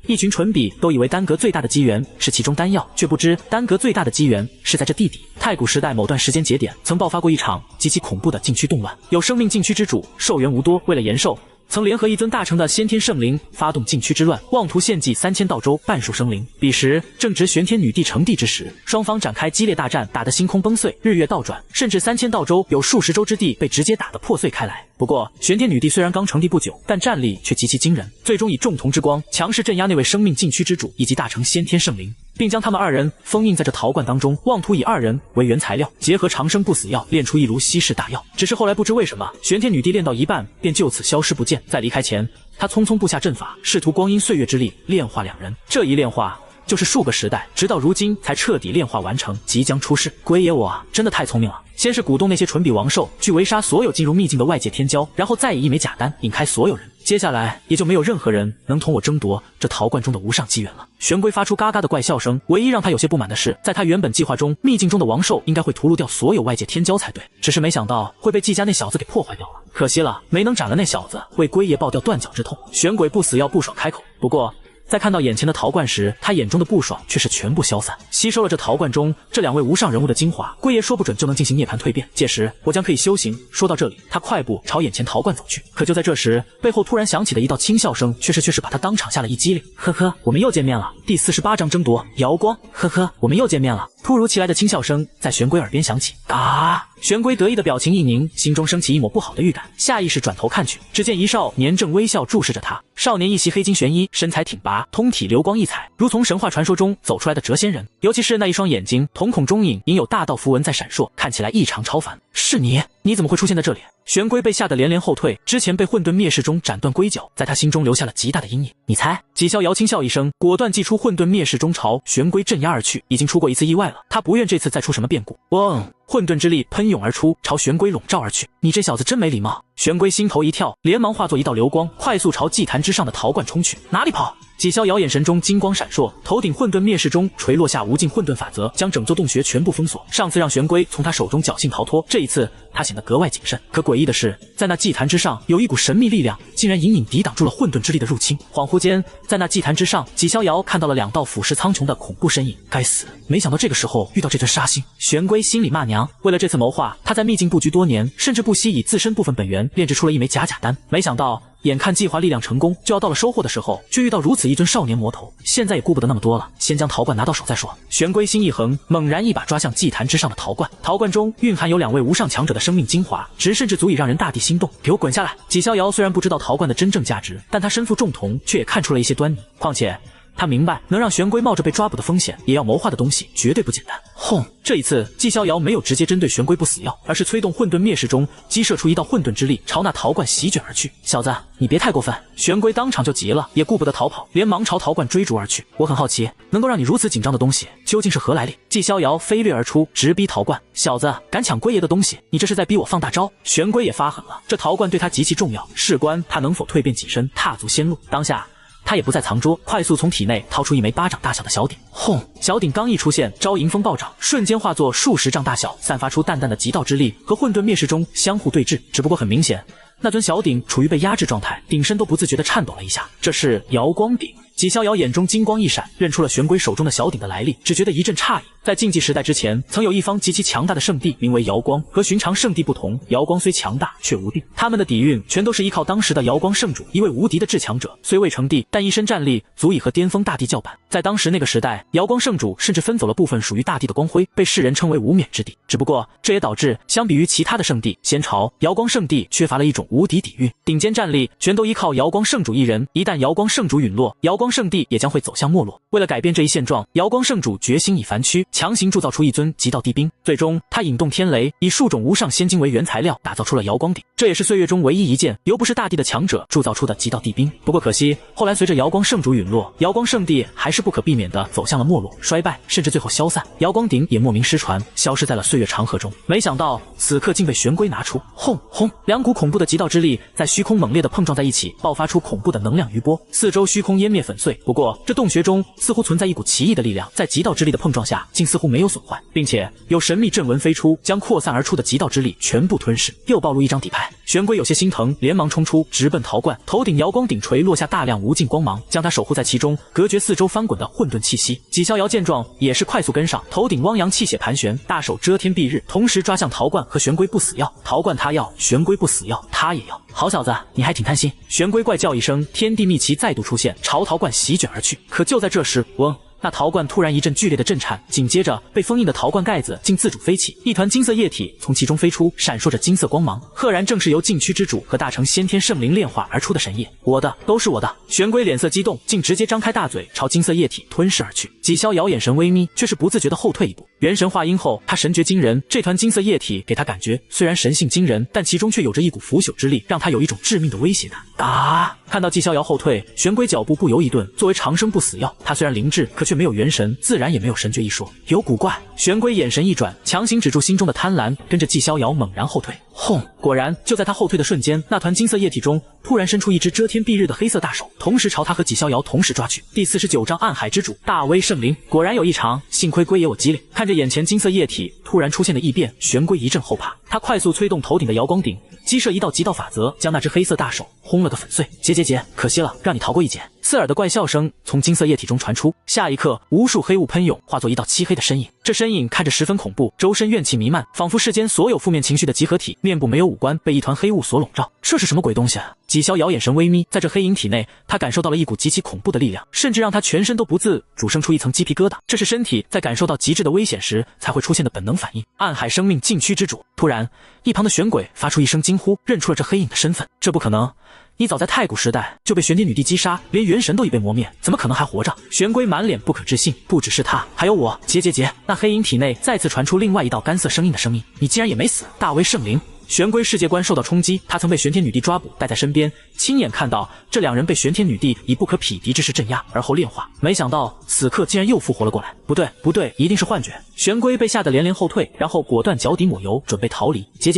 一群蠢比都以为丹阁最大的机缘是其中丹药，却不知丹阁最大的机缘是在这地底。太古时代某段时间节点，曾爆发过一场极其恐怖的禁区动乱，有生命禁区之主寿元无多，为了延寿，曾联合一尊大成的先天圣灵发动禁区之乱，妄图献祭3000道州半数生灵。彼时正值玄天女帝成帝之时，双方展开激烈大战，打得星空崩碎，日月倒转，甚至3000道州有数十州之地被直接打得破碎开来。不过玄天女帝虽然刚成帝不久，但战力却极其惊人，最终以众瞳之光强势镇压那位生命禁区之主以及大成先天圣灵，并将他们二人封印在这陶罐当中，妄图以二人为原材料，结合长生不死药炼出一炉稀释大药。只是后来不知为什么，玄天女帝炼到一半便就此消失不见。在离开前，她匆匆布下阵法，试图光阴岁月之力炼化两人。这一炼化就是数个时代，直到如今才彻底炼化完成，即将出世。龟爷我啊，真的太聪明了！先是鼓动那些蠢比王兽去围杀所有进入秘境的外界天骄，然后再以一枚假丹引开所有人。接下来也就没有任何人能同我争夺这陶罐中的无上机缘了。玄龟发出嘎嘎的怪笑声，唯一让他有些不满的是，在他原本计划中，秘境中的王兽应该会屠戮掉所有外界天骄才对，只是没想到会被季家那小子给破坏掉了。可惜了，没能斩了那小子，为龟爷报掉断脚之痛。玄鬼不死要不爽开口，不过在看到眼前的陶罐时，他眼中的不爽却是全部消散。吸收了这陶罐中这两位无上人物的精华，龟爷说不准就能进行涅槃蜕变，届时我将可以修行。说到这里，他快步朝眼前陶罐走去。可就在这时，背后突然响起的一道轻笑声，却是把他当场吓了一激灵。呵呵，我们又见面了。第48章争夺瑶光。呵呵，我们又见面了。突如其来的轻笑声在玄龟耳边响起。啊！玄龟得意的表情一凝，心中升起一抹不好的预感，下意识转头看去，只见一少年正微笑注视着他。少年一袭黑金玄衣，身材挺拔，通体流光溢彩，如从神话传说中走出来的谪仙人。尤其是那一双眼睛，瞳孔中隐有大道符文在闪烁，看起来异常超凡。是你？你怎么会出现在这里？玄龟被吓得连连后退，之前被混沌灭世中斩断龟角，在他心中留下了极大的阴影。你猜？纪逍遥轻笑一声，果断祭出混沌灭世中朝玄龟镇压而去。已经出过一次意外了，他不愿这次再出什么变故。嗡！混沌之力喷涌而出，朝玄龟笼罩而去。你这小子真没礼貌！玄龟心头一跳，连忙化作一道流光，快速朝祭坛之上的陶罐冲去。哪里跑！纪逍遥眼神中金光闪烁，头顶混沌灭世中垂落下无尽混沌法则，将整座洞穴全部封锁。上次让玄龟从他手中侥幸逃脱，这一次他显得格外谨慎。可诡异的是，在那祭坛之上有一股神秘力量，竟然隐隐抵挡住了混沌之力的入侵。恍惚间，在那祭坛之上，纪逍遥看到了两道俯视苍穹的恐怖身影。该死！没想到这个时候遇到这尊杀星。玄龟心里骂娘。为了这次谋划，他在秘境布局多年，甚至不惜以自身部分本源炼制出了一枚假丹。没想到眼看计划力量成功，就要到了收获的时候，却遇到如此一尊少年魔头。现在也顾不得那么多了，先将陶罐拿到手再说。玄龟心一横，猛然一把抓向祭坛之上的陶罐。陶罐中蕴含有两位无上强者的生命精华，值甚至足以让人大地心动。给我滚下来！纪逍遥虽然不知道陶罐的真正价值，但他身负重瞳，却也看出了一些端倪。况且他明白，能让玄龟冒着被抓捕的风险也要谋划的东西绝对不简单。轰！这一次纪逍遥没有直接针对玄龟不死药，而是催动混沌灭世中激射出一道混沌之力，朝那陶罐席卷而去。小子，你别太过分！玄龟当场就急了，也顾不得逃跑，连忙朝陶罐追逐而去。我很好奇，能够让你如此紧张的东西究竟是何来历？纪逍遥飞掠而出，直逼陶罐。小子，敢抢龟爷的东西，你这是在逼我放大招！玄龟也发狠了，这陶罐对他极其重要，事关他能否蜕变己身，踏足仙路。当下他也不再藏拙，快速从体内掏出一枚巴掌大小的小鼎。轰！小鼎刚一出现，招迎风暴涨，瞬间化作数十丈大小，散发出淡淡的极道之力，和混沌灭世中相互对峙。只不过很明显，那尊小鼎处于被压制状态，鼎身都不自觉地颤抖了一下。这是瑶光鼎。纪逍遥眼中金光一闪，认出了玄龟手中的小鼎的来历，只觉得一阵诧异。在竞技时代之前，曾有一方极其强大的圣地，名为瑶光。和寻常圣地不同，瑶光虽强大，却无敌。他们的底蕴全都是依靠当时的瑶光圣主，一位无敌的至强者，虽未成帝，但一身战力足以和巅峰大帝叫板。在当时那个时代，瑶光圣主甚至分走了部分属于大帝的光辉，被世人称为无冕之地。只不过，这也导致相比于其他的圣地，先朝瑶光圣地缺乏了一种无敌底蕴，顶尖战力全都依靠瑶光圣主一人。一旦瑶光圣主陨落，瑶光圣地也将会走向没落。为了改变这一现状，瑶光圣主决心以凡躯，强行铸造出一尊极道帝兵。最终，他引动天雷，以数种无上仙晶为原材料，打造出了瑶光鼎。这也是岁月中唯一一件由不是大帝的强者铸造出的极道帝兵。不过可惜，后来随着瑶光圣主陨落，瑶光圣地还是不可避免地走向了没落、衰败，甚至最后消散。瑶光鼎也莫名失传，消失在了岁月长河中。没想到此刻竟被玄龟拿出，轰轰，两股恐怖的极道之力在虚空猛烈地碰撞在一起，爆发出恐怖的能量余波，四周虚空湮灭粉碎。不过这洞穴中似乎存在一股奇异的力量，在极道之力的碰撞下，竟似乎没有损坏，并且有神秘阵纹飞出，将扩散而出的极道之力全部吞噬。又暴露一张底牌，玄龟有些心疼，连忙冲出，直奔陶罐。头顶瑶光鼎锤落下大量无尽光芒，将他守护在其中，隔绝四周翻滚的混沌气息。纪逍遥见状，也是快速跟上，头顶汪洋气血盘旋，大手遮天蔽日，同时抓向陶罐和玄龟不死药。陶罐他要，玄龟不死药他也要。好小子，你还挺贪心。玄龟怪叫一声，天地秘旗再度出现，朝陶罐席卷而去。可就在这时，嗡！那陶罐突然一阵剧烈的震颤，紧接着被封印的陶罐盖子竟自主飞起，一团金色液体从其中飞出，闪烁着金色光芒，赫然正是由禁区之主和大成先天圣灵炼化而出的神液。我的，都是我的！玄龟脸色激动，竟直接张开大嘴朝金色液体吞噬而去。纪逍遥眼神微眯，却是不自觉地后退一步。元神化阴后，他神觉惊人，这团金色液体给他感觉虽然神性惊人，但其中却有着一股腐朽之力，让他有一种致命的威胁感。看到纪逍遥后退，玄龟脚步不由一顿。作为长生不死药，他虽然灵智，可却没有元神，自然也没有神觉一说。有古怪！玄龟眼神一转，强行止住心中的贪婪，跟着纪逍遥猛然后退。轰！果然，就在他后退的瞬间，那团金色液体中突然伸出一只遮天蔽日的黑色大手，同时朝他和纪逍遥同时抓去。第49章暗海之主大威圣灵，果然有异常，幸亏龟爷我机灵。看着眼前金色液体突然出现的异变，玄龟一阵后怕，他快速催动头顶的瑶光鼎，击射一道极道法则，将那只黑色大手轰了个粉碎。结，可惜了，让你逃过一劫。刺耳的怪笑声从金色液体中传出，下一刻，无数黑雾喷涌，化作一道漆黑的身影。这身影看着十分恐怖，周身怨气弥漫，仿佛世间所有负面情绪的集合体，面部没有五官，被一团黑雾所笼罩。这是什么鬼东西啊？纪逍遥眼神微眯，在这黑影体内，他感受到了一股极其恐怖的力量，甚至让他全身都不自主生出一层鸡皮疙瘩。这是身体在感受到极致的危险时才会出现的本能反应。暗海生命禁区之主。突然，一旁的玄鬼发出一声惊呼，认出了这黑影的身份。这不可能！你早在太古时代就被玄天女帝击杀，连元神都已被磨灭，怎么可能还活着？玄龟满脸不可置信，不只是他，还有我。结！那黑影体内再次传出另外一道干涩生硬的声音：你竟然也没死！大威圣灵！玄龟世界观受到冲击，他曾被玄天女帝抓捕，带在身边，亲眼看到这两人被玄天女帝以不可匹敌之势镇压，而后炼化。没想到此刻竟然又复活了过来。不对，一定是幻觉。玄龟被吓得连连后退，然后果断脚底抹油，准备逃离。结，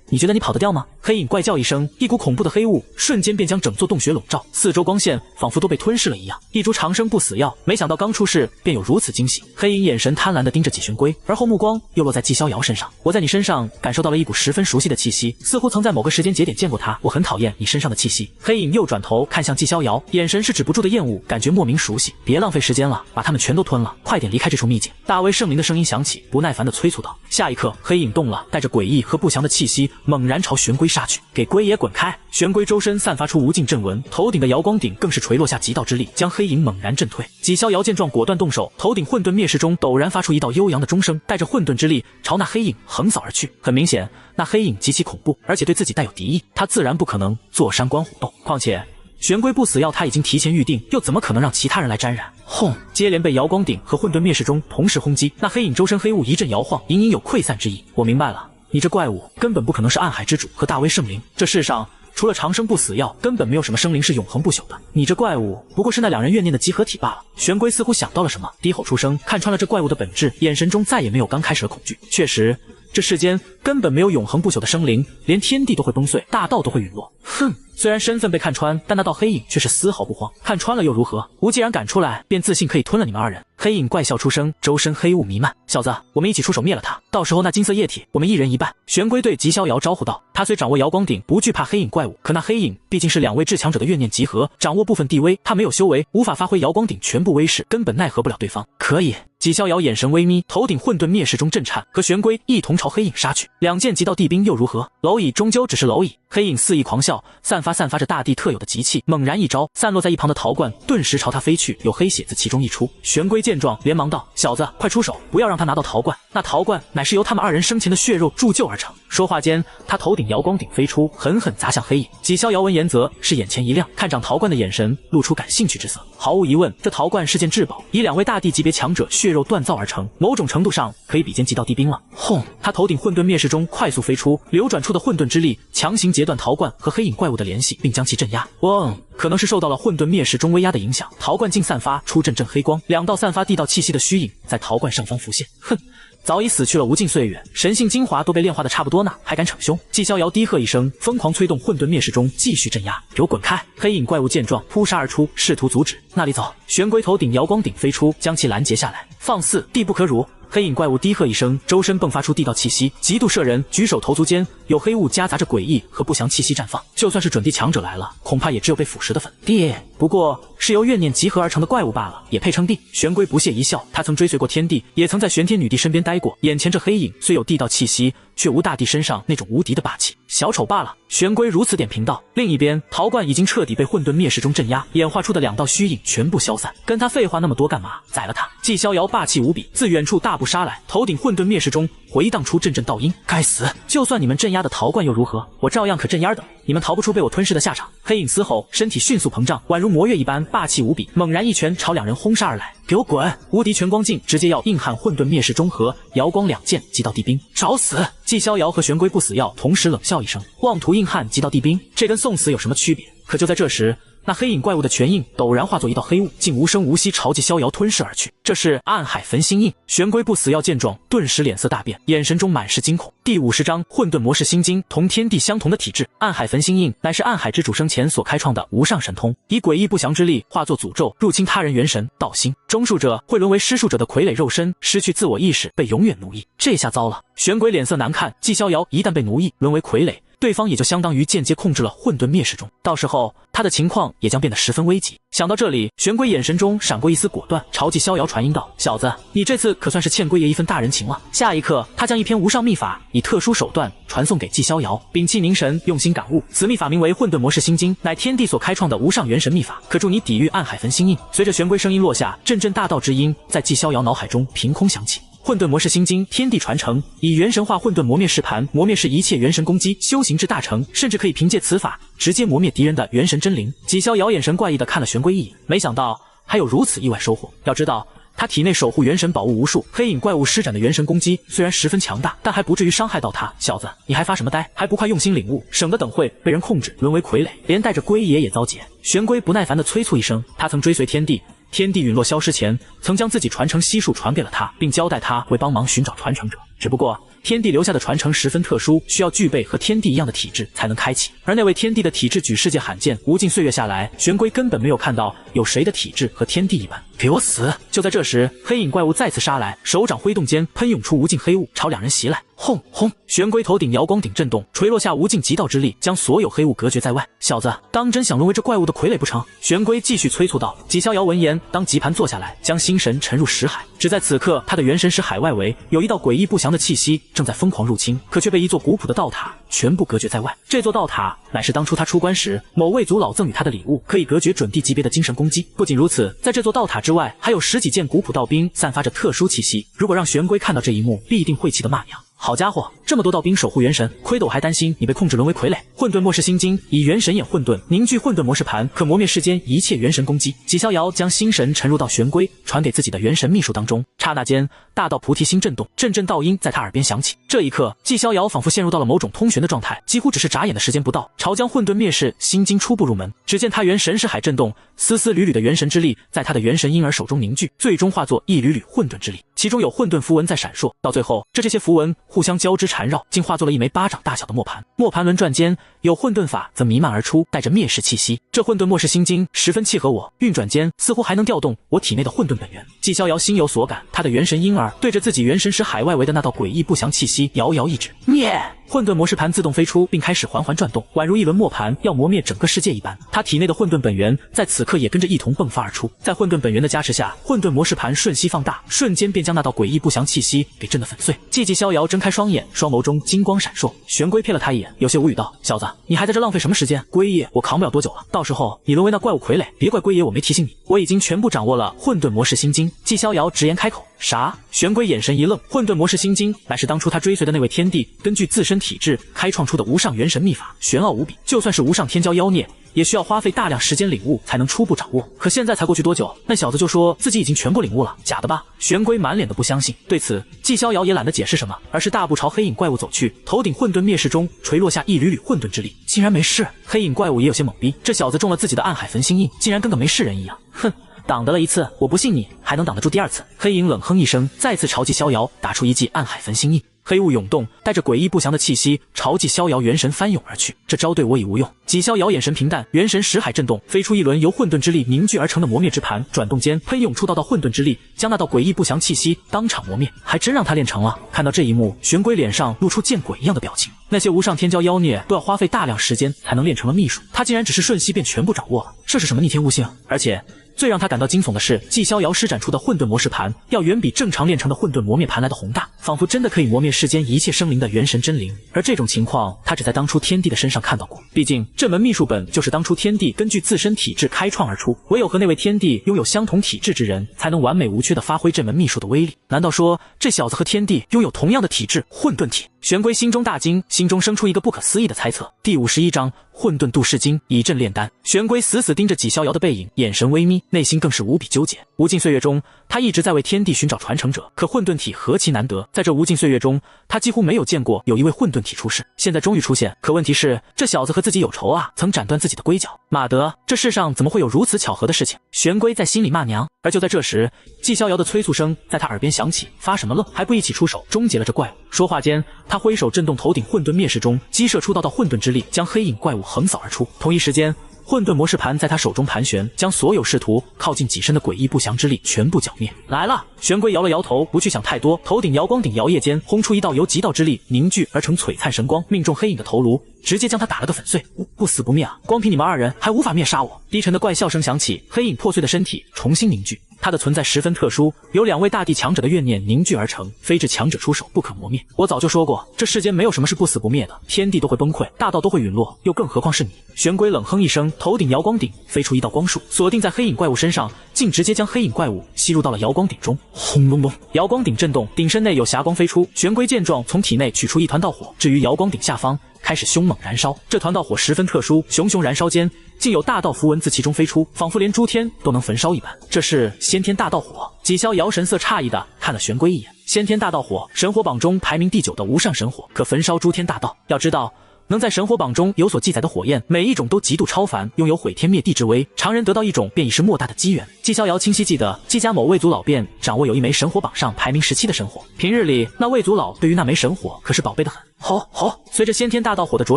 你觉得你跑得掉吗？黑影怪叫一声，一股恐怖的黑雾瞬间便将整座洞穴笼罩，四周光线仿佛都被吞噬了一样。一株长生不死药，没想到刚出世便有如此惊喜。黑影眼神贪婪地盯着纪玄龟，而后目光又落在纪逍遥身上。我在你身上感受到了一股十分熟悉的气息，似乎曾在某个时间节点见过他。我很讨厌你身上的气息。黑影又转头看向纪逍遥，眼神是止不住的厌恶，感觉莫名熟悉。别浪费时间了，把他们全都吞了，快点离开这处秘境。大威圣灵的声音响起，不耐烦地催促道。下一刻，黑影动了，带着诡异和不祥的气息，猛然朝玄龟杀去。给龟爷滚开！玄龟周身散发出无尽阵纹，头顶的瑶光鼎更是垂落下极道之力，将黑影猛然震退。纪逍遥见状，果断动手，头顶混沌灭世中陡然发出一道悠扬的钟声，带着混沌之力朝那黑影横扫而去。很明显，那黑影极其恐怖，而且对自己带有敌意，他自然不可能坐山观虎斗。况且玄龟不死药他已经提前预定，又怎么可能让其他人来沾染？轰！接连被瑶光鼎和混沌灭世中同时轰击，那黑影周身黑雾一阵摇晃，隐隐有溃散之意。我明白了，你这怪物根本不可能是暗海之主和大威圣灵。这世上除了长生不死药，根本没有什么生灵是永恒不朽的。你这怪物不过是那两人怨念的集合体罢了。玄龟似乎想到了什么，低吼出声，看穿了这怪物的本质，眼神中再也没有刚开始的恐惧。确实，这世间根本没有永恒不朽的生灵，连天地都会崩碎，大道都会陨落。哼！虽然身份被看穿，但那道黑影却是丝毫不慌。看穿了又如何？吴既然敢出来，便自信可以吞了你们二人。黑影怪笑出声，周身黑雾弥漫。小子，我们一起出手灭了他，到时候那金色液体，我们一人一半。玄龟对吉逍遥招呼道。他虽掌握瑶光鼎，不惧怕黑影怪物，可那黑影毕竟是2位至强者的怨念集合，掌握部分地威，他没有修为，无法发挥瑶光鼎全部威势，根本奈何不了对方。可以。吉逍遥眼神微眯，头顶混沌灭世中震颤，和玄龟一同朝黑影杀去。2剑击到地兵又如何？蝼蚁终究只是蝼蚁。黑影肆意狂笑，散发着大地特有的极气，猛然一招，散落在一旁的陶罐顿时朝他飞去，有黑血自其中溢出。玄龟见状，连忙道：“小子，快出手，不要让他拿到陶罐。那陶罐乃是由他们2人生前的血肉铸就而成。”说话间，他头顶瑶光鼎飞出，狠狠砸向黑影。纪逍遥闻言则是眼前一亮，看长陶罐的眼神露出感兴趣之色。毫无疑问，这陶罐是件至宝，以2位大帝级别强者血肉锻造而成，某种程度上可以比肩极道地兵了。轰！他头顶混沌灭世中快速飞出，流转出的混沌之力强行截断陶罐和黑影怪物的联系，并将其镇压。嗡！可能是受到了混沌灭世中威压的影响，陶罐竟散发出阵阵黑光，2道散发地道气息的虚影在陶罐上方浮现。哼！早已死去了无尽岁月，神性精华都被炼化的差不多呢，还敢逞凶？纪逍遥低喝一声，疯狂催动混沌灭世中继续镇压。给我滚开！黑影怪物见状扑杀而出，试图阻止。那里走！玄龟头顶瑶光鼎飞出，将其拦截下来。放肆，地不可辱！黑影怪物低喝一声，周身迸发出地道气息，极度摄人，举手投足间有黑雾夹杂着诡异和不祥气息绽放。就算是准地强者来了，恐怕也只有被腐蚀的份。地不过是由怨念集合而成的怪物罢了，也配称地？玄龟不屑一笑，他曾追随过天帝，也曾在玄天女帝身边待过。眼前这黑影虽有地道气息，却无大帝身上那种无敌的霸气。小丑罢了。玄龟如此点评道。另一边，陶罐已经彻底被混沌灭世中镇压，演化出的2道虚影全部消散。跟他废话那么多干嘛？宰了他！纪逍遥霸气无比，自远处大步杀来，头顶混沌灭世中回荡出阵阵道音。该死！就算你们镇压的陶罐又如何？我照样可镇压的，你们逃不出被我吞噬的下场。黑影嘶吼，身体迅速膨胀，宛如魔月一般霸气无比，猛然一拳朝2人轰杀而来。给我滚！无敌拳光镜直接要硬汉混沌灭世中和瑶光2剑击到地兵，找死！纪逍遥和玄龟不死药同时冷笑一声，妄图硬汉击到地兵，这跟送死有什么区别？可就在这时，那黑影怪物的拳印陡然化作一道黑雾，竟无声无息朝纪逍遥吞噬而去。这是暗海焚心印。玄龟不死药见状，顿时脸色大变，眼神中满是惊恐。第50章混沌模式心经，同天地相同的体质。暗海焚心印乃是暗海之主生前所开创的无上神通，以诡异不祥之力化作诅咒，入侵他人元神道心。中术者会沦为施术者的傀儡肉身，失去自我意识，被永远奴役。这下糟了！玄龟脸色难看，纪逍遥一旦被奴役，沦为傀儡，对方也就相当于间接控制了混沌灭世中，到时候他的情况也将变得十分危急。想到这里，玄龟眼神中闪过一丝果断，朝纪逍遥传音道：“小子，你这次可算是欠龟爷一份大人情了。”下一刻，他将一篇无上秘法以特殊手段传送给纪逍遥，屏气凝神，用心感悟。此秘法名为混沌模式心经，乃天地所开创的无上元神秘法，可助你抵御暗海焚心印。随着玄龟声音落下，阵阵大道之音在纪逍遥脑海中凭空响起。混沌模式心经，天地传承，以元神化混沌磨灭世盘，磨灭世一切元神攻击，修行至大成，甚至可以凭借此法直接磨灭敌人的元神真灵。纪逍遥眼神怪异地看了玄龟一眼，没想到还有如此意外收获。要知道，他体内守护元神宝物无数，黑影怪物施展的元神攻击虽然十分强大，但还不至于伤害到他。小子，你还发什么呆？还不快用心领悟，省得等会被人控制，沦为傀儡，连带着龟爷也遭劫。玄龟不耐烦地催促一声，他曾追随天帝。天帝陨落消失前，曾将自己传承悉数传给了他，并交代他为帮忙寻找传承者。只不过天帝留下的传承十分特殊，需要具备和天帝一样的体质才能开启，而那位天帝的体质举世界罕见，无尽岁月下来，玄龟根本没有看到有谁的体质和天帝一般。给我死！就在这时，黑影怪物再次杀来，手掌挥动间喷涌出无尽黑雾，朝2人袭来。轰轰！玄龟头顶瑶光鼎震动，垂落下无尽极道之力，将所有黑雾隔绝在外。小子，当真想沦为这怪物的傀儡不成？玄龟继续催促道。纪逍遥闻言，当即盘坐下来，将心神沉入识海。只在此刻，他的元神识海外围有一道诡异不祥的气息正在疯狂入侵，可却被一座古朴的道塔全部隔绝在外。这座道塔乃是当初他出关时某位族老赠予他的礼物，可以隔绝准地级别的精神攻击。不仅如此，在这座道塔之外，还有10几件古朴道兵散发着特殊气息。如果让玄龟看到这一幕，必定会气得骂娘。好家伙，这么多道兵守护元神，亏得我还担心你被控制沦为傀儡。混沌末世心经，以元神演混沌，凝聚混沌模式盘，可磨灭世间一切元神攻击。纪逍遥将心神沉入到玄龟传给自己的元神秘术当中，刹那间，大道菩提心震动，阵阵道音在他耳边响起。这一刻，纪逍遥仿佛陷入到了某种通玄的状态，几乎只是眨眼的时间不到，朝将混沌灭世心经初步入门。只见他元神识海震动，丝丝缕缕的元神之力在他的元神婴儿手中凝聚，最终化作一缕缕混沌之力。其中有混沌符文在闪烁。到最后，这些符文互相交织缠绕，竟化作了一枚巴掌大小的磨盘。磨盘轮转间，有混沌法则弥漫而出，带着灭世气息。这混沌末世心经十分契合我，运转间似乎还能调动我体内的混沌本源。纪逍遥心有所感，他的元神婴儿对着自己元神识海外围的那道诡异不祥气息遥遥一指，灭！混沌模式盘自动飞出，并开始缓缓转动，宛如一轮磨盘要磨灭整个世界一般。他体内的混沌本源在此刻也跟着一同迸发而出，在混沌本源的加持下，混沌模式盘瞬息放大，瞬间便将那道诡异不祥气息给震得粉碎。纪逍遥睁开双眼，双眸中金光闪烁。玄龟瞥了他一眼，有些无语道：“小子，你还在这浪费什么时间？龟爷我扛不了多久了，到时候你沦为那怪物傀儡，别怪龟爷我没提醒你。我已经全部掌握了混沌模式心经。”纪逍遥直言开口。啥？玄龟眼神一愣，混沌模式心经乃是当初他追随的那位天帝根据自身体质开创出的无上元神秘法，玄奥无比，就算是无上天骄妖孽也需要花费大量时间领悟才能初步掌握。可现在才过去多久，那小子就说自己已经全部领悟了，假的吧？玄龟满脸的不相信。对此，纪逍遥也懒得解释什么，而是大步朝黑影怪物走去，头顶混沌灭世中垂落下一缕缕混沌之力，竟然没事。黑影怪物也有些懵逼，这小子中了自己的暗海焚心印，竟然跟个没事人一样。哼，挡得了一次，我不信你还能挡得住第二次。黑影冷哼一声，再次朝纪逍遥打出一记暗海焚心印。黑雾涌动，带着诡异不祥的气息朝纪逍遥元神翻涌而去。这招对我已无用。纪逍遥眼神平淡，元神识海震动，飞出一轮由混沌之力凝聚而成的磨灭之盘，转动间喷涌出道混沌之力，将那道诡异不祥气息当场磨灭。还真让他练成了。看到这一幕，玄龟脸上露出见鬼一样的表情。那些无上天骄妖孽都要花费大量时间才能练成了秘术，他竟然只是瞬息便全部掌握了，这是什么逆天悟性？而且最让他感到惊悚的是，纪逍遥施展出的混沌模式盘要远比正常练成的混沌磨灭盘来的宏大，仿佛真的可以磨灭世间一切生灵的元神真灵。而这种情况他只在当初天帝的身上看到过，毕竟这门秘术本就是当初天帝根据自身体质开创而出，唯有和那位天帝拥有相同体质之人才能完美无缺地发挥这门秘术的威力。难道说这小子和天帝拥有同样的体质混沌体？玄龟心中大惊，心中生出一个不可思议的猜测。第51章混沌度世经，以阵炼丹。玄龟死死盯着纪逍遥的背影，眼神微眯，内心更是无比纠结。无尽岁月中，他一直在为天帝寻找传承者，可混沌体何其难得，在这无尽岁月中，他几乎没有见过有一位混沌体出世，现在终于出现。可问题是，这小子和自己有仇啊，曾斩断自己的龟角。马德，这世上怎么会有如此巧合的事情？玄龟在心里骂娘。而就在这时，纪逍遥的催促声在他耳边响起，发什么愣，还不一起出手终结了这怪物。说话间，他挥手震动头顶混沌灭世中，激射出道混沌之力，将黑影怪物横扫而出。同一时间，混沌模式盘在他手中盘旋，将所有试图靠近己身的诡异不祥之力全部剿灭。来了！玄龟摇了摇头，不去想太多，头顶瑶光顶摇曳间轰出一道由极道之力凝聚而成璀璨神光，命中黑影的头颅，直接将他打了个粉碎。不死不灭啊！光凭你们二人还无法灭杀我！低沉的怪笑声响起，黑影破碎的身体重新凝聚。他的存在十分特殊，由2位大地强者的怨念凝聚而成，非至强者出手不可磨灭。我早就说过，这世间没有什么是不死不灭的，天地都会崩溃，大道都会陨落，又更何况是你。玄龟冷哼一声，头顶瑶光顶飞出一道光束，锁定在黑影怪物身上，竟直接将黑影怪物吸入到了瑶光顶中。轰隆隆，瑶光顶震动，顶身内有霞光飞出。玄龟见状，从体内取出一团道火，置于瑶光顶下方，开始凶猛燃烧。这团道火十分特殊，熊熊燃烧间，竟有大道符文自其中飞出，仿佛连诸天都能焚烧一般。这是先天大道火。纪逍遥神色诧异地看了玄龟一眼。先天大道火，神火榜中排名第9的无上神火，可焚烧诸天大道。要知道，能在神火榜中有所记载的火焰，每一种都极度超凡，拥有毁天灭地之威，常人得到一种便已是莫大的机缘。纪逍遥清晰记得，纪家某魏族老便掌握有一枚神火榜上排名17的神火，平日里那魏族老对于那枚神火可是宝贝得很。好，随着先天大道火的灼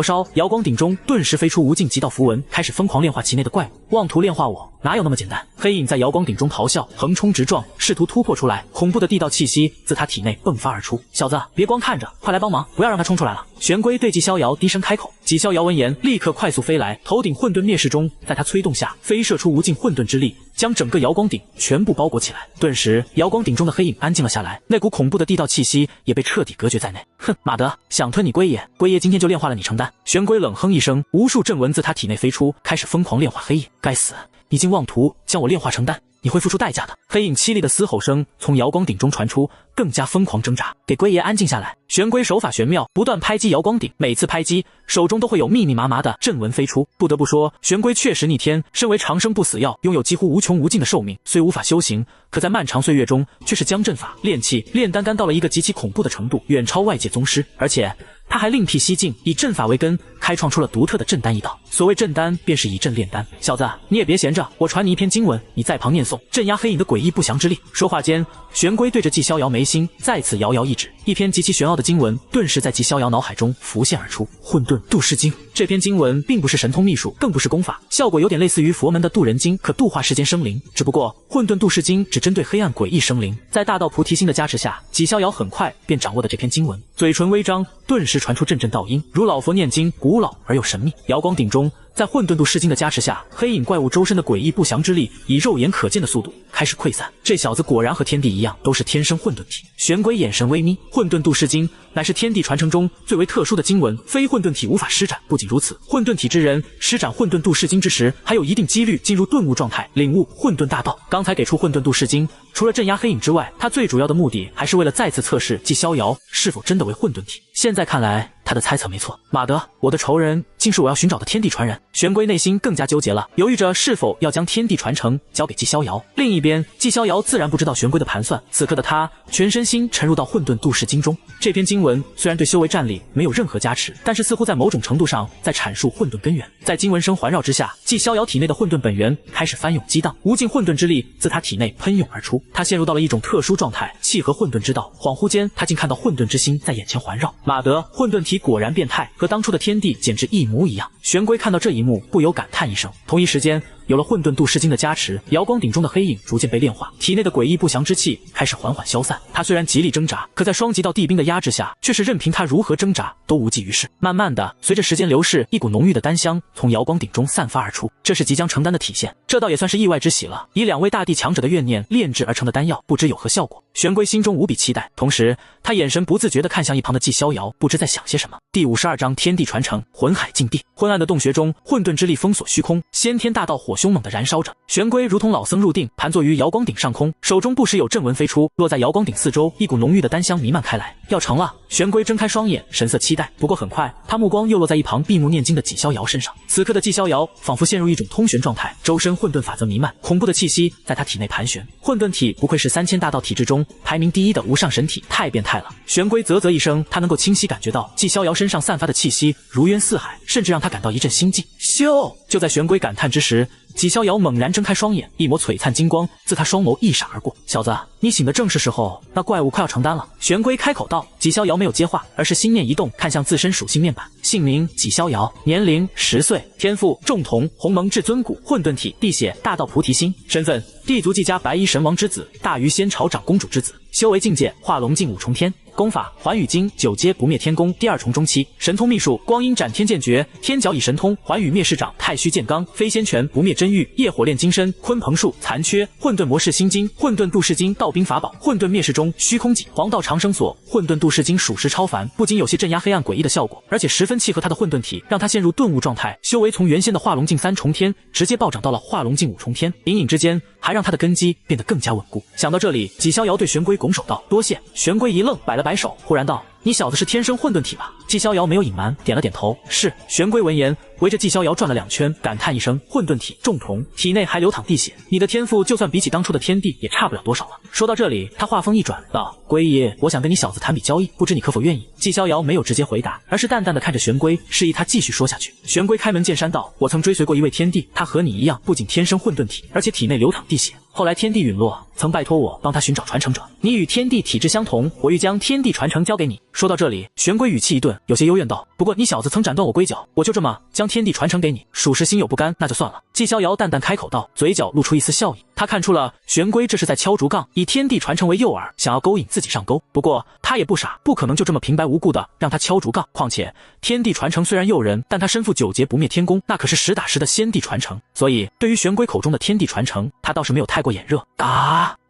烧，瑶光顶中顿时飞出无尽极道符文，开始疯狂炼化其内的怪物，妄图炼化我，哪有那么简单？黑影在瑶光顶中咆哮，横冲直撞，试图突破出来。恐怖的地道气息自他体内迸发而出。小子，别光看着，快来帮忙，不要让他冲出来了。玄龟对纪逍遥低声开口。纪逍遥闻言，立刻快速飞来，头顶混沌灭世中，在他催动下，飞射出无尽混沌之力，将整个瑶光顶全部包裹起来。顿时，瑶光顶中的黑影安静了下来，那股恐怖的地道气息也被彻底隔绝在内。哼，马德，想吞你龟爷，龟爷今天就炼化了你成丹。玄龟冷哼一声，无数阵纹自他体内飞出，开始疯狂炼化黑影。该死，你竟妄图将我炼化成丹，你会付出代价的。黑影凄厉的嘶吼声从瑶光顶中传出，更加疯狂挣扎。给龟爷安静下来。玄龟手法玄妙，不断拍击瑶光顶，每次拍击手中都会有密密麻麻的阵纹飞出。不得不说，玄龟确实逆天，身为长生不死药，拥有几乎无穷无尽的寿命，虽无法修行，可在漫长岁月中却是将阵法、炼气、炼丹到了一个极其恐怖的程度，远超外界宗师。而且他还另辟蹊径，以阵法为根，开创出了独特的镇丹一道。所谓镇丹，便是以阵炼丹。小子，你也别闲着，我传你一篇经文，你在旁念诵，镇压黑影的诡异不祥之力。说话间，玄龟对着纪逍遥眉心再次摇摇一指，一篇极其玄奥的经文顿时在纪逍遥脑海中浮现而出。混沌度世经。这篇经文并不是神通秘术，更不是功法，效果有点类似于佛门的渡人经，可度化世间生灵。只不过混沌度世经只针对黑暗诡异生灵。在大道菩提心的加持下，纪逍遥很快便掌握了这篇经文，嘴唇微张，顿时传出阵阵道音，如老佛念经，古老而又神秘。瑶光鼎中，在混沌度世经的加持下，黑影怪物周身的诡异不祥之力以肉眼可见的速度开始溃散。这小子果然和天地一样，都是天生混沌体。玄龟眼神微眯，混沌度世经乃是天地传承中最为特殊的经文，非混沌体无法施展。不仅如此，混沌体之人施展混沌度世经之时，还有一定几率进入顿悟状态，领悟混沌大道。刚才给出混沌度世经，除了镇压黑影之外，他最主要的目的还是为了再次测试纪逍遥是否真的为混沌体。现在看来，他的猜测没错。马德，我的仇人竟是我要寻找的天地传人。玄龟内心更加纠结了，犹豫着是否要将天地传承交给纪逍遥。另一边，纪逍遥自然不知道玄龟的盘算，此刻的他全身心沉入到混沌度世经中。这篇经文虽然对修为战力没有任何加持，但是似乎在某种程度上在阐述混沌根源。在经文声环绕之下，纪逍遥体内的混沌本源开始翻涌激荡，无尽混沌之力自他体内喷涌而出。他陷入到了一种特殊状态，契合混沌之道。恍惚间，他竟看到混沌之心在眼前环绕。马德，混沌体果然变态，和当初的天地简直一模一样。玄龟看到这一幕，不由感叹一声。同一时间，有了混沌度世经的加持，瑶光鼎中的黑影逐渐被炼化，体内的诡异不祥之气开始缓缓消散。他虽然极力挣扎，可在双极道地兵的压制下，却是任凭他如何挣扎都无济于事。慢慢的，随着时间流逝，一股浓郁的丹香从瑶光鼎中散发而出，这是即将成丹的体现。这倒也算是意外之喜了。以2位大地强者的怨念炼制而成的丹药，不知有何效果。玄龟心中无比期待，同时他眼神不自觉地看向一旁的纪逍遥，不知在想些什么。第52章天地传承，魂海禁地。昏暗的洞穴中，混沌之力封锁虚空，先天大道火凶猛地燃烧着。玄龟如同老僧入定，盘坐于瑶光鼎上空，手中不时有阵纹飞出，落在瑶光鼎四周，一股浓郁的丹香弥漫开来。要成了！玄龟睁开双眼，神色期待。不过很快，他目光又落在一旁闭目念经的纪逍遥身上。此刻的纪逍遥仿佛陷入一种通旋状态，周身混沌法则弥漫，恐怖的气息在他体内盘旋。混沌体不愧是3000大道体质中排名第1的无上神体，太变态了！玄龟啧啧一声，他能够清晰感觉到纪逍遥身上散发的气息如渊似海，甚至让他感到一阵心悸。咻！就在玄龟感叹之时，纪逍遥猛然睁开双眼，一抹璀璨金光自他双眸一闪而过。小子，你醒的正是时候，那怪物快要成丹了。玄龟开口道。纪逍遥没有接话，而是心念一动，看向自身属性面板。姓名纪逍遥，年龄10岁，天赋重瞳，鸿蒙至尊骨，混沌体，地血大道菩提心，身份地族纪家白衣神王之子，大鱼仙朝长公主之子，修为境界化龙境5重天。功法寰宇经9阶不灭天宫第2重中期，神通秘术光阴斩天剑诀，天角以神通寰宇灭世掌，太虚剑罡，飞仙拳不灭真玉，业火炼金身，鲲鹏术残缺，混沌模式心经，混沌度世经道兵法宝，混沌灭世中虚空戟，黄道长生锁。混沌度世经属实超凡，不仅有些镇压黑暗诡异的效果，而且十分契合他的混沌体，让他陷入顿悟状态，修为从原先的化龙境3重天直接暴涨到了化龙境5重天，隐隐之间还让他的根基变得更加稳固。想到这里，纪逍遥对玄龟拱手道：“多谢。”玄龟一愣，摆了摆手，忽然道：“你小子是天生混沌体吧？”纪逍遥没有隐瞒，点了点头：“是。”玄龟闻言，围着纪逍遥转了2圈，感叹一声：“混沌体，重瞳，体内还流淌地血，你的天赋就算比起当初的天地，也差不了多少了。”说到这里，他话锋一转，道：“龟爷，我想跟你小子谈笔交易，不知你可否愿意？”纪逍遥没有直接回答，而是淡淡的看着玄龟，示意他继续说下去。玄龟开门见山道：“我曾追随过一位天帝，他和你一样，不仅天生混沌体，而且体内流淌地血。后来天地陨落，曾拜托我帮他寻找传承者。你与天地体质相同，我欲将天地传承交给你。”说到这里，玄龟语气一顿，有些幽怨道：“不过你小子曾斩断我龟角，我就这么将天地传承给你，属实心有不甘，那就算了。”纪逍遥淡淡开口道，嘴角露出一丝笑意。他看出了玄龟这是在敲竹杠，以天地传承为诱饵，想要勾引自己上钩。不过他也不傻，不可能就这么平白无故的让他敲竹杠。况且天地传承虽然诱人，但他身负9节不灭天宫，那可是实打实的先帝传承。所以对于玄龟口中的天地传承，他倒是没有太过眼热。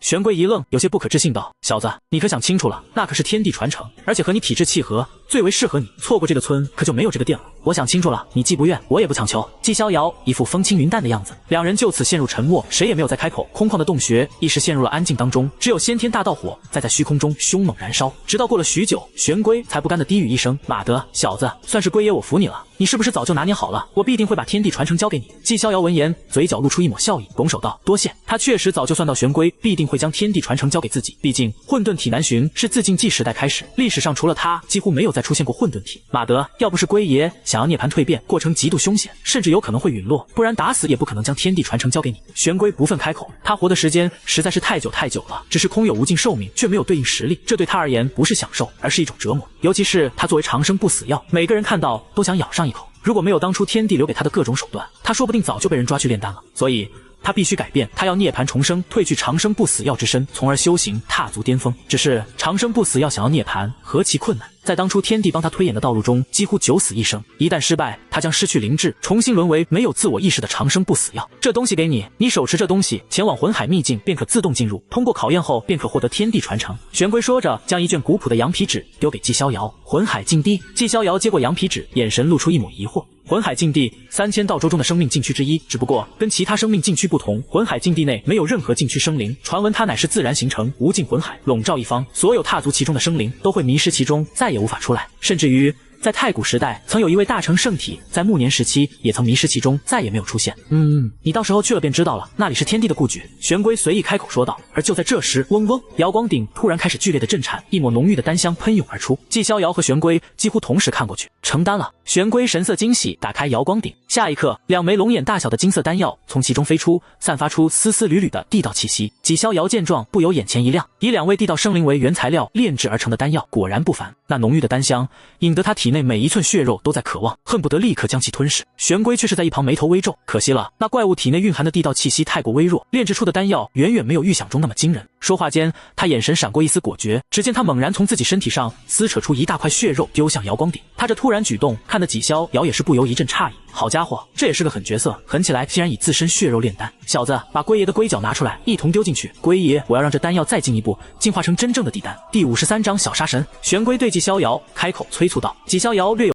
玄龟一愣，有些不可置信道：“小子，你可想清楚了？那可是天地传承，而且和你体质契合，最为适合你。错过这个村，可就没有这个店了。我想清楚了，你既不愿，我也不强求。”纪逍遥一副风轻云淡的样子，两人就此陷入沉默，谁也没有再开口。空旷的洞穴一时陷入了安静当中，只有先天大道火在虚空中凶猛燃烧。直到过了许久，玄龟才不甘的低语一声：“马德，小子，算是龟爷我服你了。你是不是早就拿捏好了，我必定会把天地传承交给你？”纪逍遥闻言，嘴角露出一抹笑意，拱手道：“多谢。”他确实早就算到玄龟必定会将天地传承交给自己，毕竟混沌体南巡是自晋纪时代开始，历史上除了他，几乎没有再再出现过混沌体。马德，要不是龟爷想要涅槃蜕变，过程极度凶险，甚至有可能会陨落，不然打死也不可能将天地传承交给你。玄龟不忿开口，他活的时间实在是太久了，只是空有无尽寿命，却没有对应实力，这对他而言不是享受，而是一种折磨。尤其是他作为长生不死药，每个人看到都想咬上一口。如果没有当初天地留给他的各种手段，他说不定早就被人抓去炼丹了。所以他必须改变，他要涅槃重生，褪去长生不死药之身，从而修行踏足巅峰。只是长生不死药想要涅槃，何其困难！在当初天帝帮他推演的道路中，几乎九死一生。一旦失败，他将失去灵智，重新沦为没有自我意识的长生不死药。这东西给你，你手持这东西前往魂海秘境，便可自动进入。通过考验后，便可获得天地传承。玄龟说着，将一卷古朴的羊皮纸丢给纪逍遥。魂海禁地。纪逍遥接过羊皮纸，眼神露出一抹疑惑。魂海禁地，3000道州中的生命禁区之一，只不过跟其他生命禁区不同，魂海禁地内没有任何禁区生灵，传闻它乃是自然形成无尽魂海，笼罩一方，所有踏足其中的生灵都会迷失其中，再也无法出来，甚至于在太古时代，曾有一位大成圣体，在暮年时期也曾迷失其中，再也没有出现。你到时候去了便知道了，那里是天地的故居。玄龟随意开口说道。而就在这时，嗡嗡，瑶光鼎突然开始剧烈的震颤，一抹浓郁的丹香喷涌而出。纪逍遥和玄龟几乎同时看过去，成丹了。玄龟神色惊喜，打开瑶光鼎，下一刻，2枚龙眼大小的金色丹药从其中飞出，散发出丝丝缕缕的地道气息。纪逍遥见状，不由眼前一亮，以2位地道生灵为原材料炼制而成的丹药果然不凡，那浓郁的丹香引得他体内每一寸血肉都在渴望，恨不得立刻将其吞噬。玄龟却是在一旁眉头微皱，可惜了，那怪物体内蕴含的地道气息太过微弱，炼制出的丹药远远没有预想中那么惊人。说话间，他眼神闪过一丝果决，只见他猛然从自己身体上撕扯出一大块血肉，丢向瑶光鼎。他这突然举动，看得纪逍遥也是不由一阵诧异。好家伙，这也是个狠角色，狠起来竟然以自身血肉炼丹。小子，把龟爷的龟脚拿出来，一同丢进去。龟爷，我要让这丹药再进一步，进化成真正的地丹。第53章小杀神。玄龟对纪逍遥开口催促道。纪逍遥略有